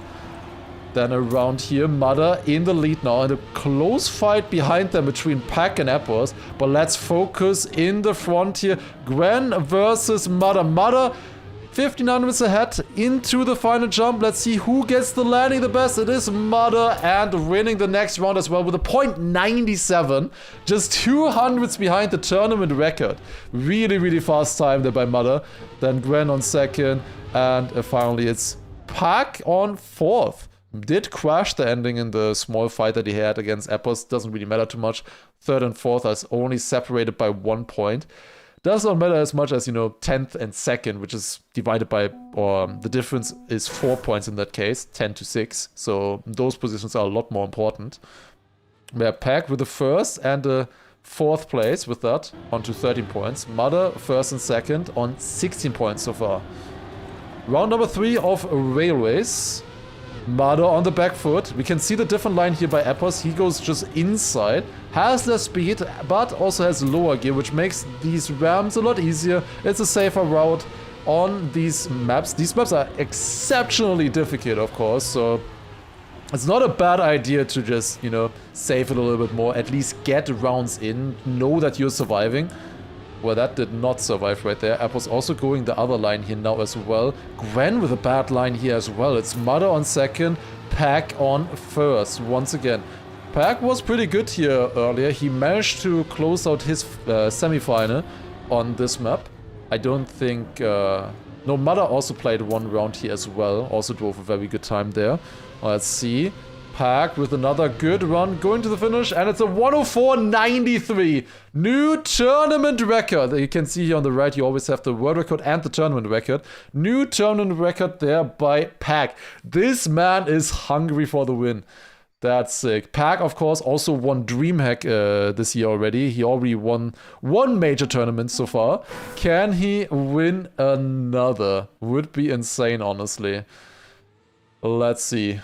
Then around here, Mother in the lead now, and a close fight behind them between Pack and Appos. But let's focus in the front here. Gwen versus Mother. Mother 1500s ahead into the final jump. Let's see who gets the landing the best. It is Mother, and winning the next round as well with a 0.97. Just 200s behind the tournament record. Really, really fast time there by Mother. Then Gwen on second, and finally it's Pack on fourth. Did crash the ending in the small fight that he had against Appos. Doesn't really matter too much. Third and fourth are only separated by 1 point. Does not matter as much as, 10th and second, which is divided by, or the difference is 4 points in that case, 10-6. So those positions are a lot more important. We're Pack with the first and the fourth place with that, onto 13 points. Mother first and second on 16 points so far. Round number 3 of Railways. Mother on the back foot. We can see the different line here by Appos. He goes just inside, has less speed, but also has lower gear, which makes these ramps a lot easier. It's a safer route on these maps. These maps are exceptionally difficult, of course, so it's not a bad idea to just, save it a little bit more, at least get rounds in, know that you're surviving. Well, that did not survive right there. Apple's also going the other line here now as well. Gwen with a bad line here as well. It's Mother on second, Pack on first once again. Pack was pretty good here earlier. He managed to close out his semi-final on this map. I don't think... No, Mother also played 1 round here as well. Also drove a very good time there. Let's see. Pack with another good run, going to the finish, and it's a 104.93. New tournament record. You can see here on the right, you always have the world record and the tournament record. New tournament record there by Pack. This man is hungry for the win. That's sick. Pack, of course, also won DreamHack this year already. He already won 1 major tournament so far. Can he win another? Would be insane, honestly. Let's see.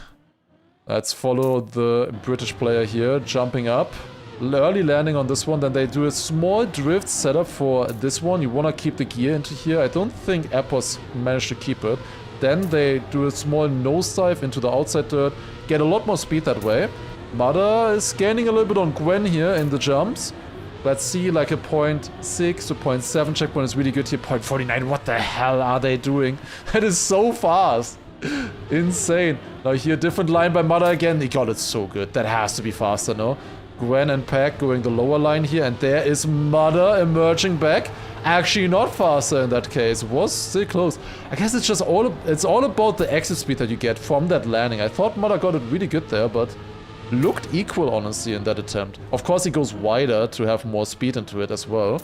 Let's follow the British player here, jumping up. early landing on this one. Then they do a small drift setup for this one. You want to keep the gear into here. I don't think Epos managed to keep it. Then they do a small nosedive into the outside dirt. Get a lot more speed that way. Mada is gaining a little bit on Gwen here in the jumps. Let's see, like a 0.6 to 0.7 checkpoint is really good here. 0.49, what the hell are they doing? That is so fast. Insane. Now here, different line by Mada again. He got it so good. That has to be faster, no? Gwen and Pack going the lower line here. And there is Mada emerging back. Actually not faster in that case. Was still close. I guess it's just all about the exit speed that you get from that landing. I thought Mada got it really good there, but looked equal, honestly, in that attempt. Of course, he goes wider to have more speed into it as well.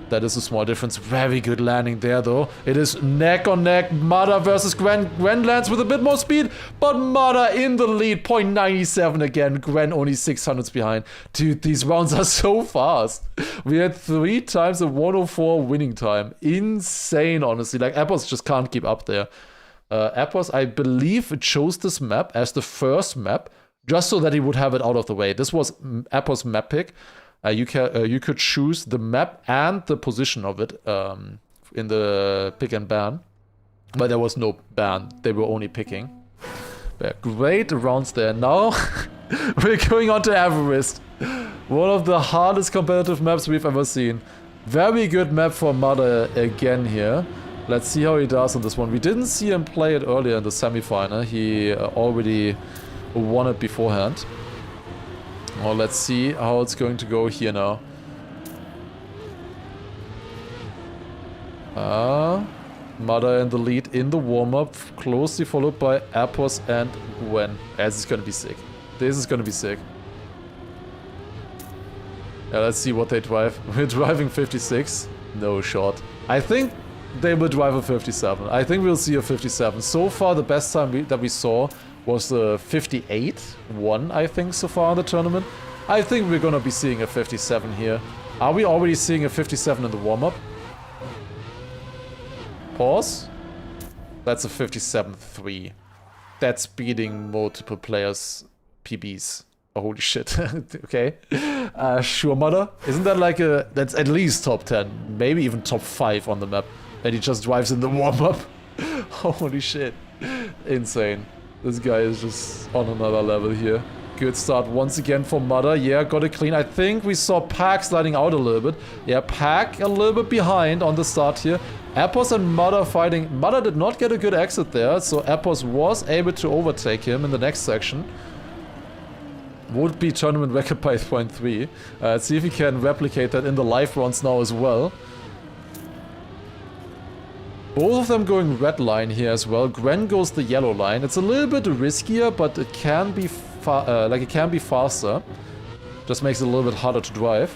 That is a small difference. Very good landing there, though. It is neck on neck. Mada versus Gwen. Gwen lands with a bit more speed, but Mada in the lead. 0.97 again. Gwen only 600s behind. Dude, these rounds are so fast. We had 3 times a 104 winning time. Insane, honestly. Like, Epos just can't keep up there. Epos, I believe, chose this map as the first map, just so that he would have it out of the way. This was Epos' map pick. You could choose the map and the position of it in the pick and ban. But there was no ban. They were only picking. But great rounds there. Now we're going on to Everest. One of the hardest competitive maps we've ever seen. Very good map for Mada again here. Let's see how he does on this one. We didn't see him play it earlier in the semifinal. He already won it beforehand. Well, let's see how it's going to go here now. Mada in the lead in the warm-up, closely followed by Epos and Gwen. This is gonna be sick. This is gonna be sick. Yeah, let's see what they drive. We're driving 56. No shot. I think they will drive a 57. I think we'll see a 57. So far, the best time that we saw was the 58-1, I think, so far in the tournament. I think we're gonna be seeing a 57 here. Are we already seeing a 57 in the warm-up? Pause. That's a 57-3. That's beating multiple players' PBs. Oh, holy shit. Okay. Sure, Mada. Isn't that like a... That's at least top 10. Maybe even top 5 on the map. And he just drives in the warm-up. Holy shit. Insane. This guy is just on another level here. Good start once again for Mada. Yeah, got it clean. I think we saw Pack sliding out a little bit. Yeah, Pack a little bit behind on the start here. Epos and Mada fighting. Mada did not get a good exit there, so Epos was able to overtake him in the next section. Would be tournament record by 0.3. Let's see if he can replicate that in the live rounds now as well. Both of them going red line here as well. Gwen goes the yellow line. It's a little bit riskier, but it can be faster. Just makes it a little bit harder to drive.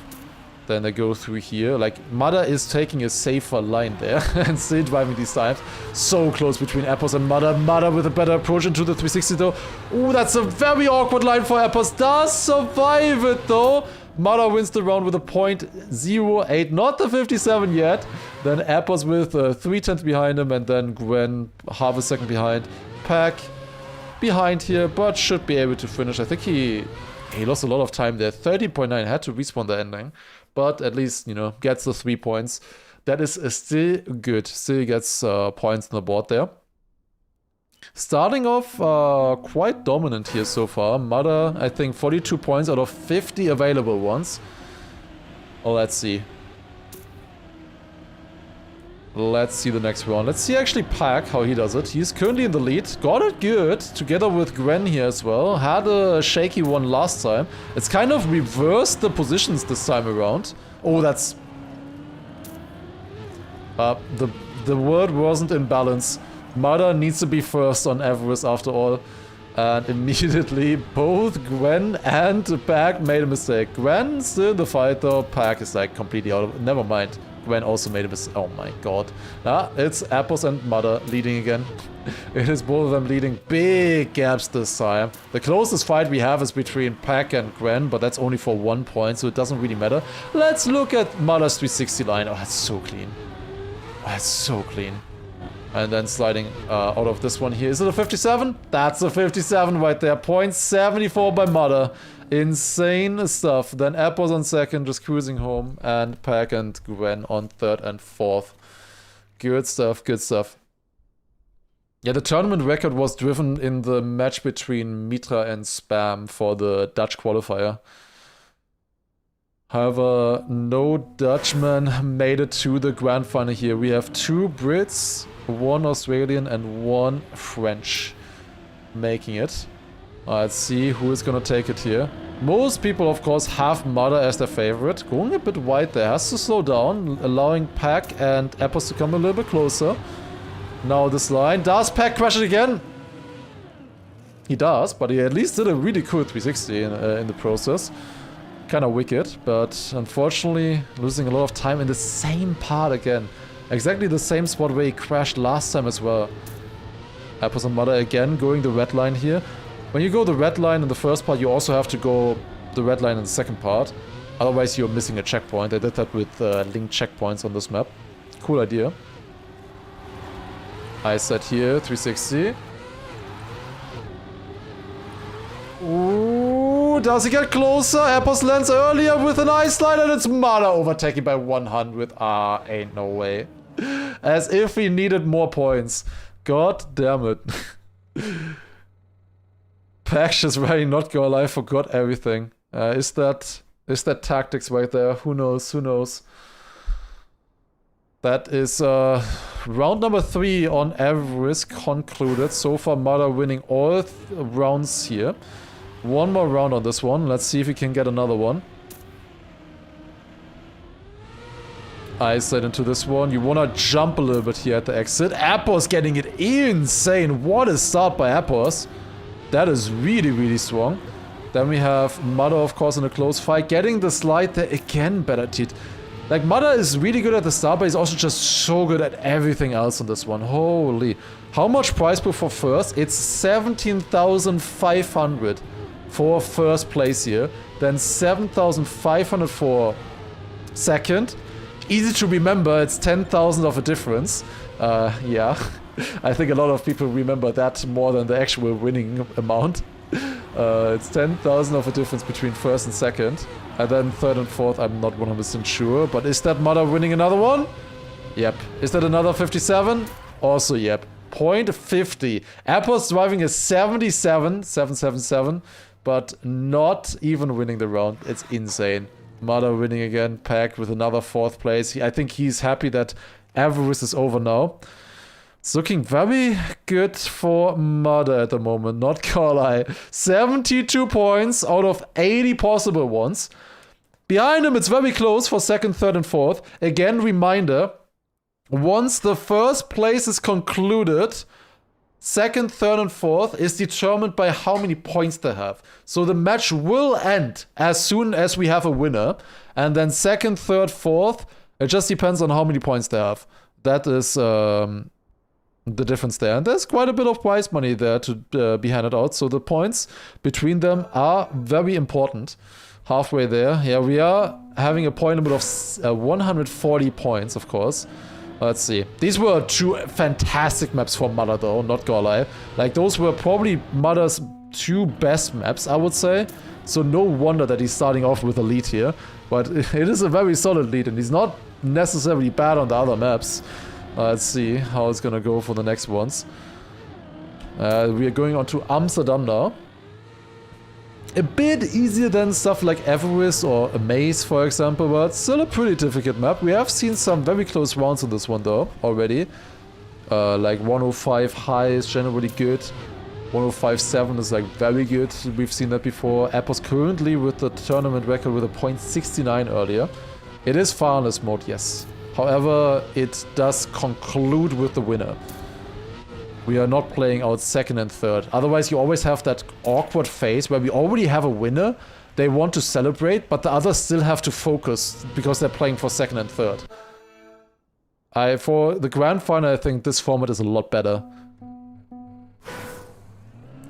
Then they go through here. Like, Mada is taking a safer line there and still driving these times. So close between Epos and Mada. Mada with a better approach into the 360 though. Ooh, that's a very awkward line for Epos. Does survive it though. Mada wins the round with a 0.08, not the 57 yet. Then Epos with 3/10 behind him, and then Gwen half a second behind. Pack behind here, but should be able to finish. I think he lost a lot of time there. 30.9, had to respawn the ending, but at least, you know, gets the 3 points. That is still good. Still gets points on the board there. Starting off quite dominant here so far. Mada, I think 42 points out of 50 available ones. Oh, let's see. Let's see the next round. Let's see actually Pack, how he does it. He's currently in the lead. Got it good, together with Gwen here as well. Had a shaky one last time. It's kind of reversed the positions this time around. Oh, that's... the word wasn't in balance. Mada needs to be first on Everest after all. And immediately both Gwen and Pack made a mistake. Gwen still in the fight though. Pack is like completely out of it. Never mind. Gwen also made a mistake. Oh my god. It's Epos and Mada leading again. It is both of them leading. Big gaps this time. The closest fight we have is between Pack and Gwen, but that's only for 1 point, so it doesn't really matter. Let's look at Mada's 360 line. Oh, that's so clean. Oh, that's so clean. And then sliding out of this one here. Is it a 57? That's a 57 right there. 0.74 by Mada. Insane stuff. Then Apples on second, just cruising home, and Pack and Gwen on third and fourth. Good stuff, good stuff. Yeah, the tournament record was driven in the match between Mitra and Spam for the Dutch qualifier. However, no Dutchman made it to the grand final here. We have 2 Brits, 1 Australian, and 1 French making it. Let's see who is gonna take it here. Most people, of course, have Mother as their favorite. Going a bit wide there, has to slow down, allowing Pack and Apples to come a little bit closer. Now this line, does Pack crash it again? He does, but he at least did a really cool 360 in the process. Kind of wicked, but unfortunately losing a lot of time in the same part again. Exactly the same spot where he crashed last time as well. Apples and Mother again going the red line here. When you go the red line in the first part, you also have to go the red line in the second part. Otherwise you're missing a checkpoint. I did that with linked checkpoints on this map. Cool idea. I set here, 360. Ooh, does he get closer? Apples lands earlier with an ice slide and it's Mother overtaking by 100. Ah, ain't no way. As if he needed more points. God damn it. Pax is really not go alive, forgot everything. Is that tactics right there? Who knows, who knows. That is round number 3 on Everest concluded. So far Mother winning all rounds here. One more round on this one. Let's see if we can get another one. I slid into this one. You want to jump a little bit here at the exit. Apples getting it insane. What a start by Apples. That is really, really strong. Then we have Mother, of course, in a close fight. Getting the slide there again, better teeth. Like, Mother is really good at the start, but he's also just so good at everything else on this one. Holy. How much prize pool for first? It's 17,500 for first place here. Then 7,500 for second. Easy to remember, it's 10,000 of a difference. Yeah. I think a lot of people remember that more than the actual winning amount. It's 10,000 of a difference between first and second. And then third and fourth, I'm not 100% sure. But is that Mother winning another one? Yep. Is that another 57? Also, yep. 0.50. Apple's driving a 777, but not even winning the round. It's insane. Mother winning again. Pack with another fourth place. I think he's happy that Everest is over now. It's looking very good for Mother at the moment, not gonna lie. 72 points out of 80 possible ones. Behind him, it's very close for second, third, and fourth. Again, reminder, once the first place is concluded, second, third, and fourth is determined by how many points they have. So the match will end as soon as we have a winner. And then second, third, fourth, it just depends on how many points they have. That is the difference there. And there's quite a bit of prize money there to be handed out. So the points between them are very important. Halfway there. Here we are having a point limit of 140 points, of course. Let's see. These were 2 fantastic maps for Mother, though, not gonna lie. Like, those were probably Mother's 2 best maps, I would say. So no wonder that he's starting off with a lead here. But it is a very solid lead, and he's not necessarily bad on the other maps. Let's see how it's gonna go for the next ones. We are going on to Amsterdam now. A bit easier than stuff like Everest or Amaze, for example, but still a pretty difficult map. We have seen some very close rounds on this one, though, already. Like 105 high is generally good. 105.7 is like very good. We've seen that before. Apple's currently with the tournament record with a .69 earlier. It is finalist mode, yes. However, it does conclude with the winner. We are not playing out second and third. Otherwise, you always have that awkward phase where we already have a winner. They want to celebrate, but the others still have to focus because they're playing for second and third. For the grand final, I think this format is a lot better.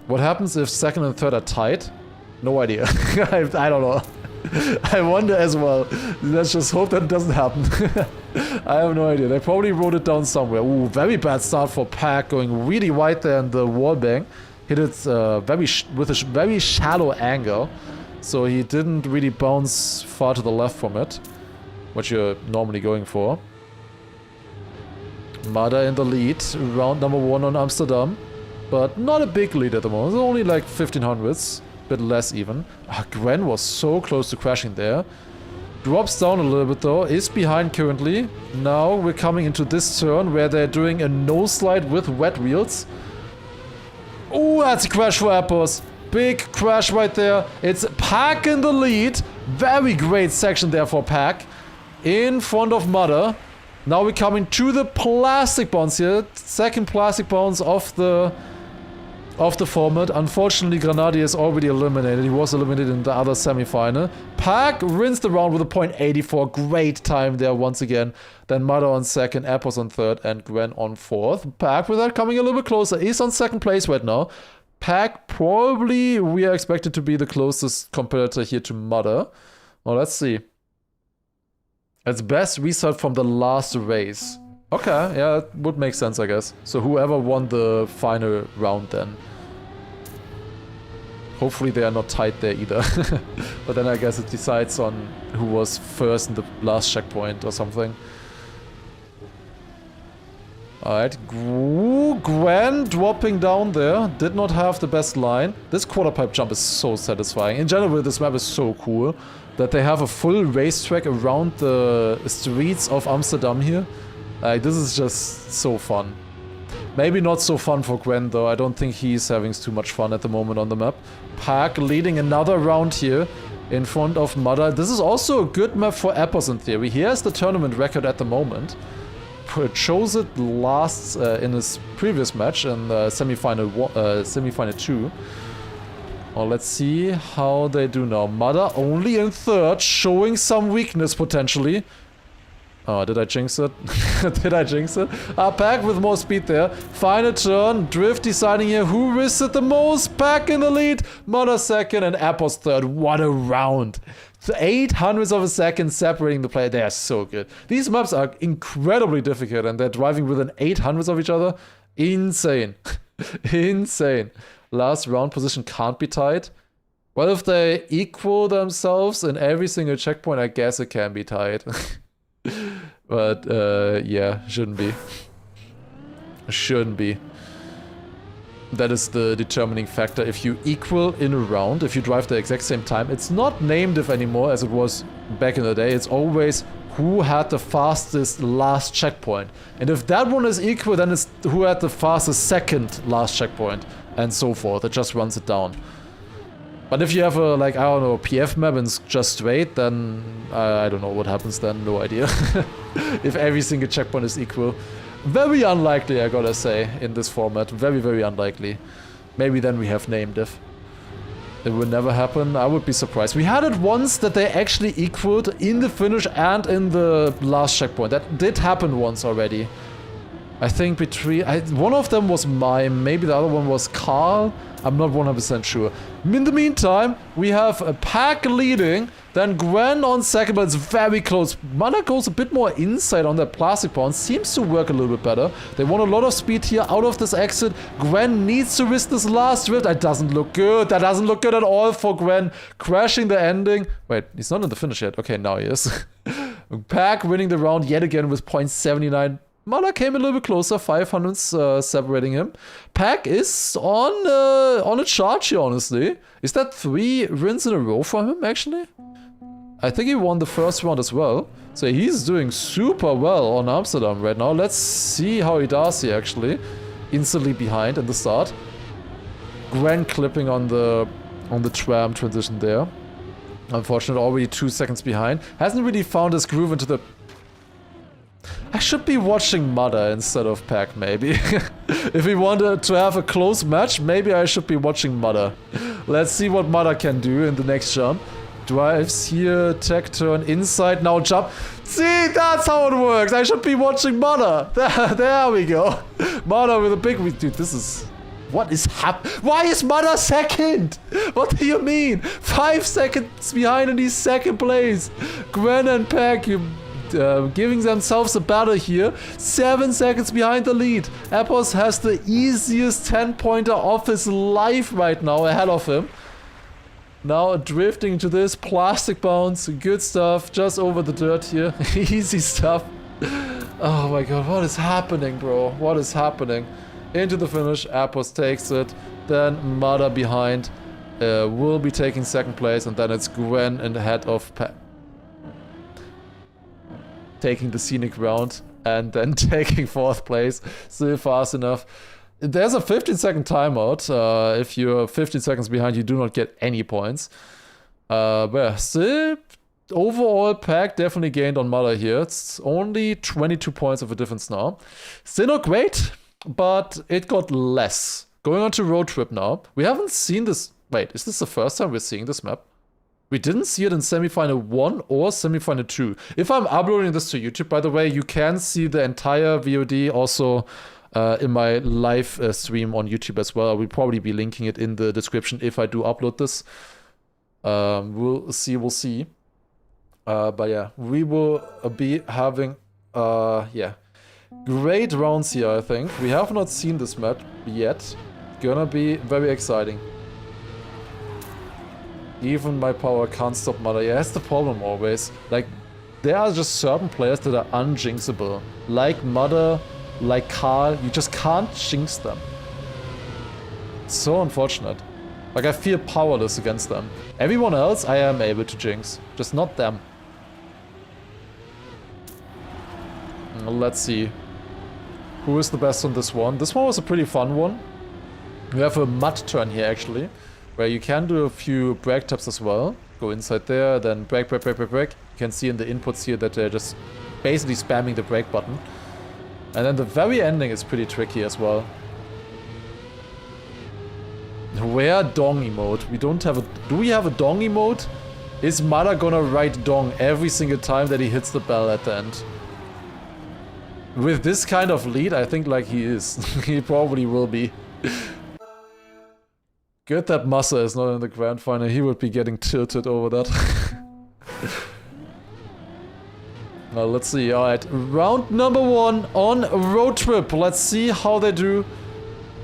What happens if second and third are tied? No idea. I don't know. I wonder as well. Let's just hope that doesn't happen. I have no idea. They probably wrote it down somewhere. Ooh, very bad start for Pack, going really wide there in the wallbang. Hit it with a very shallow angle. so he didn't really bounce far to the left from it, which you're normally going for. Mada in the lead, round number 1 on Amsterdam, but not a big lead at the moment. It's only like 1500s, a bit less even. Gwen was so close to crashing there. Drops down a little bit though, is behind currently. Now we're coming into this turn where they're doing a no slide with wet wheels. Oh, that's a crash for Apples. Big crash right there. It's Pack in the lead. Very great section there for Pack. In front of Mother. Now we're coming to the plastic bounce here. Second plastic bounce of the format. Unfortunately, Granadi is already eliminated. He was eliminated in the other semi-final. Pack rinsed the round with a .84. Great time there once again. Then Mother on second, Apples on third, and Gwen on fourth. Pack, with that coming a little bit closer, is on second place right now. Pack, probably we are expected to be the closest competitor here to Mother. Well, let's see. It's best result from the last race. Okay, yeah, it would make sense, I guess. So whoever won the final round then. Hopefully they are not tied there either. But then I guess it decides on who was first in the last checkpoint or something. Alright, Gwen dropping down there. Did not have the best line. This quarter pipe jump is so satisfying. In general, this map is so cool that they have a full racetrack around the streets of Amsterdam here. This is just so fun. Maybe not so fun for Gwen though. I don't think he's having too much fun at the moment on the map. Park leading another round here in front of Mother. This is also a good map for Apples in theory. He has the tournament record at the moment. Chose it last in his previous match in semi-final 2. Well, let's see how they do now. Mother only in third, showing some weakness potentially. Oh, did I jinx it? Did I jinx it? Pack with more speed there. Final turn. Drift deciding here who risks it the most. Pack in the lead. Mother second and Apples third. What a round. 800ths of a second separating the player. They are so good. These maps are incredibly difficult and they're driving within 800ths of each other. Insane. Insane. Last round position can't be tied. Well, if they equal themselves in every single checkpoint, I guess it can be tied. But, yeah, shouldn't be. Shouldn't be. That is the determining factor. If you equal in a round, if you drive the exact same time, it's not named if anymore as it was back in the day. It's always who had the fastest last checkpoint. And if that one is equal, then it's who had the fastest second last checkpoint. And so forth. It just runs it down. But if you have a, like, I don't know, PF map and it's just straight, then I don't know what happens then. No idea. If every single checkpoint is equal. Very unlikely, I gotta say, in this format. Very, very unlikely. Maybe then we have named if. It would never happen. I would be surprised. We had it once that they actually equaled in the finish and in the last checkpoint. That did happen once already. I think between... one of them was Mime, maybe the other one was Carl. I'm not 100% sure. In the meantime, we have a Pack leading, then Gwen on second, but it's very close. Mana goes a bit more inside on that plastic bounce, seems to work a little bit better. They want a lot of speed here out of this exit. Gwen needs to risk this last drift. That doesn't look good. That doesn't look good at all for Gwen. Crashing the ending. Wait, he's not in the finish yet. Okay, now he is. Pack winning the round yet again with .79. Mala came a little bit closer, 500s separating him. Pack is on a charge here, honestly. Is that 3 wins in a row for him, actually? I think he won the first round as well. So he's doing super well on Amsterdam right now. Let's see how he does here, actually. Instantly behind in the start. Gwen clipping on the tram transition there. Unfortunately, already 2 seconds behind. Hasn't really found his groove into the... I should be watching Mother instead of Pack, maybe. If we wanted to have a close match, maybe I should be watching Mother. Let's see what Mother can do in the next jump. Drives here, tech turn, inside, now jump. See, that's how it works. I should be watching Mother. There we go. Mother with a big... Dude, this is... What is happening? Why is Mother second? What do you mean? 5 seconds behind and he's second place. Gwen and Pack, giving themselves a battle here. 7 seconds behind the lead. Apples has the easiest 10-pointer of his life right now ahead of him. Now drifting to this plastic bounce, good stuff, just over the dirt here, easy stuff. Oh my god, what is happening, bro? What is happening? Into the finish, Apos takes it, then Mada behind will be taking second place, and then it's Gwen in the head of taking the scenic round, and then taking fourth place, still fast enough. There's a 15-second timeout. If you're 15 seconds behind, you do not get any points. But yeah, still, overall, Pack definitely gained on Mother here. It's only 22 points of a difference now. Still not great, but it got less. Going on to road trip now. We haven't seen this. Wait, is this the first time we're seeing this map? We didn't see it in Semifinal 1 or Semifinal 2. If I'm uploading this to YouTube, by the way, you can see the entire VOD also in my live stream on YouTube as well. I will probably be linking it in the description if I do upload this. We'll see. But yeah, we will be having great rounds here, I think. We have not seen this map yet. Gonna be very exciting. Even my power can't stop Mother. Yeah, that's the problem always. Like, there are just certain players that are unjinxable. Like Mother, like Karl, you just can't jinx them. It's so unfortunate. Like, I feel powerless against them. Everyone else I am able to jinx, just not them. Let's see. Who is the best on this one? This one was a pretty fun one. We have a mud turn here actually, where you can do a few brake taps as well. Go inside there, then brake. You can see in the inputs here that they're just basically spamming the brake button. And then the very ending is pretty tricky as well. Where dong emote? We don't have a... Do we have a dong emote? Is Mada gonna write dong every single time that he hits the bell at the end? With this kind of lead, I think like he is. He probably will be. Good that Massa is not in the grand final. He would be getting tilted over that. Now let's see. Alright, round number 1 on road trip. Let's see how they do.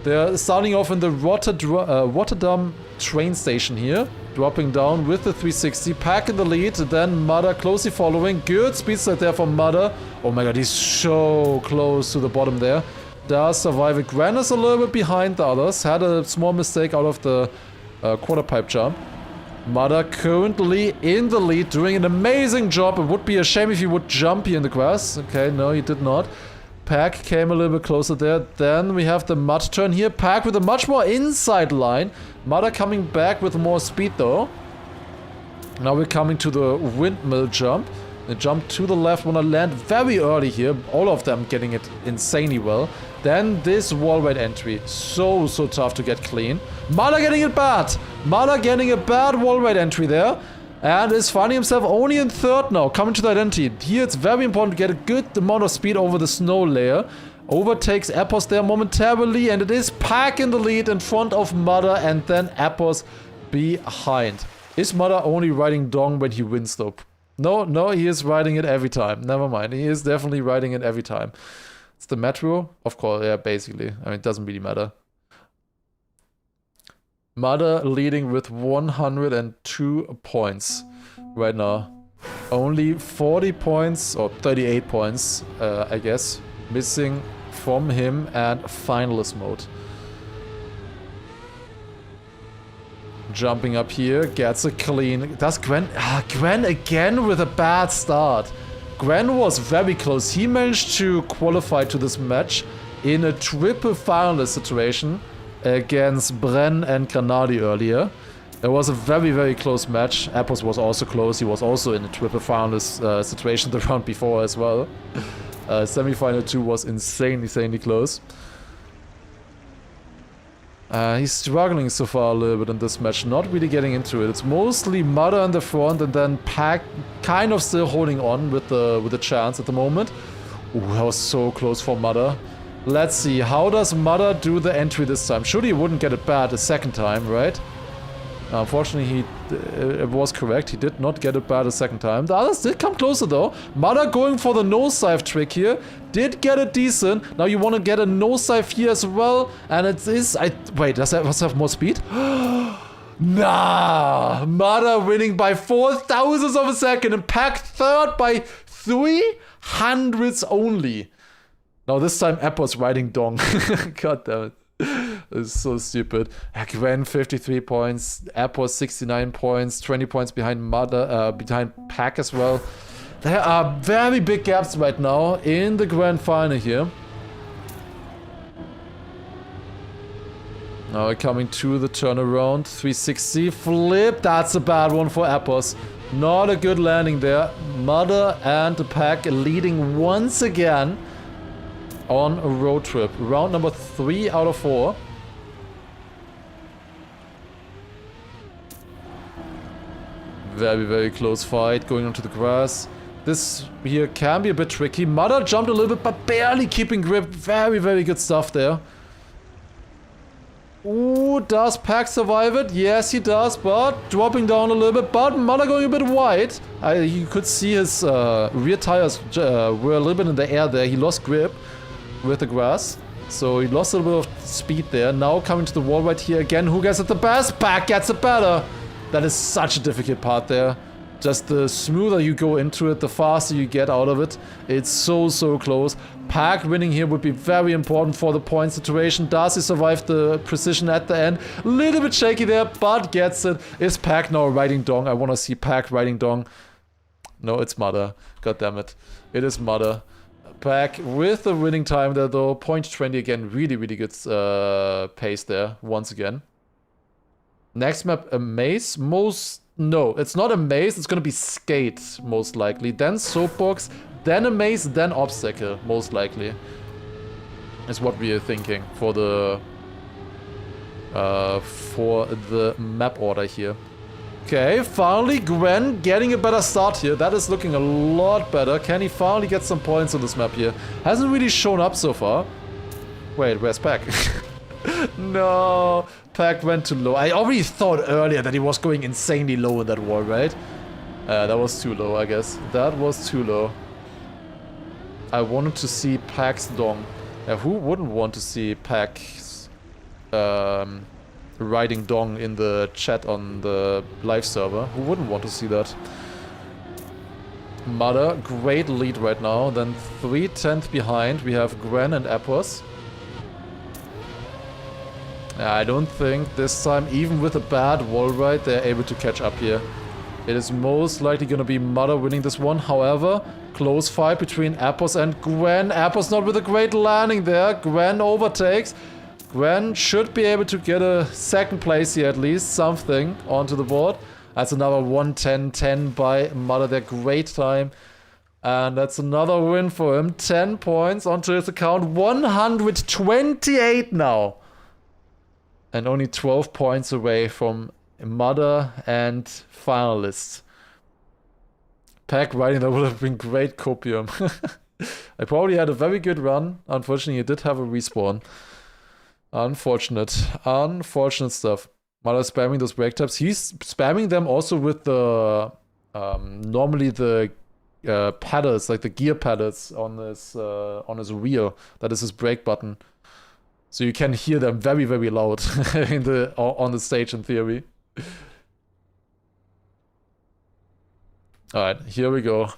They're starting off in the Rotterdam train station here. Dropping down with the 360. Pack in the lead. Then Mada closely following. Good speed set there for Mada. Oh my god, he's so close to the bottom there. Does survive it. Gran is a little bit behind the others. Had a small mistake out of the quarter pipe jump. Mada currently in the lead, doing an amazing job. It would be a shame if he would jump here in the grass. Okay, no, he did not. Pack came a little bit closer there. Then we have the mud turn here. Pack with a much more inside line. Mada coming back with more speed though. Now we're coming to the windmill jump. They jump to the left, wanna land very early here. All of them getting it insanely well. Then this wall ride entry. So tough to get clean. Mada getting it bad. Mada getting a bad wall ride entry there. And is finding himself only in third now. Coming to the identity. Here it's very important to get a good amount of speed over the snow layer. Overtakes Apos there momentarily. And it is Pack in the lead in front of Mada. And then Apos behind. Is Mada only riding dong when he wins though? No, he is riding it every time. Never mind. He is definitely riding it every time. It's the metro? Of course, yeah, basically. I mean, it doesn't really matter. Mada leading with 102 points right now. Only 40 points, or 38 points, I guess, missing from him and finalist mode. Jumping up here, gets a clean. Does Gwen... Gwen again with a bad start. Gwen was very close. He managed to qualify to this match in a triple finalist situation against Bren and Granadi earlier. It was a very close match. Apos was also close. He was also in a triple finalist situation the round before as well. Semifinal 2 was insanely close. He's struggling so far a little bit in this match, not really getting into it. It's mostly Mada in the front and then Pack kind of still holding on with the chance at the moment. Ooh, that was so close for Mada. Let's see, how does Mada do the entry this time? Surely he wouldn't get it bad a second time, right? Unfortunately, it was correct. He did not get it bad a second time. The others did come closer though. Mada going for the nosedive trick here. Did get it decent. Now you want to get a nosedive here as well. And it is... Wait, does that have more speed? Nah! Mada winning by 0.004 of a second and Pack third by 300ths only. Now this time Apple's riding Dong. God damn it. This is so stupid. Gwen 53 points, Apple 69 points, 20 points behind behind Pack as well. There are very big gaps right now in the grand final here. Now we're coming to the turnaround. 360 flip. That's a bad one for Apples. Not a good landing there. Mother and the Pack leading once again on a road trip. Round number 3 out of 4. Very, very close fight going onto the grass. This here can be a bit tricky. Mother jumped a little bit, but barely keeping grip. Very, very good stuff there. Ooh, does Pack survive it? Yes, he does, but dropping down a little bit. But Mother going a bit wide. You could see his rear tires were a little bit in the air there. He lost grip with the grass. So he lost a little bit of speed there. Now coming to the wall right here again. Who gets it the best? Pack gets it better. That is such a difficult part there. Just the smoother you go into it, the faster you get out of it. It's so, so close. Pack winning here would be very important for the point situation. Does he survive the precision at the end? A little bit shaky there, but gets it. Is Pack now riding Dong? I want to see Pack riding Dong. No, it's Mother. God damn it. It is Mother. Pack with the winning time there though. 0.20 again. Really, really good pace there once again. Next map, a maze. No, it's not a maze. It's gonna be skate, most likely. Then soapbox, then a maze, then obstacle, most likely. Is what we are thinking for the map order here. Okay, finally Gwen getting a better start here. That is looking a lot better. Can he finally get some points on this map here? Hasn't really shown up so far. Wait, where's Pack? No, Pack went too low. I already thought earlier that he was going insanely low in that wall, right? That was too low, I guess. That was too low. I wanted to see Pack's Dong. Who wouldn't want to see Pack's riding Dong in the chat on the live server? Who wouldn't want to see that? Mother, great lead right now. Then 3/10 behind, we have Gwen and Appos. I don't think this time, even with a bad wall ride, they're able to catch up here. It is most likely going to be Mother winning this one. However, close fight between Appos and Gwen. Appos not with a great landing there. Gwen overtakes. Gwen should be able to get a second place here at least. Something onto the board. That's another 1:10.10 by Mother there. Great time. And that's another win for him. 10 points onto his account. 128 now. And only 12 points away from Mother and finalists. Pack riding, that would have been great copium. I probably had a very good run. Unfortunately, he did have a respawn. Unfortunate. Unfortunate stuff. Mother spamming those brake taps. He's spamming them also with the... normally the paddles, like the gear paddles on his wheel. That is his brake button. So you can hear them very, very loud on the stage in theory. Alright, here we go.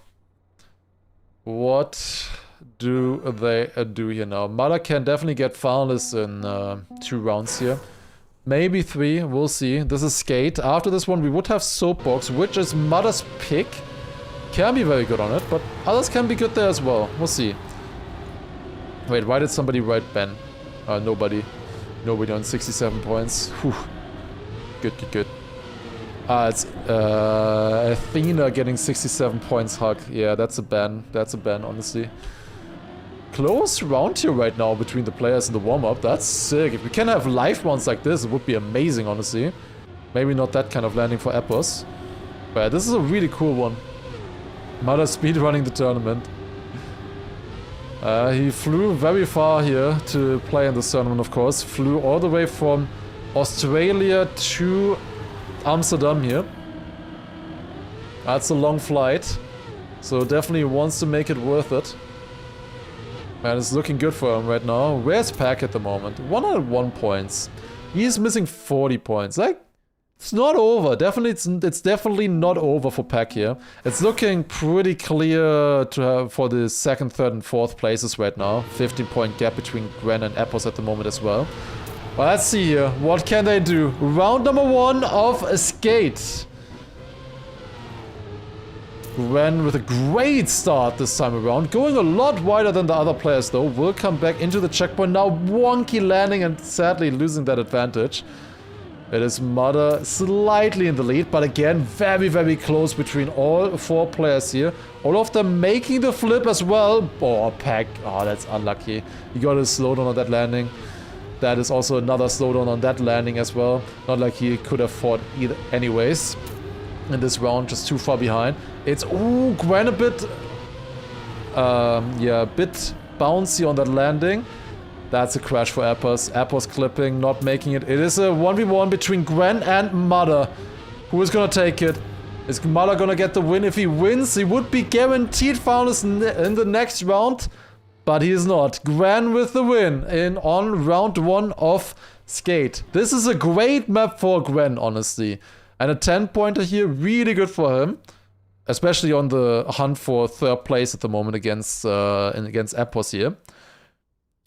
What do they do here now? Mother can definitely get finalists in 2 rounds here. Maybe 3, we'll see. This is skate. After this one we would have soapbox, which is Mother's pick. Can be very good on it, but others can be good there as well. We'll see. Wait, why did somebody write Ben? Nobody. Nobody on 67 points. Whew. Good, good, good. It's Athena getting 67 points, Hug. Yeah, that's a ban. That's a ban, honestly. Close round here right now between the players in the warm-up. That's sick. If we can have live rounds like this, it would be amazing, honestly. Maybe not that kind of landing for Appos. But this is a really cool one. Mother speedrunning the tournament. He flew very far here to play in this tournament, of course. Flew all the way from Australia to Amsterdam here. That's a long flight. So definitely wants to make it worth it. Man, it's looking good for him right now. Where's Pack at the moment? 101 points. He's missing 40 points. Like, It's not over. Definitely, it's definitely not over for Pack here. It's looking pretty clear for the second, third, and fourth places right now. 15-point gap between Gwen and Epos at the moment as well. Well, let's see here. What can they do? Round number 1 of Skate. Gwen with a great start this time around. Going a lot wider than the other players though. Will come back into the checkpoint. Now wonky landing and sadly losing that advantage. It is Mother slightly in the lead, but again, very, very close between all 4 players here. All of them making the flip as well. Oh, Pack. Oh, that's unlucky. He got a slowdown on that landing. That is also another slowdown on that landing as well. Not like he could have fought either anyways. In this round, just too far behind. It's, ooh, Gwen a bit... yeah, a bit bouncy on that landing. That's a crash for Epos. Epos clipping, not making it. It is a 1v1 between Gwen and Mother. Who is gonna take it? Is Mother gonna get the win? If he wins, he would be guaranteed finalist in the next round. But he is not. Gwen with the win on round 1 of Skate. This is a great map for Gwen, honestly. And a 10-pointer here, really good for him. Especially on the hunt for 3rd place at the moment against Epos here.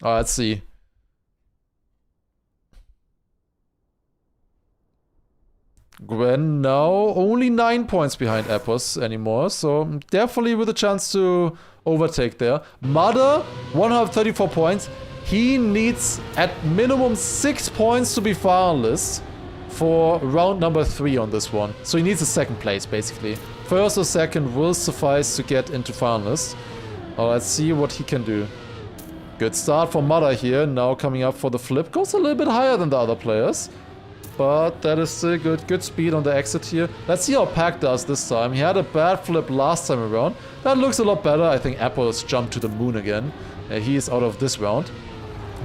Let's see. Gwen now only 9 points behind Epos anymore, so definitely with a chance to overtake there. Mother, 134 points. He needs at minimum 6 points to be finalist for round number 3 on this one. So he needs a 2nd place, basically. 1st or 2nd will suffice to get into finalists. Let's see what he can do. Good start for Mother here, now coming up for the flip. Goes a little bit higher than the other players. But that is still good. Good speed on the exit here. Let's see how Pack does this time. He had a bad flip last time around. That looks a lot better. I think Apple's jumped to the moon again. He is out of this round.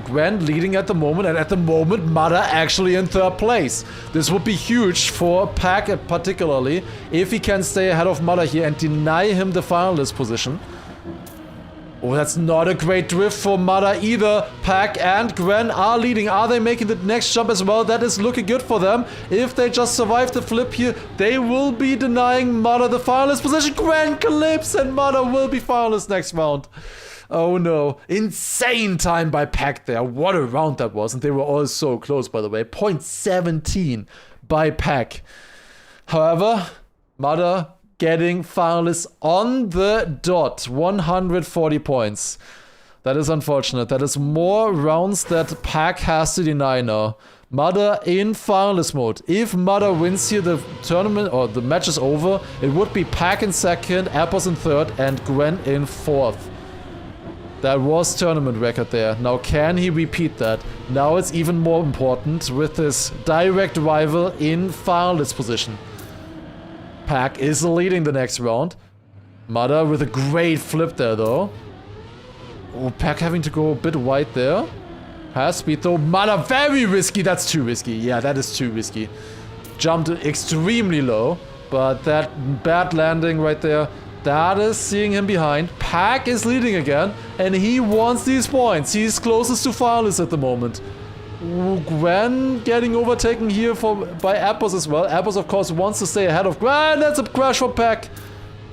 Gwen leading at the moment, and at the moment Mother actually in 3rd place. This would be huge for Pack particularly if he can stay ahead of Mother here and deny him the finalist position. Oh, that's not a great drift for Mother either. Pack and Gwen are leading. Are they making the next jump as well? That is looking good for them. If they just survive the flip here, they will be denying Mother the finalist position. Gwen clips and Mother will be finalist next round. Oh no. Insane time by Pack there. What a round that was. And they were all so close, by the way. 0.17 by Pack. However, Mother getting finalists on the dot. 140 points. That is unfortunate. That is more rounds that Pack has to deny now. Mother in finalist mode. If Mother wins here, the tournament or the match is over. It would be Pack in 2nd, Appos in 3rd, and Gwen in 4th. That was tournament record there. Now can he repeat that? Now it's even more important with his direct rival in finalist position. Pack is leading the next round. Mother with a great flip there though. Oh, Pack having to go a bit wide there. Has speed though. Mother very risky. That's too risky. Yeah, that is too risky. Jumped extremely low. But that bad landing right there, that is seeing him behind. Pack is leading again. And he wants these points. He's closest to finalists at the moment. Ooh, Gwen getting overtaken here by Appos as well. Appos, of course, wants to stay ahead of Gwen. That's a crash from Pack.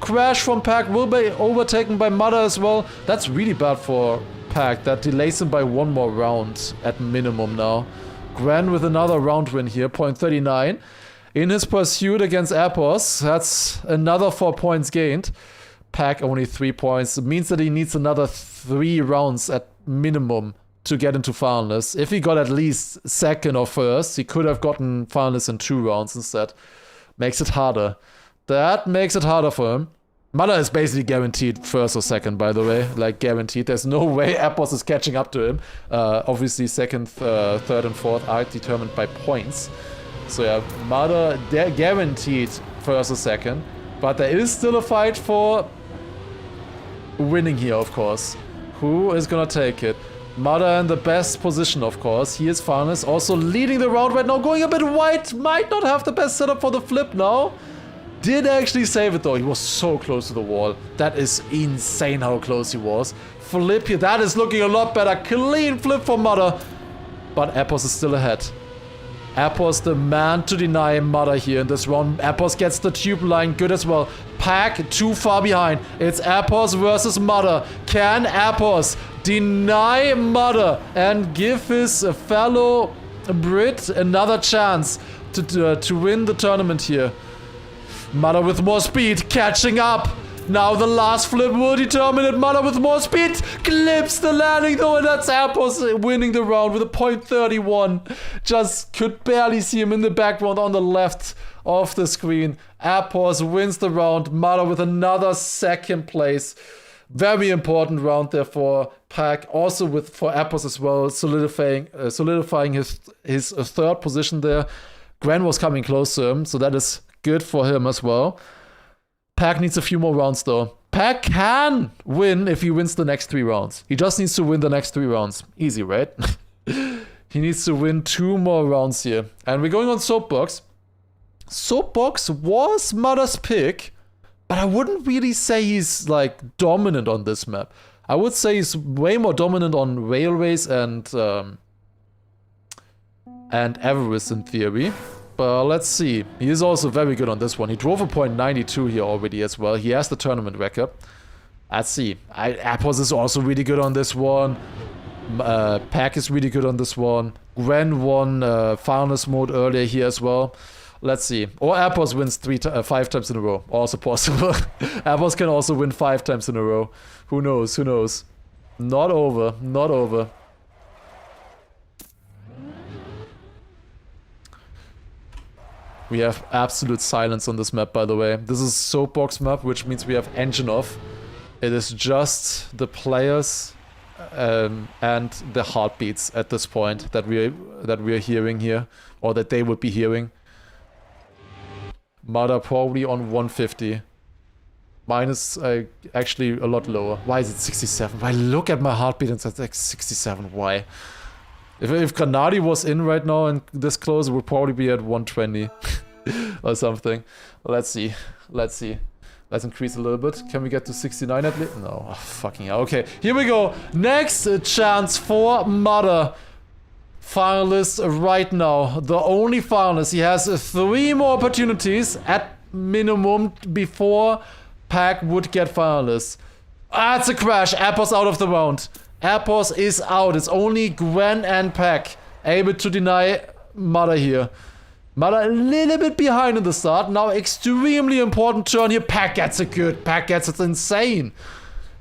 Crash from Pack will be overtaken by Mother as well. That's really bad for Pack. That delays him by 1 more round at minimum now. Gwen with another round win here, 0.39. In his pursuit against Appos, that's another 4 points gained. Pack only 3 points. It means that he needs another 3 rounds at minimum to get into finalists. If he got at least 2nd or 1st, he could have gotten finalists in 2 rounds instead. Makes it harder. That makes it harder for him. Mother is basically guaranteed 1st or 2nd, by the way. Like, guaranteed. There's no way Appos is catching up to him. Obviously, 2nd, 3rd, and 4th are determined by points. So yeah, Mother guaranteed 1st or 2nd. But there is still a fight for winning here, of course. Who is gonna take it? Mother in the best position, of course. He is finalist, also leading the round right now, going a bit wide. Might not have the best setup for the flip now. Did actually save it though. He was so close to the wall. That is insane how close he was. Flip here, that is looking a lot better. Clean flip for Mother. But Appos is still ahead. Appos the man to deny Mother here in this round. Appos gets the tube line good as well. Pack too far behind. It's Appos versus Mother. Can Appos deny Mother and give his fellow Brit another chance to win the tournament here? Mother with more speed, catching up. Now the last flip will determine it. Mother with more speed clips the landing though, and that's Appos winning the round with a .31. Just could barely see him in the background on the left of the screen. Appos wins the round. Mother with another second place. Very important round there for Pack. Also for Appos as well, solidifying his third position there. Gwen was coming close to him, so that is good for him as well. Pack needs a few more rounds though. Pack can win if he wins the next 3 rounds. He just needs to win the next 3 rounds. Easy, right? He needs to win 2 more rounds here. And we're going on Soapbox. Soapbox was Mother's pick, but I wouldn't really say he's like dominant on this map. I would say he's way more dominant on Railways and Everest in theory. But let's see. He is also very good on this one. He drove a .92 here already as well. He has the tournament record. Let's see. Appos is also really good on this one. Pack is really good on this one. Gwen won finalist mode earlier here as well. Let's see. Or Appos wins 5 times in a row. Also possible. Appos can also win 5 times in a row. Who knows? Who knows? Not over. Not over. We have absolute silence on this map, by the way. This is Soapbox map, which means we have engine off. It is just the players and the heartbeats at this point that we are hearing here, or that they would be hearing. Mother probably on 150. Mine is actually a lot lower. Why is it 67? Why look at my heartbeat and it's like 67? Why? If Granadi was in right now and this close, it would probably be at 120 or something. Let's see. Let's see. Let's increase a little bit. Can we get to 69 at least? No. Oh, fucking hell. Okay, here we go. Next chance for Mother. Finalist right now. The only finalist. He has 3 more opportunities at minimum before Pack would get finalists. Ah, it's a crash. Appos out of the round. Appos is out. It's only Gwen and Pack able to deny Mother here. Mother a little bit behind in the start. Now extremely important turn here. Pack gets it good. Pack gets it insane.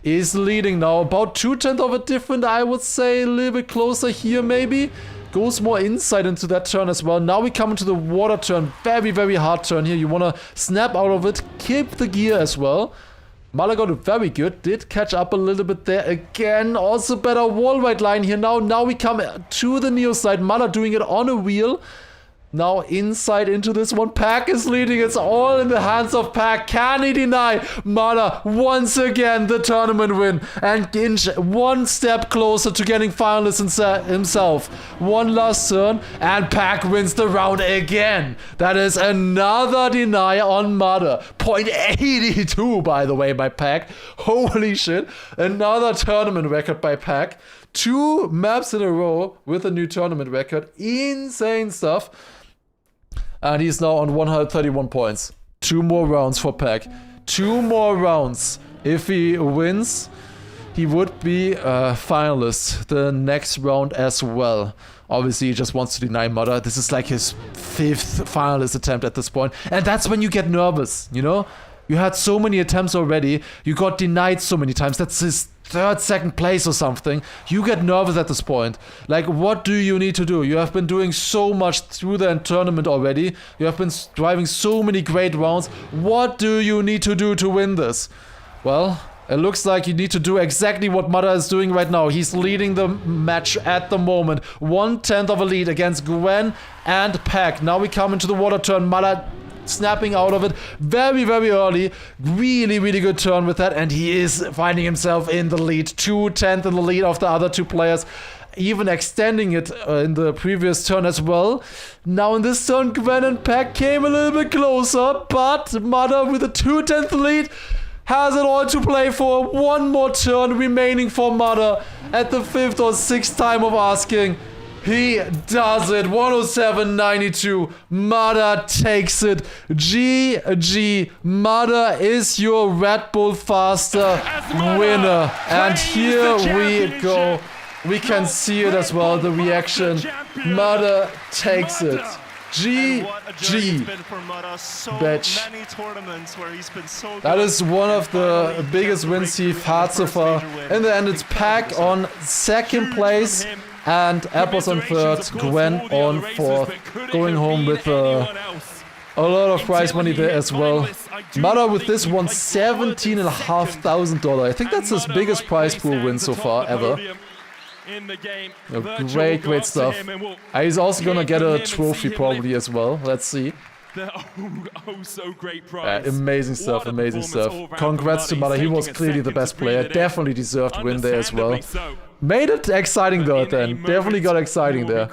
Is leading now. About 2/10 of a different, I would say. A little bit closer here maybe. Goes more inside into that turn as well. Now we come into the water turn. Very, very hard turn here. You want to snap out of it. Keep the gear as well. Mala got it very good. Did catch up a little bit there again. Also better wall right line here now. Now we come to the neo side. Mala doing it on a wheel. Now inside into this one. Pack is leading. It's all in the hands of Pack. Can he deny Mala once again the tournament win? And inch 1 step closer to getting finalist himself. One last turn and Pack wins the round again. That is another deny on Mother. .82 by the way by Pack. Holy shit. Another tournament record by Pack. 2 maps in a row with a new tournament record. Insane stuff. And he's now on 131 points. 2 more rounds for Pack. 2 more rounds. If he wins, he would be a finalist the next round as well. Obviously, he just wants to deny Mother. This is like his 5th finalist attempt at this point. And that's when you get nervous, you know? You had so many attempts already. You got denied so many times. That's his 3rd, 2nd place or something. You get nervous at this point. Like, what do you need to do? You have been doing so much through the tournament already. You have been driving so many great rounds. What do you need to do to win this? Well, it looks like you need to do exactly what Mother is doing right now. He's leading the match at the moment. 1/10 of a lead against Gwen and Pack. Now we come into the water turn. Mother snapping out of it very, very early. Really, really good turn with that. And he is finding himself in the lead. 2/10 in the lead of the other 2 players. Even extending it in the previous turn as well. Now in this turn, Gwen and Pack came a little bit closer. But Mother with a 2/10 lead has it all to play for. 1 more turn remaining for Mother at the 5th or 6th time of asking. He does it. 107.92. Mada takes it. GG. Mada is your Red Bull Faster winner. And here we go. We can see it as well, the reaction. Mada takes it. GG. Bitch. That is one of the biggest wins he's had so far. In the end, it's Pack on second place and Apples on third, Gwen on fourth. Going home with a lot of prize money there as well. Mada with this won $17,500. I think that's his biggest prize pool win so far ever. Great stuff. He's also gonna get a trophy probably as well. Let's see. So great prize. Amazing stuff, amazing stuff. Congrats to Mada. He was clearly the best player. Definitely deserved win there as well. Made it exciting though then. Definitely got exciting there.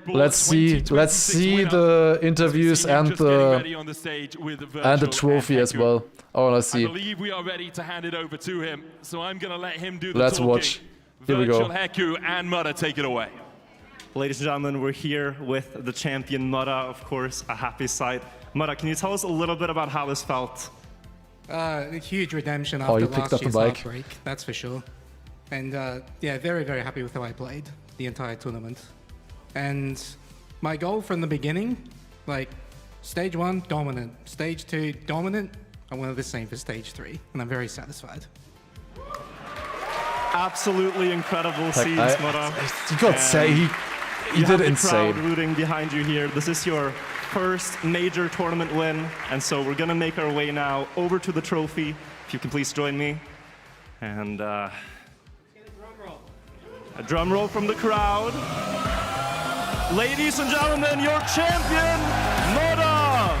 Let's see the interviews and the trophy as well. I wanna see. I believe we are ready to hand it over to him, so I'm gonna let him do the Let's talking. watch. Here we go. Virtual Heku and Mada, take it away. Ladies and gentlemen, we're here with the champion Mada, of course, a happy sight. Mada, can you tell us a little bit about how this felt? A huge redemption after you picked last up the year's bike. heartbreak, that's for sure. And yeah, very, very happy with how I played the entire tournament. And my goal from the beginning, like stage 1, dominant. Stage 2, dominant. I wanted the same for stage 3, and I'm very satisfied. Absolutely incredible scenes, Mada. You gotta say, he did insane. Crowd rooting behind you here. This is your first major tournament win, and so we're gonna make our way now over to the trophy. If you can please join me. And a drum roll from the crowd. Ladies and gentlemen, your champion, Mada!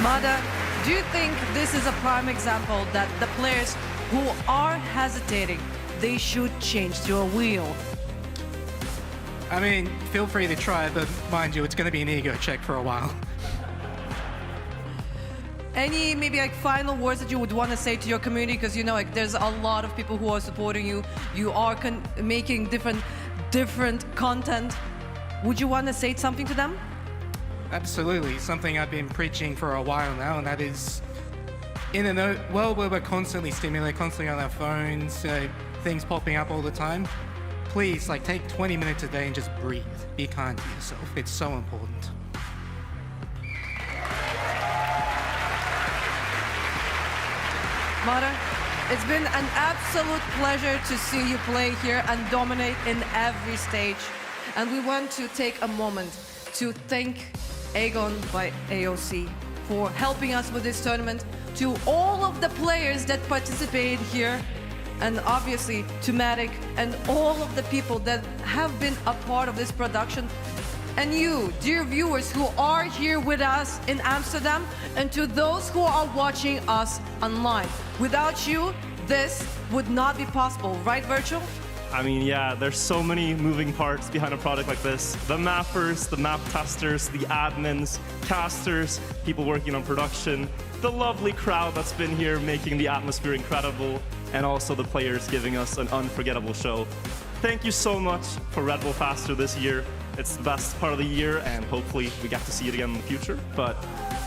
Mada, do you think this is a prime example that the players who are hesitating, they should change to a wheel? I mean, feel free to try, but mind you, it's going to be an ego check for a while. Any maybe like final words that you would want to say to your community? Because you know, like there's a lot of people who are supporting you. You are making different content. Would you want to say something to them? Absolutely, something I've been preaching for a while now, and that is, in a world where we're constantly stimulated, constantly on our phones, things popping up all the time, please, like, take 20 minutes a day and just breathe. Be kind to yourself. It's so important. Mada, it's been an absolute pleasure to see you play here and dominate in every stage. And we want to take a moment to thank Aegon by AOC for helping us with this tournament, to all of the players that participated here, and obviously to Matic and all of the people that have been a part of this production. And you, dear viewers who are here with us in Amsterdam, and to those who are watching us online. Without you, this would not be possible, right, Virtual? I mean, yeah, there's so many moving parts behind a product like this. The mappers, the map testers, the admins, casters, people working on production, the lovely crowd that's been here making the atmosphere incredible, and also the players giving us an unforgettable show. Thank you so much for Red Bull Faster this year. It's the best part of the year, and hopefully we get to see it again in the future. But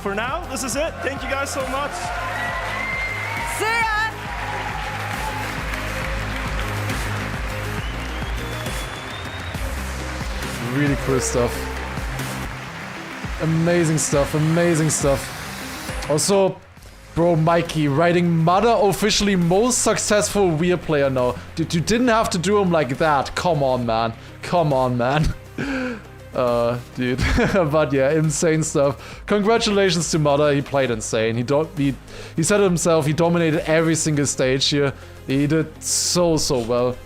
for now, this is it. Thank you guys so much. See ya! Really cool stuff. Amazing stuff, amazing stuff. Also, bro, Mikey, writing Mada officially most successful wheel player now. Dude, you didn't have to do him like that. Come on, man. Come on, man. Dude. But yeah, insane stuff. Congratulations to Mada. He played insane. He said it himself, he dominated every single stage here. He did so well.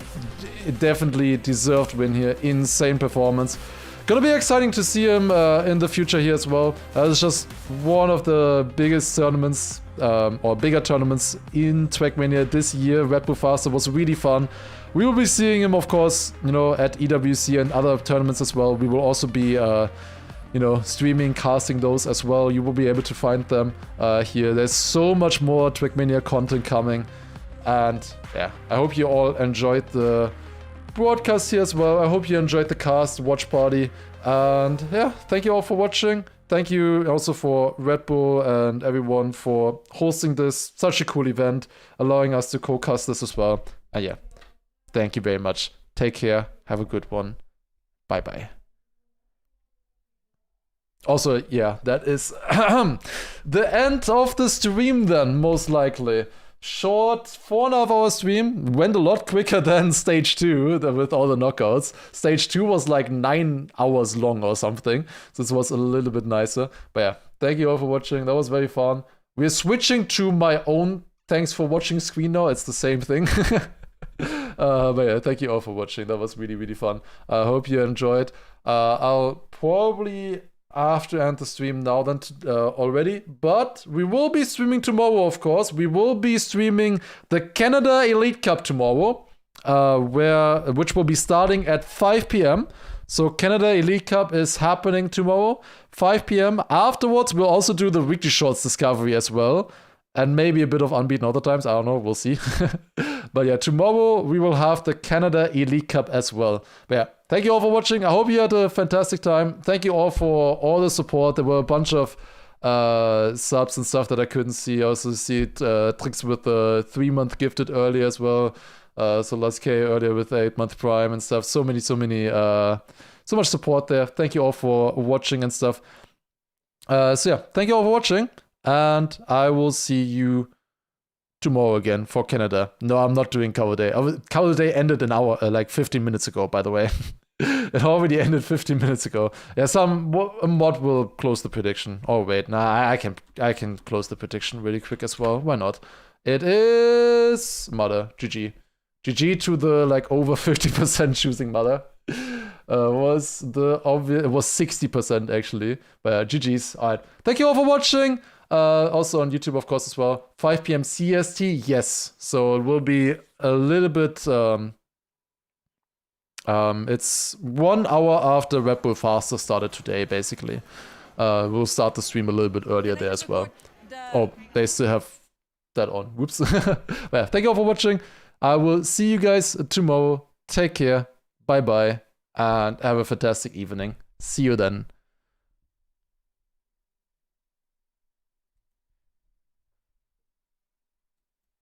It definitely deserved win here. Insane performance. Gonna be exciting to see him in the future here as well. It's just one of the biggest tournaments or bigger tournaments in Trackmania this year. Red Bull Faster was really fun. We will be seeing him, of course, you know, at EWC and other tournaments as well. We will also be, you know, streaming, casting those as well. You will be able to find them here. There's so much more Trackmania content coming. And yeah, I hope you all enjoyed the broadcast here as well. I hope you enjoyed the cast, watch party. And yeah, thank you all for watching. Thank you also for Red Bull and everyone for hosting this. Such a cool event, allowing us to co-cast this as well. And yeah, thank you very much. Take care. Have a good one. Bye-bye. Also, yeah, that is the end of the stream then, most likely. Short 4.5 hour stream, went a lot quicker than stage 2 with all the knockouts. Stage 2 was like 9 hours long or something. This was a little bit nicer. But yeah, thank you all for watching. That was very fun. We're switching to my own thanks for watching screen now. It's the same thing. But yeah, thank you all for watching. That was really, really fun. I hope you enjoyed. I'll probably after end the stream now then already, but we will be streaming tomorrow, of course. We will be streaming the Canada Elite Cup tomorrow, which will be starting at 5 p.m. So Canada Elite Cup is happening tomorrow, 5 p.m. Afterwards, we'll also do the Weekly Shorts Discovery as well, and maybe a bit of Unbeaten Other Times. I don't know, we'll see. But yeah, tomorrow we will have the Canada Elite Cup as well. But yeah, thank you all for watching. I hope you had a fantastic time. Thank you all for all the support. There were a bunch of subs and stuff that I couldn't see. I also see Tricks with the 3-month gifted early as well. So Lars K earlier with the 8-month Prime and stuff. So much support there. Thank you all for watching and stuff. So yeah, thank you all for watching. And I will see you tomorrow again for Canada. No, I'm not doing cover day. Cover day ended an hour, like 15 minutes ago, by the way. It already ended 15 minutes ago. Yeah, a mod will close the prediction. Oh wait, nah, I can close the prediction really quick as well. Why not? It is Mother. GG. GG to the like over 50% choosing Mother. Was the obvious? It was 60% actually. But GG's. Alright. Thank you all for watching. Also on YouTube, of course, as well. 5 p.m. CST, yes. So it will be a little bit. It's 1 hour after Red Bull Faster started today, basically. We'll start the stream a little bit earlier there as well. Oh, they still have that on. Whoops. Yeah, thank you all for watching. I will see you guys tomorrow. Take care. Bye bye. And have a fantastic evening. See you then.